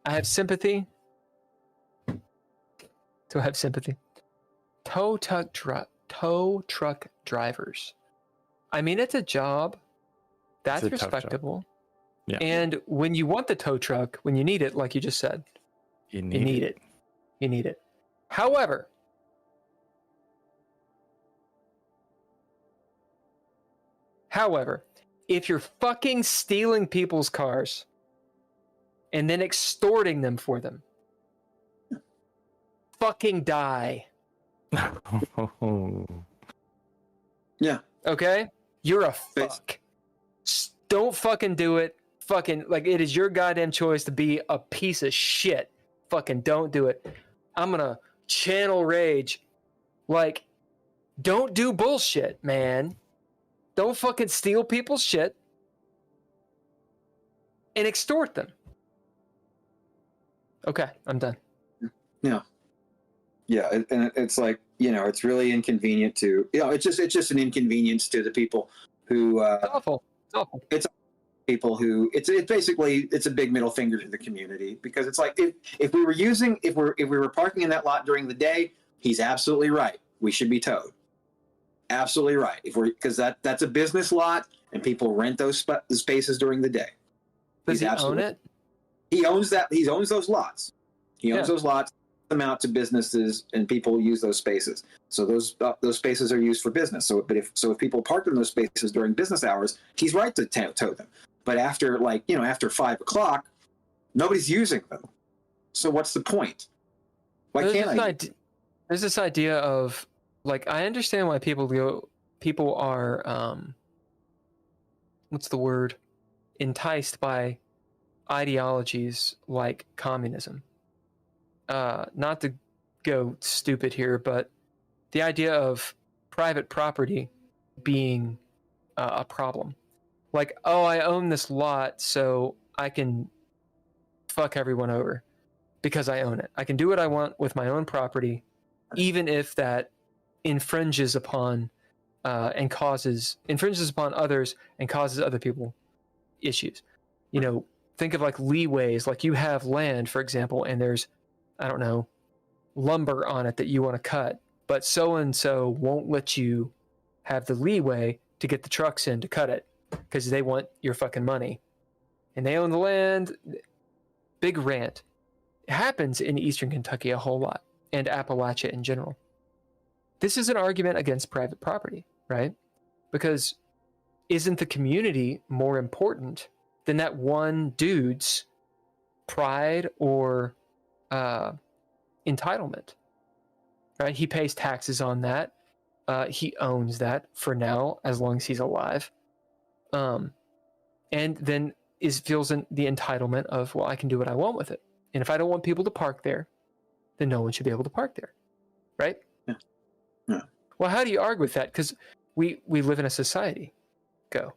I have sympathy. Do I have sympathy? Tow truck drivers. I mean, it's a job. That's respectable. Yeah. And when you want the tow truck, when you need it, like you just said, you need it. You need it. However, if you're fucking stealing people's cars and then extorting them for them, fucking die. Yeah. Okay? You're a fuck. Don't fucking do it. Fucking, like, it is your goddamn choice to be a piece of shit. Fucking don't do it. I'm gonna channel rage. Like, don't do bullshit, man. Don't fucking steal people's shit and extort them. Okay, I'm done. Yeah. Yeah, and it's like, it's really inconvenient to, it's just an inconvenience to the people who It's awful. It's people who it's basically a big middle finger to the community, because it's like, if we were parking in that lot during the day, he's absolutely right. We should be towed. Absolutely right. Because that's a business lot and people rent those spaces during the day. Does he own it? He owns that. He owns those lots. He owns those lots. Them out to businesses, and people use those spaces. So those spaces are used for business. So if people park in those spaces during business hours, he's right to tow them. But after after 5 o'clock, nobody's using them. So what's the point? Why can't I? There's this idea of, like, I understand why people are what's the word? Enticed by ideologies like communism. Not to go stupid here, but the idea of private property being a problem. Like, oh, I own this lot, so I can fuck everyone over because I own it. I can do what I want with my own property, even if that infringes upon others and causes other people issues. Think of like leeways. Like, you have land, for example, and there's, I don't know, lumber on it that you want to cut, but so-and-so won't let you have the leeway to get the trucks in to cut it because they want your fucking money. And they own the land. Big rant. It happens in Eastern Kentucky a whole lot, and Appalachia in general. This is an argument against private property, right? Because isn't the community more important than that one dude's pride or entitlement, right? He pays taxes on that. He owns that for now, as long as he's alive. And then feels the entitlement of, well, I can do what I want with it. And if I don't want people to park there, then no one should be able to park there, right? Yeah. Well, how do you argue with that? Because we live in a society. Go.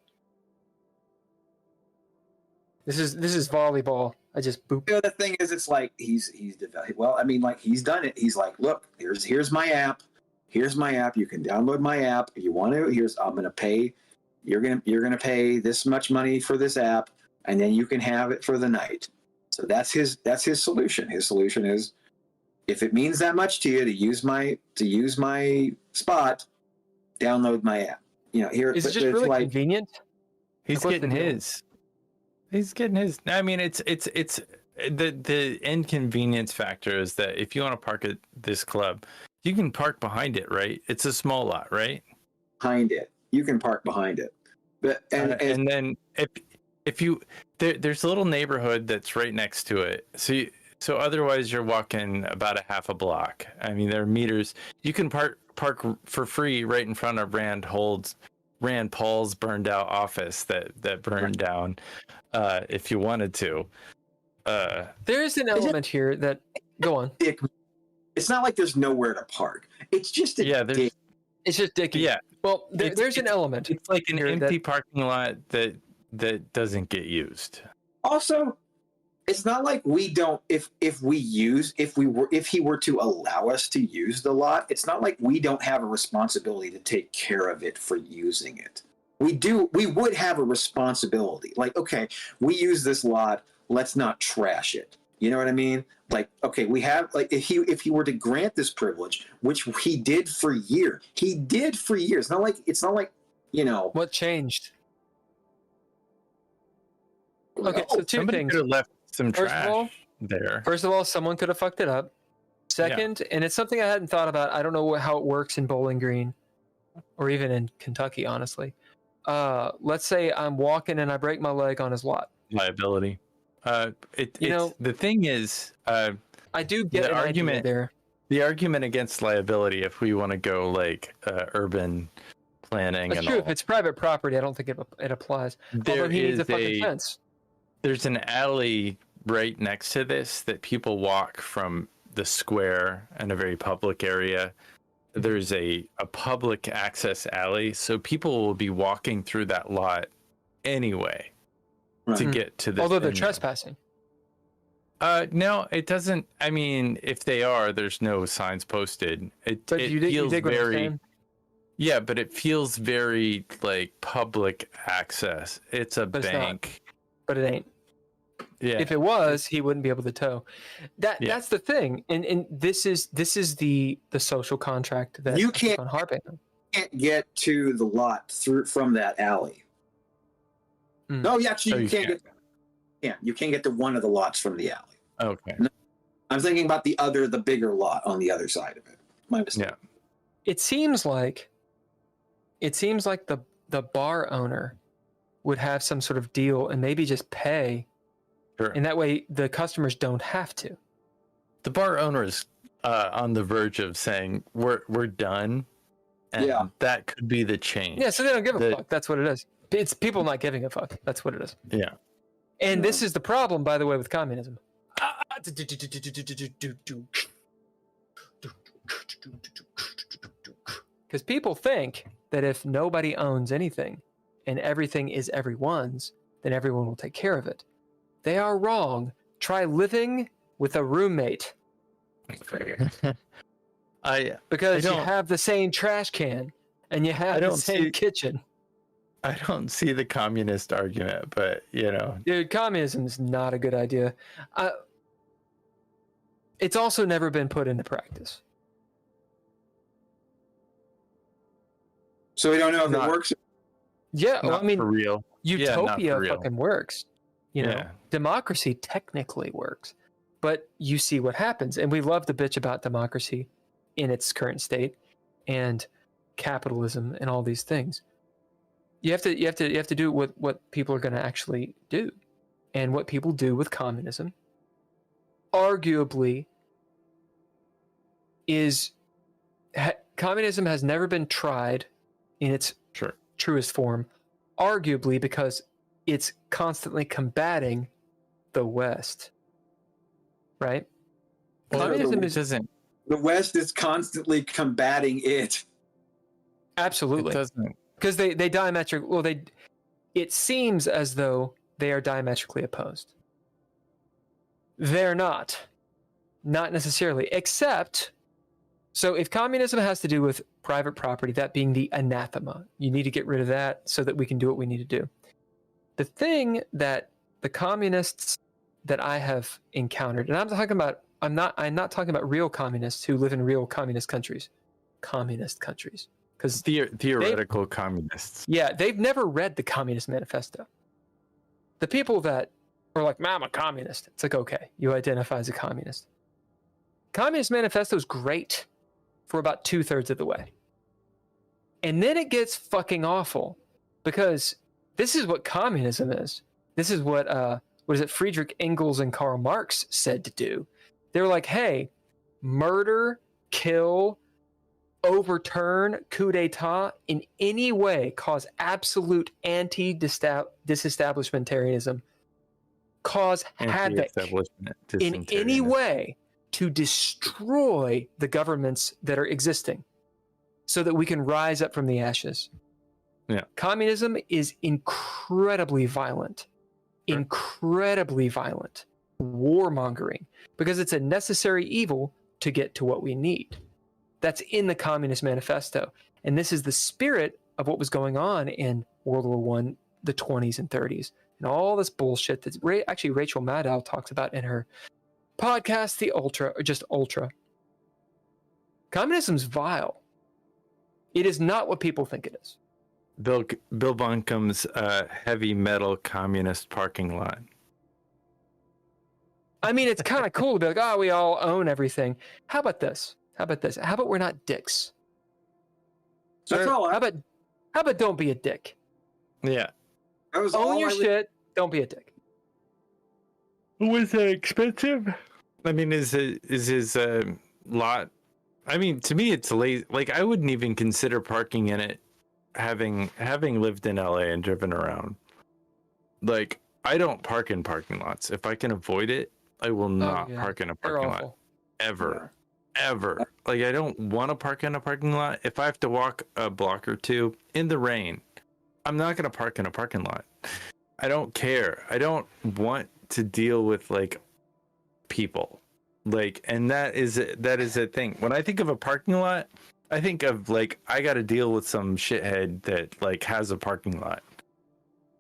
This is volleyball. I just boop. The thing is, it's like he's developed. Well, I mean, like, he's done it. He's like, look, here's my app. Here's my app. You can download my app if you want to. I'm going to pay you're gonna pay this much money for this app, and then you can have it for the night. So that's his solution. His solution is, if it means that much to you to use my spot, download my app. Here Is it just really convenient? He's getting his. He's getting his. I mean, it's the inconvenience factor is that if you want to park at this club, you can park behind it, right? It's a small lot, right? Behind it, you can park behind it. But and then if you there's a little neighborhood that's right next to it, so otherwise you're walking about a half a block. I mean, there are meters. You can park for free right in front of Rand Paul's burned out office that burned down, if you wanted to. There's an element here that go on. It's not like there's nowhere to park. It's just it's just dicky. Yeah. Well, there's an element. It's like an empty parking lot that doesn't get used. Also, it's not like we don't. If he were to allow us to use the lot, it's not like we don't have a responsibility to take care of it for using it. We do. We would have a responsibility. Like, okay, we use this lot. Let's not trash it. You know what I mean? Like, okay, we have, like, if he were to grant this privilege, which he did for years. It's not like What changed? Okay, so two Somebody things. could have left some trash there. First of all, someone could have fucked it up. Second, and it's something I hadn't thought about. I don't know how it works in Bowling Green, or even in Kentucky, honestly. Let's say I'm walking and I break my leg on his lot. Liability. The thing is, I do get the an argument idea there. The argument against liability, if we want to go like urban planning, That's and true. all, If it's private property, I don't think it applies. Although he needs a fucking fence. There's an alley right next to this that people walk from the square in a very public area. There's a public access alley, so people will be walking through that lot anyway to get to the. Although they're trespassing. No, it doesn't. I mean, if they are, there's no signs posted. It feels very. Yeah, but it feels very like public access. It's a bank. But it ain't. Yeah. If it was, he wouldn't be able to tow. That's the thing, and this is the social contract that you can't get to the lot from that alley. No, actually, you can't get. Yeah, you can't get to one of the lots from the alley. Okay. No, I'm thinking about the bigger lot on the other side of it. My mistake. Yeah. It seems like the bar owner would have some sort of deal and maybe just pay. Sure. And that way the customers don't have to. The bar owner is on the verge of saying we're done. And that could be the change. Yeah, so they don't give a fuck. That's what it is. It's people not giving a fuck. That's what it is. Yeah. And this is the problem, by the way, with communism. Because people think that if nobody owns anything and everything is everyone's, then everyone will take care of it. They are wrong. Try living with a roommate. Because you have the same trash can and you have the same kitchen. I don't see the communist argument, but Dude, communism is not a good idea. It's also never been put into practice. So we don't know if it works. Yeah, well, I mean, for real. Utopia fucking works. Democracy technically works, but you see what happens, and we love to bitch about democracy in its current state and capitalism and all these things. You have to do what people are going to actually do, and what people do with communism, arguably, is communism has never been tried in its truest form, arguably because it's constantly combating the West, right? Communism isn't. The West is constantly combating it. Absolutely. It doesn't. Because they diametrically, well, it seems as though they are diametrically opposed. They're not necessarily, except So if communism has to do with private property, that being the anathema, you need to get rid of that so that we can do what we need to do. The thing that the communists that I have encountered, and I'm not talking about real communists who live in real communist countries, because theoretical communists. Yeah, they've never read the Communist Manifesto. The people that are like, "Man, I'm a communist," it's like, okay, you identify as a communist. Communist Manifesto is great for about 2/3 of the way, and then it gets fucking awful, because this is what communism is. This is what Friedrich Engels and Karl Marx said to do. They were like, hey, murder, kill, overturn, coup d'etat, in any way cause absolute anti-disestablishmentarianism, cause havoc in any way to destroy the governments that are existing so that we can rise up from the ashes. Yeah. Communism is incredibly violent, warmongering, because it's a necessary evil to get to what we need. That's in the Communist Manifesto. And this is the spirit of what was going on in World War I, the 20s and 30s, and all this bullshit that actually Rachel Maddow talks about in her podcast, The Ultra, or just Ultra. Communism's vile. It is not what people think it is. Bill Bunkum's heavy metal communist parking lot. I mean, it's kind of cool to be like, oh, we all own everything. How about this? How about we're not dicks? That's all. How about don't be a dick? Yeah. Own your shit. Don't be a dick. Was it expensive? I mean, is his lot? I mean, to me, it's lazy. Like, I wouldn't even consider parking in it. Having lived in LA and driven around, like, I don't park in parking lots. If I can avoid it, I will not park in a parking lot ever. Like, I don't want to park in a parking lot. If I have to walk a block or two in the rain, I'm not going to park in a parking lot. I don't care. I don't want to deal with, like, people. Like, and that is a thing. When I think of a parking lot, I think of, like, I got to deal with some shithead that, like, has a parking lot,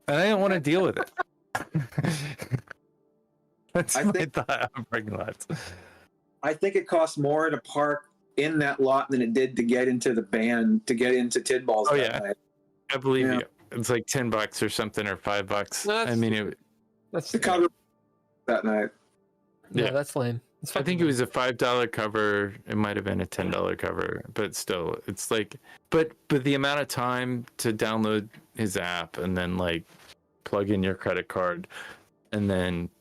and I don't want to deal with it. That's my thought on parking lots. I think it costs more to park in that lot than it did to get into the band, to get into Tidball's. Oh yeah, night. I believe you. It's like $10 or something, or $5. I mean, that's the cover that night. Yeah, that's lame. I think it was a $5 cover. It might have been a $10 cover, but still, it's like, but the amount of time to download his app and then, like, plug in your credit card, and then,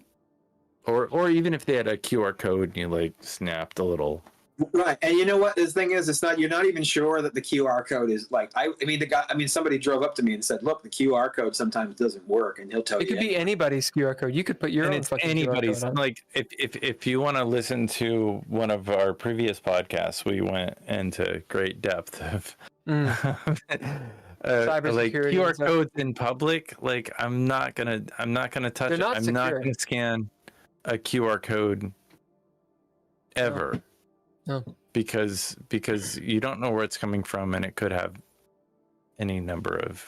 or even if they had a QR code and you, like, snapped a little. Right, and you know what the thing is? It's not. You're not even sure that the QR code is, like. I mean, somebody drove up to me and said, "Look, the QR code sometimes doesn't work," and he'll tell you. It could be anybody's QR code. You could put your own fucking anybody's. QR code on. Like, if you want to listen to one of our previous podcasts, we went into great depth of like QR codes in public. Like, I'm not gonna touch it. I'm not gonna scan a QR code ever. No. Because you don't know where it's coming from, and it could have any number of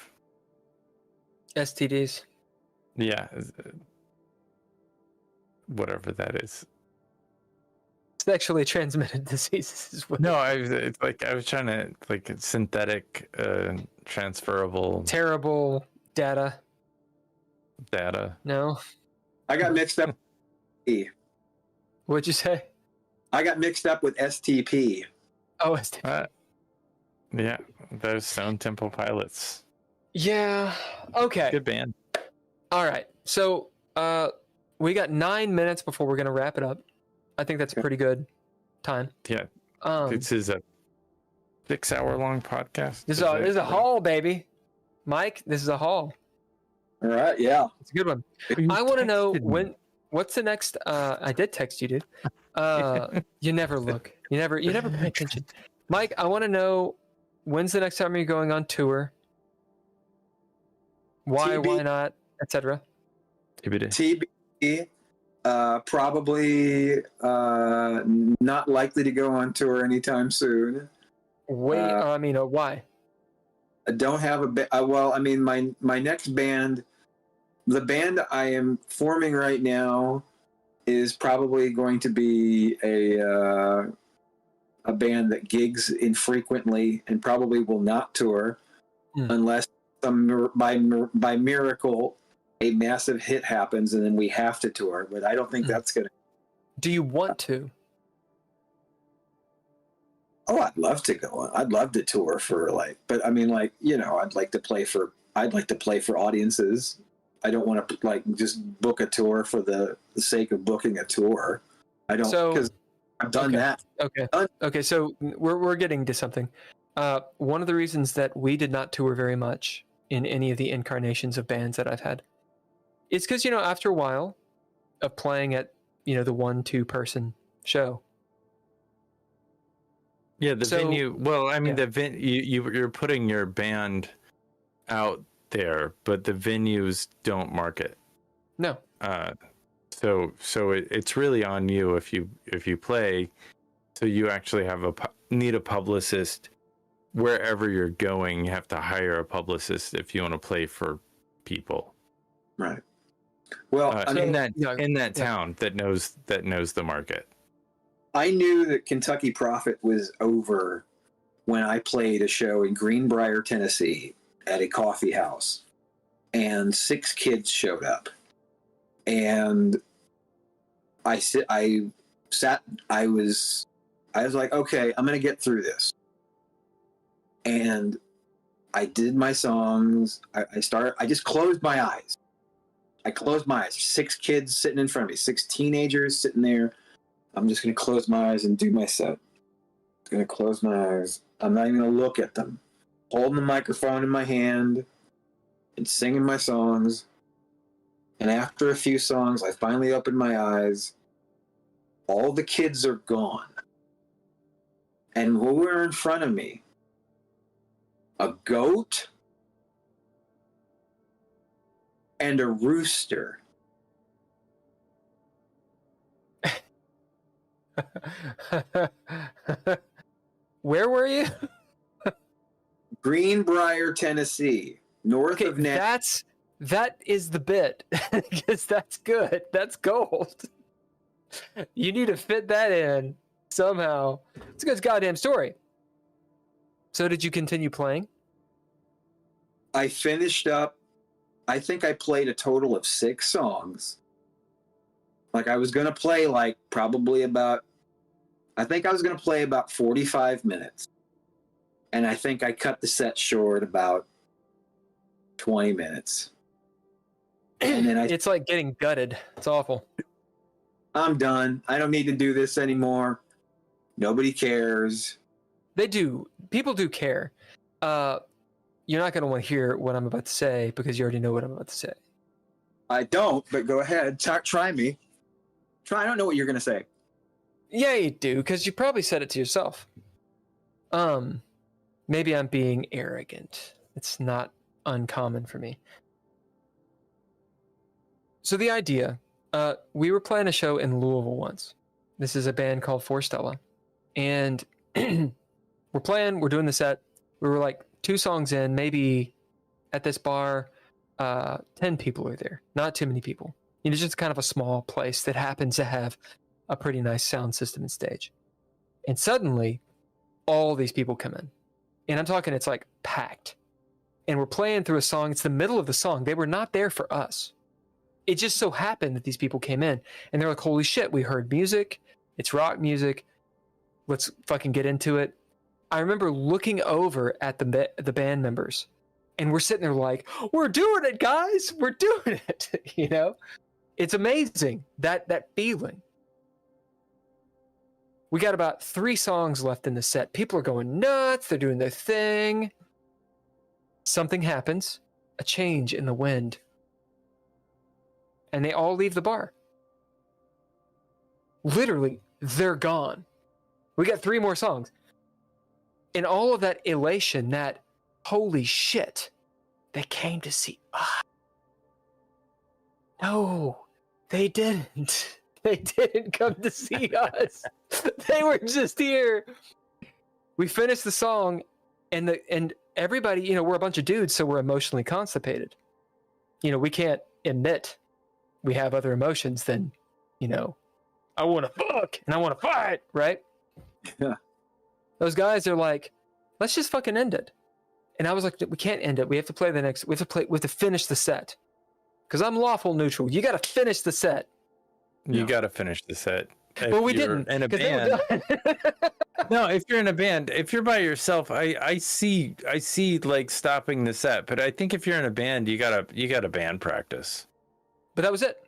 STDs. Yeah, whatever that is. Sexually transmitted diseases. No, it's like I was trying to, like, synthetic, transferable, terrible data. No, I got mixed up. What'd you say? I got mixed up with STP. Oh, STP. Yeah, those Stone Temple Pilots. Yeah. Okay. Good band. All right. So, we got 9 minutes before we're gonna wrap it up. I think that's a pretty good time. Yeah. This is a 6-hour-long podcast. This is a haul, baby. Mike, this is a haul. All right. Yeah. It's a good one. I want to know what's the next. I did text you, dude. You never look. You never pay attention. Mike, I want to know, when's the next time you're going on tour? Why not, etc. TBD. Probably not likely to go on tour anytime soon. Wait, why? I don't have my next band, the band I am forming right now, is probably going to be a band that gigs infrequently and probably will not tour unless by miracle a massive hit happens and then we have to tour. But I don't think that's gonna. Do you want to? Oh, I'd love to go on. I'd love to tour but I mean, I'd like to play for audiences. I don't want to just book a tour for the sake of booking a tour. I don't, because I've done that. Okay. So we're getting to something. One of the reasons that we did not tour very much in any of the incarnations of bands that I've had, it's because, after a while of playing at, the 1-2 person show. Yeah, venue. Well, I mean, you're putting your band out there, but the venues don't market. No. So it's really on you if you play. So you actually need a publicist wherever you're going. You have to hire a publicist if you want to play for people. Right. Well, in that town that knows the market. I knew that Kentucky Prophet was over when I played a show in Greenbrier, Tennessee at a coffee house, and 6 kids showed up. And I was like, okay, I'm going to get through this. And I did my songs. I just closed my eyes. 6 kids sitting in front of me, 6 teenagers sitting there. I'm just going to close my eyes and do my set. I'm going to close my eyes. I'm not even going to look at them. Holding the microphone in my hand and singing my songs. And after a few songs, I finally opened my eyes. All the kids are gone. And who were in front of me? A goat and a rooster. Where were you? Greenbrier, Tennessee, north of that is the bit, because that's good. That's gold. You need to fit that in somehow. It's a good goddamn story. So did you continue playing? I finished up. I think I played a total of 6 songs. I was going to play probably about 45 minutes. And I think I cut the set short about 20 minutes. And then it's like getting gutted. It's awful. I'm done. I don't need to do this anymore. Nobody cares. They do. People do care. You're not going to want to hear what I'm about to say because you already know what I'm about to say. I don't, but go ahead. Try me. I don't know what you're going to say. Yeah, you do, because you probably said it to yourself. Maybe I'm being arrogant. It's not uncommon for me. So the idea, we were playing a show in Louisville once. This is a band called Forstella. And we're doing the set. We were 2 songs in, maybe at this bar, 10 people are there. Not too many people. Just kind of a small place that happens to have a pretty nice sound system and stage. And suddenly, all these people come in. And I'm talking, it's packed. And we're playing through a song. It's the middle of the song. They were not there for us. It just so happened that these people came in. And they're like, holy shit, we heard music. It's rock music. Let's fucking get into it. I remember looking over at the band members. And we're sitting there like, we're doing it, guys. We're doing it. It's amazing, that feeling. We got about 3 songs left in the set. People are going nuts. They're doing their thing. Something happens. A change in the wind. And they all leave the bar. Literally, they're gone. We got 3 more songs. And all of that elation, that holy shit, they came to see us. No, They didn't. They didn't come to see us. They were just here. We finished the song, and everybody, you know, we're a bunch of dudes, so we're emotionally constipated. You know, we can't admit we have other emotions than, you know, I want to fuck and I want to fight, right? Yeah. Those guys are like, let's just fucking end it. And I was like, we can't end it. We have to play we have to finish the set. Because I'm lawful neutral. You got to finish the set. You got to finish the set. But we didn't. In a band. No, if you're in a band, if you're by yourself, I see like stopping the set. But I think if you're in a band, you gotta band practice. But that was it.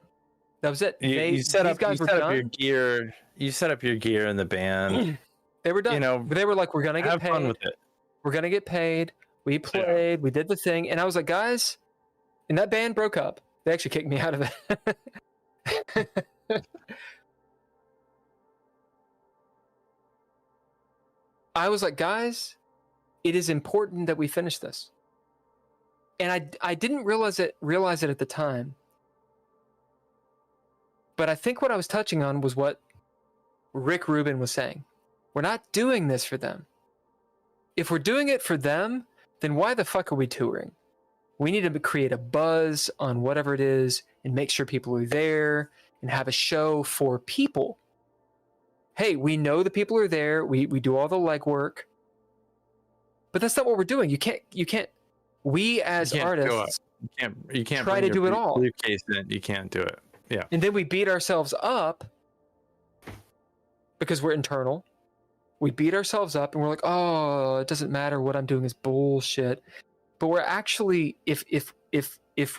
That was it. You set up your gear. You set up your gear in the band. They were done. You know, but they were like, we're gonna get have paid. fun with it. We're gonna get paid. We played. We did the thing, and I was like, guys, and that band broke up. They actually kicked me out of it. I was like, guys, it is important that we finish this. And I didn't realize it at the time. But I think what I was touching on was what Rick Rubin was saying. We're not doing this for them. If we're doing it for them, then why the fuck are we touring? We need to create a buzz on whatever it is and make sure people are there and have a show for people. Hey, we know the people are there. We do all the legwork. But that's not what we're doing. You can't we as artists you can't try to do it all. Briefcase in. You can't do it. Yeah. And then we beat ourselves up because we're internal. We beat ourselves up and we're like, oh, it doesn't matter, what I'm doing is bullshit. But we're actually, if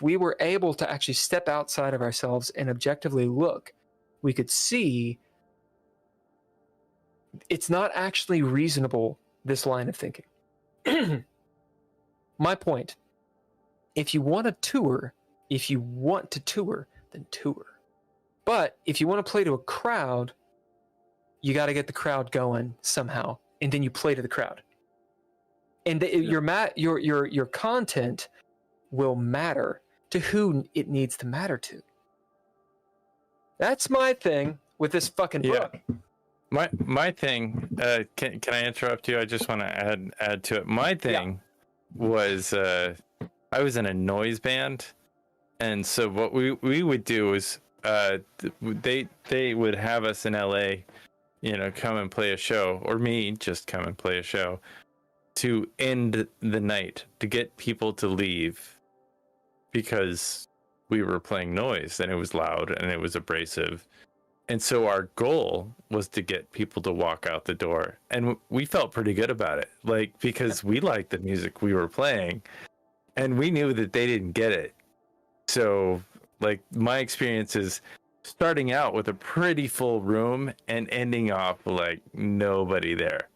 we were able to actually step outside of ourselves and objectively look, we could see it's not actually reasonable, this line of thinking. My point, if you want to tour, then tour. But if you want to play to a crowd, you got to get the crowd going somehow, and then you play to the crowd. And your content will matter to who it needs to matter to. That's my thing with this fucking book. My thing, can I interrupt you? I just want to add to it. My thing was I was in a noise band, and so what we would do is they would have us in LA, you know, come and play a show, or me just come and play a show to end the night, to get people to leave because we were playing noise and it was loud and it was abrasive. And so our goal was to get people to walk out the door. And we felt pretty good about it, like, because we liked the music we were playing and we knew that they didn't get it. So, like, my experience is starting out with a pretty full room and ending off like nobody there.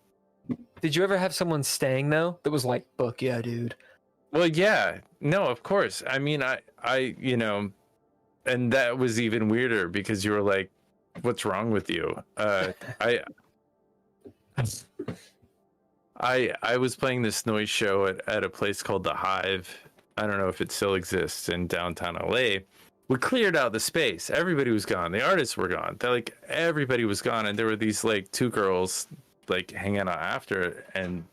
Did you ever have someone staying though that was like, "Fuck yeah, dude"? Well, yeah, no, of course. I mean, I, you know, and that was even weirder because you were like, "What's wrong with you?" I was playing this noise show at a place called The Hive. I don't know if it still exists in downtown LA. We cleared out the space. Everybody was gone. The artists were gone. Everybody was gone, and there were these like two girls like hanging out after, and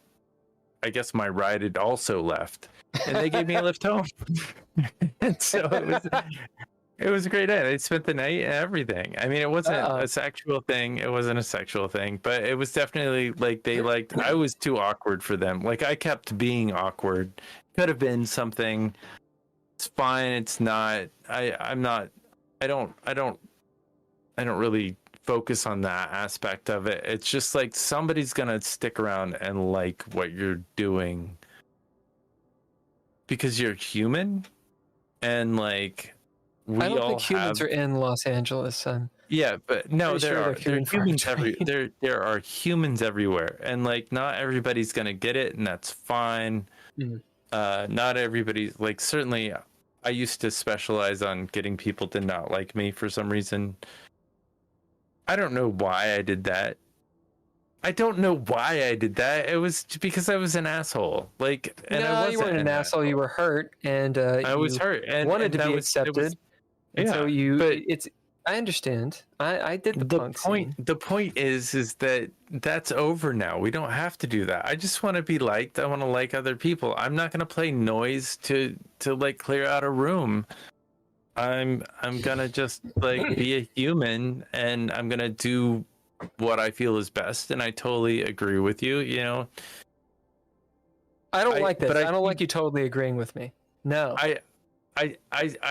I guess my ride had also left, and they gave me a lift home. And so it was a great night. I spent the night and everything. I mean, it wasn't a sexual thing. It wasn't a sexual thing, but it was definitely like they liked. I was too awkward for them. Like I kept being awkward. Could have been something. It's fine. It's not. I'm not. I don't really focus on that aspect of it. It's just like somebody's gonna stick around and like what you're doing because you're human, and like I don't think humans are in Los Angeles, son. Yeah, but no, there are humans there are humans everywhere, and like not everybody's gonna get it, and that's fine. Not everybody's like, certainly I used to specialize on getting people to not like me for some reason. I don't know why I did that. It was because I was an asshole. Like, and no, I wasn't you weren't an asshole. You were hurt, and I was hurt and wanted to be accepted. And so I understand. I did the punk point. scene. The point is that that's over now. We don't have to do that. I just want to be liked. I want to like other people. I'm not going to play noise to like clear out a room. I'm gonna just like be a human, and I'm gonna do what I feel is best. And I totally agree with you. You know, I don't like this. but I don't like you totally agreeing with me. No. I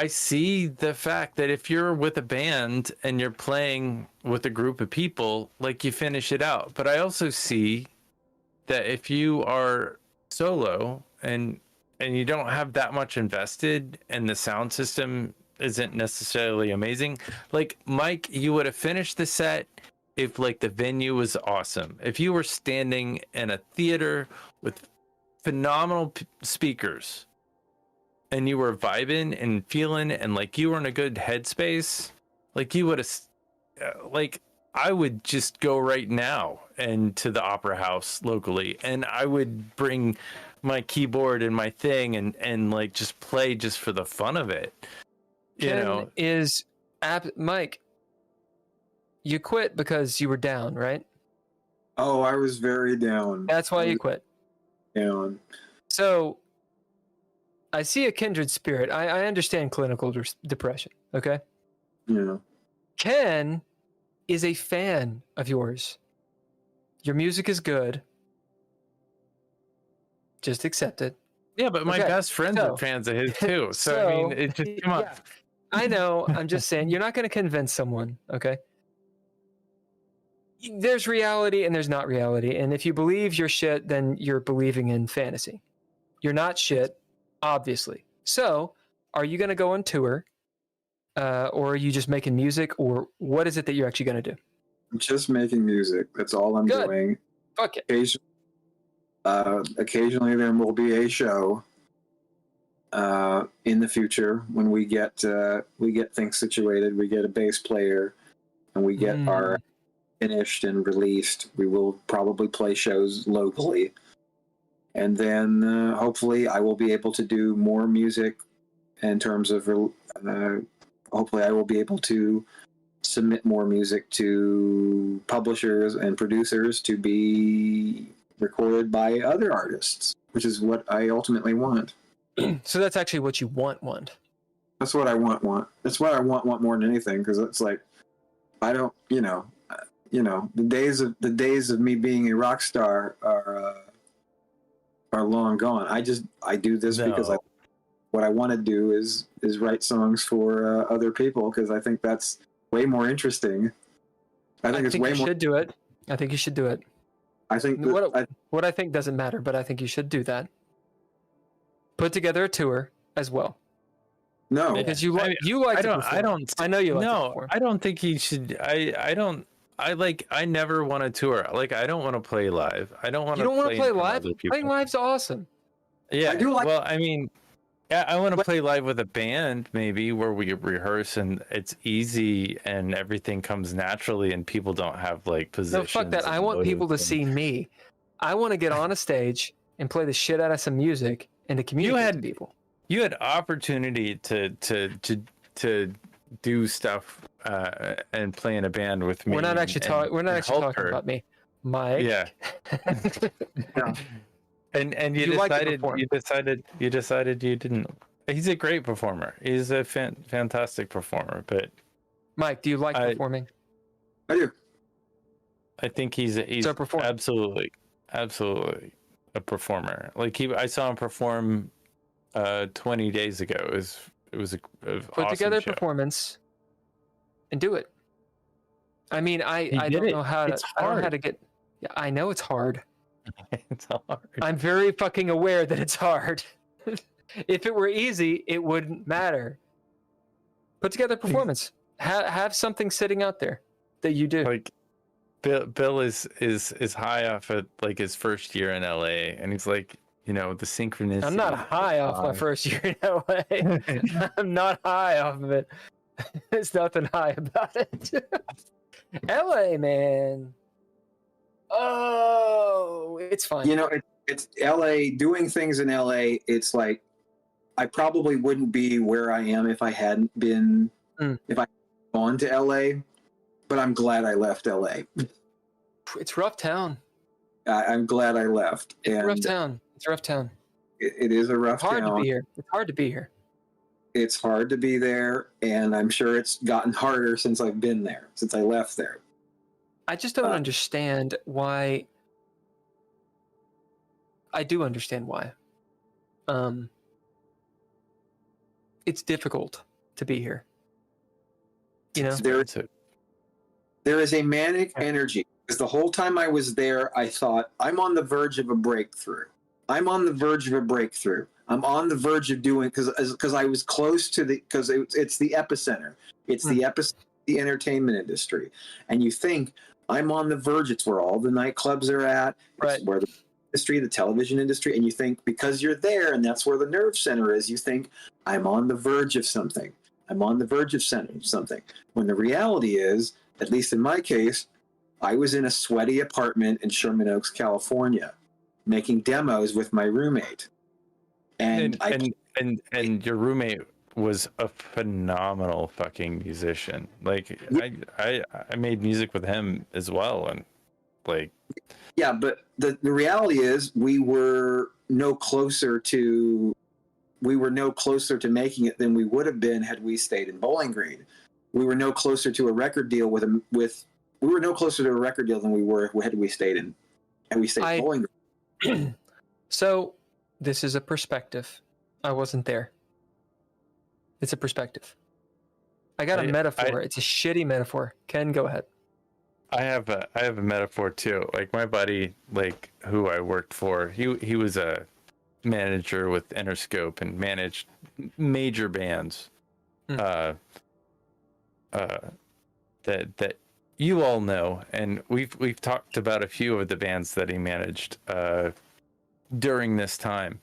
see the fact that if you're with a band and you're playing with a group of people, like you finish it out. But I also see that if you are solo and you don't have that much invested and the sound system isn't necessarily amazing, like Mike, you would have finished the set if like the venue was awesome. If you were standing in a theater with phenomenal speakers and you were vibing and feeling and like you were in a good headspace, like you would have like I would just go right now and to the opera house locally, and I would bring my keyboard and my thing and like just play just for the fun of it. Ken Mike, you quit because you were down, right? Oh, I was very down. That's why you quit. Down. So I see a kindred spirit. I understand clinical depression. Okay. Yeah. Ken is a fan of yours. Your music is good. Just accept it. Yeah, but my best friends are fans of his too. So I mean, it just come on. Yeah, I know. I'm just saying, you're not going to convince someone. Okay. There's reality and there's not reality. And if you believe you're shit, then you're believing in fantasy. You're not shit, obviously. So, are you going to go on tour? Or are you just making music? Or what is it that you're actually going to do? I'm just making music. That's all I'm doing. Fuck it. Occasionally there will be a show in the future when we get things situated. We get a bass player and we get our finished and released. We will probably play shows locally, and then hopefully I will be able to do more music in terms of hopefully I will be able to submit more music to publishers and producers to be recorded by other artists, which is what I ultimately want. So that's actually what you want. That's what I want. That's what I want more than anything, because it's like I don't, the days of me being a rock star are long gone. I do this because what I want to do is write songs for other people, because I think that's way more interesting. I think you should do it. I think you should do it. I think what I think doesn't matter, but I think you should do that. Put together a tour as well. No, because you like to perform. I know you like to perform. I don't think he should. I never want to tour. Like, I don't want to play live. I don't want to. You don't want to play live? People. Playing live's awesome. Yeah, I do like. Well, I mean, yeah, I want to play live with a band, maybe, where we rehearse and it's easy and everything comes naturally and people don't have like positions. No, fuck that. I want people to see me. I want to get on a stage and play the shit out of some music and to communicate to people. You had opportunity to do stuff and play in a band with me. We're not actually talking about me, Mike. Yeah. And you decided you didn't. He's a great performer. He's a fantastic performer. But Mike, do you like performing? I do. I think he's absolutely a performer. Like I saw him perform 20 days ago. It was a put awesome together a show. Performance and do it. I mean, I don't know how to. I don't know how to get. Yeah, I know it's hard. It's hard. I'm very fucking aware that it's hard. If it were easy, it wouldn't matter. Put together a performance. Have something sitting out there that you do. Like Bill is high off at like his first year in LA, and he's like, the synchronicity. I'm not high off my first year in LA. I'm not high off of it. There's nothing high about it. LA, man. Oh, it's fine. It's LA. Doing things in LA, it's like I probably wouldn't be where I am if I hadn't been if I on to LA, but I'm glad I left LA. It's rough town. I'm glad I left. It's a rough town. It's a rough town. It is a rough It's hard town. to be here. It's hard to be here. It's hard to be there, and I'm sure it's gotten harder since I've been there, since I left there. I just don't understand why. I do understand why. It's difficult to be here. You know, there is a manic energy. Because the whole time I was there, I thought, I'm on the verge of a breakthrough. I'm on the verge of a breakthrough. I'm on the verge of doing, because I was close to because it's the epicenter. It's the epicenter of the entertainment industry. And you think, I'm on the verge. It's where all the nightclubs are at. It's where the industry, the television industry. And you think, because you're there and that's where the nerve center is, you think, I'm on the verge of something. I'm on the verge of something. When the reality is, at least in my case, I was in a sweaty apartment in Sherman Oaks, California, making demos with my roommate. And your roommate was a phenomenal fucking musician. Like I made music with him as well, and like yeah, but the reality is we were no closer to making it than we would have been had we stayed in Bowling Green. We were no closer to a record deal we were no closer to a record deal than we were had we stayed in Bowling Green. So this is a perspective. I wasn't there. It's a perspective. I got a metaphor. It's a shitty metaphor. Ken, go ahead. I have a metaphor too. Like my buddy, like who I worked for, he was a manager with Interscope and managed major bands. That you all know, and we've talked about a few of the bands that he managed during this time.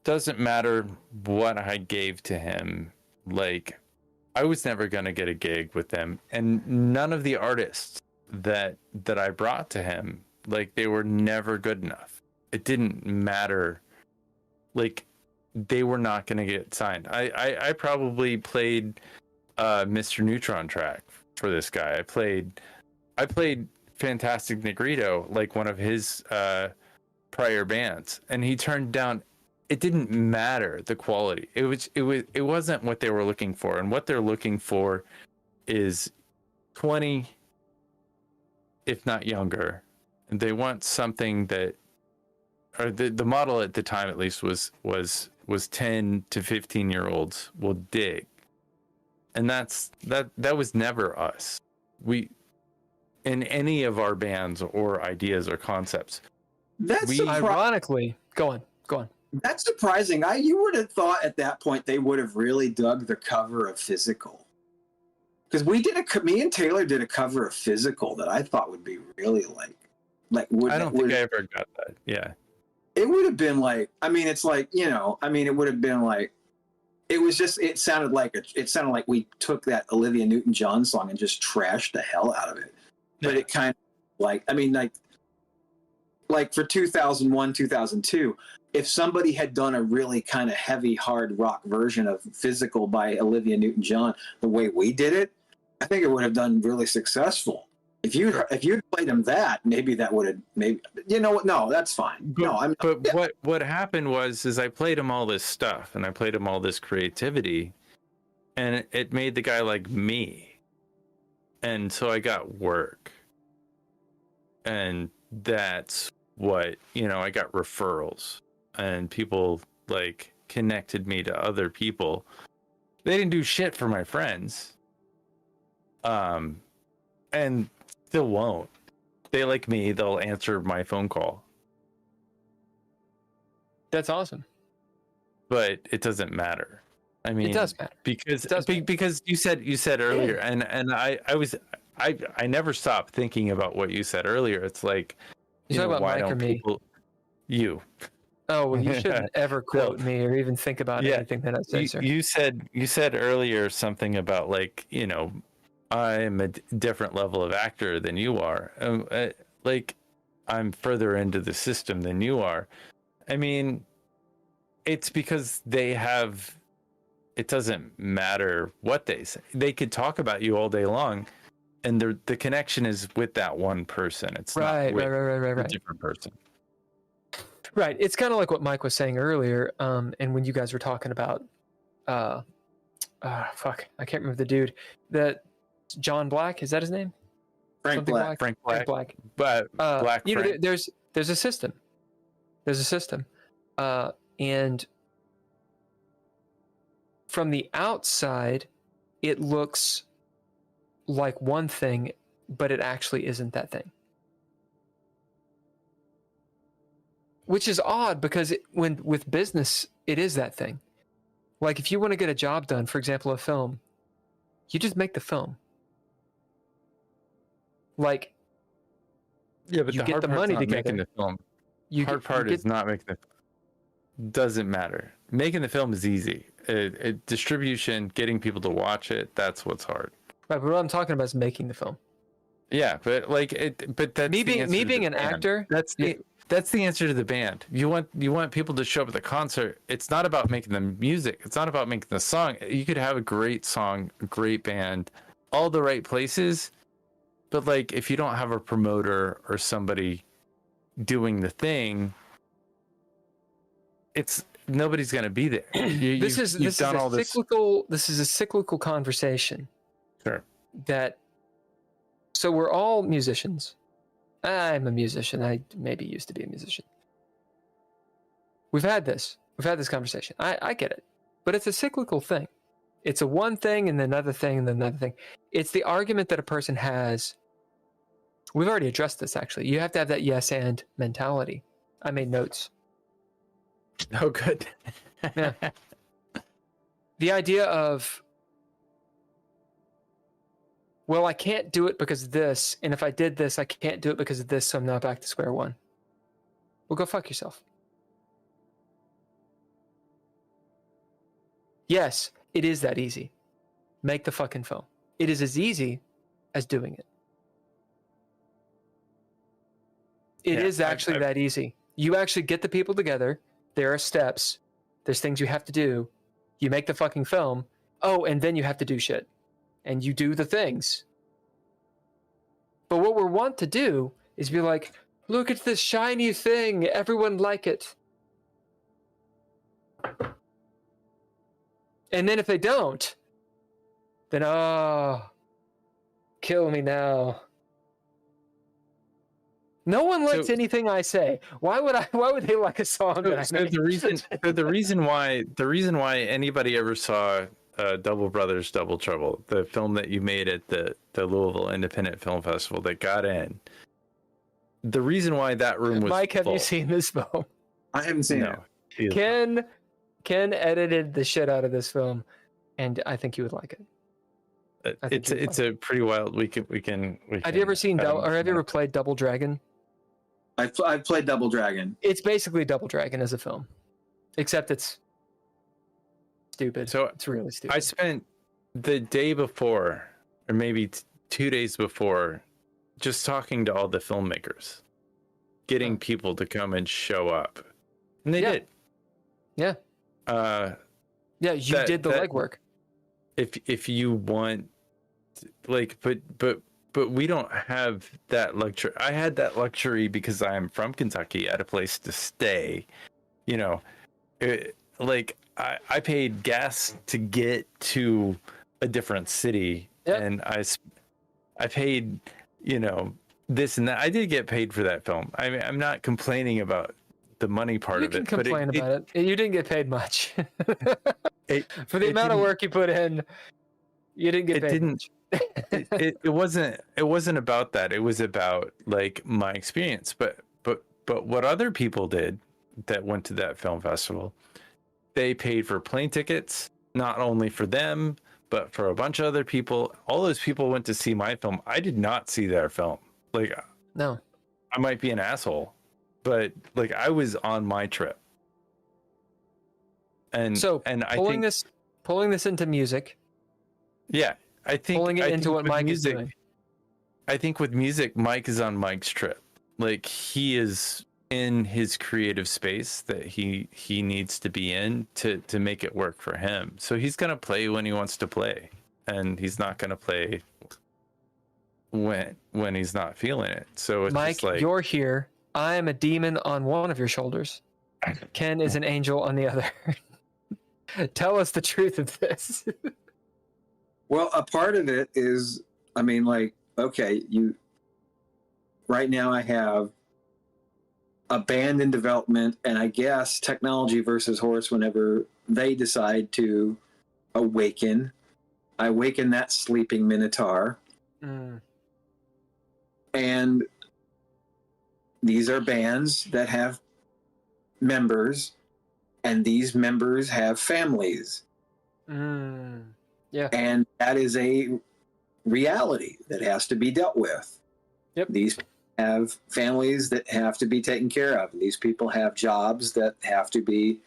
Doesn't matter what I gave to him, like I was never gonna get a gig with them, and none of the artists that I brought to him, like they were never good enough. It didn't matter, like they were not gonna get signed. I probably played Mr. Neutron track for this guy. I played Fantastic Negrito, like one of his prior bands, and he turned down. It didn't matter the quality. It wasn't what they were looking for, and what they're looking for is 20, if not younger. And they want something that, or the model at the time at least was 10 to 15-year-olds will dig. And that was never us. We, in any of our bands or ideas or concepts. Ironically, go on. That's surprising. You would have thought at that point they would have really dug the cover of Physical, because me and Taylor did a cover of Physical that I thought would be really like. I don't think I ever got that. Yeah, it would have been like. I mean, it's like it would have been like. It was just. It sounded like we took that Olivia Newton-John song and just trashed the hell out of it. But it kind of like for 2001, 2002. If somebody had done a really kind of heavy, hard rock version of Physical by Olivia Newton-John, the way we did it, I think it would have done really successful. If you'd played him that, maybe that would have no, that's fine. What happened was I played him all this stuff and I played him all this creativity, and it made the guy like me, and so I got work, and that's what I got referrals. And people like connected me to other people. They didn't do shit for my friends. And still won't. They like me, they'll answer my phone call. That's awesome. But it doesn't matter. I mean, it does matter. Because you said earlier, and I never stopped thinking about what you said earlier. It's like, you talk about why Mike don't or me? people you Oh, well, you shouldn't ever quote me or even think about anything that I say, sir. You said earlier something about like, I'm a different level of actor than you are. Like I'm further into the system than you are. I mean, it's because they have it doesn't matter what they say. They could talk about you all day long, and the connection is with that one person. It's not with a different person. Right. It's kind of like what Mike was saying earlier. And when you guys were talking about, fuck, I can't remember the dude. That John Black, is that his name? Frank Black. Frank Black. But Black. You know, there's a system. There's a system, and from the outside, it looks like one thing, but it actually isn't that thing. Which is odd because with business, it is that thing. Like if you want to get a job done, for example, a film, you just make the film. Like, yeah, but you the get hard the part's money not together. making the film. Hard part you is not making the. Doesn't matter. Making the film is easy. Distribution, getting people to watch it, that's what's hard. Right, but what I'm talking about is making the film. Yeah, but like it. But that's me being an actor. That's the answer to the band. You want people to show up at the concert. It's not about making the music. It's not about making the song. You could have a great song, a great band, all the right places, but like if you don't have a promoter or somebody doing the thing, nobody's going to be there. This is a cyclical conversation. Sure. So we're all musicians. I'm a musician. I maybe used to be a musician. We've had this conversation. I get it. But it's a cyclical thing. It's a one thing and then another thing and then another thing. It's the argument that a person has. We've already addressed this, actually. You have to have that yes and mentality. I made notes. Oh, good. Yeah. The idea of, well, I can't do it because of this, and if I did this, I can't do it because of this, so I'm now back to square one. Well, go fuck yourself. Yes, it is that easy. Make the fucking film. It is as easy as doing it. It is actually that easy. You actually get the people together. There are steps. There's things you have to do. You make the fucking film. Oh, and then you have to do shit. And you do the things. But what we want to do is be like, look at this shiny thing. Everyone like it. And then if they don't, then, kill me now. No one likes anything I say. Why would they like a song that I made? The reason why anybody ever saw Double Brothers Double Trouble, the film that you made at the Louisville Independent Film Festival that got in, the reason why that room was Mike, have full. you seen this film? I haven't seen it. Ken edited the shit out of this film, and I think you would like it. It's a pretty wild. We can. Have you ever seen or have you ever played Double Dragon? I've played Double Dragon. It's basically Double Dragon as a film, except it's stupid. So it's really stupid. I spent the day before, or maybe 2 days before, just talking to all the filmmakers, getting people to come and show up, and they did. Yeah. You did the legwork. If you want, like, but we don't have that luxury. I had that luxury because I am from Kentucky. I had a place to stay. You know, I paid gas to get to a different city, and I paid, this and that. I did get paid for that film. I mean, I'm not complaining about the money part of it. You can complain about it. You didn't get paid much. For the amount of work you put in, you didn't get paid much. it wasn't about that. It was about like my experience. But what other people did that went to that film festival, they paid for plane tickets, not only for them, but for a bunch of other people. All those people went to see my film. I did not see their film. Like, no, I might be an asshole, but like I was on my trip. And so I think pulling this into music. Yeah. I think pulling it into what Mike is doing. I think with music, Mike is on Mike's trip. Like he is in his creative space that he needs to be in to make it work for him. So he's gonna play when he wants to play, and he's not gonna play when he's not feeling it. So it's Mike, just like, you're here. I am a demon on one of your shoulders. Ken is an angel on the other. Tell us the truth of this. Well, a part of it is, I mean, like, okay, right now I have a band in development, and I guess Technology versus Horse, whenever they decide to awaken, I awaken that sleeping minotaur. And these are bands that have members, and these members have families. Yeah. And that is a reality that has to be dealt with. Yep. These have families that have to be taken care of. These people have jobs that have to be,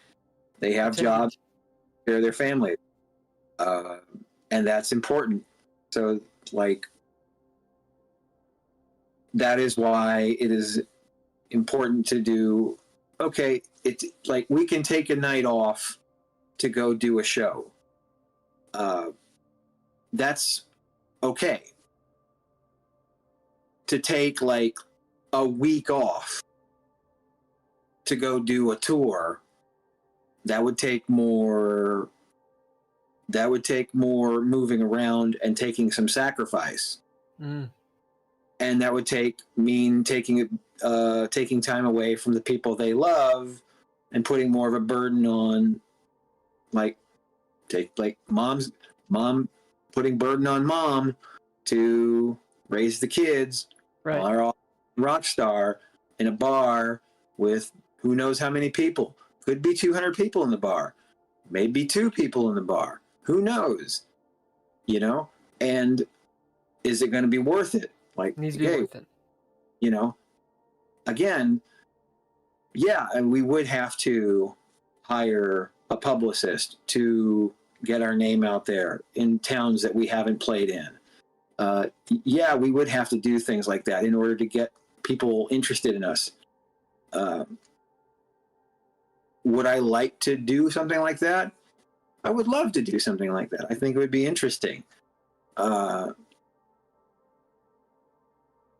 they have jobs to take care of their families. And that's important. So, like, that is why it is important to do, okay, it's like we can take a night off to go do a show. That's okay. To take like a week off to go do a tour, that would take more moving around and taking some sacrifice. And that would mean taking time away from the people they love and putting more of a burden on, like mom putting burden on mom to raise the kids, Right. while they're all rock star in a bar with who knows how many people. Could be 200 people in the bar, maybe 2 people in the bar. Who knows? You know, and is it going to be worth it? Like, It needs to be worth it. You know, again, yeah, and we would have to hire a publicist to get our name out there in towns that we haven't played in. Yeah, we would have to do things like that in order to get people interested in us. Would I like to do something like that? I would love to do something like that. I think it would be interesting. I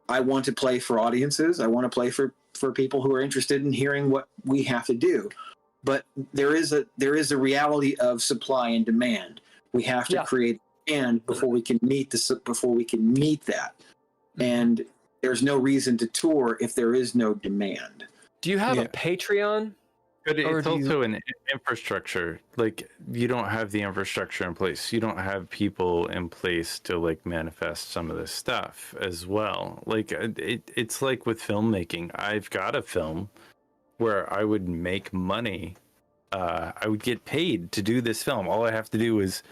want to play for audiences. I want to play for people who are interested in hearing what we have to do. But there is a reality of supply and demand. We have to create demand before we can meet that. And there's no reason to tour if there is no demand. Do you have a Patreon? But it's also an infrastructure. Like, you don't have the infrastructure in place. You don't have people in place to like manifest some of this stuff as well. Like, it's like with filmmaking. I've got a film where I would make money. I would get paid to do this film. All I have to do is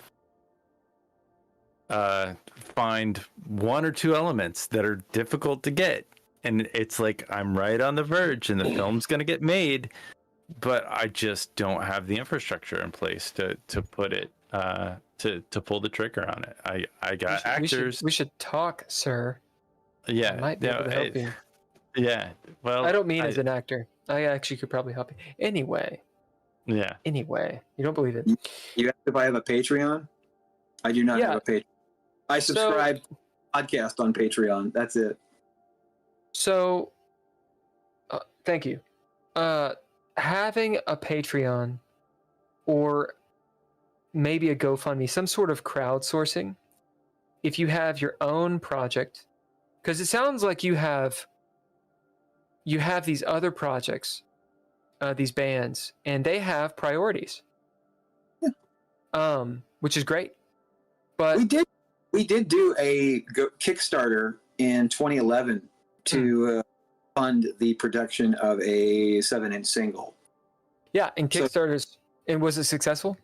find 1 or 2 elements that are difficult to get, and it's like I'm right on the verge, and the film's gonna get made. But I just don't have the infrastructure in place to put it to pull the trigger on it. I got actors. We should talk, sir. Yeah, I might be able to help you. Yeah, well, I don't mean as an actor. I actually could probably help you. Anyway. Yeah. Anyway, you don't believe it. You asked if I have a Patreon? I do not have a Patreon. I subscribe to a podcast on Patreon. That's it. So, thank you. Having a Patreon or maybe a GoFundMe, some sort of crowdsourcing, if you have your own project, because it sounds like you have these other projects, these bands, and they have priorities. Yeah. Which is great. But we did do a Kickstarter in 2011 to fund the production of a 7-inch single. Yeah, and Kickstarters. And was it successful?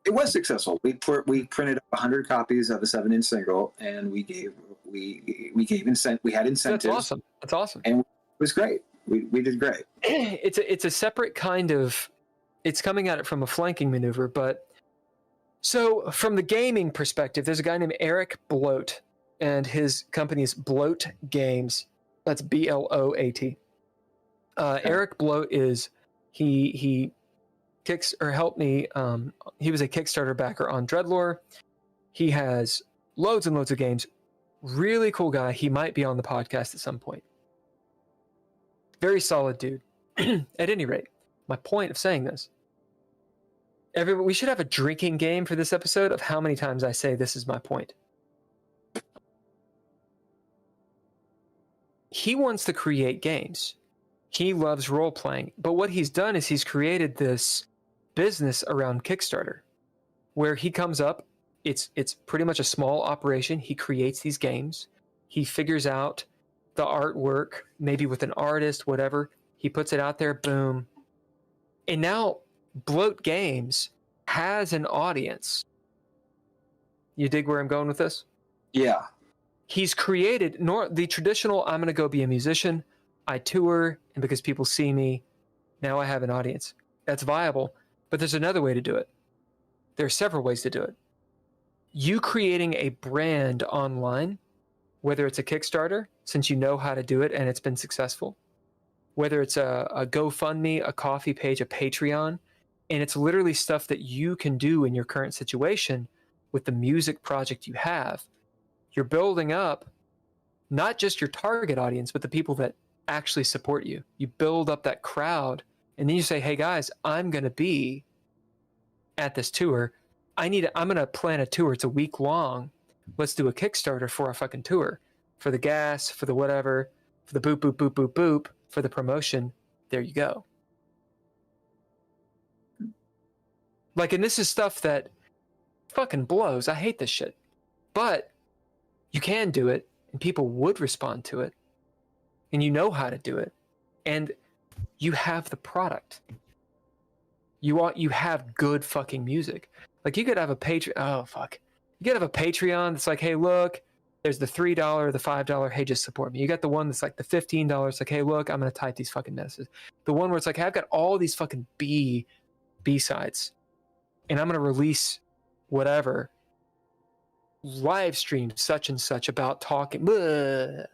It was successful. We printed 100 copies of a 7-inch single, and we had incentives. That's awesome. That's awesome. And it was great. We did great. It's a separate kind of. It's coming at it from a flanking maneuver, but so from the gaming perspective, there's a guy named Eric Bloat, and his company is Bloat Games. That's BLOAT. Eric Bloat is he kicks or helped me. He was a Kickstarter backer on DreadLore. He has loads and loads of games. Really cool guy. He might be on the podcast at some point. Very solid dude. At any rate, my point of saying this, we should have a drinking game for this episode of how many times I say this is my point. He wants to create games. He loves role-playing. But what he's done is he's created this business around Kickstarter where he comes up, it's pretty much a small operation. He creates these games. He figures out the artwork, maybe with an artist, whatever. He puts it out there, boom. And now Bloat Games has an audience. You dig where I'm going with this? Yeah. He's created the traditional, I'm going to go be a musician, I tour, and because people see me, now I have an audience. That's viable, but there's another way to do it. There are several ways to do it. You creating a brand online, whether it's a Kickstarter, since you know how to do it and it's been successful, whether it's a GoFundMe, a coffee page, a Patreon, and it's literally stuff that you can do in your current situation with the music project you have. You're building up not just your target audience, but the people that actually support you. You build up that crowd, and then you say, hey guys, I'm going to be at this tour. I'm going to plan a tour. It's a week long. Let's do a Kickstarter for a fucking tour, for the gas, for the whatever, for the boop, boop, boop, boop, boop, for the promotion. There you go. Like, and this is stuff that fucking blows. I hate this shit. But you can do it, and people would respond to it, and you know how to do it, and you have the product. You have good fucking music. Like, you could have a Patreon. Oh fuck, you could have a Patreon that's like, hey, look, there's the $3, the $5. Hey, just support me. You got the one that's like the $15. It's like, hey, look, I'm gonna type these fucking messages. The one where it's like, hey, I've got all these fucking B-sides, and I'm gonna release whatever. Live stream such and such about talking. Blah.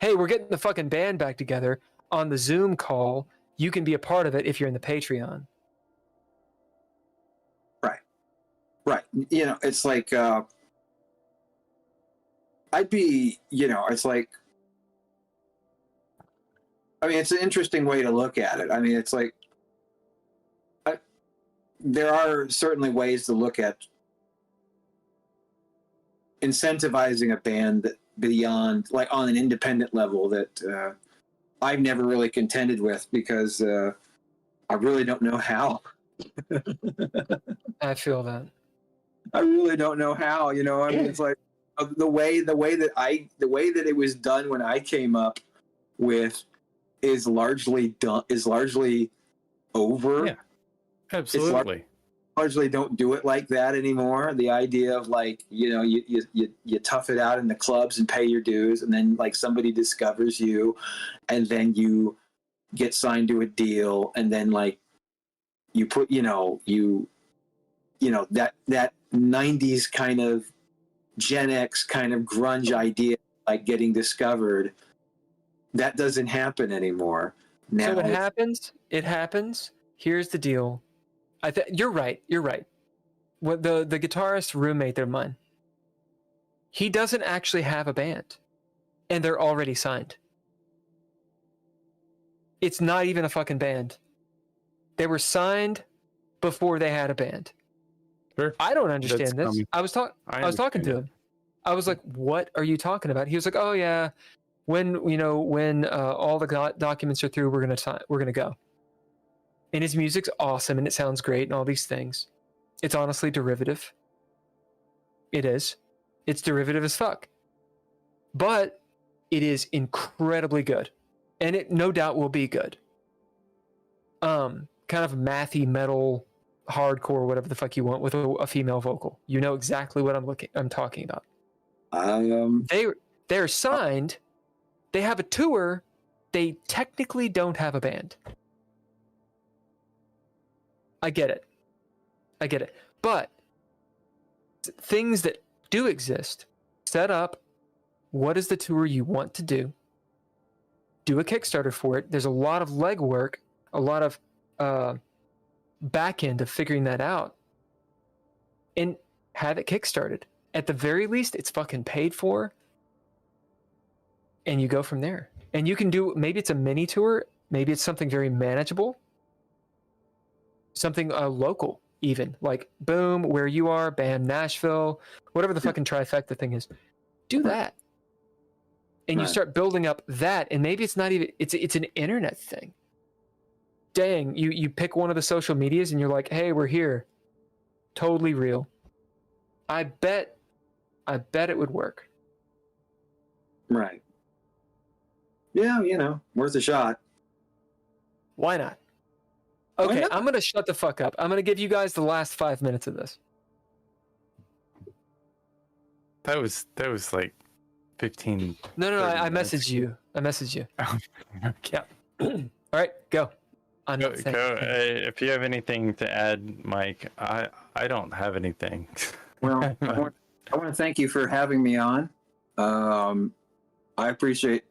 Hey, we're getting the fucking band back together on the Zoom call. You can be a part of it if you're in the Patreon. Right. You know, it's like I'd be, you know, it's like, I mean, it's an interesting way to look at it. I mean, it's like there are certainly ways to look at incentivizing a band that beyond, like, on an independent level that I've never really contended with because I really don't know how. I feel that. I really don't know how, you know. I mean, it's like the way that it was done when I came up with is largely over. Yeah, absolutely. Largely don't do it like that anymore. The idea of, like, you know, you tough it out in the clubs and pay your dues, and then, like, somebody discovers you, and then you get signed to a deal, and then, like, you put, you know, that 90s kind of Gen X kind of grunge idea, like, getting discovered. That doesn't happen anymore. Now, so it happens. Here's the deal. You're right. What the guitarist roommate of mine, he doesn't actually have a band, and they're already signed. It's not even a fucking band. They were signed before they had a band. Sure. I don't understand this. I was talking to him. I was like, "What are you talking about?" He was like, "Oh yeah, when all the documents are through, we're gonna go." And his music's awesome, and it sounds great, and all these things. It's honestly derivative. It is. It's derivative as fuck. But it is incredibly good, and it no doubt will be good. Kind of mathy metal, hardcore, whatever the fuck you want, with a female vocal. You know exactly what I'm talking about. They're signed. They have a tour. They technically don't have a band. I get it. But things that do exist, set up, what is the tour you want to do? do a Kickstarter for it. There's a lot of legwork, a lot of back end of figuring that out, and have it kickstarted. At the very least, it's fucking paid for, and you go from there. And you can do, maybe it's a mini tour, maybe it's something very manageable, something local even, like boom, where you are, bam, Nashville, whatever the fucking trifecta thing is. Do that. And you start building up that, and maybe it's not even, it's an internet thing. Dang, you pick one of the social medias and you're like, hey, we're here. Totally real. I bet it would work. Right. Yeah, worth a shot. Why not? Okay, I'm going to shut the fuck up. I'm going to give you guys the last 5 minutes of this. That was like 15. No, I messaged you. Oh, okay. Yeah. All right, go. Go. If you have anything to add, Mike, I don't have anything. Well, I want to thank you for having me on. I appreciate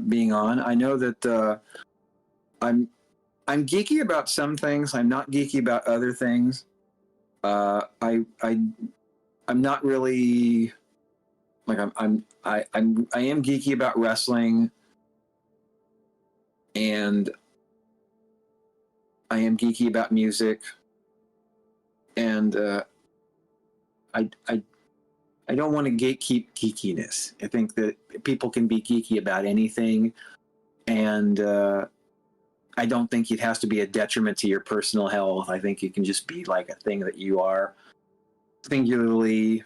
being on. I know that I'm geeky about some things. I'm not geeky about other things. I'm not really like I am geeky about wrestling, and I am geeky about music, and I don't want to gatekeep geekiness. I think that people can be geeky about anything, and I don't think it has to be a detriment to your personal health. I think it can just be like a thing that you are singularly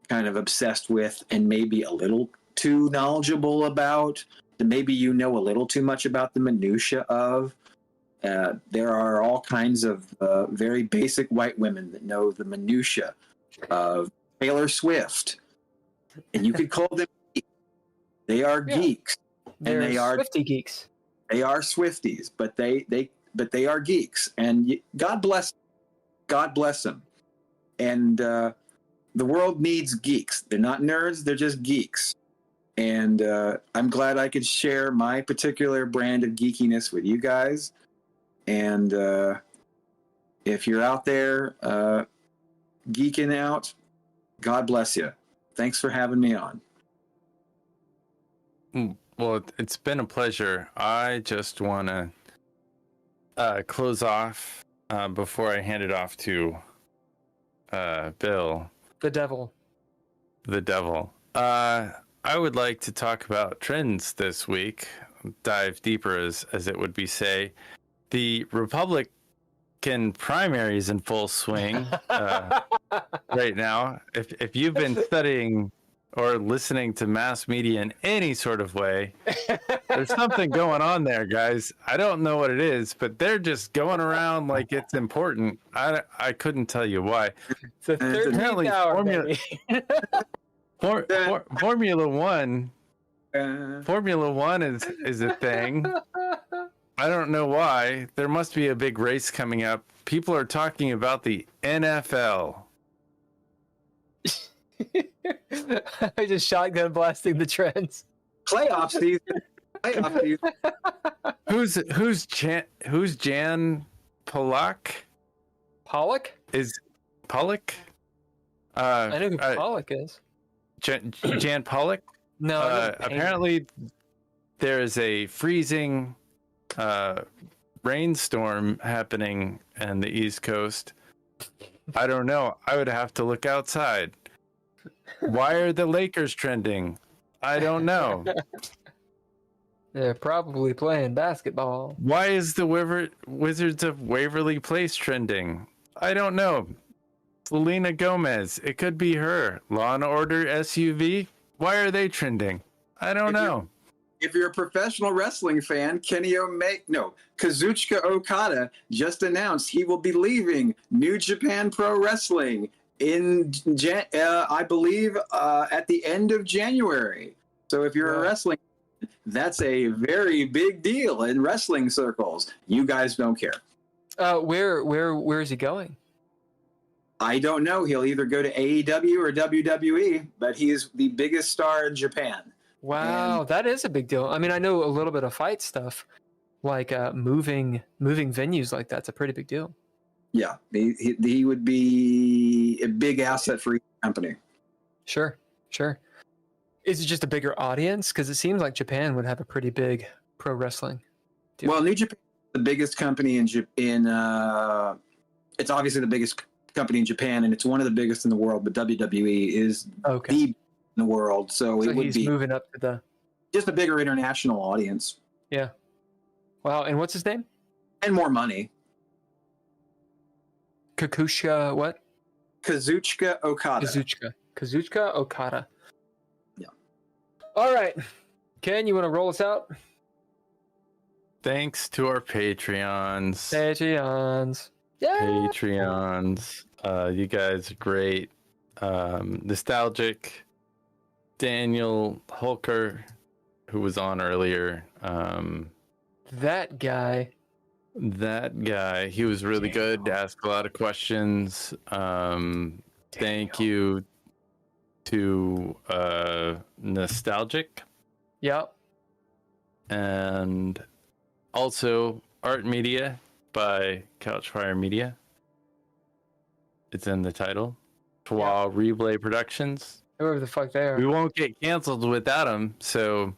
kind of obsessed with and maybe a little too knowledgeable about, that maybe you know a little too much about the minutia of. There are all kinds of very basic white women that know the minutia of Taylor Swift, and you could call them geeks. They are geeks, and they are Swiftie geeks. They are Swifties, but they are geeks, and God bless them. And the world needs geeks. They're not nerds; they're just geeks. And I'm glad I could share my particular brand of geekiness with you guys. And if you're out there geeking out, God bless you. Thanks for having me on. Well, it's been a pleasure. I just want to close off before I hand it off to Bill. The devil. I would like to talk about trends this week, dive deeper as it would be say. The Republican primaries in full swing right now. If you've been studying or listening to mass media in any sort of way, there's something going on there, guys. I don't know what it is, but they're just going around like it's important. I couldn't tell you why. It's a 13th hour, Formula One is a thing. I don't know why. There must be a big race coming up. People are talking about the NFL. I just shotgun blasting the trends. Playoff season. Who's Jan Pollock? Pollock? Is Pollock? I know who Pollock is. Jan Pollock? No. Apparently, there is a freezing rainstorm happening on the East Coast. I don't know. I would have to look outside. Why are the Lakers trending? I don't know. They're probably playing basketball. Why is the Wizards of Waverly Place trending? I don't know. Selena Gomez. It could be her. Law and Order SUV. Why are they trending? I don't know. If you're a professional wrestling fan, Kazuchika Okada just announced he will be leaving New Japan Pro Wrestling in, I believe, at the end of January. So if you're a wrestling, that's a very big deal in wrestling circles. You guys don't care. Where is he going? I don't know. He'll either go to AEW or WWE, but he is the biggest star in Japan. Wow, that is a big deal. I mean, I know a little bit of fight stuff, like moving venues like that's a pretty big deal. Yeah, he would be a big asset for each company. Sure. Is it just a bigger audience? Because it seems like Japan would have a pretty big pro wrestling deal. Well, New Japan is the biggest company in it's obviously the biggest company in Japan, and it's one of the biggest in the world. But WWE is Okay. the in the world, so it would he's be moving up to the just a bigger international audience. yeah. Wow, and what's his name? And more money. Kakushka what? Kazuchika Okada. Kazuchika Okada. Yeah. All right, Ken, you want to roll us out? Thanks to our Patreons. Patreons. Yeah. Patreons. You guys are great. Nostalgic. Daniel Hulker, who was on earlier. That guy. He was really good. Asked a lot of questions. Thank you to Nostalgic. Yep. And also Art Media by Couchfire Media. It's in the title. Twa Replay Productions. Whoever the fuck they are. We won't get canceled without them, so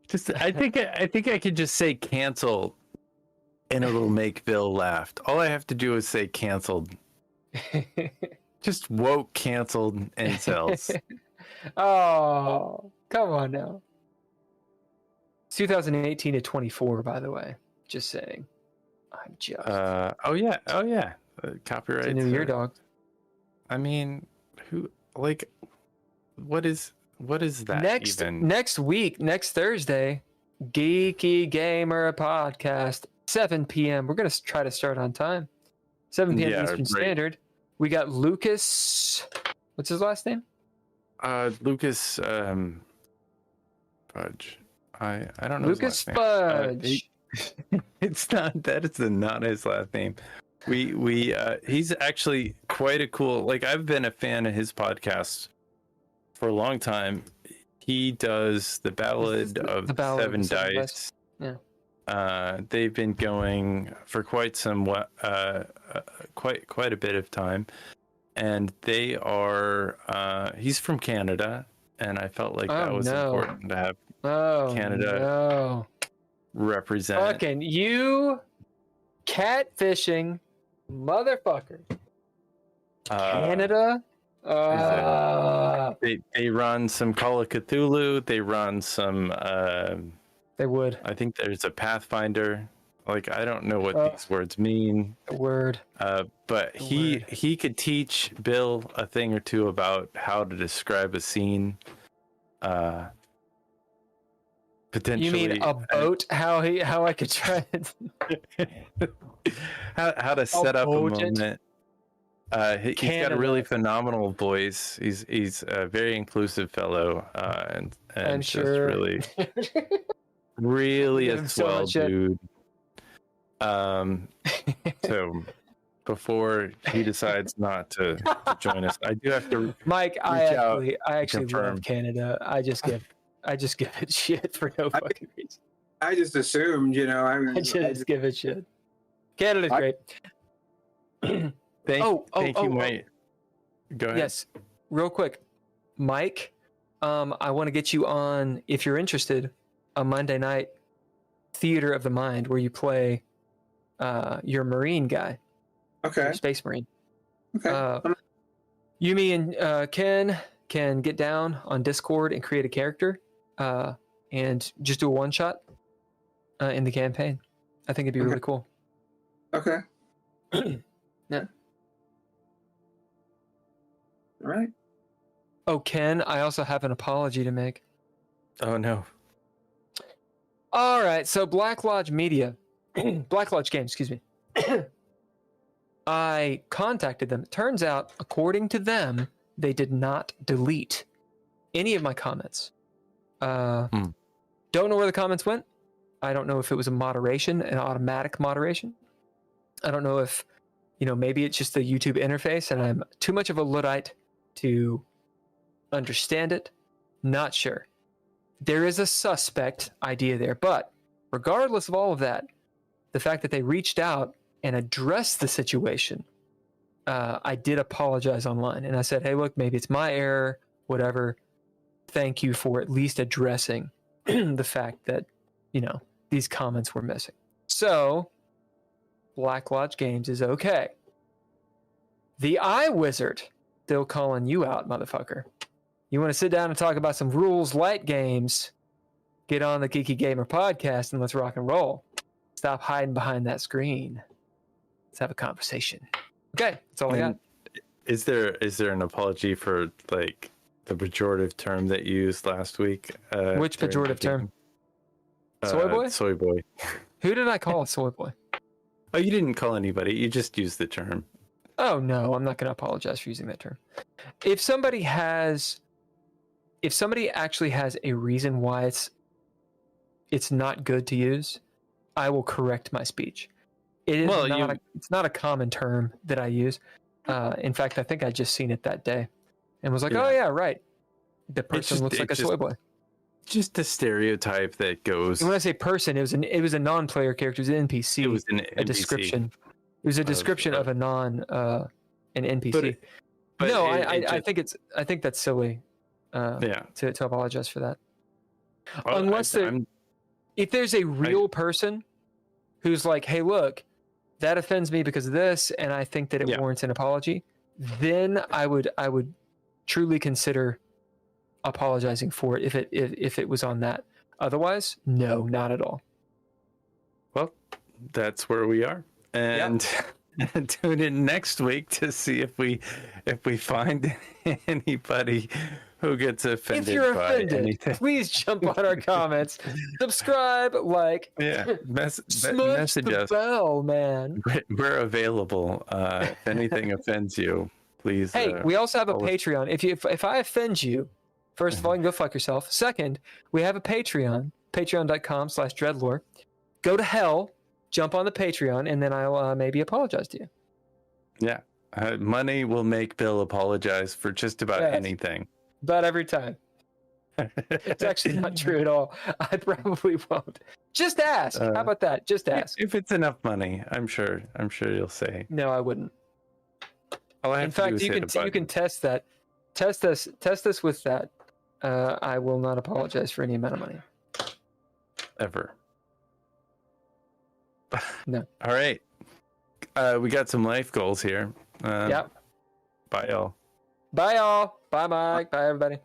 just I think I could just say canceled and it'll make Bill laugh. All I have to do is say canceled. Just woke canceled incels. Oh, come on now. It's 2018 to 24, by the way. Just saying. I'm just. Oh yeah. Copyright. It's a new year, dog. I mean, what is that even? Next week, next Thursday, Geeky Gamer podcast, 7 p.m. We're gonna try to start on time. 7 p.m. Eastern Standard. We got Lucas. What's his last name? Lucas Fudge. I don't know. Lucas his last Fudge. Name. It's not. That is not his last name. He's actually quite a cool. Like, I've been a fan of his podcast for a long time. He does the Ballad of Seven Dice. Yeah. They've been going for quite a bit of time, and they are. He's from Canada, and I felt like that was important to have Canada represent. Fucking you, catfishing, motherfucker. Canada. They run some Call of Cthulhu. They run some. They would. I think there's a Pathfinder. Like, I don't know what these words mean. Word. But he could teach Bill a thing or two about how to describe a scene. Potentially. You mean a boat? How I could try it? how to set up a moment. He's got a really phenomenal voice. He's a very inclusive fellow, and I'm just sure. really a swell so dude. So before he decides not to join us, I do have to. Mike, I actually confirm. love Canada. I just give it shit for no fucking reason. I just assumed, I just give it shit. Canada's great. Thank you, Mike. Go ahead. Yes, real quick, Mike. I want to get you on, if you're interested, a Monday night Theater of the Mind where you play your Marine guy. Okay. Your Space Marine. Okay. You, me, and Ken can get down on Discord and create a character and just do a one shot in the campaign. I think it'd be really cool. Okay. Yeah. All right. Oh, Ken, I also have an apology to make. Oh no. All right, so Black Lodge Media, Black Lodge Games, excuse me. I contacted them. It turns out, according to them, they did not delete any of my comments. Don't know where the comments went. I don't know if it was a moderation, an automatic moderation. I don't know if, maybe it's just the YouTube interface and I'm too much of a Luddite to understand it. Not sure. There is a suspect idea there, but regardless of all of that, the fact that they reached out and addressed the situation, I did apologize online. And I said, hey, look, maybe it's my error, whatever. Thank you for at least addressing the fact that, these comments were missing. So, Black Lodge Games is okay. The Eye Wizard, still calling you out, motherfucker. You want to sit down and talk about some rules light games? Get on the Geeky Gamer podcast and let's rock and roll. Stop hiding behind that screen. Let's have a conversation. Okay, that's all I got. Is there an apology for like the pejorative term that you used last week? Which pejorative term? Soy boy? Soy boy. Who did I call a soy boy? Oh, you didn't call anybody. You just used the term. Oh no, I'm not going to apologize for using that term. If somebody actually has a reason why it's not good to use, I will correct my speech. It is it's not a common term that I use. In fact, I think I just seen it that day and was like, oh yeah, right. The person looks like a soy boy. Just a stereotype that goes. And when I say person, it was a non-player character. It was an NPC. It was a description. It was a description of an NPC. But no, I think that's silly. To apologize for that. Well, Unless if there's a real person who's like, hey, look, that offends me because of this, and I think that it warrants an apology, then I would truly consider apologizing for it if it was on that. Otherwise, no, not at all. Well, that's where we are. And tune in next week to see if we find anybody who gets offended. If you're by offended, anything. please jump on our comments, subscribe, like, message the us. bell, man. We're available. If anything offends you, please. Hey, we also have a Patreon. If I offend you, first of all, you can go fuck yourself. Second, we have a Patreon, patreon.com/DreadLore. Go to hell, jump on the Patreon, and then I'll maybe apologize to you. Yeah. Money will make Bill apologize for just about anything. About every time. It's actually not true at all. I probably won't. Just ask. How about that? Just ask. If it's enough money, I'm sure you'll say. No, I wouldn't. In fact, you can test that. Test us with that. I will not apologize for any amount of money. Ever. No. All right. We got some life goals here. Yep. Bye, y'all. Bye, y'all. Bye, Mike. Bye, everybody.